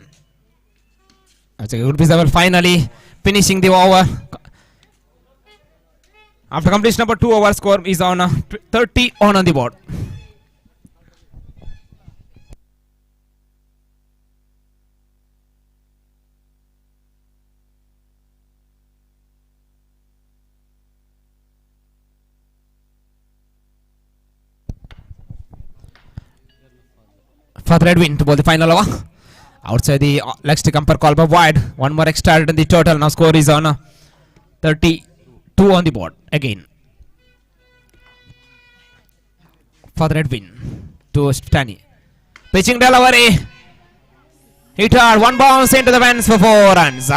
That's a good piece of finally finishing the over. After completion number 2 over, score is on 31 on the board. Father Edwin to bowl the final over. Outside the leg stick umpire call by wide. 1 more extra in the total. Now score is on 32 on the board. Again. Father Edwin to Stani. Pitching delivery. Hit hard. 1 bounce into the fence for 4 runs.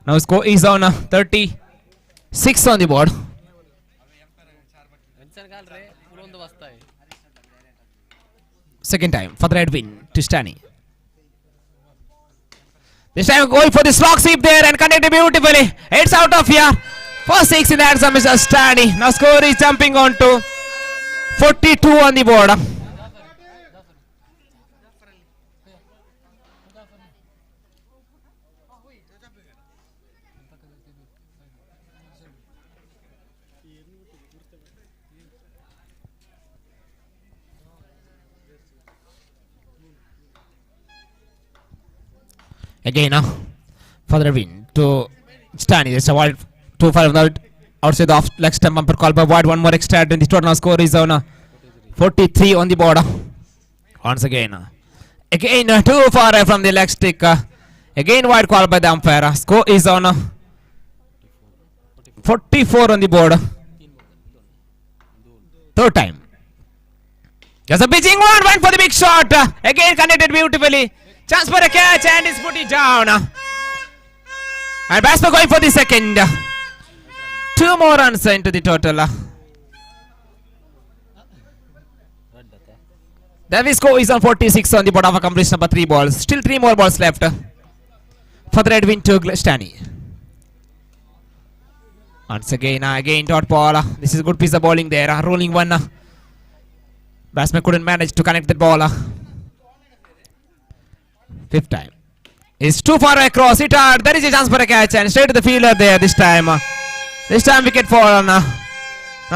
Now score is on 36 on the board. Second time for the Edwin to Stani. This time going for the slog sweep there and connected beautifully. It's out of here. First 6 in the hands of Mr. Stani. Now score is jumping on to 42 on the board. Again, for the win to Stani. There's a wide 2-5 outside the off leg stump bumper call by wide. 1 more extra in the total score is on 43 on the board. Once again. Again, too far from the leg stick. Again, wide call by the umpire. Score is on 44 on the board. Third time. There's a pitching one. Went for the big shot. Again, connected beautifully. Chance for a catch and he's put it down. And batsman going for the second. 2 more runs into the total. The score is on 46 on the board of a completion number 3 balls. Still 3 more balls left. For the Red Win to Stani. Once again, dot ball. This is a good piece of bowling there. Rolling one. Batsman couldn't manage to connect the ball. 5th time. It's too far across. Hit hard. There is a chance for a catch and straight to the fielder there this time. This time wicket fallen. Now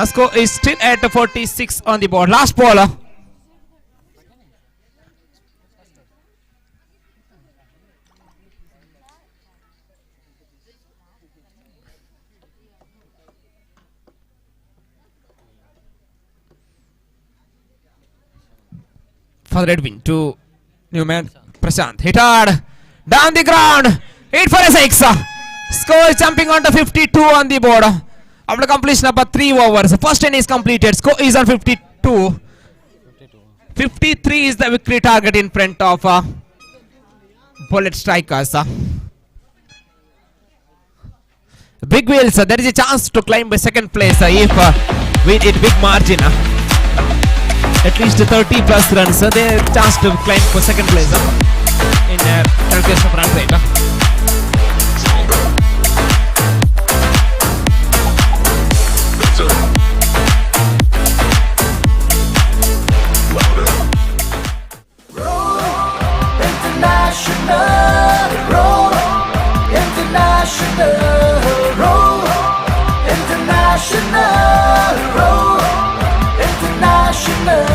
score is still at 46 on the board. Last ball. For the Red Win to Newman Prashant. Hit hard. Down the ground. Hit for a 6. Score is jumping on to 52 on the board. After completion of 3 overs. First inning is completed. Score is on 52. 53 is the victory target in front of Bullet Strikers. Big wheels. There is a chance to climb by second place if with it big margin. At least 30 plus runs. There is a chance to climb for second place in calculation of run rate. Roll roll, international, roll, international, roll, international,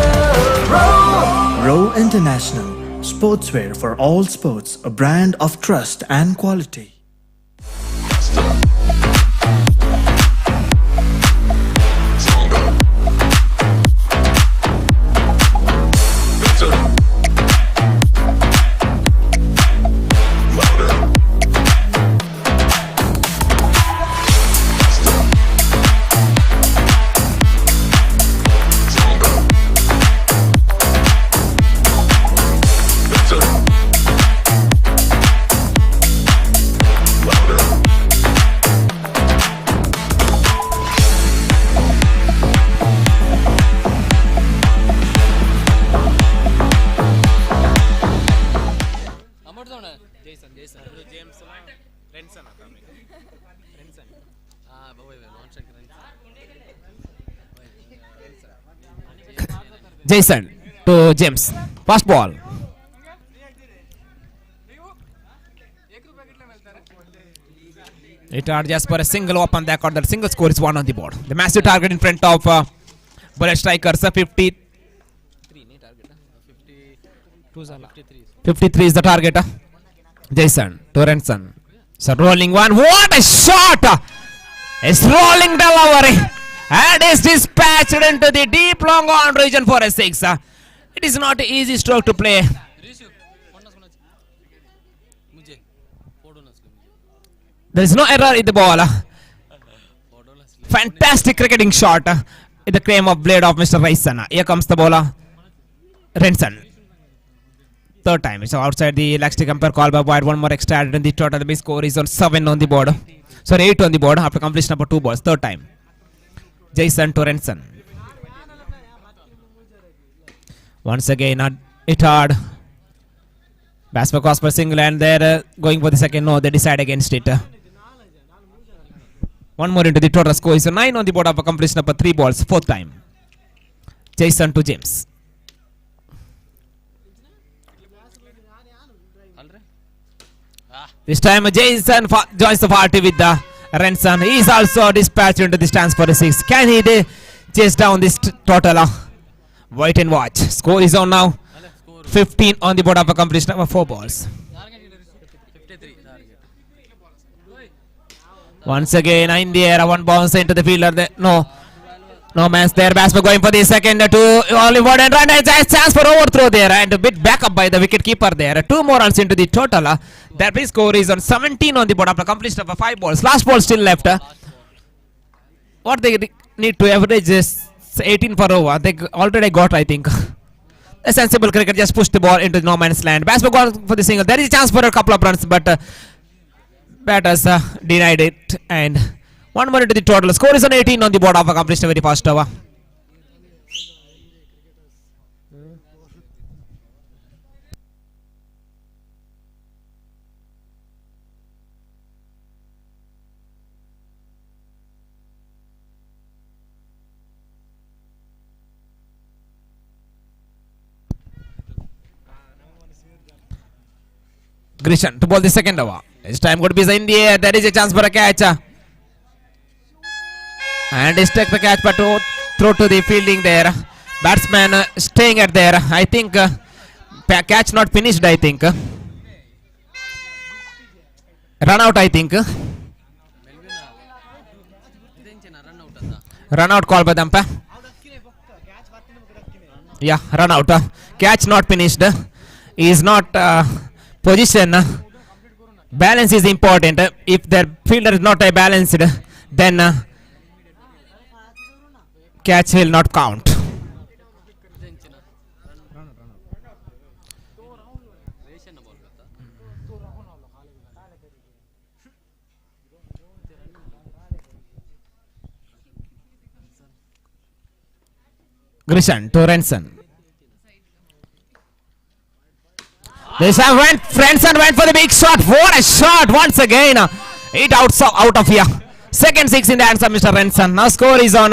roll. Row International, sportswear for all sports, a brand of trust and quality. Jason to James. First ball. It are just for a single open that the single score is 1 on the board. The massive target in front of bullet strikers 53 is the target. Jason to Renson. So rolling one. What a shot! It's rolling delivery. And is dispatched into the deep long on region for a 6. It is not an easy stroke to play. There is no error in the ball. Fantastic cricketing shot in the claim of blade of Mr. Raisen. Here comes the bowler, Renson. Third time. So outside the leg stick umpire call by wide. One more extra added in the total. The big score is on 7 on the board. Sorry, 8 on the board after completion of 2 balls. Third time. Jason to Renson. Once again, it hard. Batsman cross for single and they're going for the second. No, they decide against it. One more into the total score is 9 on the board after completion of 3 balls. Fourth time. Jason to James. This time Jason joins the party with the Renson. He is also dispatched into the stands for the 6. Can he chase down this total? Wait and watch. Score is on now. 15 on the board of a completion of 4 balls. Once again in the air. One bounce into the fielder. No man's there. Batsman going for the second. All important run. Chance for overthrow there. And a bit back up by the wicket keeper there. 2 more runs into the total. Their big score is on 17 on the board after completion of 5 balls. Last ball still left. What they need to average is 18 per over. They already got, I think. A sensible cricket just pushed the ball into no man's land. Batsman got for the single. There is a chance for a couple of runs, but batters denied it. And 1 more into the total. Score is on 18 on the board after completion of very first over. Grishan to bowl the second over. This time going to be in the air. There is a chance for a catch. And he struck the catch but throw to the fielding there. Batsman staying at there. I think catch not finished, I think. Run out, I think. Run out call by the umpire. Yeah, run out. Catch not finished. Is not position. Balance is important. If the fielder is not balanced, then catch will not count. Grishan to Renson. This time Renson went for the big shot. What a shot once again. It out of here. Second 6 in the hands of Mr. Renson. Now score is on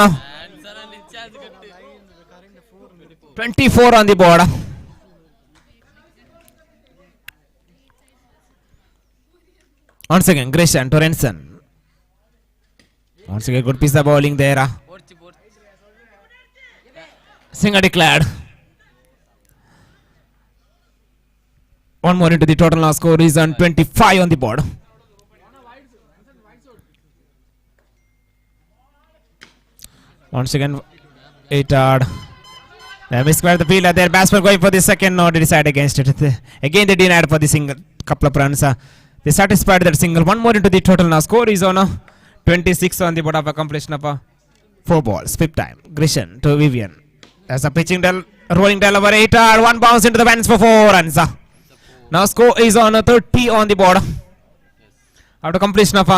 24 on the board. Once again, Gresham to Renson. Once again, good piece of bowling there. Single declared. One more into the total now score is on 25 on the board. Once again, 8 hard. They misclared the fielder there. Batsman going for the second. No, they decide against it. Again, they denied for the single. Couple of runs. They satisfied that single. One more into the total now. Score is on 26 on the board of a completion of 4 balls. Fifth time. Grisham to Vivian. As a pitching rolling delivery. 8 hard. One bounce into the fence for 4 runs. Now score is on 30 on the board. After completion of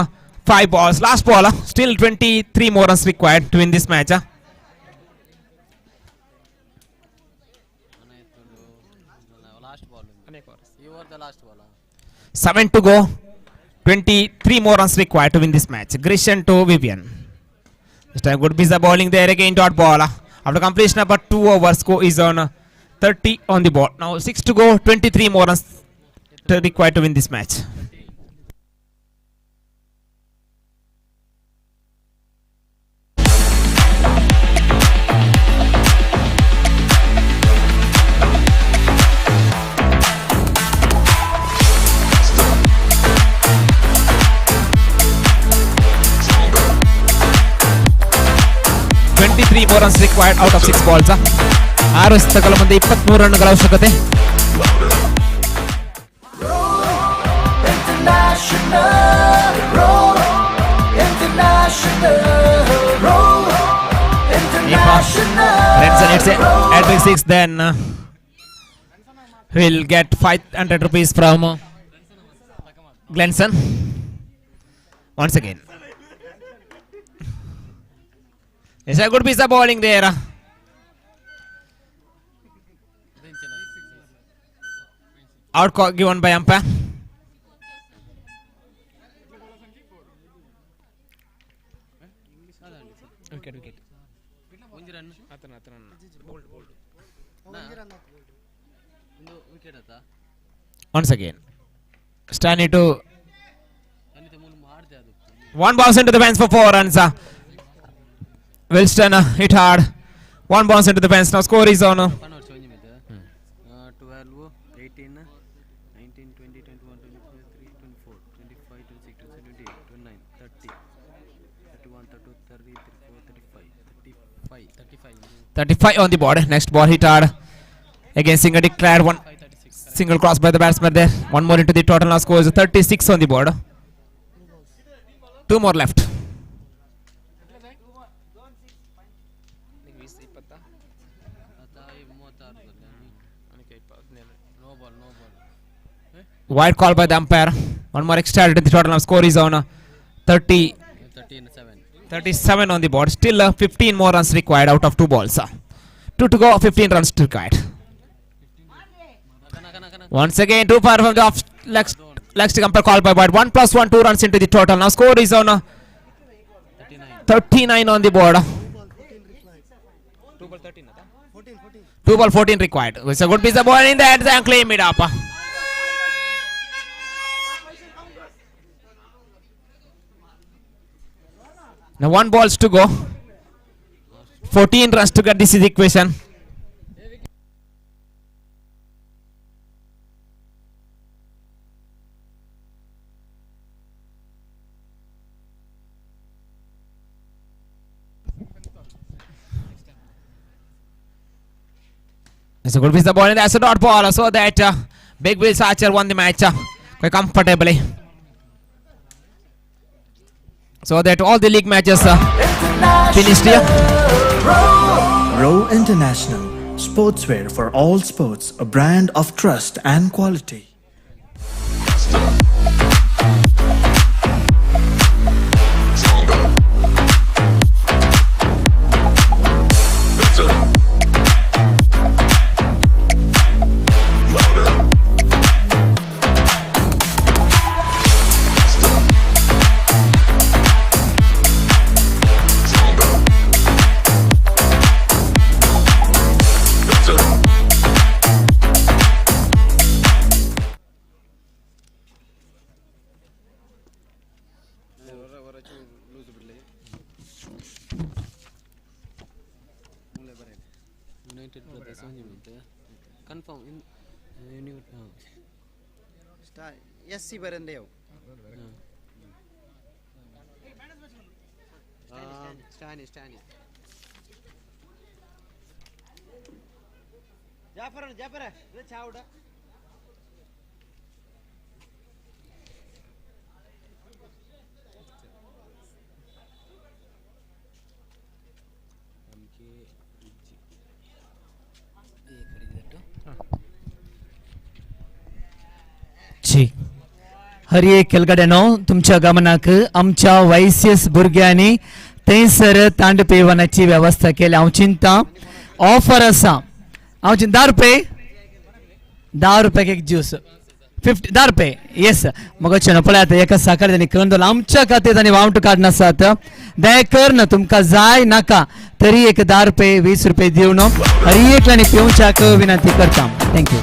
5 balls. Last ball. Still 23 more runs required to win this match. Last ball. You were the last ball. 7 to go. 23 more runs required to win this match. Grisham to Vivian. This time good piece of bowling there again. Dot ball. After completion of 2 overs, score is on 30 on the board. Now 6 to go. 23 more runs required to win this match. Three more runs required out of 6 balls. 6 ಎಸೆತಗಳ ಮುಂದೆ 23 ರನ್ಗಳ ಅವಶ್ಯಕತೆ. Renson hits at big 6, then will get 500 rupees from Glenson. Once again. It's a good piece of bowling there. Out given by umpire. Wicket. Once again. Stanley to 1 bounce into the fence for 4 runs. Wilston hit hard. 1 bounce into the fence. Now score is on. 12, 18, 19, 20, 21, 22, 24, 25, 26, 27, 29, 30, 31, 32, 33, 34, 35. 35 on the board. Next ball hit hard. Again single declared. One single cross by the batsman there. One more into the total. Now score is 36 on the board. 2 more left. Wide call by the umpire. One more extra into the total. Now score is on 37 on the board. Still 15 more runs required out of 2 balls. 2 to go, 15 runs required. Once again, too far from the off leg stick umpire call by wide. 1 + 1, 2 runs into the total. Now score is on 39 on the board. 2 ball 14 required. It's a good piece of ball in the head and claim it up. Now 1 balls to go. 14 runs to get this is the equation. It's a good piece of ball and that's a dot ball, so that Big Wills Archer won the match quite comfortably. So that all the league matches finished here. Row International, sportswear for all sports, a brand of trust and quality. Confirm in SC ಬರಂದೇವ್ Stani Jafar le chauda जी हर एक केलगड्यानो तुमच्या गमनाक आमच्या YCS भुरग्यांनी थंयसर तांड पेवनाची वेवस्था केली हांव चिंता offer आसा हांव चिंता 10 रुपयाक एक ज्यूस 10 रुपये येस मग पळयात एका साकार त्यांनी करून दवरला आमच्या खातीर तांणी वावंट काडून आसात दयकर न तुमकां जाय नाका तरी एक 10 रुपये 20 रुपये दिवन हर एकल्यानी पिवच्याक विनंती करता thank you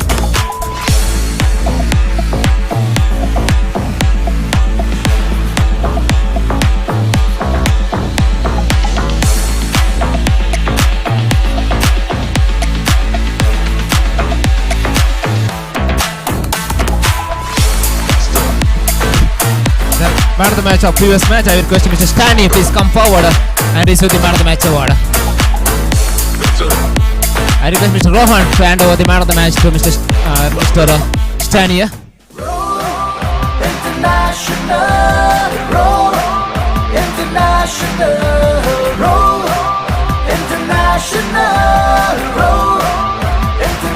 Man of the match of previous match, I request Mr. Stanley please come forward and receive the man of the match award. I request Mr. Rohan to hand over the man of the match to Mr. Stanley.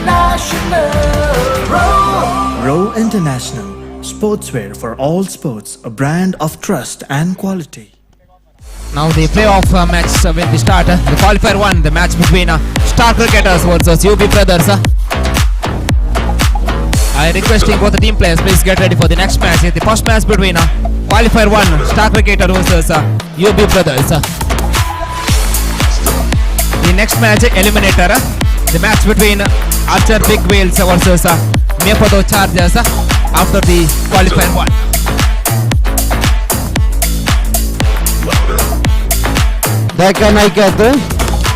International, Row International, sportswear for all sports, a brand of trust and quality. Now the playoff match will be started. The qualifier 1, the match between Star Cricketers versus UB Brothers. I requesting both the team players please get ready for the next match. The first match between qualifier 1, Star Cricketer versus UB Brothers. The next match eliminator, the match between Archer Big Wheels versus MIYAPADAVU Chargers after the qualifier 1. Deccan ऐकत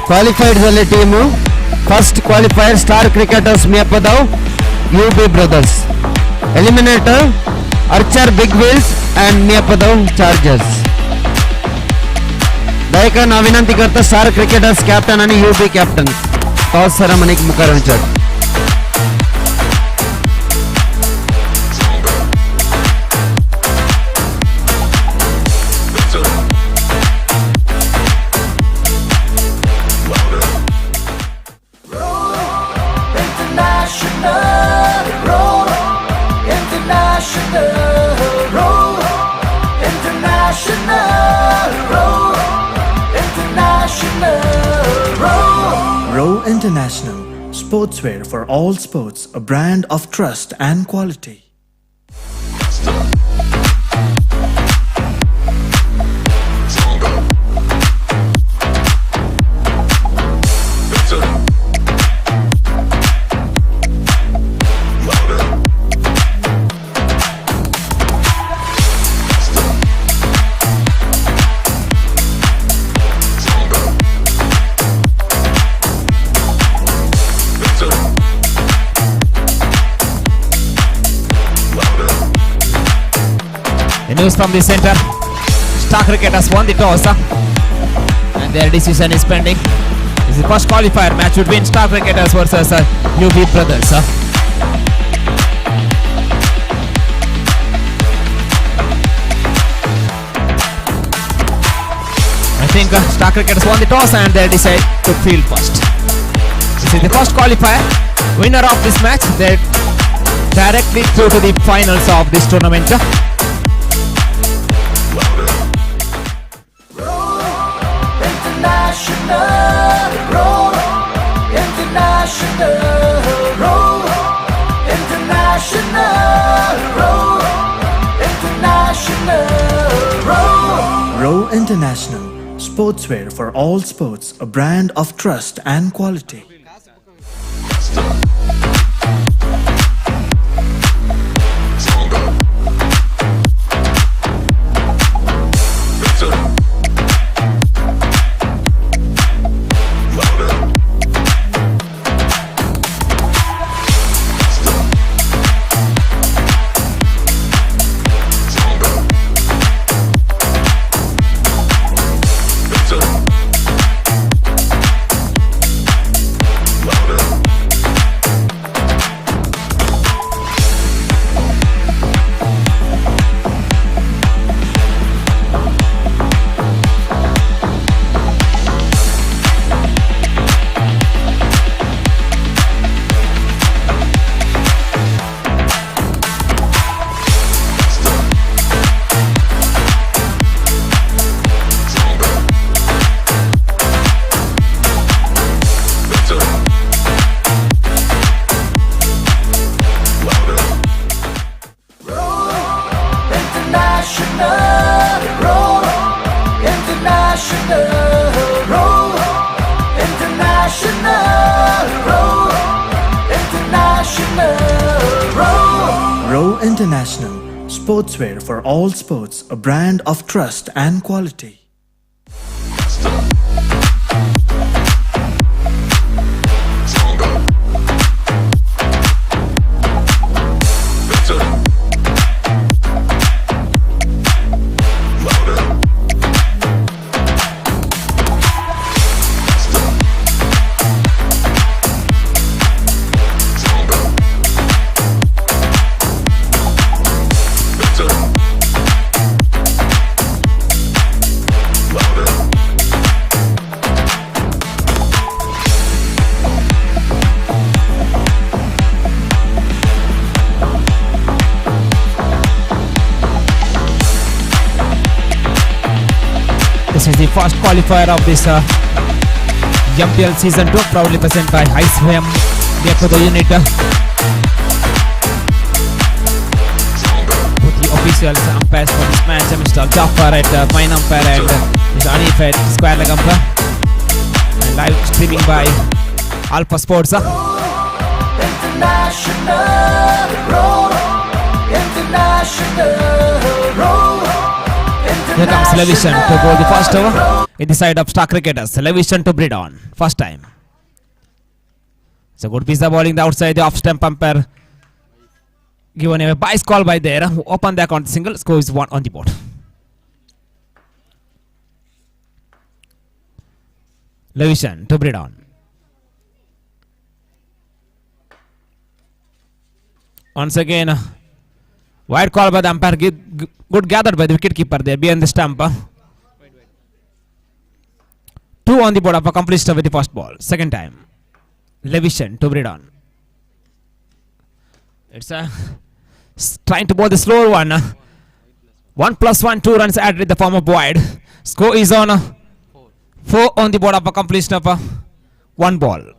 qualified झाले team first qualifier star cricketers MIYAPADAVU UB brothers eliminator Archer big wheels and MIYAPADAVU chargers Deccan विनंती करता star cricketers captain आणि UB captain toss सेरेमनीक मुखार वचत Row International, sportswear for all sports, a brand of trust and quality. News from the center. Star Cricketers won the toss and their decision is pending. This is the first qualifier match between Star Cricketers versus UB Brothers. I think Star Cricketers won the toss and they decide to field first. This is the first qualifier. Winner of this match, they directly through to the finals of this tournament. Row International, sportswear for all sports, a brand of trust and quality. International, sportswear for all sports, a brand of trust and quality. This is the first qualifier of this MPL Season 2, proudly presented by ICYM, MIYAPADAVU unit. With the officials, umpires for this match, Mr. Jafar at fine umpire and Mr. Anif at square leg umpire. And live streaming by Alpha Sports. International, roll, international, roll. Here comes Levision to bowl the first over in the side of star cricketers. Levision to Bridon, first time. It's a good piece of bowling the outside the off stump umpire. Given a bias call by there. Open the account single. Score is 1 on the board. Levision to Bridon. Once again, wide call by the umpire. Good gathered by the wicket keeper there behind the stump. 2 on the board of a completion with the first ball. Second time. Levision to Bridon. It's trying to bowl the slower one. 1+1, 2 runs added in the form of wide. Score is on 4 on the board of a completion of 1 ball.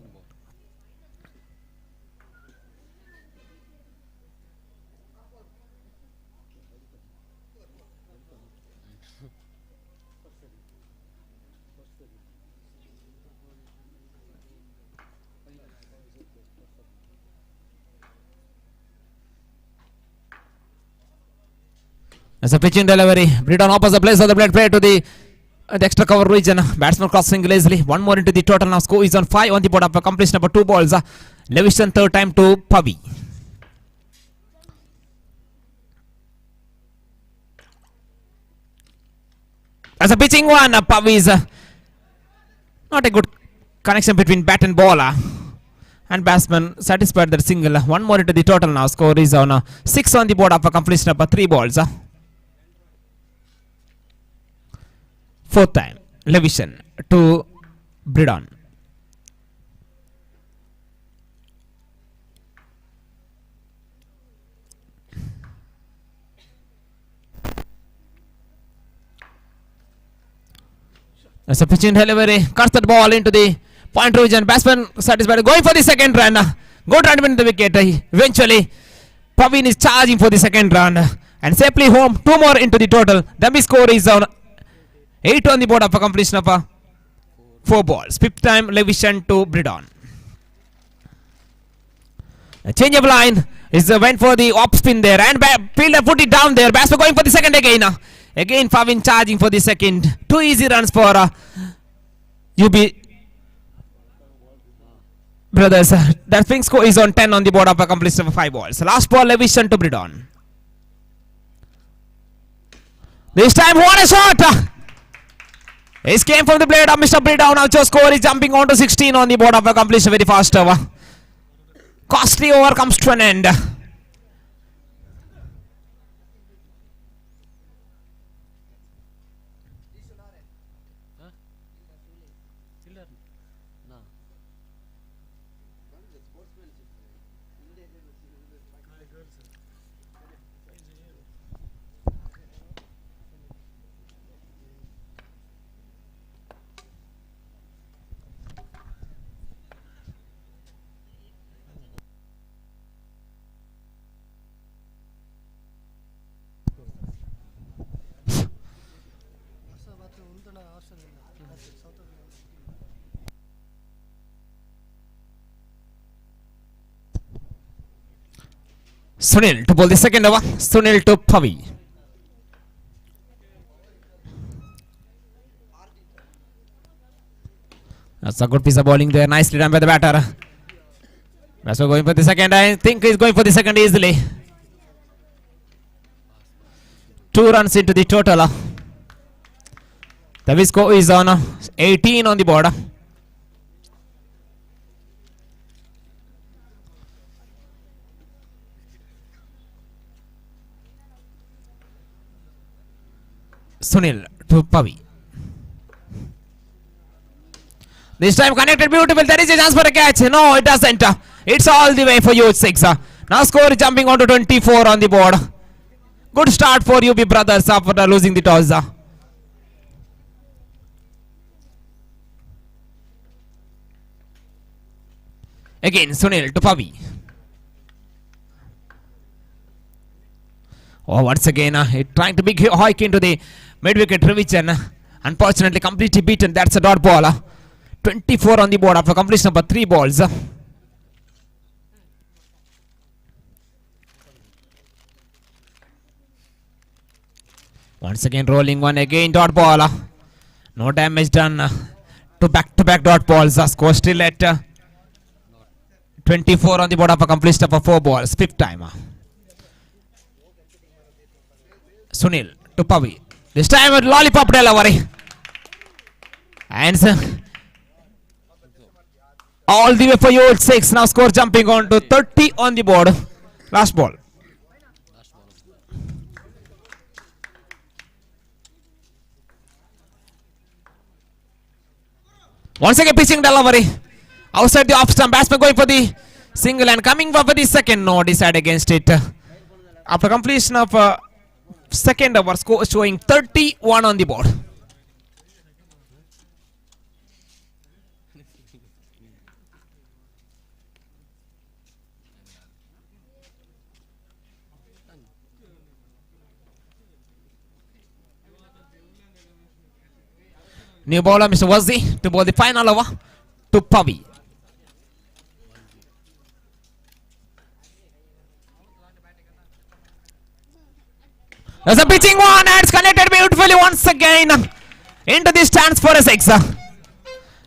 As a pitching delivery, Bridon opens the place of the blade play to the extra cover region. Batsman crossing lazily. 1 more into the total. Now score is on 5 on the board of a completion number 2 balls. Levision third time to Pavi. As a pitching one, Pavi is not a good connection between bat and ball. And batsman satisfied that single. 1 more into the total. Now score is on 6 on the board of a completion number 3 balls. Fourth time, Levision to Bridon. As a pitching delivery, cuts that ball into the point region. Batsman satisfied, going for the second run. Good run into the wicket. Eventually, Pavin is charging for the second run and safely home. 2 more into the total. The score is on 8 on the board of a completion of 4 balls. Fifth time, Levision to Bridon. A change of line is went for the off spin there and fielder put it down there. Batsman going for the second again. Again, Pavin charging for the second. 2 easy runs for UB brothers. That swing score is on 10 on the board of a completion of 5 balls. Last ball, Levision to Bridon. This time, what a shot! Ace came from the blade of Mr. Bridon. Now score is jumping on to 16 on the board of a completion very fast over. Costly over comes to an end. Sunil to bowl the second over. Sunil to Pavi. That's a good piece of bowling there. Nicely done by the batter. That's going for the second. I think he's going for the second easily. 2 runs into the total. The score is on 18 on the board. Sunil to Pavi. This time connected beautiful. There is a chance for a catch. No, it doesn't. It's all the way for you. 6. Now score jumping on to 24 on the board. Good start for UB brothers after losing the toss. Again, Sunil to Pavi. Oh, once again, trying to big hike into the mid-wicket revision. Unfortunately, completely beaten. That's a dot ball. 24 on the board after completion of 3 balls. Once again, rolling one again, dot ball. No damage done to back-to-back dot balls. Score still at 24 on the board after completion of 4 balls. 5th time. Sunil to Pavi. This time with lollipop delivery. And all the way for you 6. Now score jumping on to 30 on the board. Last ball. Once again pitching delivery. Outside the off stump. Batsman going for the single and coming for the second. No, decide against it. After completion of second over, score showing 31 on the board. New bowler Mr. Wazi to bowl the final over to Pavi. There's a pitching one and it's connected beautifully once again into the stands for a 6.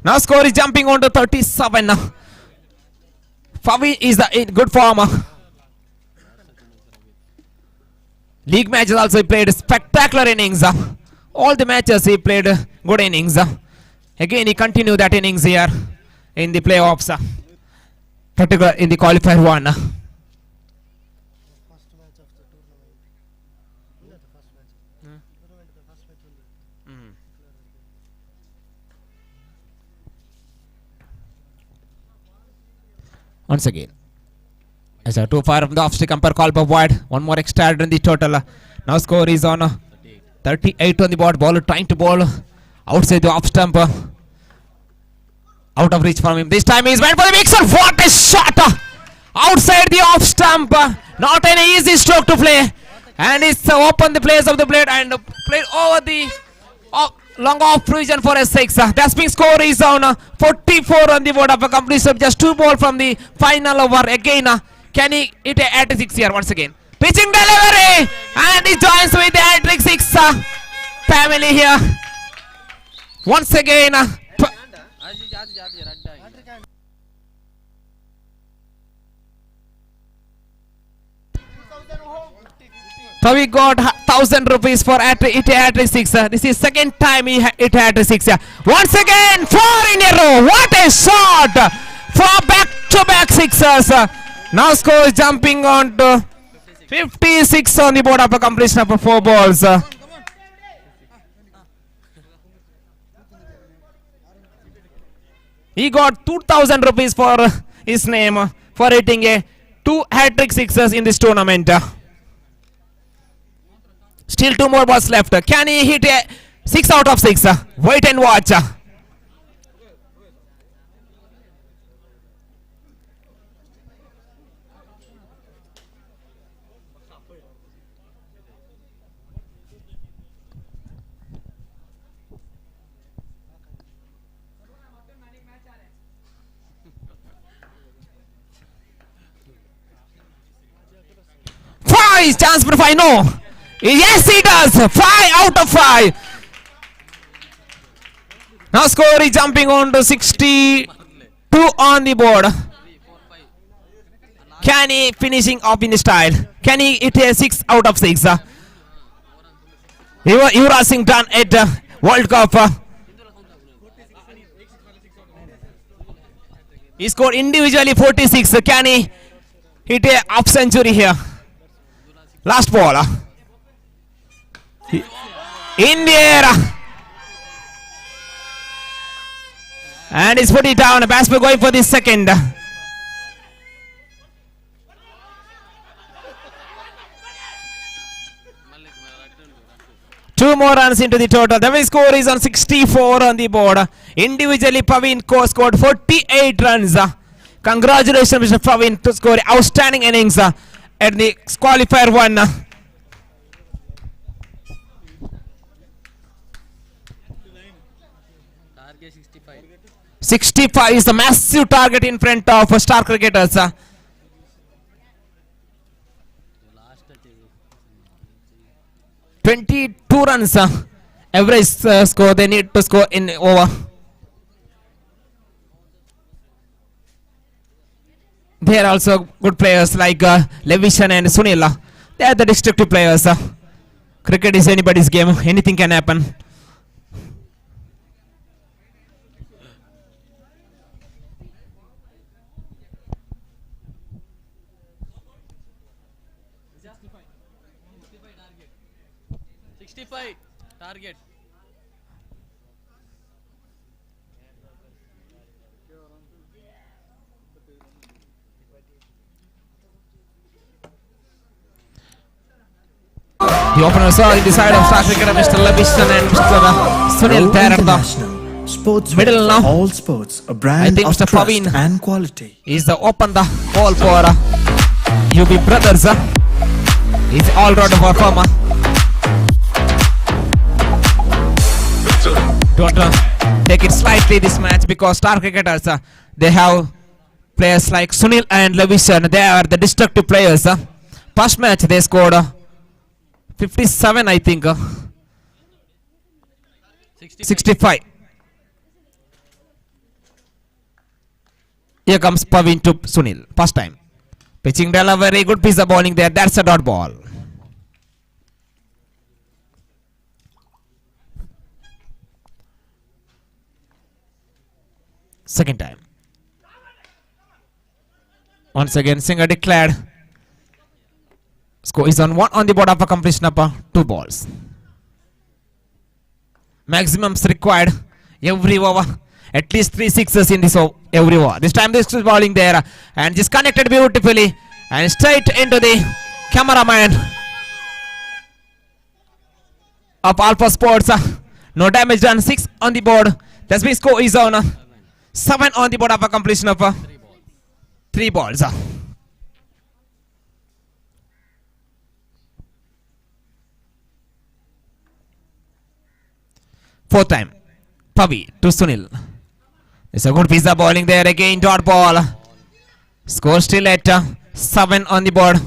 Now score is jumping on to 37. Pavi is in good form. League matches also he played spectacular innings. All the matches he played good innings. Again he continued that innings here in the playoffs, particularly in the qualifier 1. First match of the tournament. Yeah, the first match. Tournament, the first match only. Once again, as a too far from the off-stick umpire call by wide. One more extra in the total. Now score is on 38 on the board. Bowler trying to bowl outside the off stump. Out of reach from him. This time he's went for the mixer. What a shot! Outside the off stump. Not an easy stroke to play. And it's open the place of the blade and played over the long off region for a 6. That's being score is on 44 on the board of a completion. Just 2 ball from the final over. Again, can he hit a hat 6 here once again? Pitching delivery and he joins with the hat-trick 6 family here. Once again, Pavi got 1,000 rupees for it hat-trick 6. This is second time he hit hat-trick 6. Once again, 4 in a row. What a shot! 4 back-to-back sixers. Now score is jumping on to 56 on the board after completion of 4 balls. He got 2,000 rupees for his name for hitting a 2 hat-trick sixes in this tournament. Still 2 more balls left. Can he hit a 6 out of 6? Wait and watch. is chance for 5. No. Yes, he does. 5 out of 5. Now score is jumping on to 62 on the board. Can he finishing up in style? Can he hit a 6 out of 6? Yuvraj Singh done at World Cup. He scored individually 46. Can he hit a half century here? Last ball. In the air. And he's put it down. Batsman going for the second. Two more runs into the total. The score is on 64 on the board. Individually, Pavin scored 48 runs. Congratulations, Mr. Pavin, to score outstanding innings at the qualifier 1. Target 65. 65 is the massive target in front of star cricketers. Last 22 runs average score they need to score in over. There are also good players like Levishan and Sunil. They are the destructive players. Cricket is anybody's game. Anything can happen. target. The openers are in the side of star cricketer Mr. Levishan and Mr. Sunil Row there at the International, sports middle now. all sports, a I brand think of Mr. trust Pavin and quality. is the open the ball for UB Brothers. He's all round performer. Don't take it slightly this match because star cricketers they have players like Sunil and Levishan. They are the destructive players. First match they scored 57, I think. 65. Here comes Pavin to Sunil. First time. Pitching delivery, good piece of bowling there. That's a dot ball. Second time. Once again, Singer declared. Score is on 1 on the board of a completion of 2 balls. Maximums required every over. At least 3 sixes in this every over. This time this is bowling there and just connected beautifully and straight into the cameraman of Alpha Sports. No damage done. 6 on the board. That's why score is on 7 on the board of a completion of 3 balls. Fourth time. Pavi to Sunil. It's a good piece of bowling there again. Dot ball. Score still at 7 on the board.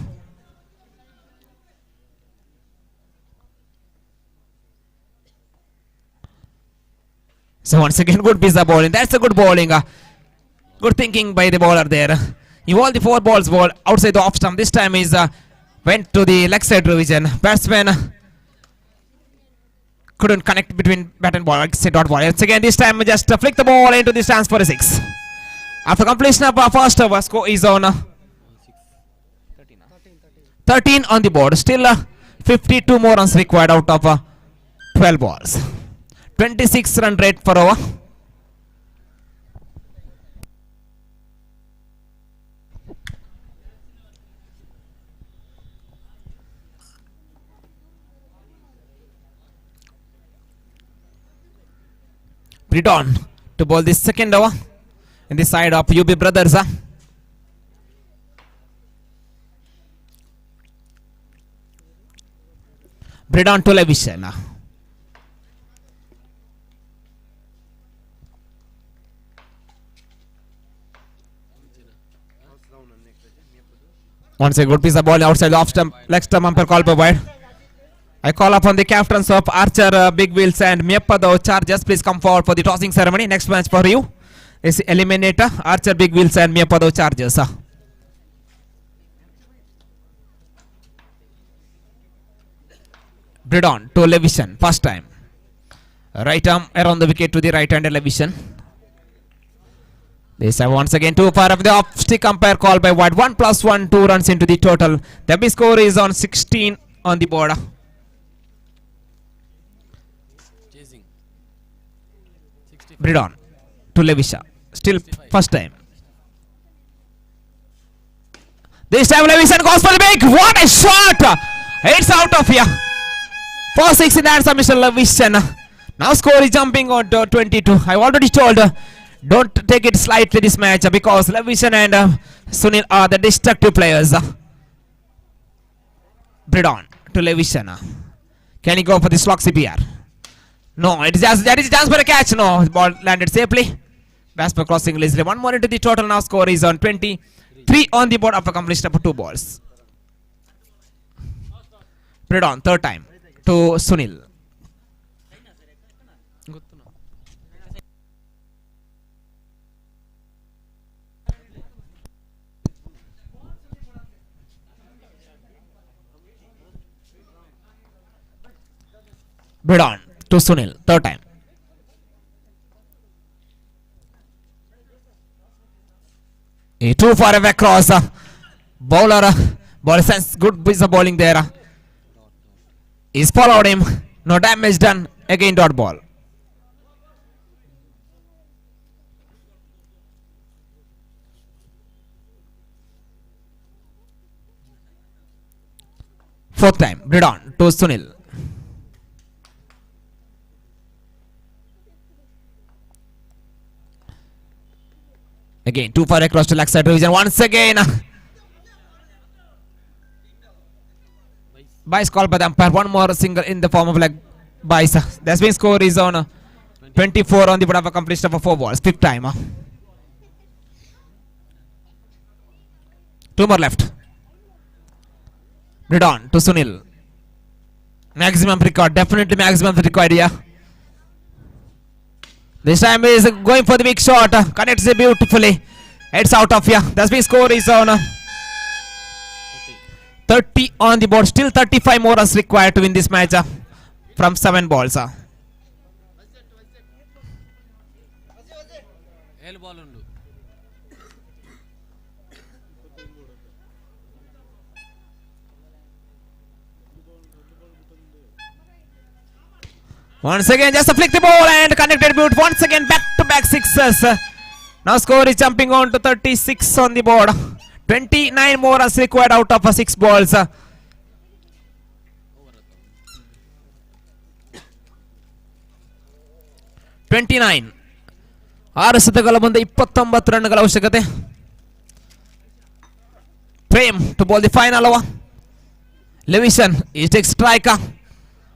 So once again, good piece of bowling. That's a good bowling. Good thinking by the bowler there. He all the 4 balls ball outside the off stump. This time is went to the leg side revision. Batsman couldn't connect between bat and ball. Like say dot ball. Once again, this time just flick the ball into the stands for a 6. After completion of our first over, score is on 13 on the board. Still 52 more runs required out of 12 balls. 26 run rate per over. Return to bowl this second over in the side of UB Brothers. Bridon to Levishan. Once a good piece of ball outside the off stump, leg stump, umpire call by wide. I call upon the captains of Archer, Big Wheels and MIYAPADAVU Chargers. Please come forward for the tossing ceremony. Next match for you is Eliminator, Archer, Big Wheels and MIYAPADAVU Chargers. Bridon to Levision, first time. Right arm around the wicket to the right hand Levision. This time once again too far of the off stick, umpire call by wide. 1+1, 2 runs into the total. The big score is on 16 on the board. Chasing. 65. Bridon to Levisha, still first time. This time Levision goes for the big. What a shot! It's out of here. 4-6 in the hands of Mr. Levision. Now score is jumping on to 22. I already told, don't take it slightly this match, because Levision and Sunil are the destructive players. Bridon to Levision. Can he go for the slog CPR? No, it is just, that is a chance for a catch. No, the ball landed safely. Batsman crossing easily. One more into the total. Now score is on 23 on the board after completion of 2 balls. Bridon, third time to Sunil. Bridon to Sunil, third time. Too far away cross. Bowler, ball sense, good piece of bowling there. He's followed him. No damage done. Again dot ball. Fourth time. Bridon to Sunil. Again, too far across to leg side division. Once again. Bice called by the umpire. One more single in the form of leg bice. The swing score is on 24 on the board of a completion of 4 balls. Fifth time. 2 more left. Bridon to Sunil. Maximum record. Definitely maximum required here. This time he is going for the big shot. Connects it beautifully. Heads out of here. The big score is on 30 on the board. Still 35 more runs required to win this match from 7 balls. L ball undu. Once again, just a flick the ball and connected beaut. Once again, back-to-back sixes. Now score is jumping on to 36 on the board. 29 more runs required out of 6 balls. 29. 6 ಸತಗಳ ಮುಂದೆ 29 ರನ್ಗಳ ಅವಶ್ಯಕತೆ. Prem to ball the final over. Levision, he takes striker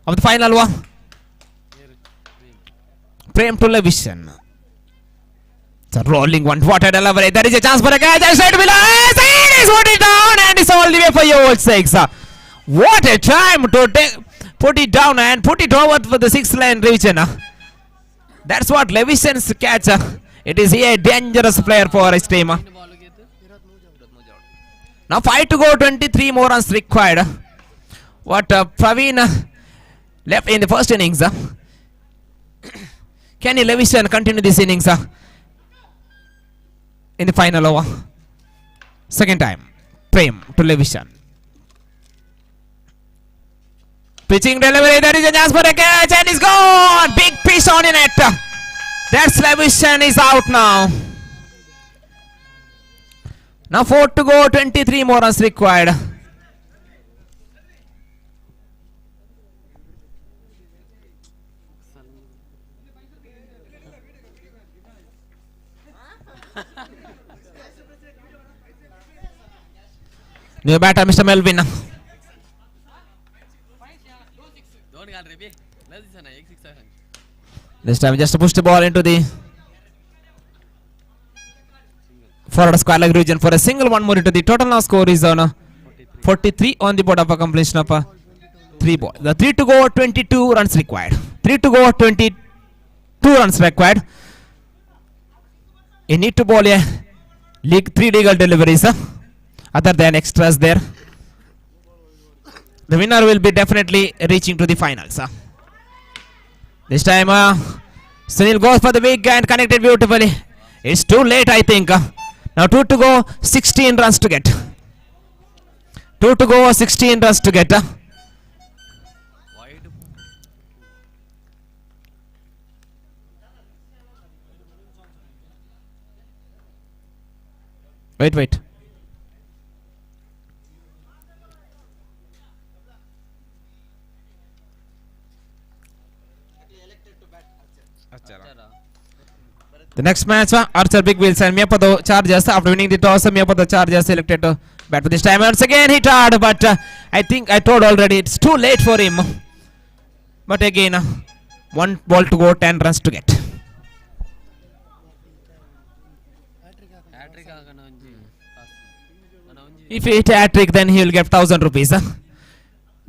of the final over. Prem to Levision. It's a rolling one. What a delivery. There is a chance for a catch. Straight below. He's put it down and it's all the way for your old sakes. What a time to put it down and put it over for the 6th line region. That's what Levision's catch. It is a dangerous player for his team. Now 5 to go. 23 more runs required. What Praveen left in the first innings. Can Levision continue this innings in the final over? Second time. Prem to Levision. Pitching delivery. There is a chance for a catch and it's gone. Big piece on in it. That's Levision is out now. Now 4 to go. 23 more runs required. New batter Mr. Melvin. Don't get ready. Let's see. This time just to push the ball into the forward square leg region for a single. One more into the total. Now score is on 43 on the board of a completion of 3 balls. The 3 to go, 22 runs required. 3 to go, 22 runs required. You need to bowl a league 3 legal deliveries other than extras there. The winner will be definitely reaching to the finals. This time Sunil goes for the big and connected beautifully. It's too late, I think. Now 2 to go, 16 runs to get. 2 to go, 16 runs to get. Wide. Wait. The next match, Archer Big Wheels and MIYAPADAVU Chargers. After winning the toss, MIYAPADAVU Chargers selected to bat for this time. Once again hit hard, but I think I told already it's too late for him. But again, 1 ball to go, 10 runs to get. Hat-trick ಆಗನ ಒಂಜಿ ಅನ ಒಂಜಿ If he hit a hat-trick, then he will get 1,000 rupees.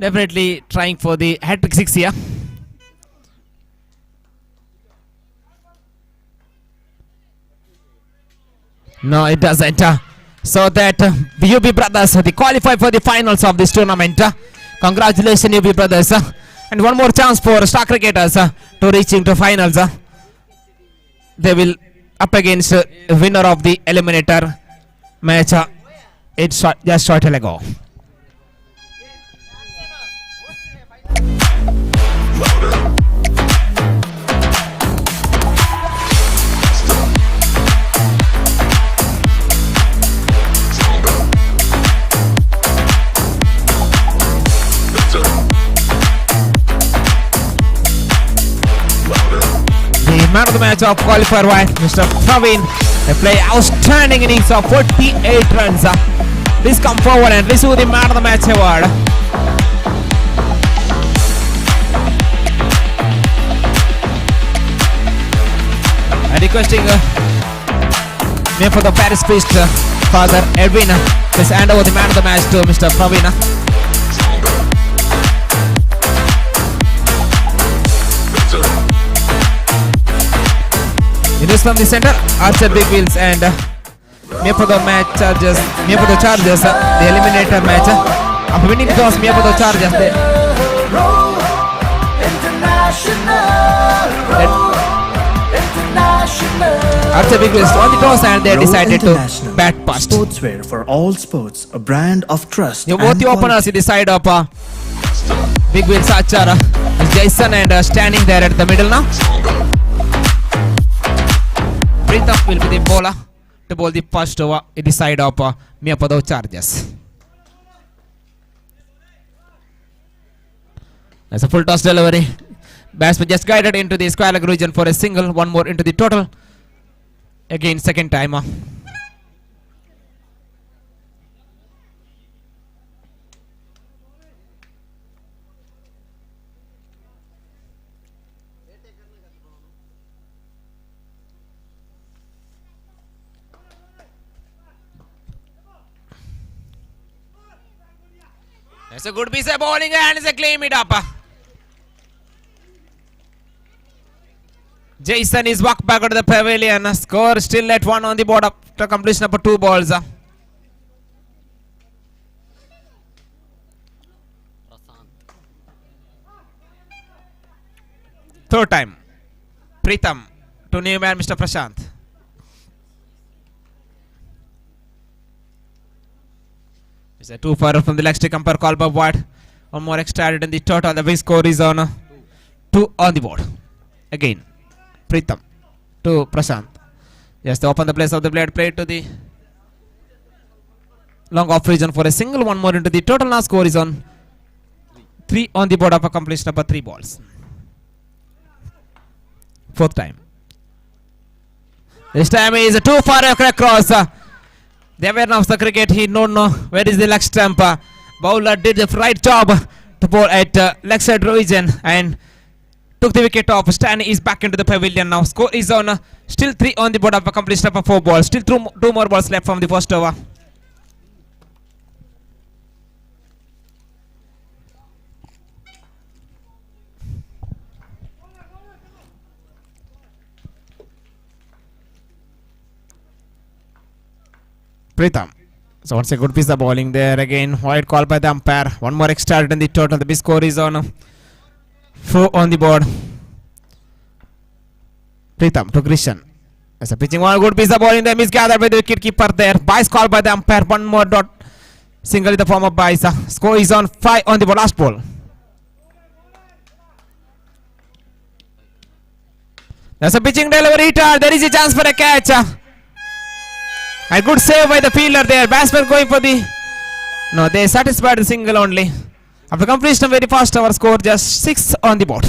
Definitely trying for the hat-trick 6 here. No, it doesn't. So that the UB brothers, they qualify for the finals of this tournament. Congratulations, UB brothers. And one more chance for star cricketers to reaching to finals. They will up against winner of the eliminator match. It's just short while ago. Man of the match of Qualifier 1, Mr. Praveen. They play outstanding innings of 48 runs. Please come forward and receive the Man of the Match award. And requesting me for the Paris Priest, Father Edwin. Please hand over the Man of the Match to Mr. Praveen. It is from the center, Archer Big Wheels and MIYAPADAVU Chargers, the eliminator match. After winning the toss, MIYAPADAVU Chargers, Archer Big Wheels won the toss and they decided to bat first. Sportswear for all sports, a brand of trust You and both the openers in the side of Big Wheels Archer, Jason and standing there at the middle now. Pritham will be the bowler to bowl the first over in the side of MIYAPADAVU Chargers. That's a full toss delivery. Batsman just guided into the square leg region for a single. One more into the total. Again, second time. It's a good piece of bowling and it's a claim it up. Jason is walked back to the pavilion. Score still at 1 on the board after completion of 2 balls. Prashant Third time. Pritham to new man Mr. Prashant. It's a 2 for from the leg stick umpire call by wide. One more extra added in the total. The win score is on 2 on the board. Again, Pritham to Prashant. Yes, they open the place of the blade, play to the long off region for a single. One more into the total. Now score is on 3 on the board of a completion of 3 balls. Fourth time. This time is a 2 for a cross. The awareness of the cricket, he don't know where is the leg stump. Bowler did the right job to bowl at leg side region and took the wicket off. Stan is back into the pavilion now. Score is on still 3 on the board of a completion of 4 balls. Still 2 more balls left from the first over. Pritham. So once a good piece of bowling there again. Wide call by the umpire. One more extra in the total. The big score is on 4 on the board. Pritham to Krishan. As a pitching one good piece of bowling there. Misgathered by the wicket keeper there. Bice call by the umpire. One more dot. Single in the form of Bice. Score is on 5 on the board. Last ball. There's a pitching delivery. There is a chance for a catch. A good save by the fielder there. Batsman going for the... No, they satisfied the single only. After completion, very fast our score, just 6 on the board.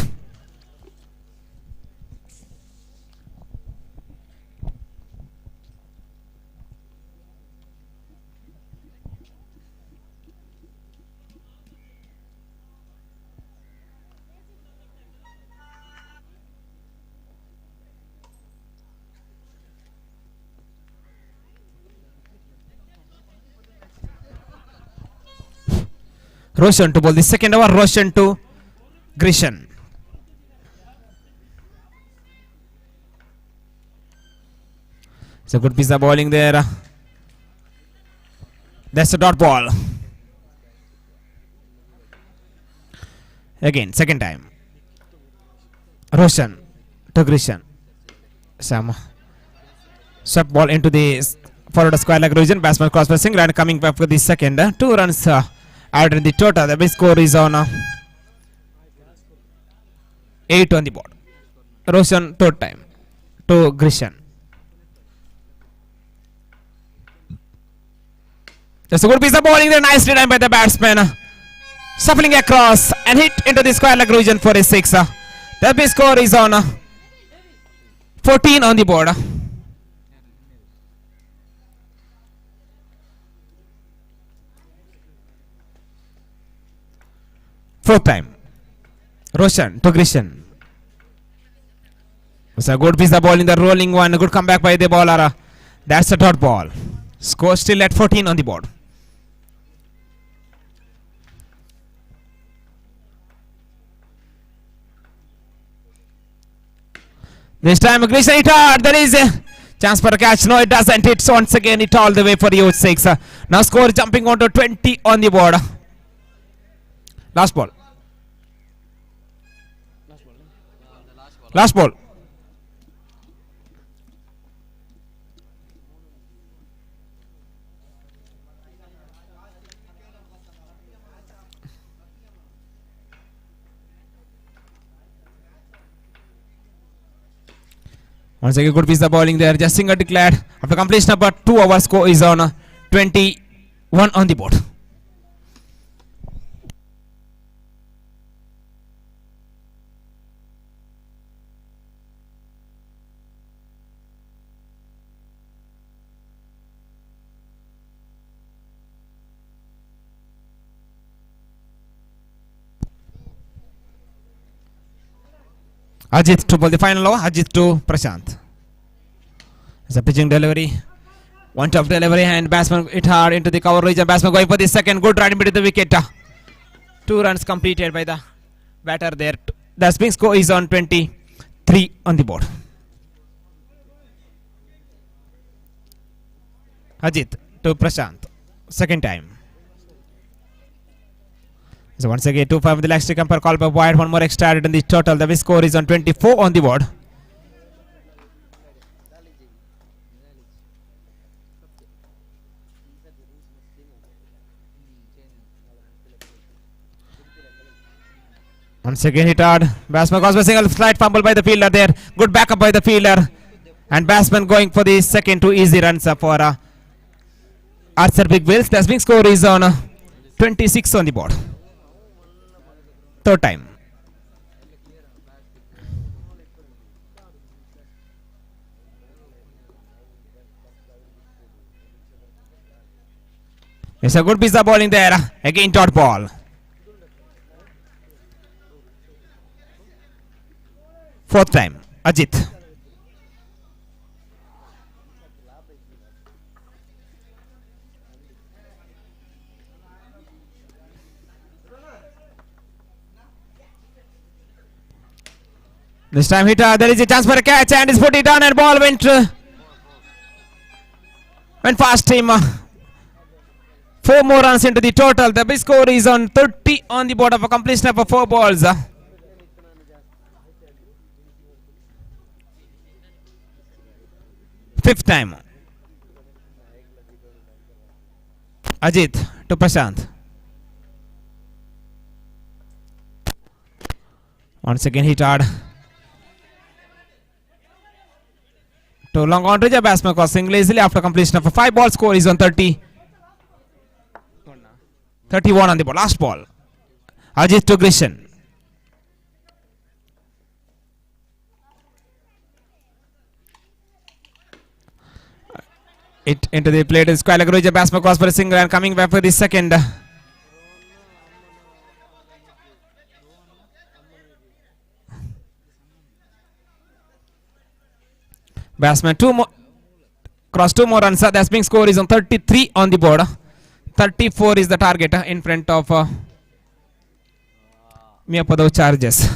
Roshan to bowl the second over. Roshan to Grishan. It's a good piece of bowling there. That's a dot ball. Again, second time. Roshan to Grishan. Some swept ball into the forward square leg region. Batsman cross passing and coming back for the second. 2 runs. Added in the total, the big score is on 8 on the board. Roshan third time to Grishan. That's a good piece of bowling there, nicely done by the batsman. Shuffling across and hit into the square leg region for a 6. The big score is on 14 on the board. Fourth time. Roshan to Grishan. It's a good piece of ball in the rolling one. A good comeback by the bowler. That's a dot ball. Score still at 14 on the board. This time Grishan hit hard. There is a chance for a catch. No, it doesn't. It's once again hit all the way for the 6. Now score jumping on to 20 on the board. Last ball. Last ball. Once again, good piece of bowling there. Just single declared. After completion of 2 hours, score is on 21 on the board. Ajit to bowl the final over. Ajit to Prashant. It's a pitching delivery. One tough delivery and batsman hit hard into the cover region. Batsman going for the second. Good right in between the wicket. 2 runs completed by the batter there. The spin score is on 23 on the board. Ajit to Prashant. Second time. So once again 2-5 with the leg stick umpire call by wide. One more extra added in the total. The score is on 24 on the board. Once again hit hard. Batsman caused a single slight fumble by the fielder there. Good backup by the fielder. And batsman going for the second 2 easy runs for Archer Big Wheels. The swing score is on 26 on the board. Third time. It's a good piece of bowling there. Again dot ball. Fourth time. Ajit. This time hitter, there is a chance for a catch and he's put it down and ball went fast him. 4 more runs into the total. The big score is on 30 on the board of a completion of 4 balls. Fifth time. Ajit to Prashant. Once again hit hard. To long on to the batsman crossing easily after completion of a 5 ball. Score is on 30. 31 on the ball. Last ball. Ajit to Grishan. It into the plate is Square Leg batsman cross for a single and coming back for the second. Batsman 2 more cross 2 more runs. The swing score is on 33 on the board. 34 is the target in front of MIYAPADAVU charges.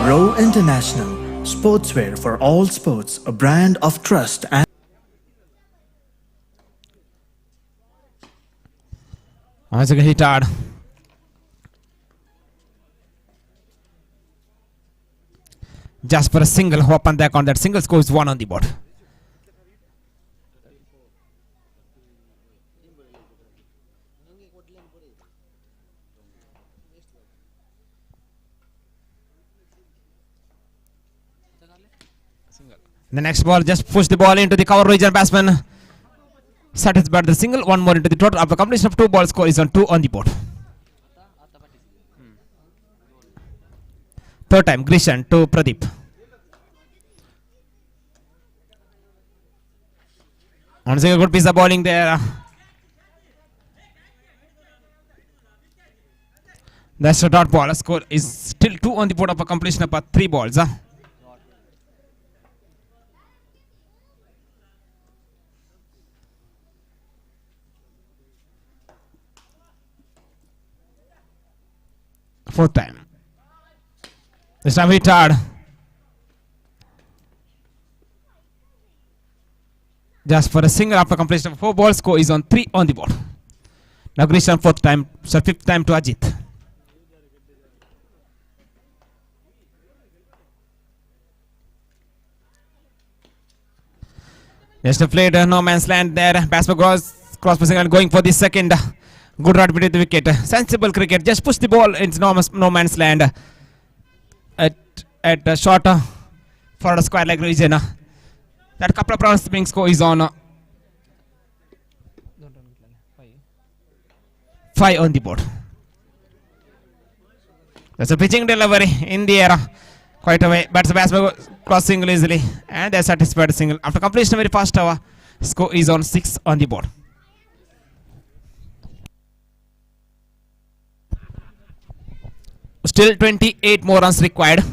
Row International, sportswear for all sports, a brand of trust and once again hit hard. Just for a single, hop on that single score is 1 on the board. The next ball just push the ball into the cover region. Batsman satisfied the single. 1 more into the total. After completion of 2 balls, score is on 2 on the board. Third time, Grishan to Pradeep. Once again, good piece of bowling there. That's a dot ball. Score is still 2 on the board of completion of 3 balls. Fourth time. This time hit hard. Just for a single after completion of 4 balls, score is on 3 on the board. Now Grishan fifth time to Ajit. Just a played no man's land there. Batsman cross passing and going for the second. Good run between the wicket. Sensible cricket. Just push the ball into no man's land. At a short for a square leg region. That couple of runs being score is on 5 on the board. That's a pitching delivery in the air. Quite away. But the batsman cross single easily. And they're satisfied single. After completion of very fast over, score is on 6 on the board. Still 28 more runs required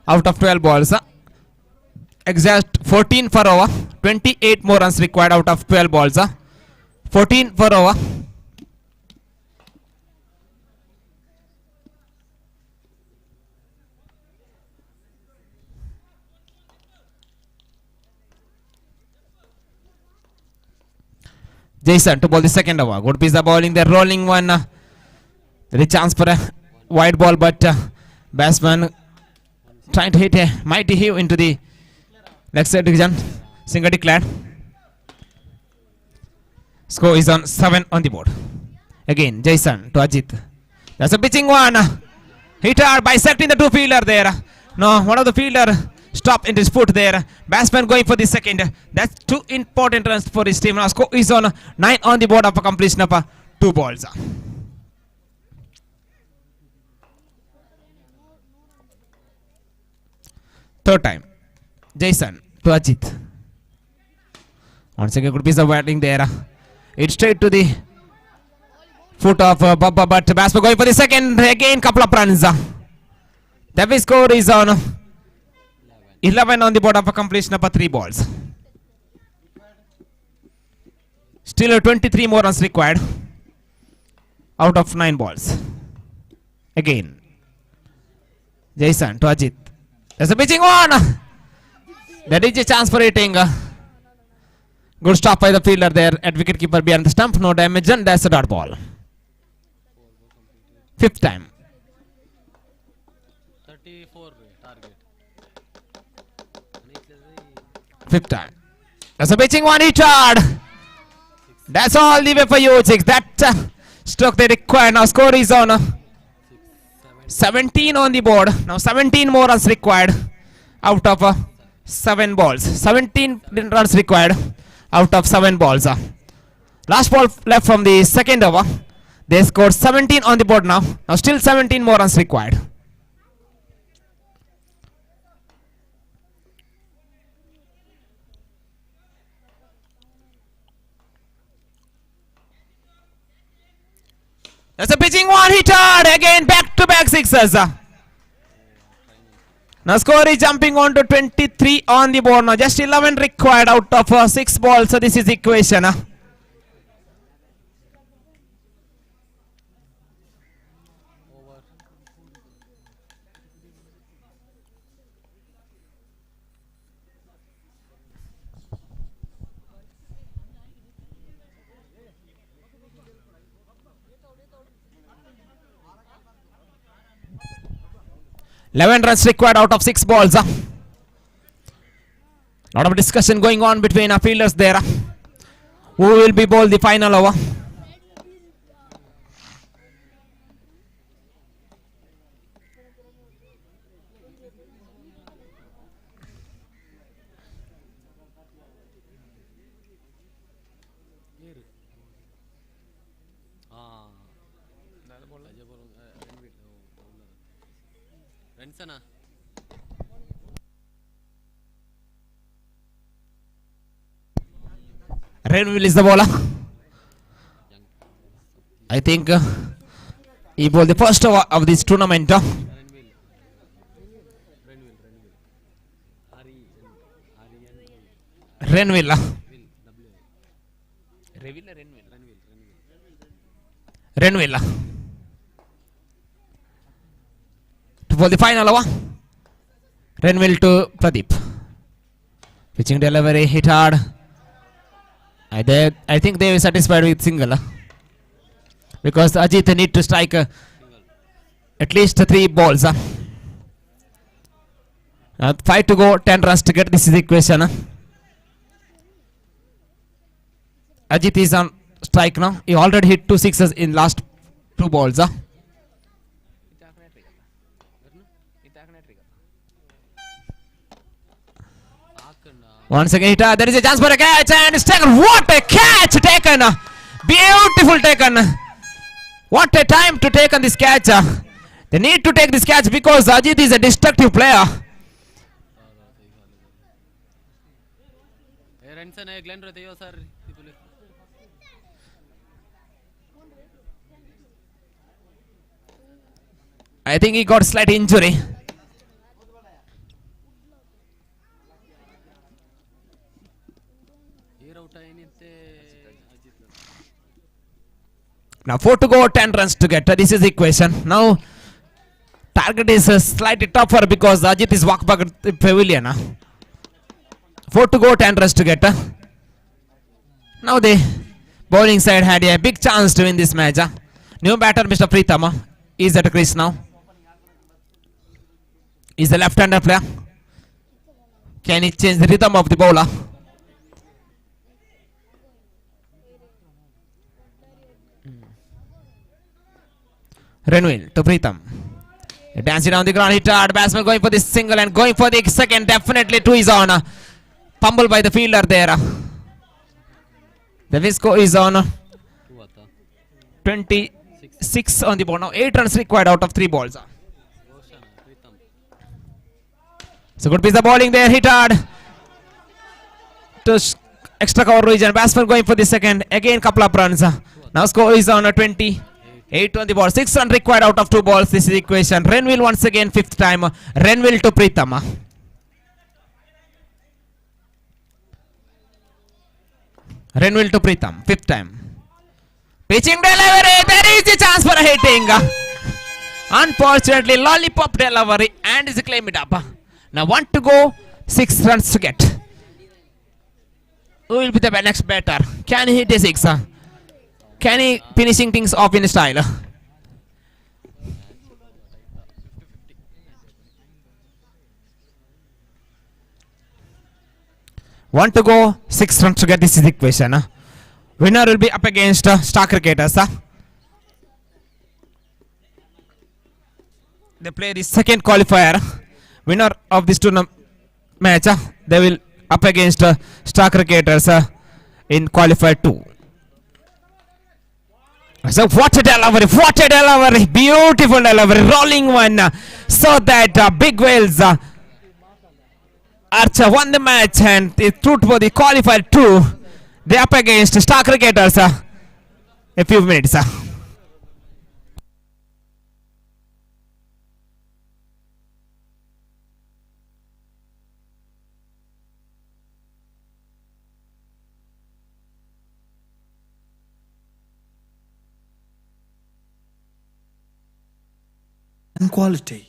out of 12 balls. Exact 14 for over. 28 more runs required out of 12 balls. 14 for over. Jason to bowl the second over. Good piece of bowling. They're rolling one. There is chance for a wide ball, but batsman trying to hit a mighty heave into the leg side division. Single declared. Score is on 7 on the board. Again, Jason to Ajit. That's a pitching one. Hit hard, bisecting the two fielder there. No, one of the fielder stopped into his foot there. Batsman going for the second. That's 2 important runs for his team. Now score is on 9 on the board after completion of 2 balls. Third time. Jason to Ajit. Once again, good piece of batting there. It's straight to the foot of Baba, but batsman going for the second. Again, couple of runs. The score is on 11 on the board of completion of 3 balls. Still 23 more runs required out of 9 balls. Again, Jason to Ajit. There's a pitching one. There is a chance for hitting. Good stop by the fielder there at wicketkeeper behind the stump. No damage and that's a dot ball. 5th time. 34 target. 5th time. That's a pitching one, hit hard. That's all the way for you, 6. That stroke they require. Now score is on 17 on the board. Now 17 more runs required out of 7 balls. 17 runs required out of 7 balls. Last ball left from the second over. They scored 17 on the board now. Now still 17 more runs required. That's a pitching one, hit hard. Again back to back sixes. Now score is jumping on to 23 on the board now. Just 11 required out of 6 balls. So this is the equation. Over. 11 runs required out of 6 balls. Lot of discussion going on between our fielders there. Who will be bowled the final over? Rensana. Renville is the bowler. I think he bowled the first over of this tournament. Renville. Renville. To bowl the final over. Renville to Pradeep. Pitching delivery, hit hard. I think they were satisfied with single. Because Ajit need to strike at least 3 balls. 5 to go, 10 runs to get. This is the equation. Ajit is on strike now. He already hit 2 sixes in last 2 balls. Once again, there is a chance for a catch and it's taken. What a catch taken! Beautiful taken. What a time to take on this catch. They need to take this catch because Ajit is a destructive player. Rensana Glenn Rateyo sir. I think he got slight injury. Now 4 to go, 10 runs to get. This is the equation. Now target is slightly tougher because Ajit is walk back at the pavilion. 4 to go, 10 runs to get. Now the bowling side had a big chance to win this match. New batter Mr. Pritham is at the crease now. Is the left-hander player. Can he change the rhythm of the bowler? Renwil to Pritham. Dancing down the ground, hit hard. Batsman going for the single and going for the second. Definitely 2 is on. Pummeled by the fielder there. The Visco is on 26 on the board. Now 8 runs required out of 3 balls. So good piece of bowling there, hit hard to extra cover region. Batsman going for the second. Again couple of runs. Now score is on 28 on the board. 6 runs required out of 2 balls. This is the equation. Renwil once again, 5th time. Renwil to Pritham. Renwil to Pritham, 5th time. Pitching delivery. There is a chance for a hitting. Unfortunately, lollipop delivery and is claim it up. Now 1 to go, 6 runs to get. Who will be the next batter? Can he hit a 6? Can he finishing things off in style? One to go, 6 runs to get. This is the equation. Winner will be up against star cricketers. They play the second qualifier. Winner of this tournament match, they will up against star cricketers in qualifier 2. So what a delivery, beautiful delivery, rolling one, so that Big Whales Archer won the match and it through for the qualifier 2. They up against star cricketers a few minutes. And quality.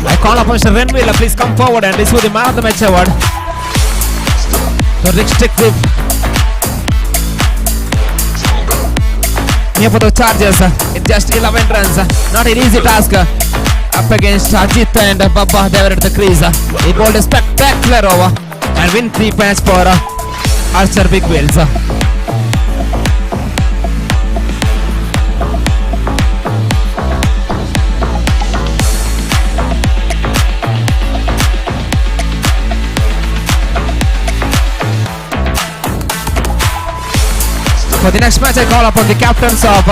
I call upon Mr. Renwil, please come forward and receive the man of the match award. The restrictive here for the Chargers. It's just 11 runs. Not an easy task. Up against Ajit and Baba, they were at the crease. He bowled a spectacular over and win 3 match for Archer Big Whales. For the next match, I call upon the captains of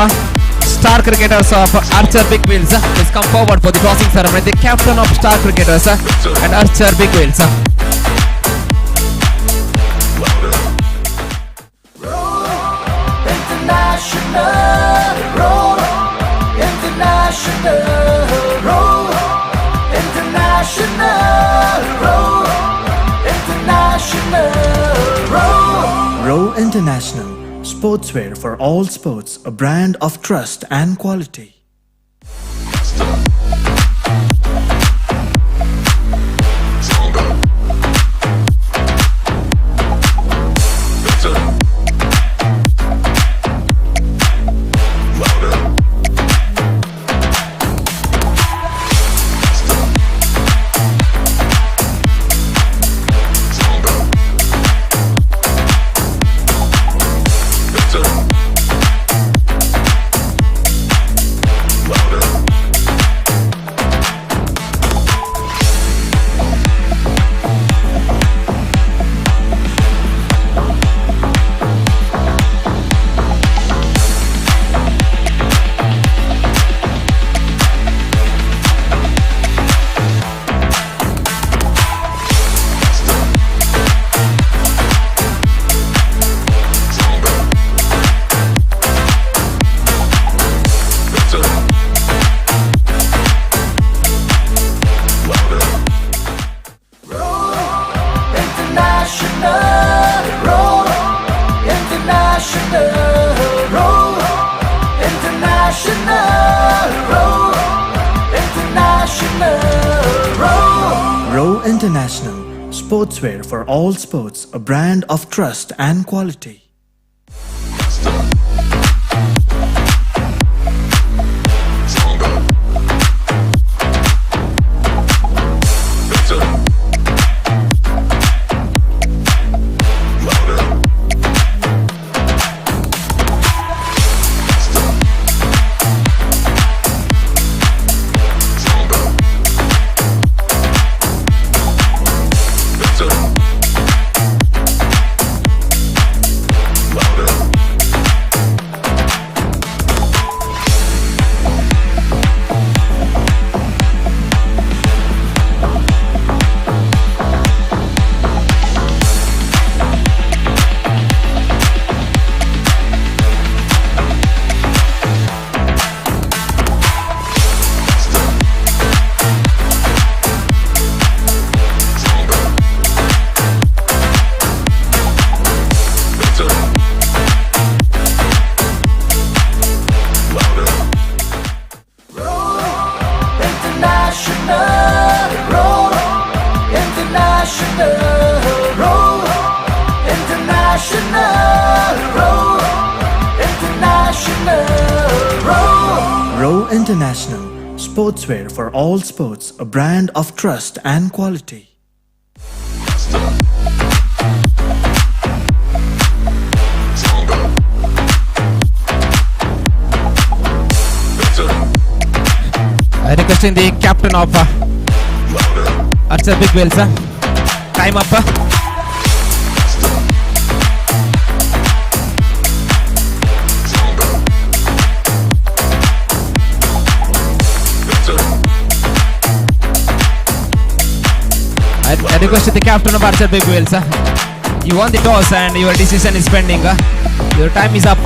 star cricketers of Archer Big Whales. Please come forward for the tossing ceremony. The captain of star cricketers and Archer Big Whales. International, roll, international, roll, international, roll, international, roll. Row International, sportswear for all sports, a brand of trust and quality. International, sportswear for all sports, a brand of trust and quality. International, sportswear for all sports, a brand of trust and quality. Requesting the captain of Archer Big Wheels. Time up. I requested the captain of Archer Big Wheels. You won the toss and your decision is pending. Your time is up.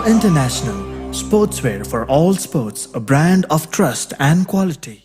International, sportswear for all sports, a brand of trust and quality.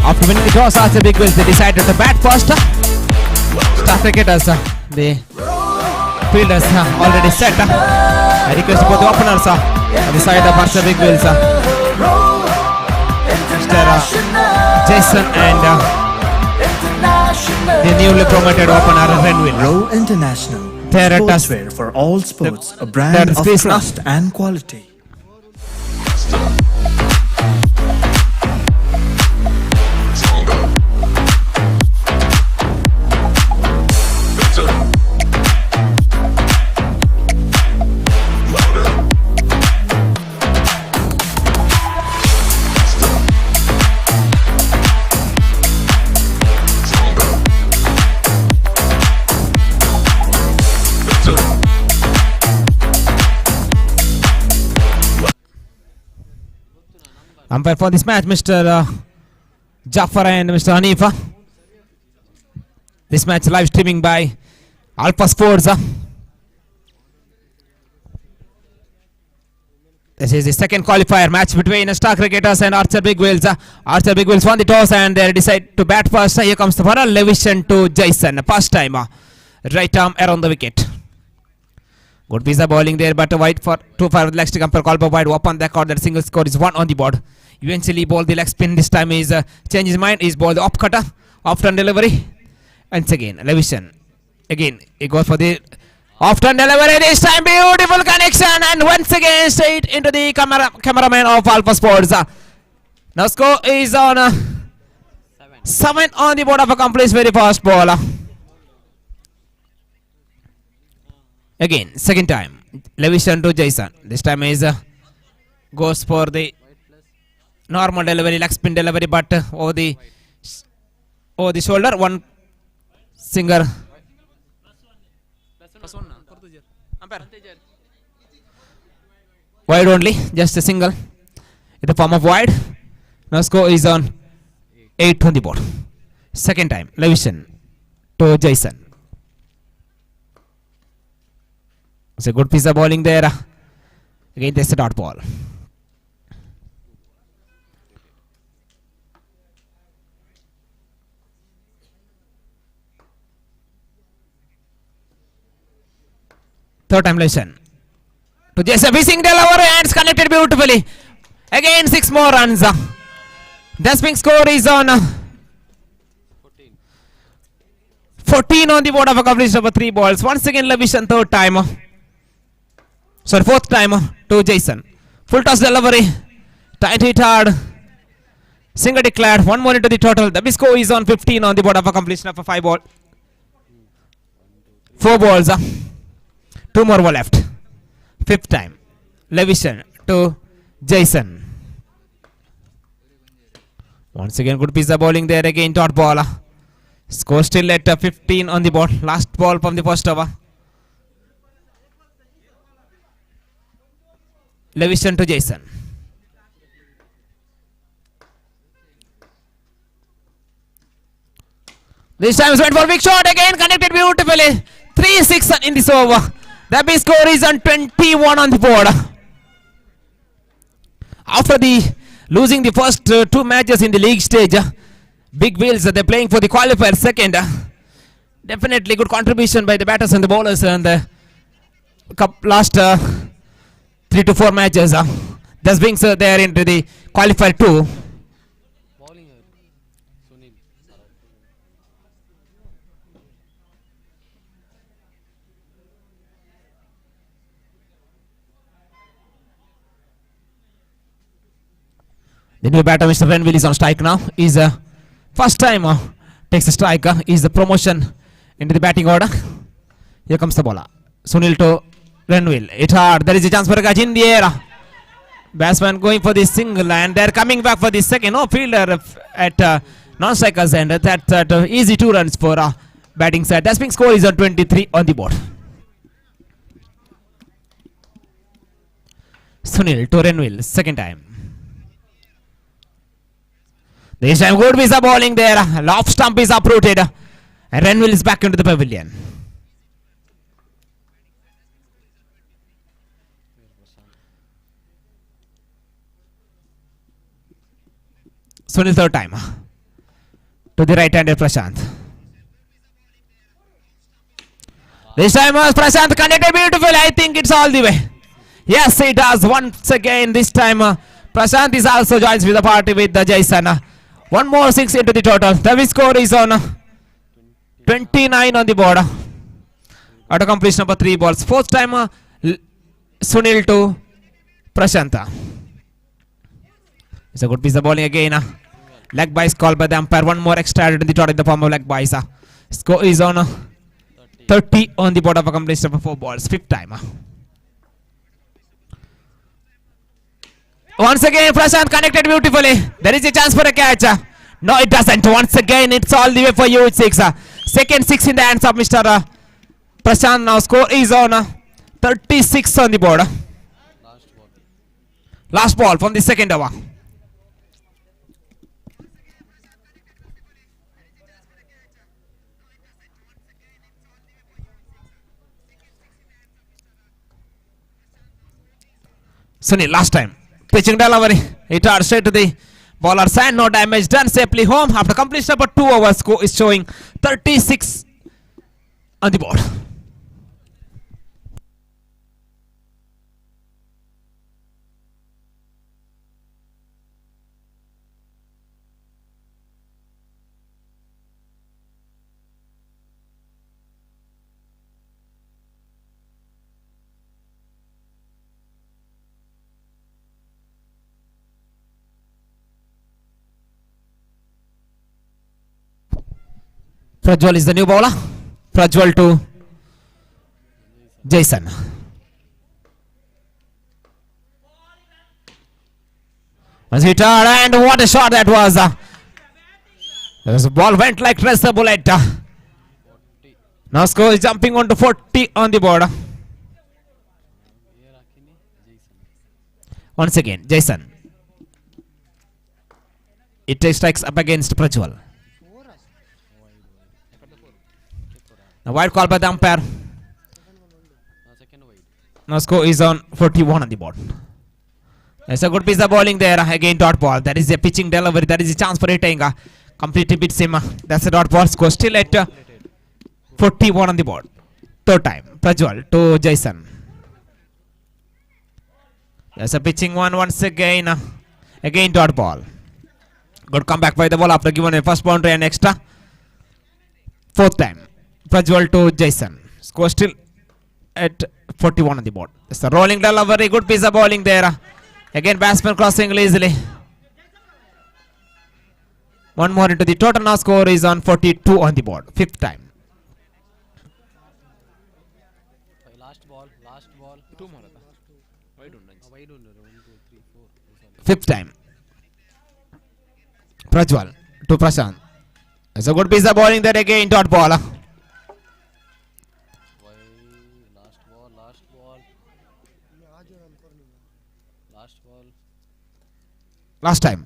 After winning the toss, Archer Big Wheels, they decided to bat first. Star cricketers, the fielders already set. I request both the openers on the side of Archer Big Wheels, Mr. Jason and the newly promoted opener Renville. Row International, sportswear for all sports, a brand of trust and quality. Umpire for this match, Mr. Jafar and Mr. Hanifa. This match live streaming by Alpha Sports. This is the second qualifier match between Star Cricketers and Archer Big Wheels. Archer Big Wheels won the toss and they decide to bat first. Here comes the ball. Levision to Jason. First time. Right arm around the wicket. Good piece of bowling there, but wide for too far with legs to compare. Call wide open the court. That single score is 1 on the board. Eventually ball the leg spin. This time is change his mind. Is ball the up cutter. Off turn delivery. Once again Levision. Again he goes for the off turn delivery. This time beautiful connection and once again straight into the cameraman of Alpha Sports. Now score is on 7 on the board of a complete very fast ball. Again second time Levision to Jason. This time is goes for the normal delivery, leg spin delivery, but over the shoulder. One singer. Wide only, just a single in the form of wide. Now score is on 8 on the board. Second time Levision to Jason. It's a good piece of bowling there. Again there's a dot ball. Third time Levision to Jason. Missing delivery and it's connected beautifully. Again 6 more runs. The swing score is on 14 on the board of a completion of 3 balls. Once again Levision third time. Fourth time to Jason. Full toss delivery. Tight hit hard. Single declared. 1 more into the total. The score is on 15 on the board of a completion of a 5 ball. 4 balls. 2 more were left. Fifth time Levision to Jason. Once again good piece of bowling there. Again dot ball. Score still at 15 on the board. Last ball from the first over. Levision to Jason. This time went for big shot. Again connected beautifully. 3-6 in this over. The big score is on 21 on the board. After losing the first 2 matches in the league stage, Big Wheels they're playing for the qualifier second. Definitely good contribution by the batters and the bowlers and the last 3 to 4 matches. Thus brings there into the qualifier 2. The new batter Mr. Renville is on strike now. Is first time takes a strike. Is the promotion into the batting order. Here comes the bowler. Sunil to Renville. It hard. There is a chance for a catch in the air. Batsman going for the single and they're coming back for the second. No fielder at non-strikers end. That easy 2 runs for batting side. The swing score is on 23 on the board. Sunil to Renville. Second time. This time good piece of bowling there. Off stump is uprooted. And Renville is back into the pavilion. Sunil third time. To the right-handed Prashant. This time Prashant connected beautifully. I think it's all the way. Yes, it does. Once again this time Prashant is also joins with the party with the Jason. 1 more 6 into the total. The score is on 29 on the board. At a completion of 3 balls. Fourth time Sunil to Prashanta. It's a good piece of bowling again. Leg byes called by the umpire. 1 more extra added in the total in the form of leg byes. Score is on 30 on the board of a completion of 4 balls. Fifth time. Once again Prashant connected beautifully. There is a chance for a catch. No, it doesn't. Once again it's all the way for you with 6. Second 6 in the hands of Mr. Prashant. Now score is on 36 on the board. Last ball from the second over. Sunil, last time. Pitching delivery. It hard straight to the bowler side. No damage done. Safely home. After completion of 2 overs, score is showing 36 on the board. Prajwal is the new bowler. Prajwal to Jason. Was hit hard and what a shot that was. The ball went like tracer bullet. Now score is jumping on to 40 on the board. Once again, Jason. It strikes up against Prajwal. Now wide call by the umpire. Now score is on 41 on the board. There's a good piece of bowling there. Again dot ball. That is a pitching delivery. That is a chance for hitting. Completely beats him. That's a dot ball. Score still at 41 on the board. Third time. Prajwal to Jason. There's a pitching one once again. Again dot ball. Good comeback by the ball after giving a first boundary and extra. Fourth time. Prajwal to Jason. Score still at 41 on the board. It's a rolling delivery. Good piece of bowling there. Again batsman crossing easily. One more into the total. Now score is on 42 on the board. Fifth time. Last ball. Two more. Fifth time. Prajwal to Prashant. It's a good piece of bowling there again. Dot ball. Last time.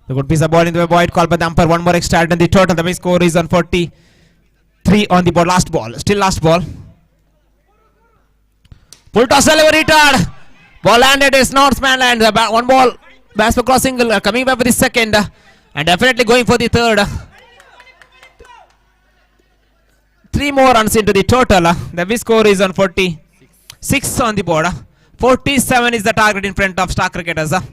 The good piece of ball in the wide call by the umpire. One more extra and the total. The score is on 43 on the board. Last ball. Still last ball. Full toss delivery retard. Ball landed. It's Northman land. One ball. Batsman crossing. Coming back for the second. And definitely going for the third. 3 more runs into the total. The score is on 46 on the board. 47 is the target in front of Star Cricketers. Target.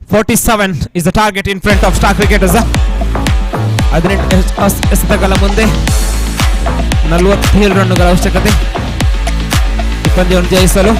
47 is the target in front of Star Cricketers. 18 ಎಸೆತಗಳ ಮುಂದೆ 47 ರನ್ನುಗಳ ಅವಶ್ಯಕತೆ ಈ ಪಂದ್ಯವನ್ನು ಜಯಿಸಲು.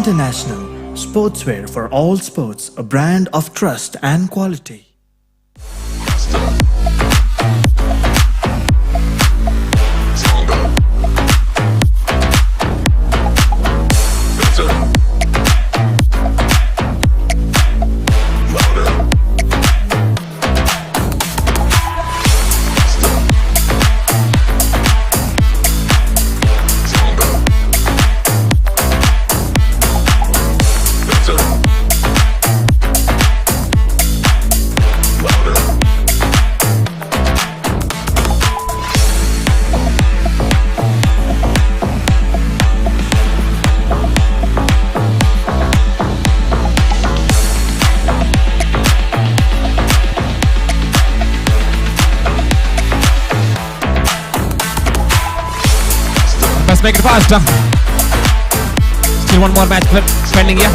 International, sportswear for all sports, a brand of trust and quality. Let's make it faster. Still one more match pending here.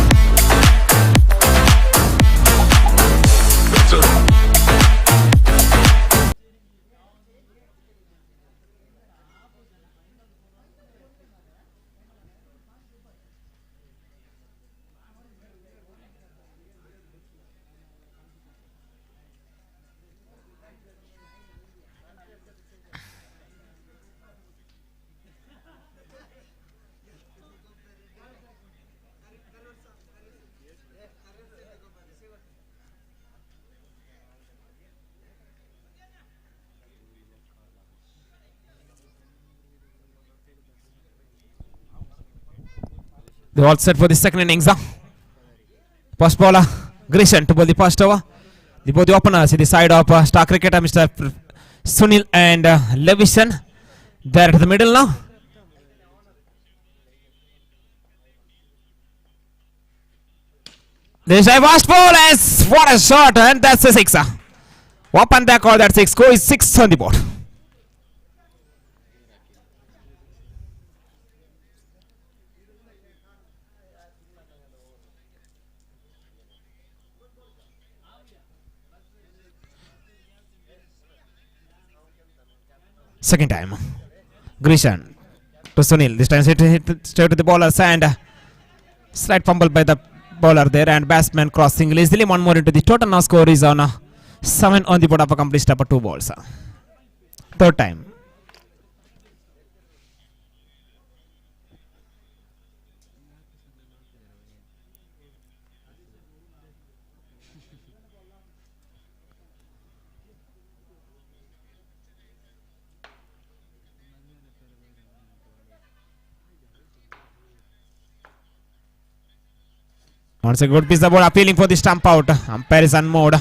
They all set for the second innings. First bowler Grishan to bowl the first over. Both the openers in the side of star cricketer Mr. Sunil and Levison. There to the middle now. There's a fast ball as what a shot, and that's a sixer. Open that call, that six. Score is 6 on the board. Second time. Grishan to Sunil. This time hit straight to the bowler's and slight fumble by the bowler there, and batsman crossing easily. One more into the total. Now score is on 7 on the board of a complete step of 2 balls. Third time. Once a good piece of ball appealing for the stump out. Umpire is on mode.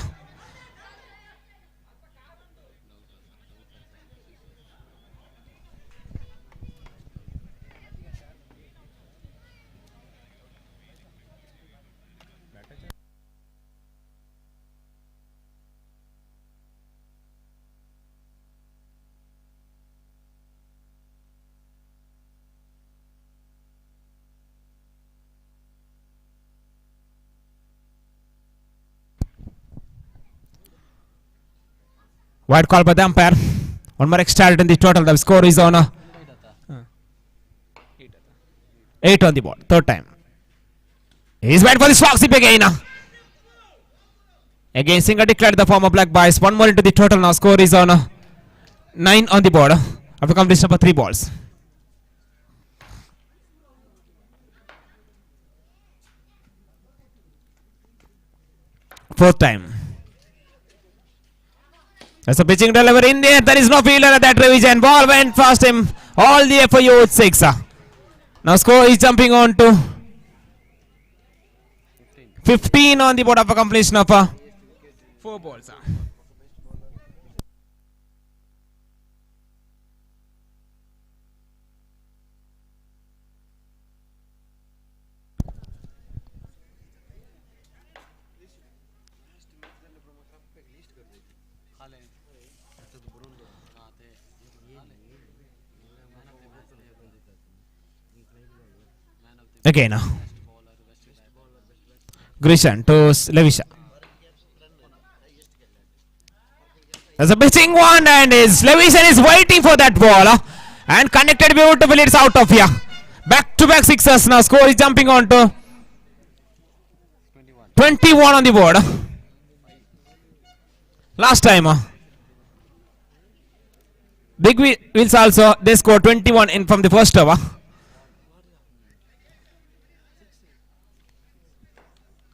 Wide call by the umpire. One more extra in the total. The score is on 8 on the board. Third time. He's waiting for the slog sweep again. Again, Singer declared the former black boys. One more into the total. Now score is on 9 on the board after completion of 3 balls. Fourth time. That's a pitching delivery in there. There is no fielder at that revision. Ball went past him all the way for you with 6. Now score is jumping on to 15 on the board of a completion of 4 balls. Again, Grishan to Levisha. There's a pitching one, and Levishan is waiting for that ball and connected beautifully. It's out of here. Back to back sixes. Now score is jumping on to 21 on the board. Last time, Big Wheels also, they scored 21 in from the first over.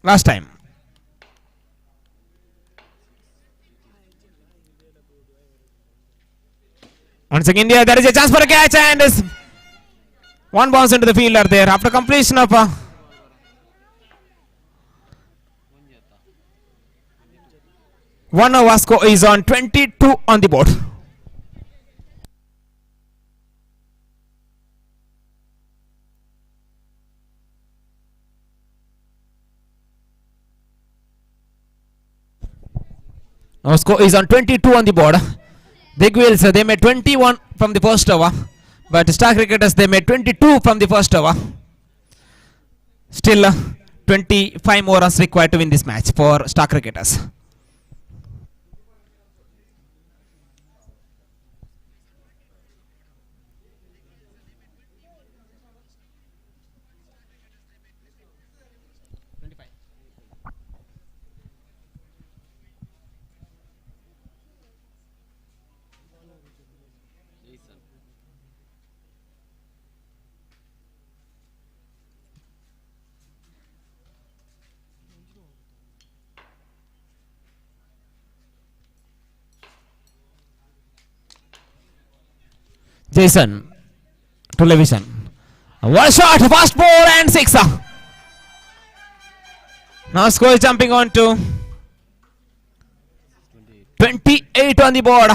Last time. Once again, India, there is a chance for a catch, and one bounce into the fielder there after completion of 1 over. Score is on 22 on the board. Now score is on 22 on the board. Big Wheels, they made 21 from the first over, but Star Cricketers, they made 22 from the first over. Still 25 more runs required to win this match for Star Cricketers. Jason to Levison. One shot, fast ball and 6. Now score is jumping on to 28 on the board.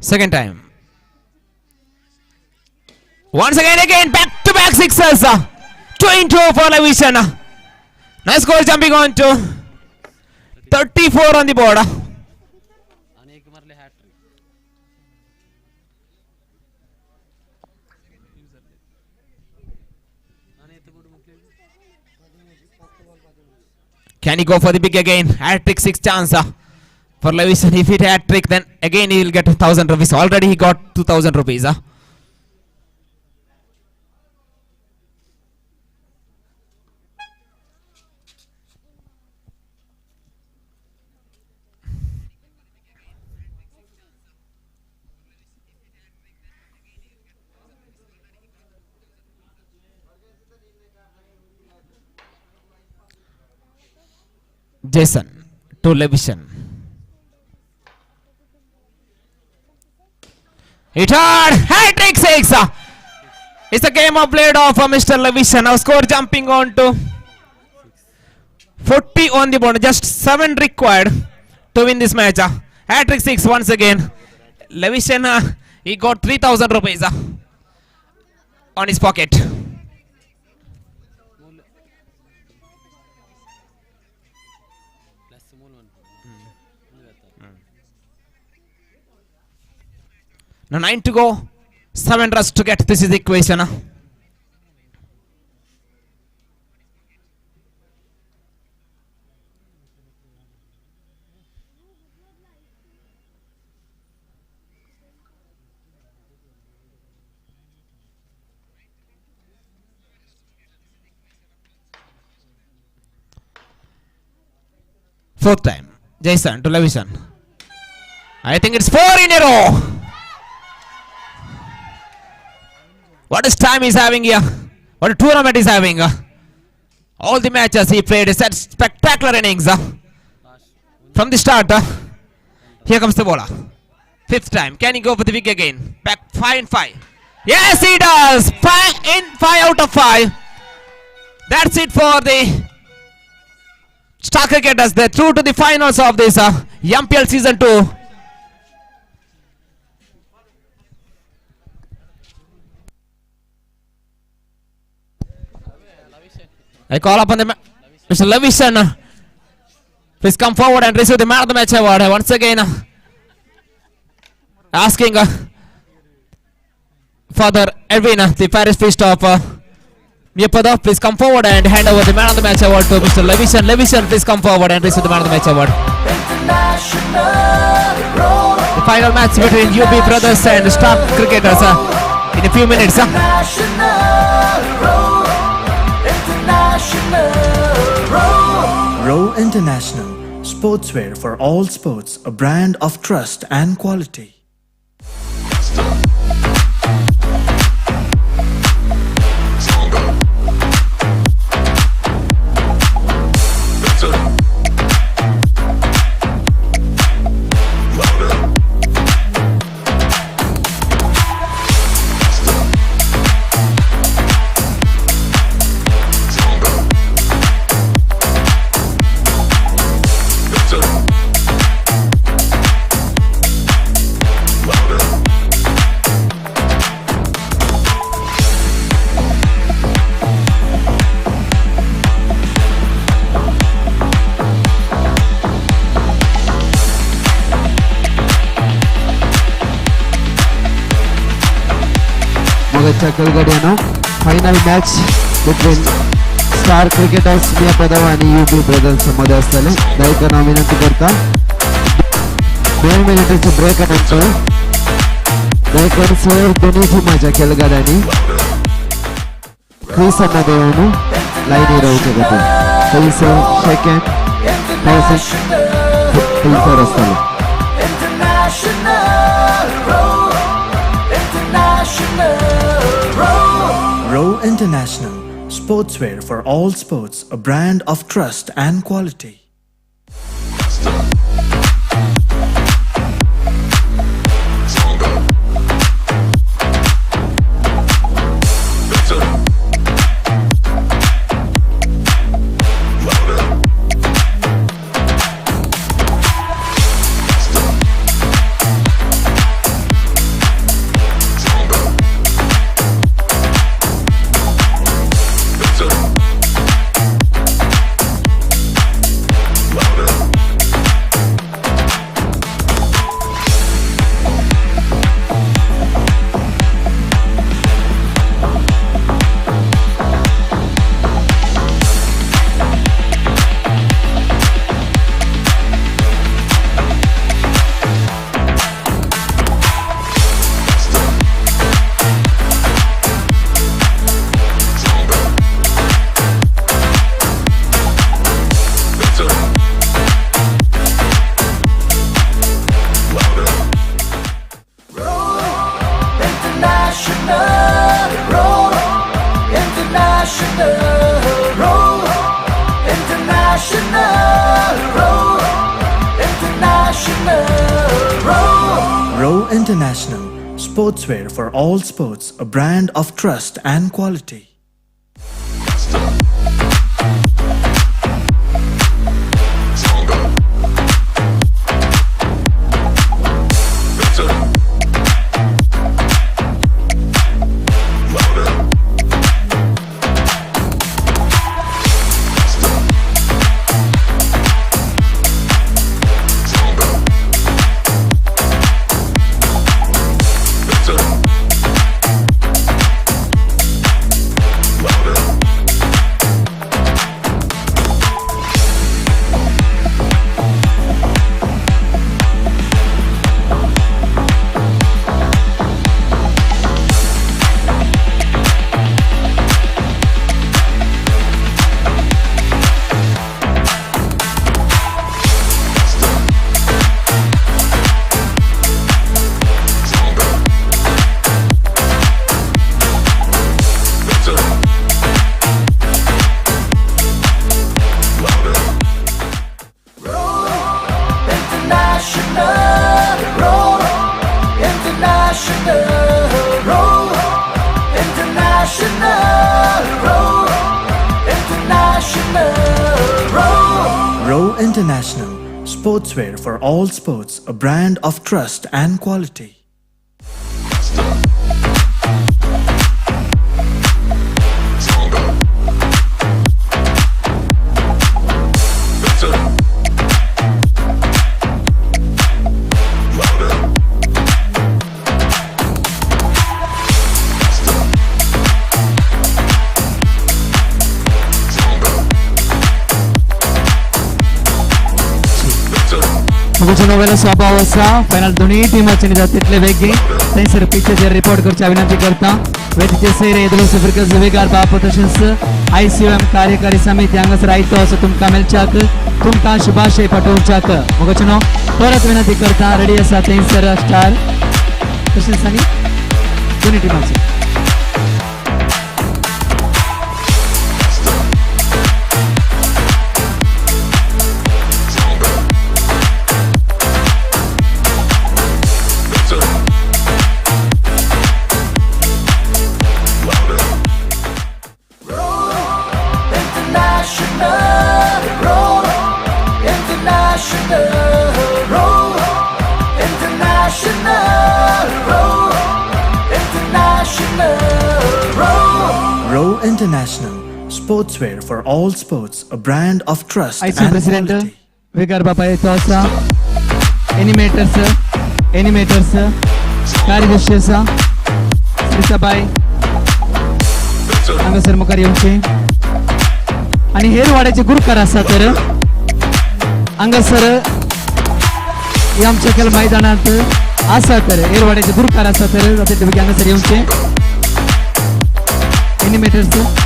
Second time. Once again, back to back sixes. 2-2 for Levision. Nice score jumping on to 34 on the board. अनेक मरले hat-trick. Can he go for the big again? Hat-trick 6 chance for Levision. If he hat-trick, then again he will get 1,000 rupees. Already he got 2,000 rupees. Jason to Levision. It hard. Hat-trick 6. It's a game of blade off Mr. Levision. Now score jumping on to 40 on the board. Just 7 required to win this match. Hat-trick 6 once again. Levision, he got 3,000 rupees on his pocket. Now 9 to go, 7 runs to get. This is the equation. Fourth time, Jason to Levision. I think it's 4 in a row. What is time he's having here? What a tournament he's having. All the matches he played, set spectacular innings. From the start. Here comes the bowler. Fifth time. Can he go for the big again? Back 5 and 5. Yes, he does. 5 out of 5. That's it for the star cricketers. They're through to the finals of this MPL season 2. I call upon the Mr. Levision. Please come forward and receive the man of the match award. Once again, asking Father Edwin, the parish priest of MIYAPADAVU, please come forward and hand over the man of the match award to Mr. Levision. Levision, please come forward and receive the man of the match award. The final match between UB brothers and star cricketers in a few minutes. Row International, sportswear for all sports, a brand of trust and quality. Kalgadiano. Final match between star cricketers MIYAPADAVU आणि UB brothers मध्ये असलेले नायकांना विनंती करता 2 मिनिटाचे break नंतर नायकांसह दोन्ही टीमाच्या खेळगड्यांनी क्रीजमध्ये येऊन लाईनी राहू शकतात. पहिलं सेकंड पहिलं असताना Row International, sportswear for all sports, a brand of trust and quality. Row International, sportswear for all sports, a brand of trust and quality. Row International, sportswear for all sports, a brand of trust and quality. मगोचनो वेळेला स्वभाव असा final दोन्ही टीमांचे निदान तितले वेगळे थंयसर पिचेचेर report करची विनंती करता वेतीचे सैर येदलो सफरकस वेगार बाप तशेंच ICYM कार्यकारी समिती हांगासर आयतो असो तुमकां मेलच्याक तुमकां शुभाशय पाठोवच्याक मगोचनो परत विनंती करता रेडी आसा थंयसर स्टार तशेंच आनी दोन्ही टीमांचे Row International, sportswear for all sports, a brand of trust ICYM and president quality. वेगार बापा येतो आसा एनिमेटर्स कार्यदर्शी आसा श्रीताबाई हांगासर मुखार येवचे आनी हेर वाड्याचे गुरुकार आसा तर हांगासर हे आमच्या खेळ मैदानात आसा तर हेर वाड्याचे गुरुकार आसा तर जाते ते हांगासर येवचे animators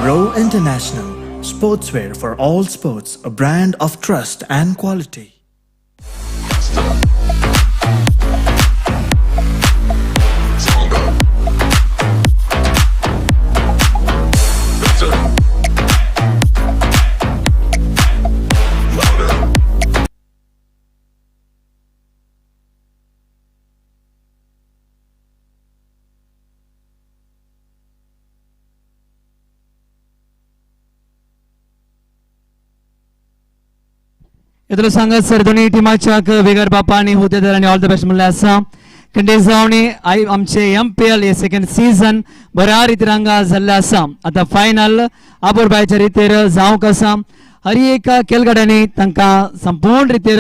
Row International, sportswear for all sports, a brand of trust and quality. येतलो सांगत सर दोन्ही टिमाच्या वेगार बापा आणि होतेदार आणि ऑल द बेस्ट म्हणले आसा कंडेजावणी आमचे MPL हे सेकंड सीझन बऱ्या रितीन हांगा जाल्ले आसा. आतां फायनल आबोर बायच्या रितीर जावंक आसा. हर एक खेळगड्यांनी तांकां संपूर्ण रितीर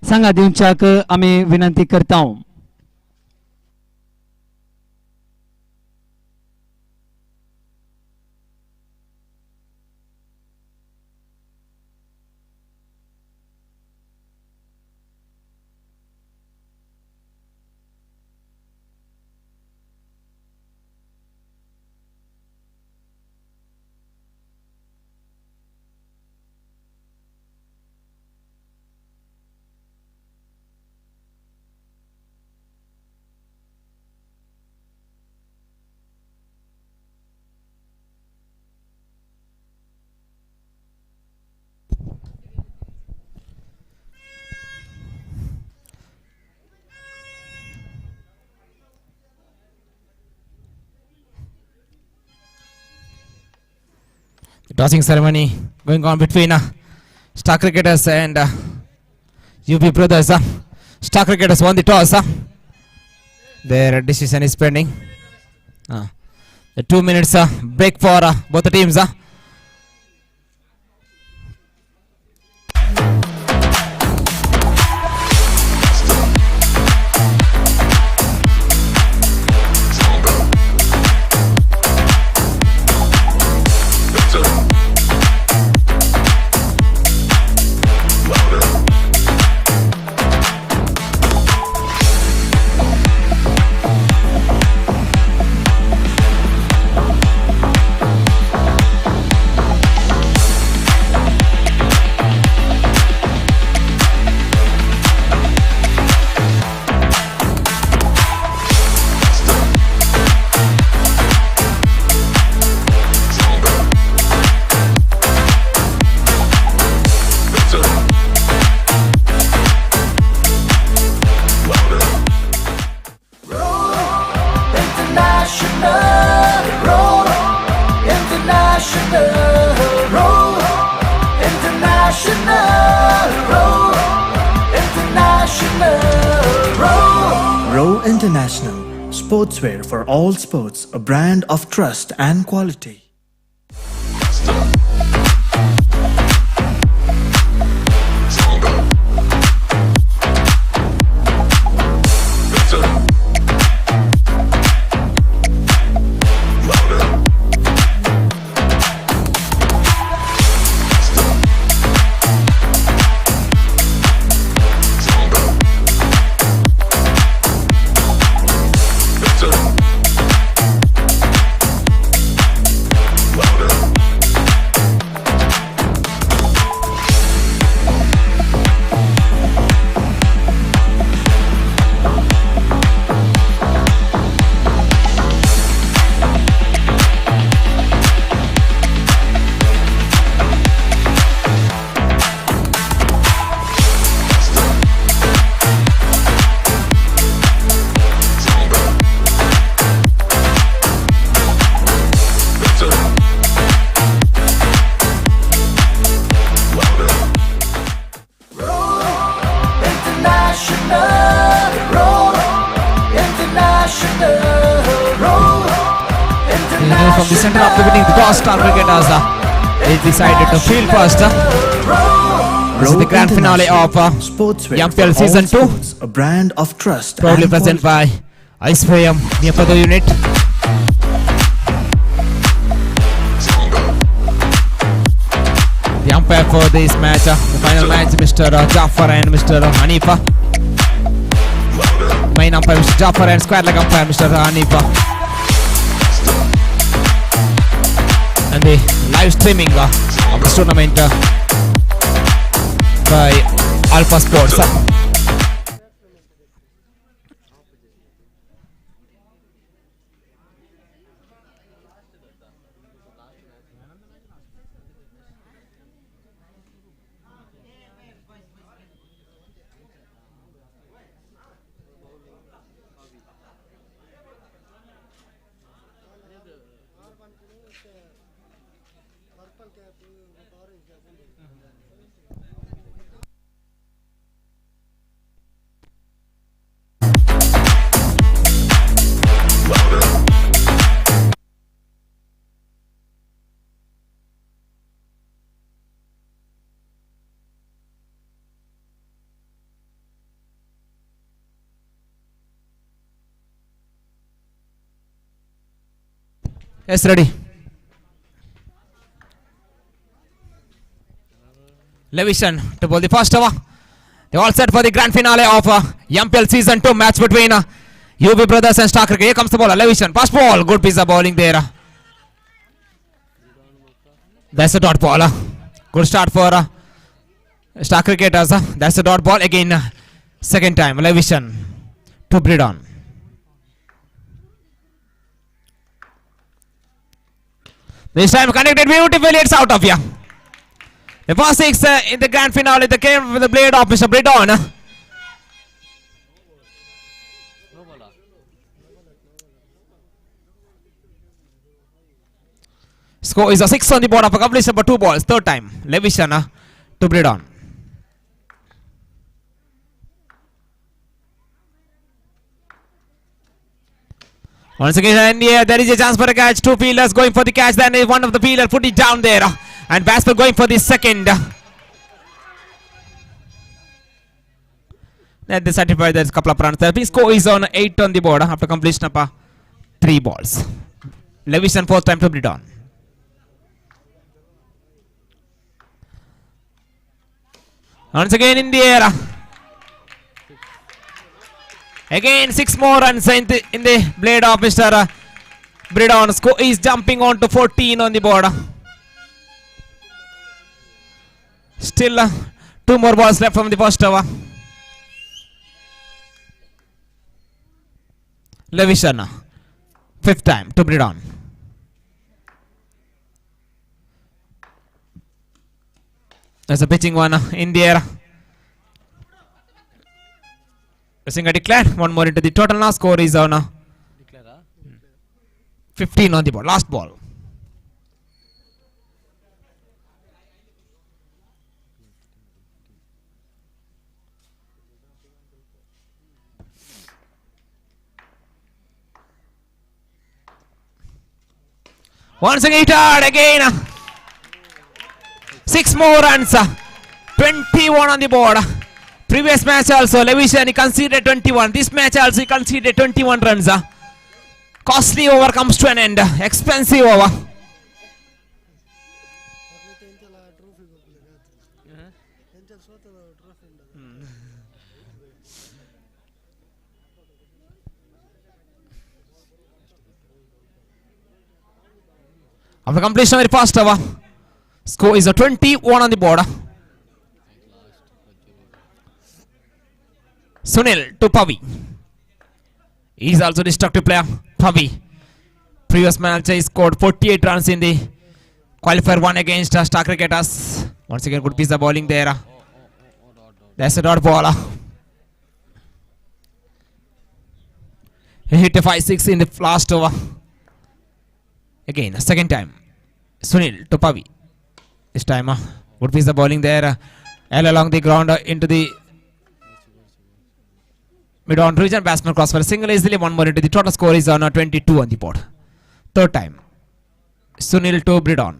सांगा दिवच्याक आमी विनंती करता. The tossing ceremony going on between star cricketers and UP brothers. Star cricketers won the toss. Their decision is pending. The 2 minutes break for both the teams. International, sportswear for all sports, a brand of trust and quality. From the center of the winning, the toss star cricketers they decided to field first. This is the grand finale of MPL Season 2. A brand of trust. Proudly present by ICYM MIYAPADAVU unit. The umpire for this match, the final match, Mr. Jafar and Mr. Hanifa. Main umpire Mr. Jafar and square leg umpire Mr. Hanifa. And the live streaming of this tournament by Alpha Sports. purple cap, orange cap. Yes, ready. Levision to bowl the first over. They all set for the grand finale of MPL Season 2 match between UB Brothers and Star Cricket. Here comes the bowler, Levision. Pass ball. Good piece of bowling there. That's a dot ball. Good start for Star Cricketers. That's a dot ball again. Second time, Levision to Bridon. This time connected beautifully. It's out of here. The first six in the grand finale, they came with the blade of Mr. Bridon. No bowler. Score is a 6 on the board of a completion for 2 balls. Third time, Levision to Bridon. Once again, yeah, there is a chance for a catch. 2 fielders going for the catch. Then one of the fielders put it down there. And batsman going for the second. Let the certify there's a couple of runs. The score is on 8 on the board after completion of 3 balls. Levision fourth time to Bridon. Once again in the air. Again 6 more runs in the blade of Mr. Bridon. Score is jumping on to 14 on the board. Still 2 more balls left from the first over. Levision, 5th time to Bridon. There's a pitching one in the air. Singer declared. 1 more into the total now. Score is on 15 on the board. Last ball. Once again, again. 6 more runs. 21 on the board. Previous match also, Levision conceded 21. This match also he conceded 21 runs. Costly over comes to an end. Expensive over. After completion of the first over, score is a 21 on the board. Sunil to Pavi. He is also destructive player. Pavi. Previous match he scored 48 runs in the qualifier 1 against Star Cricketers. Once again, good piece of bowling there. That's a dot ball. He hit a 5-6 in the last over. Again, second time. Sunil to Pavi. This time, good piece of bowling there. L along the ground into the mid-on region. Batsman cross for a single easily. 1 more into the total score is on 22 on the board. Third time. Sunil to Bridon.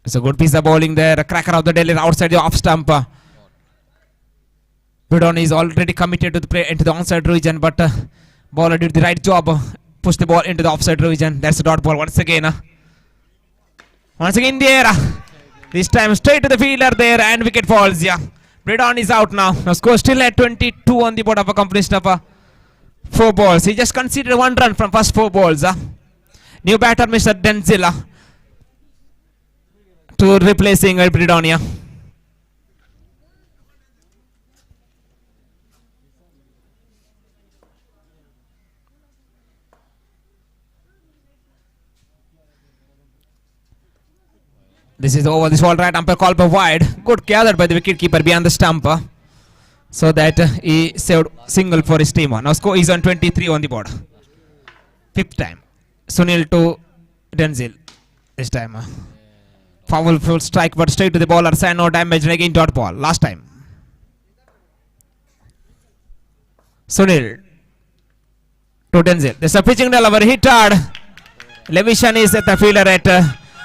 It's a good piece of bowling there. A cracker of the Delhi outside the off stump. Bridon is already committed to the play into the onside region, but bowler did the right job. Push the ball into the offside region. That's a dot ball once again. Once again in the air. This time straight to the fielder there and wicket falls. Yeah. Bridon is out now. Now score still at 22 on the board of a completion of 4 balls. He just conceded 1 run from first 4 balls. New batter Mr. Denzil to replacing Bridon. Yeah. This is over. This ball right umpire called for wide. Good gathered by the wicket keeper beyond the stump. So that he saved single for his team. Now score is on 23 on the board. 5th time. Sunil to Denzil. This time. Foul full strike but straight to the bowler. Sand no damage and again dot ball. Last time. Sunil to Denzil. There's a pitching delivery. Hit hard. Levision is at the fielder at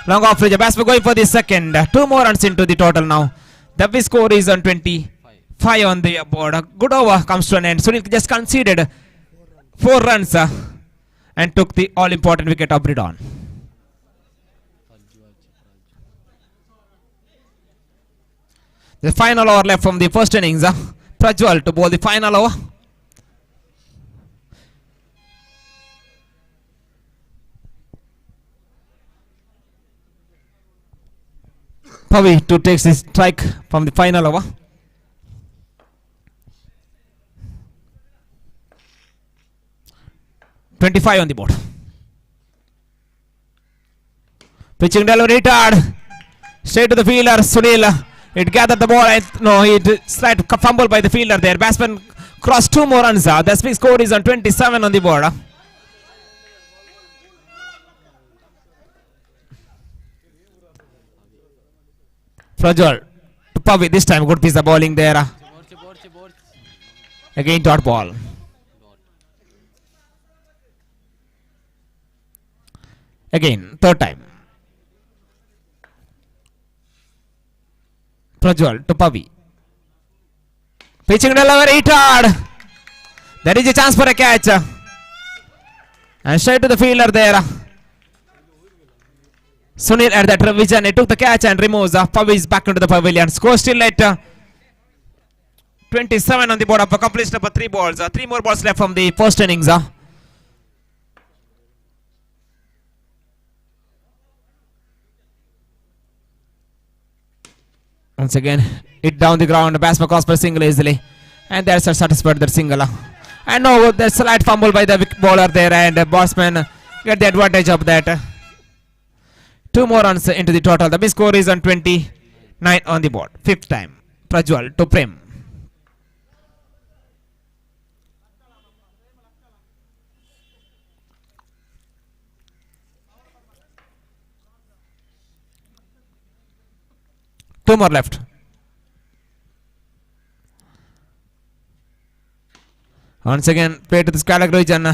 long off range. Batsman going for the second. 2 more runs into the total now. The score is on 25 on the board. A good over comes to an end. Sunil just conceded 4 runs. and took the all-important wicket of Bridon. The final over left from the first innings. Prajwal to bowl the final over. Pavi to take the strike from the final over. .25 on the board. Pitching delivery hard. Straight to the fielder, Sunil. It gathered the ball. No, it slight fumble by the fielder there. Batsman crossed 2 more runs. The big score is on 27 on the board. Prajwal to Pavi. This time good piece of bowling there. Again dot ball. Again, third time. Prajwal to Pavi. Pitching delivery hard. There is a chance for a catch. And straight to the fielder there. Sunil at that revision. He took the catch and removes. Pavi is back into the pavilion. Score still at 27 on the board of completion of 3 balls. 3 more balls left from the first innings. Once again, it down the ground. Batsman calls for a single easily. And there's a satisfied that single. And now there's a slight fumble by the bowler there. And batsman get the advantage of that. 2 more runs into the total. The big score is on 29 on the board. 5th time. Prajwal to Prem. Two more left. Once again, play to the Skylark region.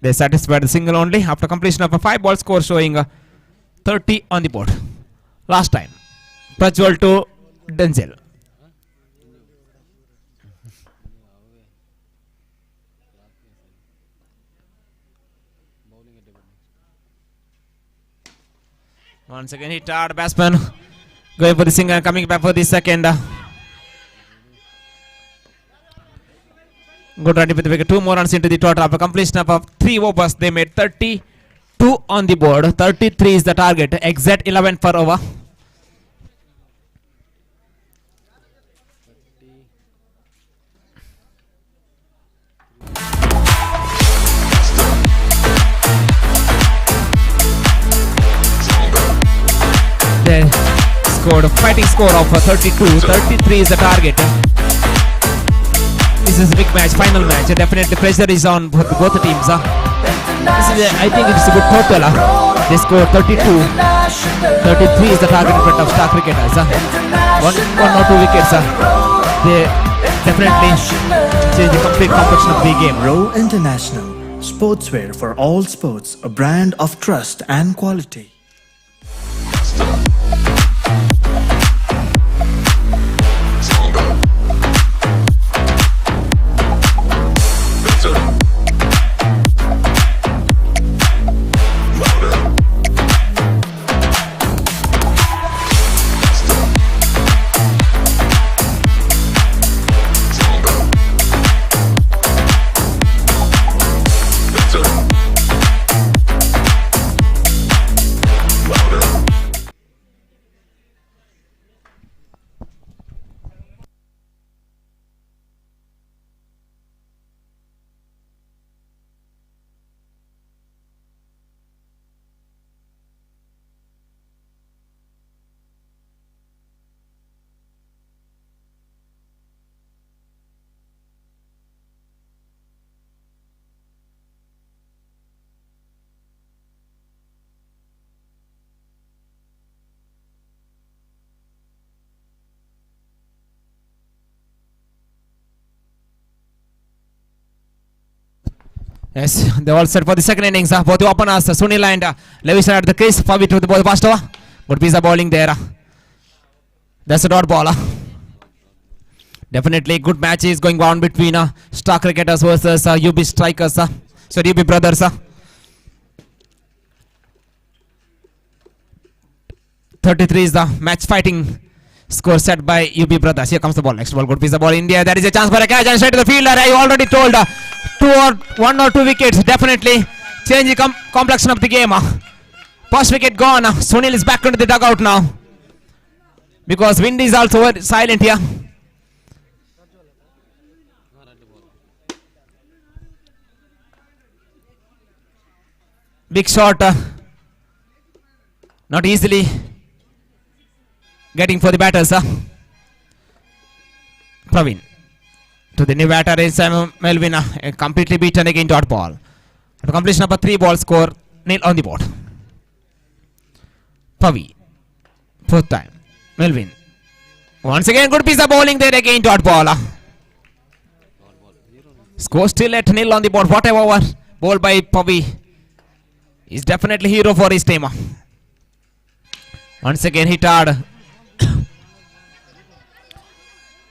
They satisfied the single only after completion of a 5 ball score showing 30 on the board. Last time. Prajwal to Denzel. Once again, hit hard. Batsman going for the single and coming back for the second. Good run with the wicket. 2 more runs into the total. After completion of 3 overs, they made 32 on the board. 33 is the target. Exact 11 per over. They scored a fighting score of 32. 33 is the target. This is a big match, final match. Definitely pressure is on both the teams. I think it's a good total. They scored 32. 33 is the target in front of star cricketers. One or two wickets. They definitely change the complete complexion of the game. Row International, sportswear for all sports, a brand of trust and quality. Yes, they all set for the second innings. Both the openers, Sunil and Levison at the crease. Pavi to the ball first over. Good piece of bowling there. That's a dot ball. Definitely good match is going on between Star Cricketers versus UB Strikers. Sorry, UB Brothers. 33 is the match fighting score set by UB Brothers. Here comes the ball. Next ball. Good piece of ball. India. There is a chance for a catch and straight to the fielder. I already told one or two wickets. Definitely change the complexion of the game. First wicket gone. Sunil is back into the dugout now. Because wind is also silent here. Big shot. Not easily getting for the batters. Praveen. To the new batter is Melvin. Completely beaten again dot ball. At completion of a 3 ball score. Nil on the board. Pavi. Fourth time. Melvin. Once again good piece of bowling there again dot ball. Score still at nil on the board. Whatever ball by Pavi is definitely hero for his team. Once again hit hard.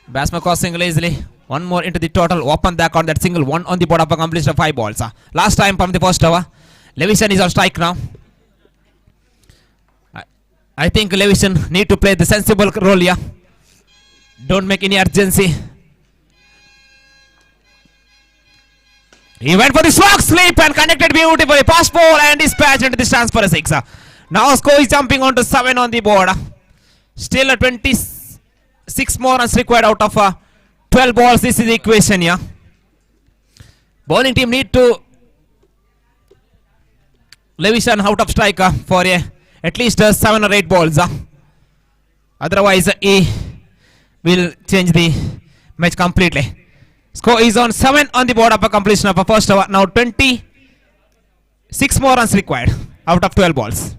Batsman cross single easily. One more into the total. Open back on that single. One on the board of a completion of 5 balls. Last time from the first over. Levison is on strike now. I think Levison need to play the sensible role here. Don't make any urgency. He went for the slog slip and connected beautifully. Pass ball and dispatched into the stands for a 6. Now score is jumping on to 7 on the board. Still 26 more runs required out of 12 balls. This is the equation here. Bowling team need to Levison out of strike for at least 7 or 8 balls. Otherwise he will change the match completely. Score is on 7 on the board of a completion of a first over. Now 26 more runs required out of 12 balls.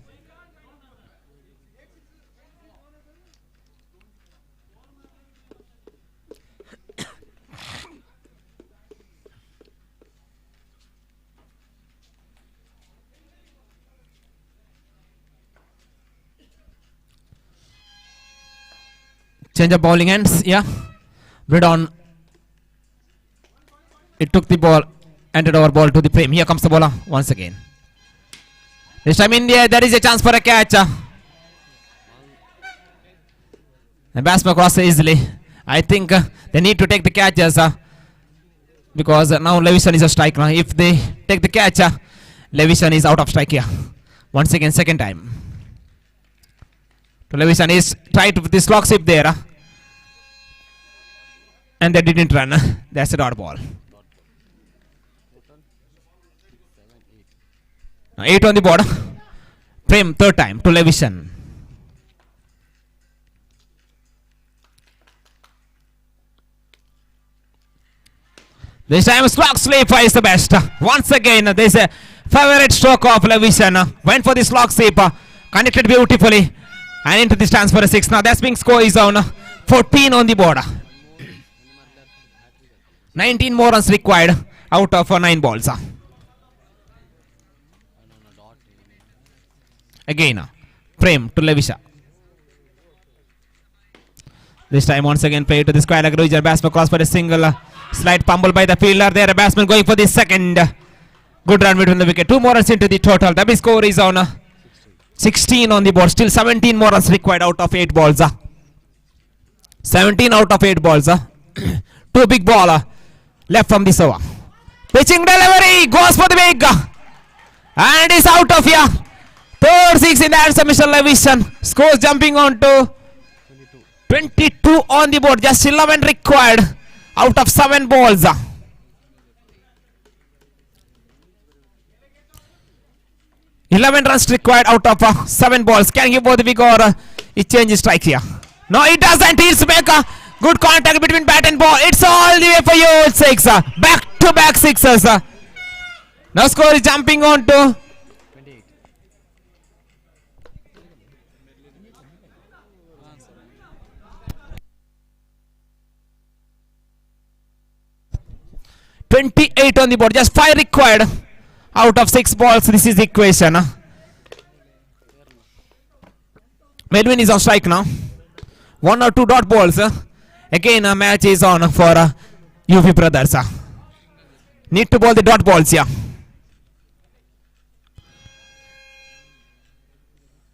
Change of bowling ends, yeah. Bridon. It took the ball, entered over ball to the frame. Here comes the bowler once again. This time India, there is a chance for a catch. The batsman crosses easily. I think they need to take the catches because now Levison is a strike now. If they take the catch, Levison is out of strike here. Once again, second time. So Levison is tried with the slog slip there. And they didn't run. That's a dot ball. 8 on the board. Frame third time to Levison. This time slog slip is the best. Once again there is a favorite stroke of Levison. Went for the slog slip. Connected beautifully. And into the stands for a 6. Now that's being score is on 14 on the board. 19 more runs required out of 9 balls. Again, frame to Levison. This time once again play to the square leg. Batsman cross for a single. Slight fumble by the fielder there. A batsman going for the second. Good run between the wicket. 2 more runs into the total. The big score is on 16 on the board. Still 17 more runs required out of 8 balls. 17 out of 8 balls. 2 big ball left from this over. Pitching delivery goes for the big. And is out of here. Third 6 in the hands of Mr. Levison. Scores jumping on to 22 on the board. Just 11 required out of 7 balls. 11 runs required out of 7 balls. Can he both big or he changes strike here? No, it doesn't. He's make a good contact between bat and ball. It's all the way for you. It's 6. Back to back 6s. Now score is jumping on to 28 on the board. Just 5 required out of 6 balls. This is the equation. Melvin is on strike now. 1 or 2 dot balls. Again, a match is on for UP brothers. Need to ball the dot balls here.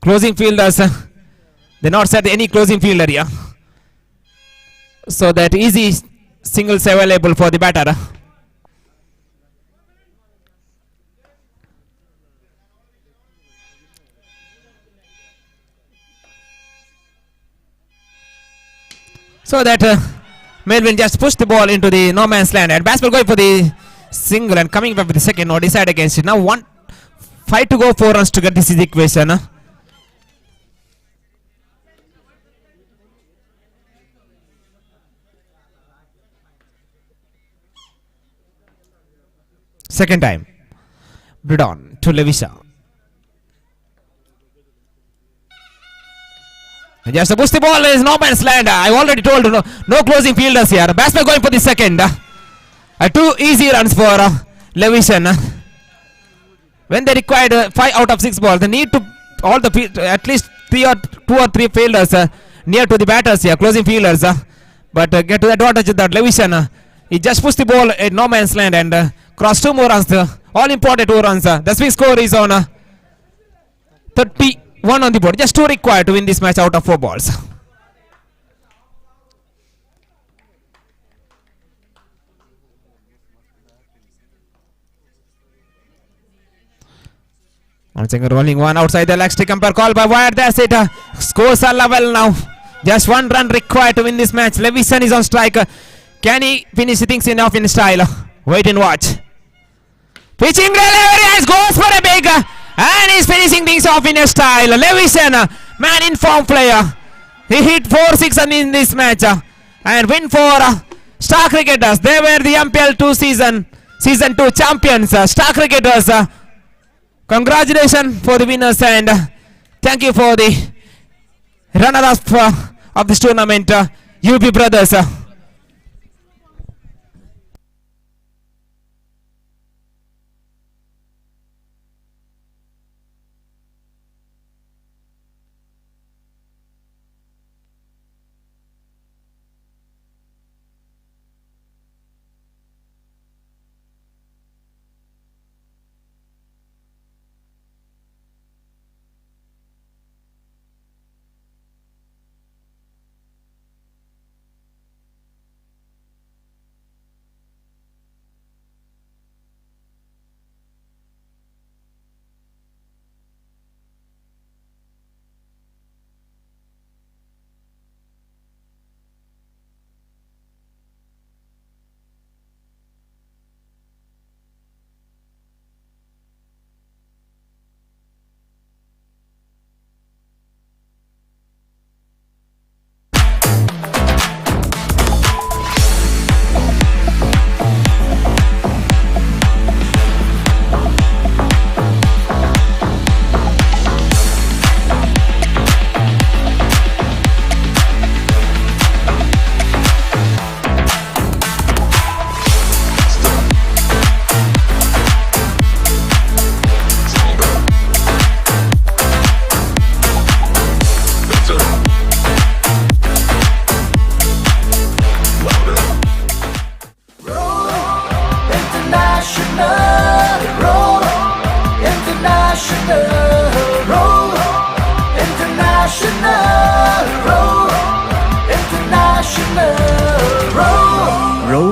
Closing fielders, they not set any closing fielder here. So that easy singles available for the batter. So that Melvin just pushed the ball into the no man's land, and batsman going for the single and coming back with the second, no decide against it. Now 5 to go, 4 runs to get this is equation. Second time. Bridon to Levisha. Just a push the ball is no man's land. I already told you no closing fielders here. Batsman going for the second. 2 easy runs for Levishan. When they required 5 out of 6 balls, they need to all the at least 2 or 3 fielders near to the batters here, closing fielders. But get to the advantage of that Levishan. He just pushed the ball at no man's land and crossed 2 more runs. All important 2 runs. The swing score is on 31 on the board. Just 2 required to win this match out of 4 balls. Once again rolling one outside the leg stick, umpire call by wire. That's it. Scores are level now. Just 1 run required to win this match. Levison is on strike. Can he finish things enough in style? Wait and watch. Pitching really nice. Goes for a big. And he's finishing things off in a style. Levison, man in form player. He hit 4-6 in this match. And win for Star Cricketers. They were the MPL 2 season 2 champions. Star Cricketers. Congratulations for the winners and thank you for the runner-up of this tournament, UP brothers.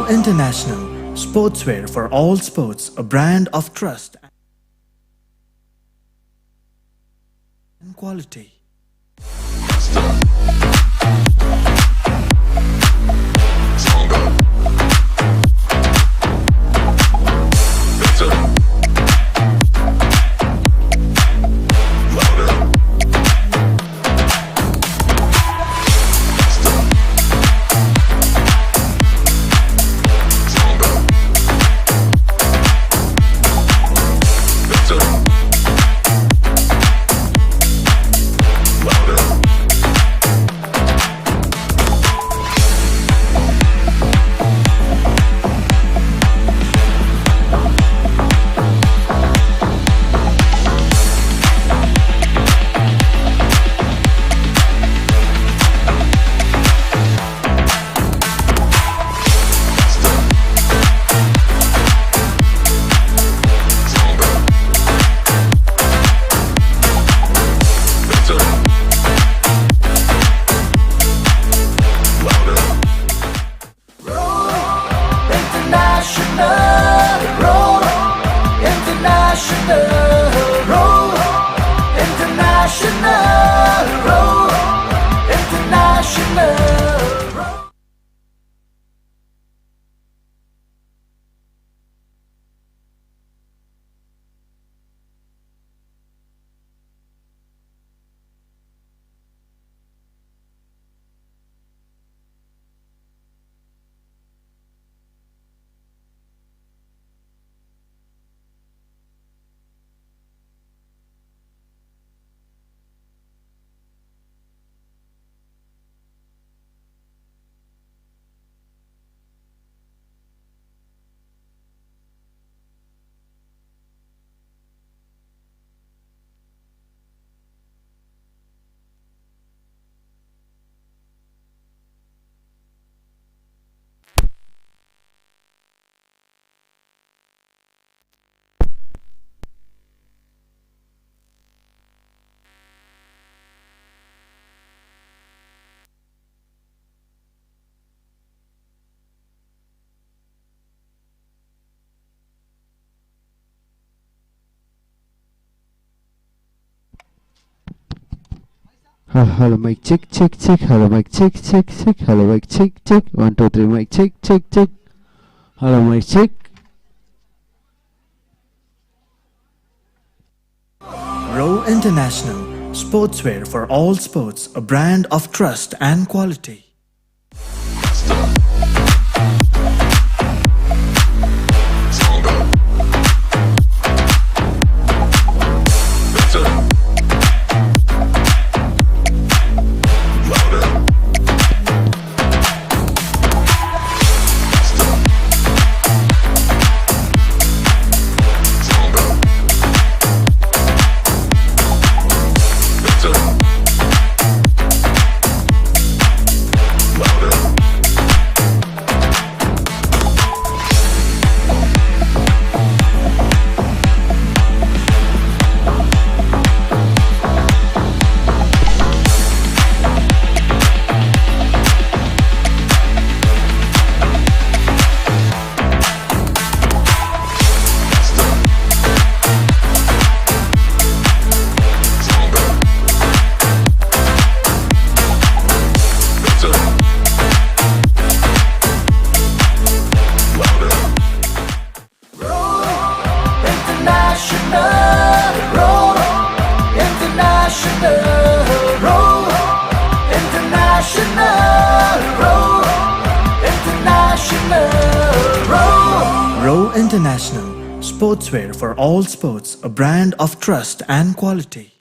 International, sportswear for all sports, a brand of trust and quality. Hello, mic check, check, check. Hello, mic check, check, check. Hello, mic check, check. 1, 2, 3, mic check, check, check. Hello, mic check. Row International, sportswear for all sports, a brand of trust and quality. Row International, sportswear for all sports, a brand of trust and quality.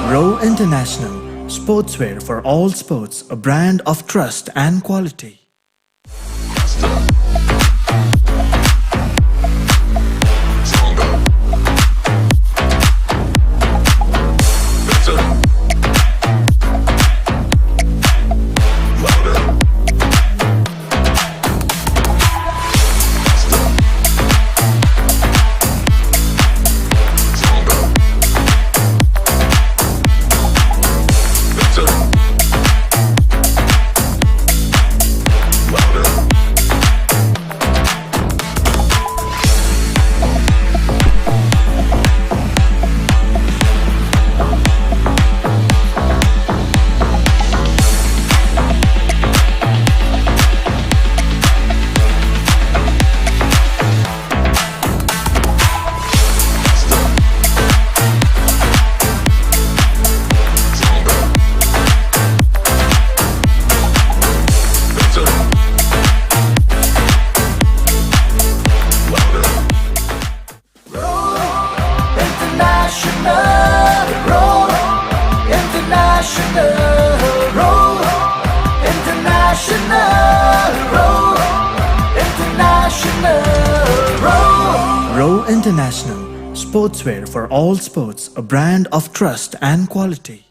Row International, sportswear for all sports, a brand of trust and quality. Row International, sportswear for all sports, a brand of trust and quality.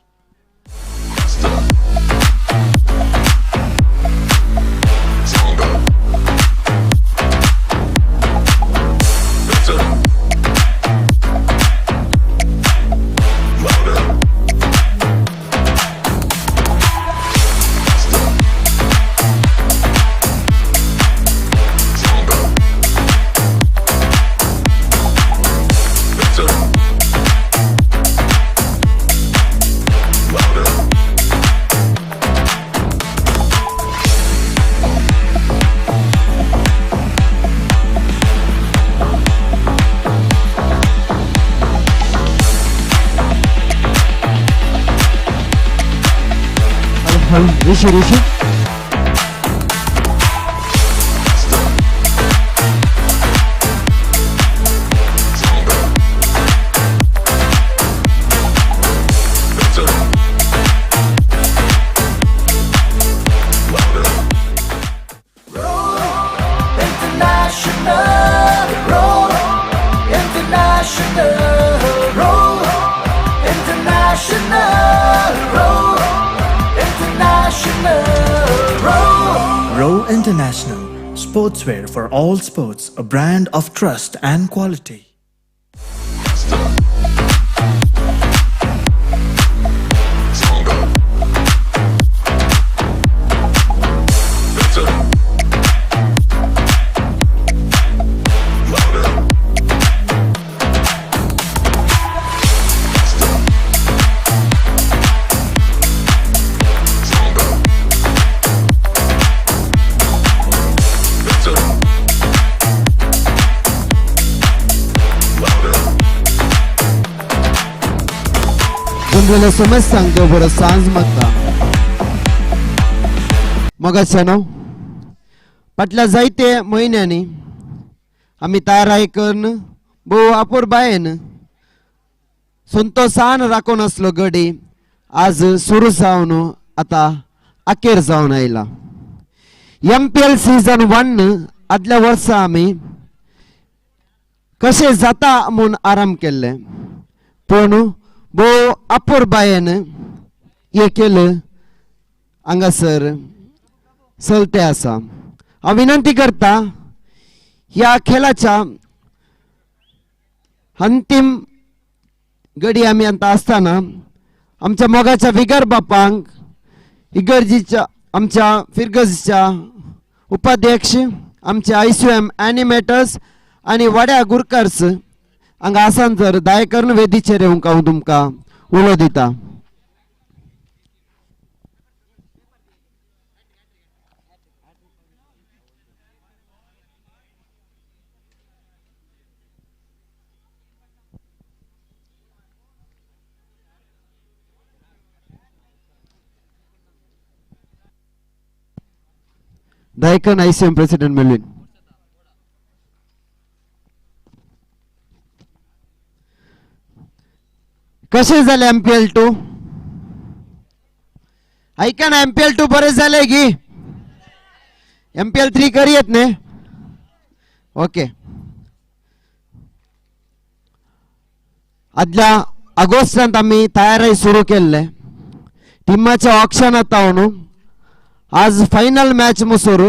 खेळून ऋषी International roll, international roll, international roll, international roll. Row International, sportswear for all sports, a brand of trust and quality. General समज सांगतो बरं सांज मागता मगाच्यानो फाटल्या जायते म्हयन्यांनी आमी तयाराय करून भोव आपूर बायेन संतोषान राखून असलो गडी आज सुरू जावन आता अखेर जावन आयला. MPL सीझन 1 आदल्या वर्सा आमी कशें जाता म्हूण आराम केल्ले पण भो अपूर बायेन हे केलं हांगासर चलते आसा. हांव विनंती करता ह्या खेळाच्या अंतिम घडी आमी आता असताना आमच्या मोगाच्या विगर बापांक इगर्जीच्या आमच्या फिरगजच्या उपाध्यक्ष आमचे ICYM एनिमेटर्स आणि वाड्या गुरकर्स हांगा आसान जर दायकर्ण वेदीचेर येवंक हांव तुमकां उलो दिता. दायकन ICYM प्रेसिडेंट मेलविन. कसे झाले MPL 2 ऐका ना MPL 2 बरे झाले की MPL 3 करूयात ने ओके. आदल्या ऑगस्टांत आम्ही तयारी सुरू केले टिमाच्या ऑक्शनात आहोत. आज फायनल मॅच मुसोर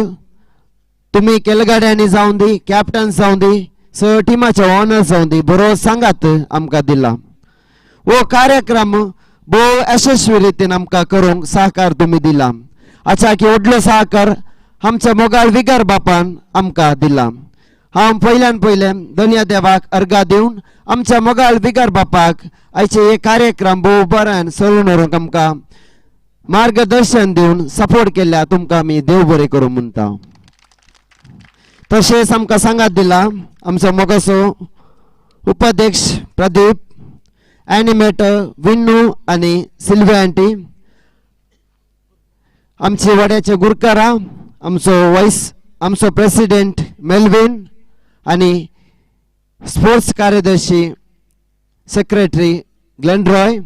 तुम्ही केलगाड्यांनी जाऊन दी कॅप्टन जाऊन दी स टिमाच्या ऑनर जाऊन दी बरो सांगात आमकां दिला. वो कार्यक्रम बहु यशस्वी रीतीन आमकां करूंक सहकार तुम्ही दिला. अच्छा की व्हडलो सहकार आमच्या मोगाळ विगर बापान आमकां दिला. हांव पयल्यान पयले धन्य देवाक अर्घा दिवन आमच्या मोगाळ विगर बापाक आयचे हे कार्यक्रम बहु बऱ्यान चलून व्हरूंक आमकां मार्गदर्शन दिवन सपोर्ट केल्या तुमकां आमी देव बरें करूं म्हणटा. तशेंच आमकां सांगात दिला आमचो मोगाचो उपाध्यक्ष प्रदीप एनिमेटर विन्नू आणि सिल्विया आंटी आमचे वाड्याचे गुरकारा आमचो प्रेसिडेंट मेलविन आणि स्पोर्ट्स कार्यदर्शी सेक्रेटरी ग्लेनरॉय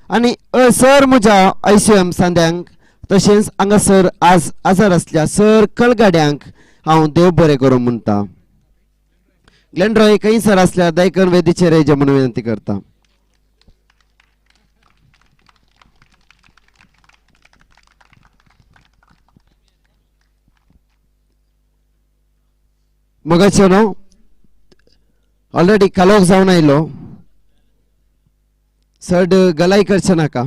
आणि सर म्हज्या ICYM सांद्यांक तशेंच हांगासर आज आजार असल्या सर कलगाड्यांक हांव देव बरें करूं म्हणटा. ग्लेनरॉय खंय सर असल्या दायकन वेदीचेर येवचे म्हणून विनंती करता. मगाचो न्हू ऑलरेडी कालोक जावन आयलो चड गलाई करचे नाका.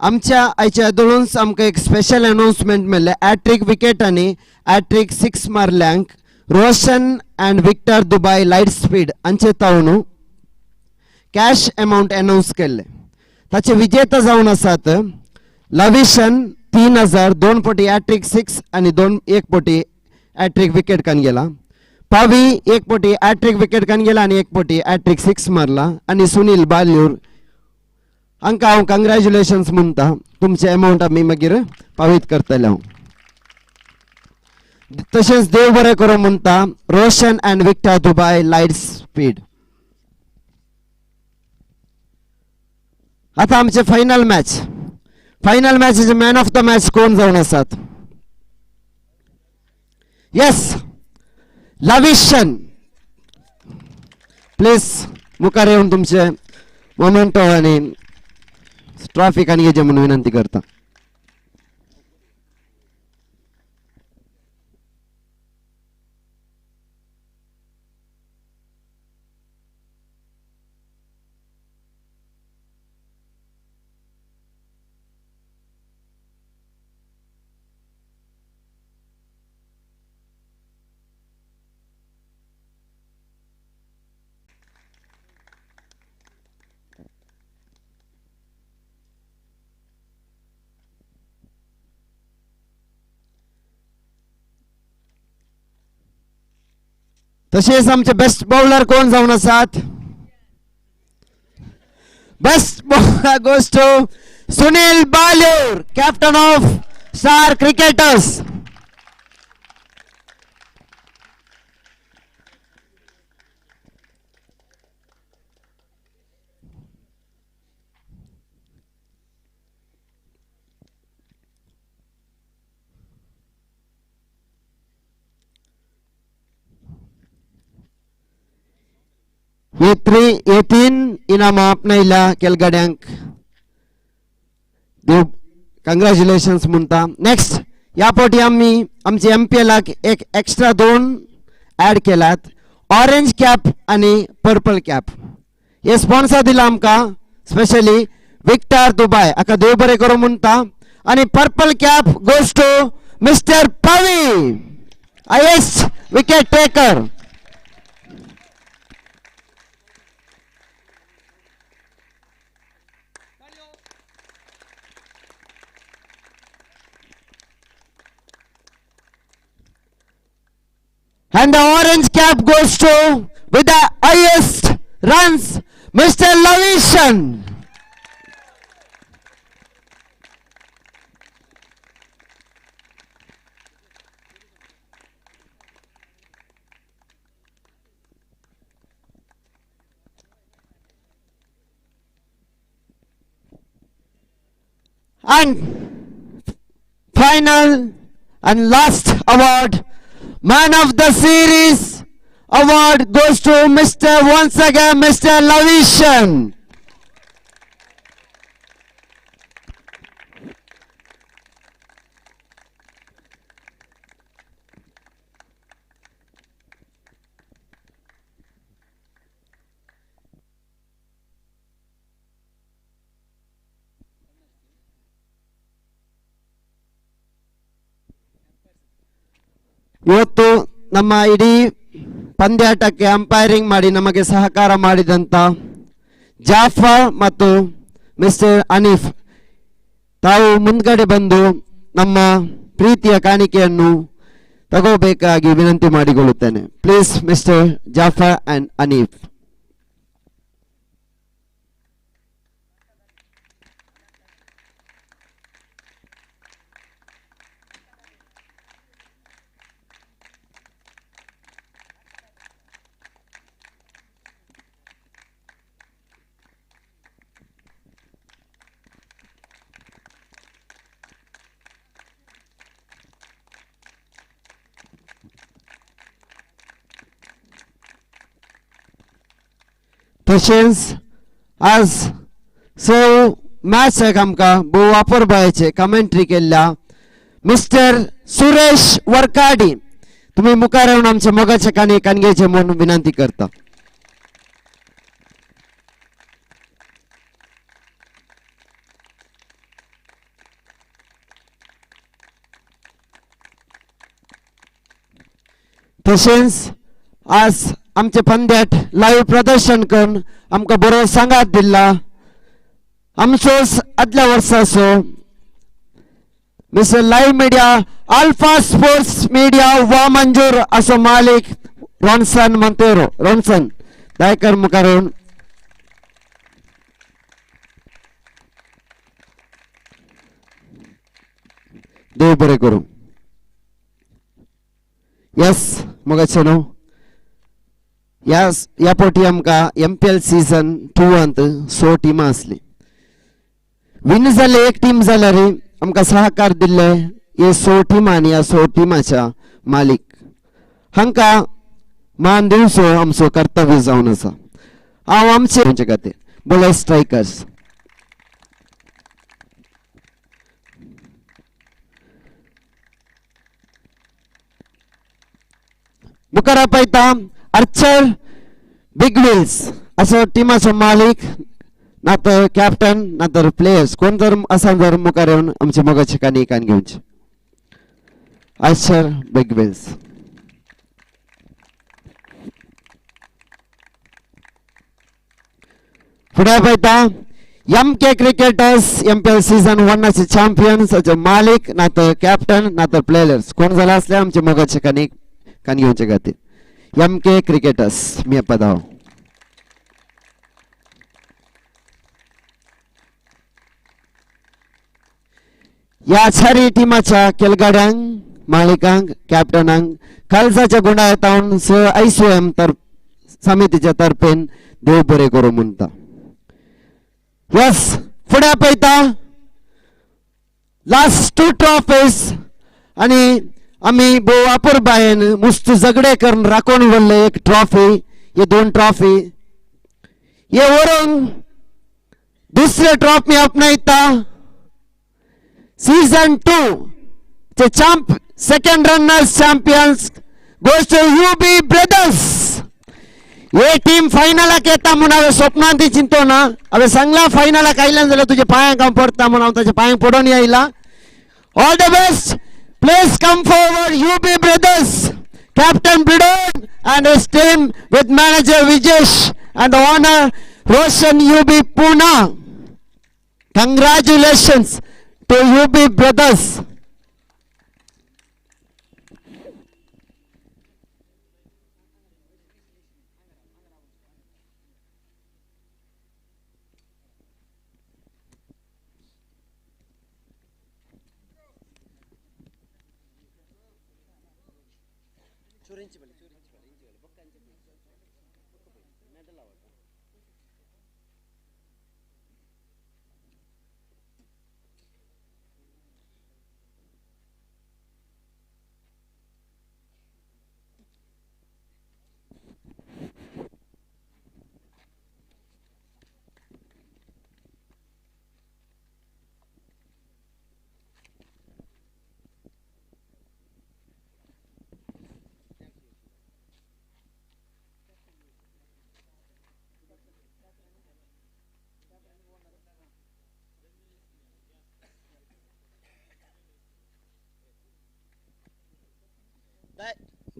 आमच्या आयच्या येदोळूनच आमकां एक स्पेशल अनाउन्समेंट मेळ्ळें. हॅट्रिक विकेटांनी हॅट्रिक 6 मारल्यांक Roshan and Victor Dubai Light Speed हांचे तावन कॅश अमाउंट अनाउन्स केल्ले. ताचे विजेता जावन आसात लविशन 3000 2 पोटी हॅट्रिक 6 आणि 1 पोटी हॅट्रिक विकेट कान गेला. पावी 1 पोटी हॅट्रिक विकेट कान गेला आणि 1 पोटी हॅट्रिक 6 मारला. आणि सुनील बाल्यूर हांकां हांव कंग्रॅच्युलेशन्स म्हणटा. तुमचे अमाउंट आमी मागीर पावीत करतले हांव. तशेंच देव बरें करूं म्हणटा Roshan and Victor Dubai Light Speed. आता आमचे फायनल मॅचचे मॅन ऑफ द मॅच कोण जावन आसात? येस, लविशन. प्लीज मुखार येवन तुमचे मोमेंटो आनी ट्रॉफी काणयेचे म्हणून विनंती करता. तसेच आमचे बेस्ट बॉलर कोण जावन आसात? Best bowler goes to Sunil Balyur, captain of Star Cricketers. हे तीन इनामां आपणायल्या केलगड्यांक देव कंग्रॅच्युलेशन्स म्हणटा. नेक्स्ट ह्या फावटी आमी आमचे MPLाक एक एक्स्ट्रा 2 ऍड केल्यात, ऑरेंज कॅप आनी पर्पल कॅप. हे स्पॉन्सर दिला आमकां स्पेशली विक्टर दुबाय, हाका देव बरें करूं म्हणटा. आनी purple cap goes to mister Pavi, highest wicket taker. And the orange cap goes to, with the highest runs, Mr. Lavishan. And final and last award, Man of the Series award goes to once again Mr. Lavishan. ಇವತ್ತು ನಮ್ಮ ಇಡೀ ಪಂದ್ಯಾಟಕ್ಕೆ umpiring ಮಾಡಿ ನಮಗೆ ಸಹಕಾರ ಮಾಡಿದಂತ ಜಾಫರ್ ಮತ್ತು mister Hanif, ತಾವು ಮುಂದ್ಗಡೆ ಬಂದು ನಮ್ಮ ಪ್ರೀತಿಯ ಕಾಣಿಕೆಯನ್ನು ತಗೋಬೇಕಾಗಿ ವಿನಂತಿ ಮಾಡಿಕೊಳ್ಳುತ್ತೇನೆ. Please mister Jafar and Hanif. तशेंच आज स मॅचेक आमकां भोव वापरबायेचे कमेंट्री केल्ल्या मिस्टर सुरेश वरकाडी, तुम्ही मुखार येवन आमचे मोगाचे काणगेचे म्हणून विनंती करता. तशेंच आज आमचे पंद्याट लाईव्ह प्रदर्शन करून आमकां बरो सांगात दिला आमचोच आदल्या वर्साचो mister live media alpha sports media वा मंजूर असो मालिक रॉन्सन मोंतेरो. रॉन्सन दायकर मुखार येवन. देव बरे करू. यस मगचनो या पोटी आमकां MPL सीझन 2 6 टिमां आसली. विन जाले एक टीम जाल्यार आमकां सहकार दिल्ले हे 6 टिमां आनी ह्या 6 टिमाच्या मालीक हांकां मान दिवचो आमचो कर्तव्य जावन आसा. हांव आमचे खातीर बोले स्ट्रायकर्स. मुखार आपयता आर्चर बिग विल्स असो टिमाचो मालीक ना तर कॅप्टन ना तर प्लेयर्स कोण जर आसा जर मुखार येवन आमचे मोगाचे कानी कान घेवचे. Archer big wills. फुडें आपयता MK क्रिकेटर्स MPL सीझन 1 चे चॅम्पियन्स हाचे मालीक ना तर कॅप्टन ना तर प्लेयर्स कोण जाल्यार असले आमचे मोगाचे कान घेवचे खातीर. MK क्रिकेटर्स मियापदाव. या चारही टिमाच्या खेळगड्यांक मालिकांक कॅप्टनांक खालसाच्या गुणायतावन ICYM समितीच्या तर्फेन देव बरे करूं म्हणटा. यस फुडें आपयता लास्ट 2 ट्रॉफीज आणि आम्ही भोव अपुरबायेन मुस्त झगडे करून राखून व्हरले एक ट्रॉफी हे 2 ट्रॉफी हे व्हरून दुसरे ट्रॉफी आपणायता सीझन 2 चे second runners champions goes to UB Brothers. हे टीम फायनलाक येता म्हणून हांवें स्वप्नांत चिंतो ना. हांवें सांगला फायनलाक आयल्यान जाल्यार तुज्या पांयांक हांव पडटा म्हणून हांव ताच्या पांयांक पडून येयला. All the best. Please come forward, UB brothers, Captain Bidon and his team with manager Vijesh and the owner Roshan UB Pune. Congratulations to UB brothers.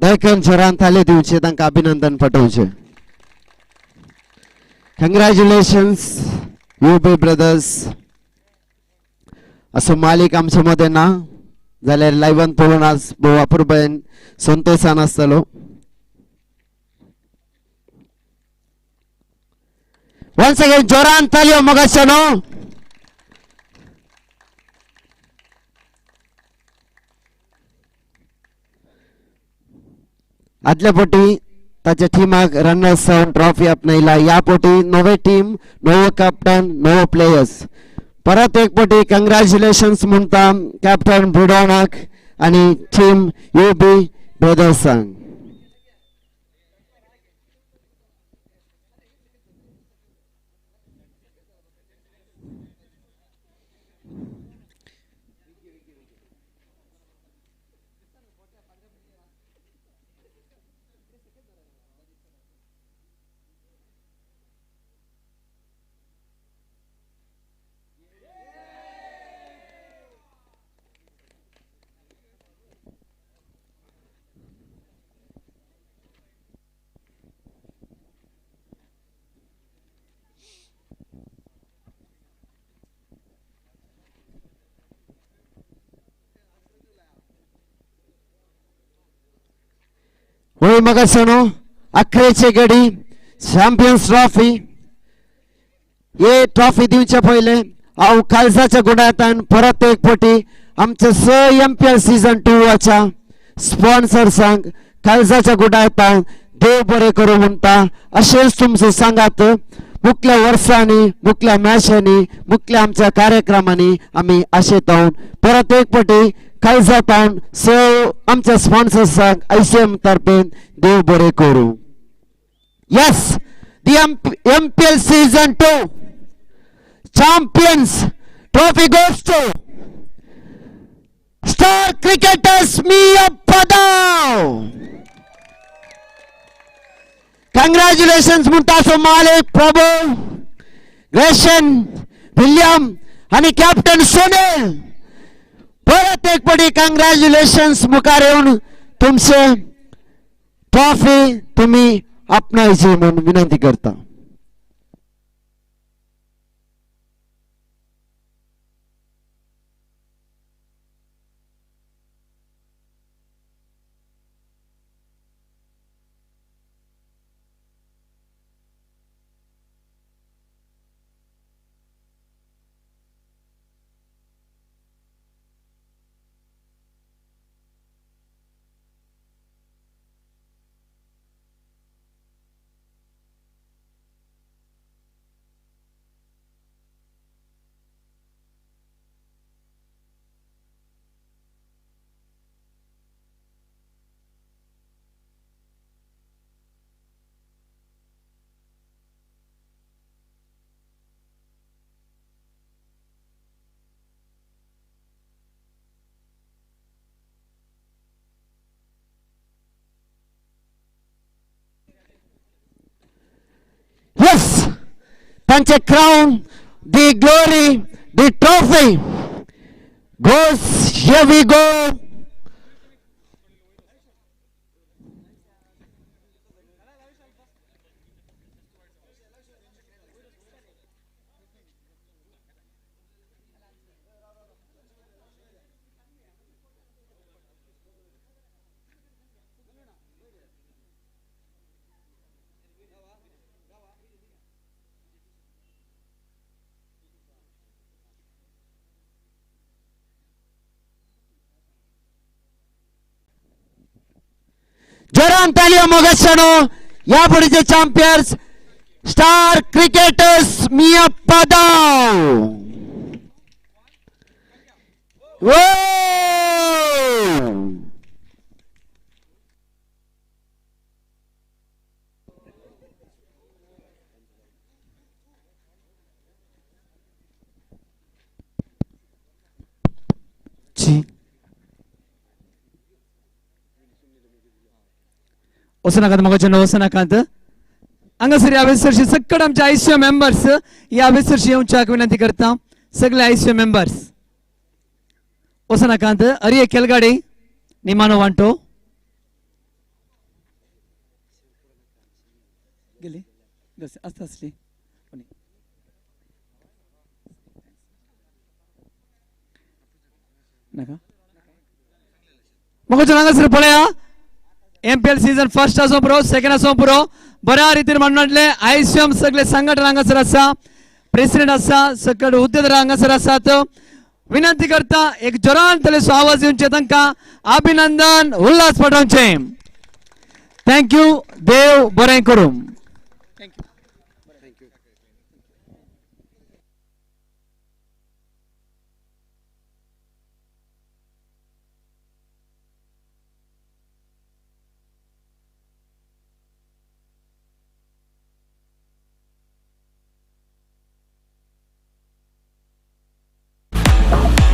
दयकन जोरान थाले दिवचे तांकां अभिनंदन पाठवचे. कंग्रॅच्युलेशन्स UB ब्रदर्स. असो मालीक आमचे मध्ये ना जाल्यार लायव्हान पळोवन आज भोव अपुरबायेन संतोषान आसतलो. वन्स अगेन जोरान तालयो मोगाचनो. आदल्या पोटी ताच्या टिमाक रनर्स जावन ट्रॉफी आपणायला. या पोटी नवे टीम नवो कॅप्टन नवो प्लेयर्स. परत एक पोटी कंग्रॅच्युलेशन्स म्हणटा कॅप्टन बुडोनाक आणि टीम UB ब्रदर्सांक. होय मगासनो अखरेचे गडी चॅम्पियन्स ट्रॉफी. हे ट्रॉफी दिवचे पहिले हांव खालसाच्या गुणायतान परत एक पोटी आमच्या MPL सीझन 2 वाच्या स्पॉन्सर्सांक काळजाच्या गुडायतान देव बरें करूं म्हणटा अशेंच तुमचो सांगात मुखल्या वर्सांनी मुखल्या मॅचांनी मुखल्या आमच्या कार्यक्रमांनी आमी आशेतावन परत एक फावटी काळजातावन आमच्या स्पॉन्सर्सांक ICYM तर्फेन देव बरें करूं. Yes, the MPL season 2 champions trophy goes to star cricketers MIYAPADAVU. Congratulations Muntaso Malik, Prabhu, Gresham, William आणि कॅप्टन सोनेल परत एक पडी कॉंग्रॅच्युलेशन्स मुखार येऊन तुमचे ट्रॉफी तुम्ही आपणायची म्हणून विनंती करता. Yes, त्यांचे crown, the glory, the trophy goes, here we go. जोरान तालिया मोगशानो या पुढचे चॅम्पियन्स स्टार क्रिकेटर्स MIYAPADAVU. वसनाकांत मगोचनो वसनाकांत हांगासर ह्या वेसरशी सकट आमचे ICYM मेंबर्स ह्या वेसरशी येवच्याक विनंती करता. सगळे ICYM मेंबर्स वसनाकांत अरिये केलगाडी निमानो वांटो गेली आस्ता आसली नाका मगोचनो हांगासर पळया MPL सीझन फर्स्ट आसो पुरो सेकंड आसो पुरो बऱ्या रितीन म्हणले ICYM सगळे संघटना हांगासर आसा प्रेसिडेंट आसा सकट हुद्देदार हांगासर आसात. विनंती करता एक जोरांतलेसो आवाज येवचे तांकां अभिनंदन उल्हास पाठोवचे. थँक्यू देव बरें करूं.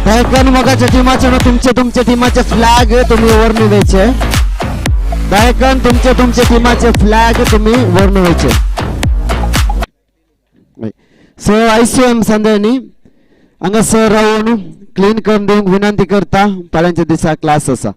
दायकन मगाच्या टीमाचे तुमचे टीमाचे फ्लॅग तुम्ही वर न्यायचे. दायकन तुमचे टीमाचे फ्लॅग तुम्ही वर न्यायचे. सो ICYM संदेनी हांगासर रावन क्लीन करून दिवंक विनंती करता. फाल्यांच्या दिसा क्लास आसा.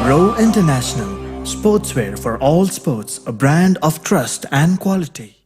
Row International, sportswear for all sports, a brand of trust and quality.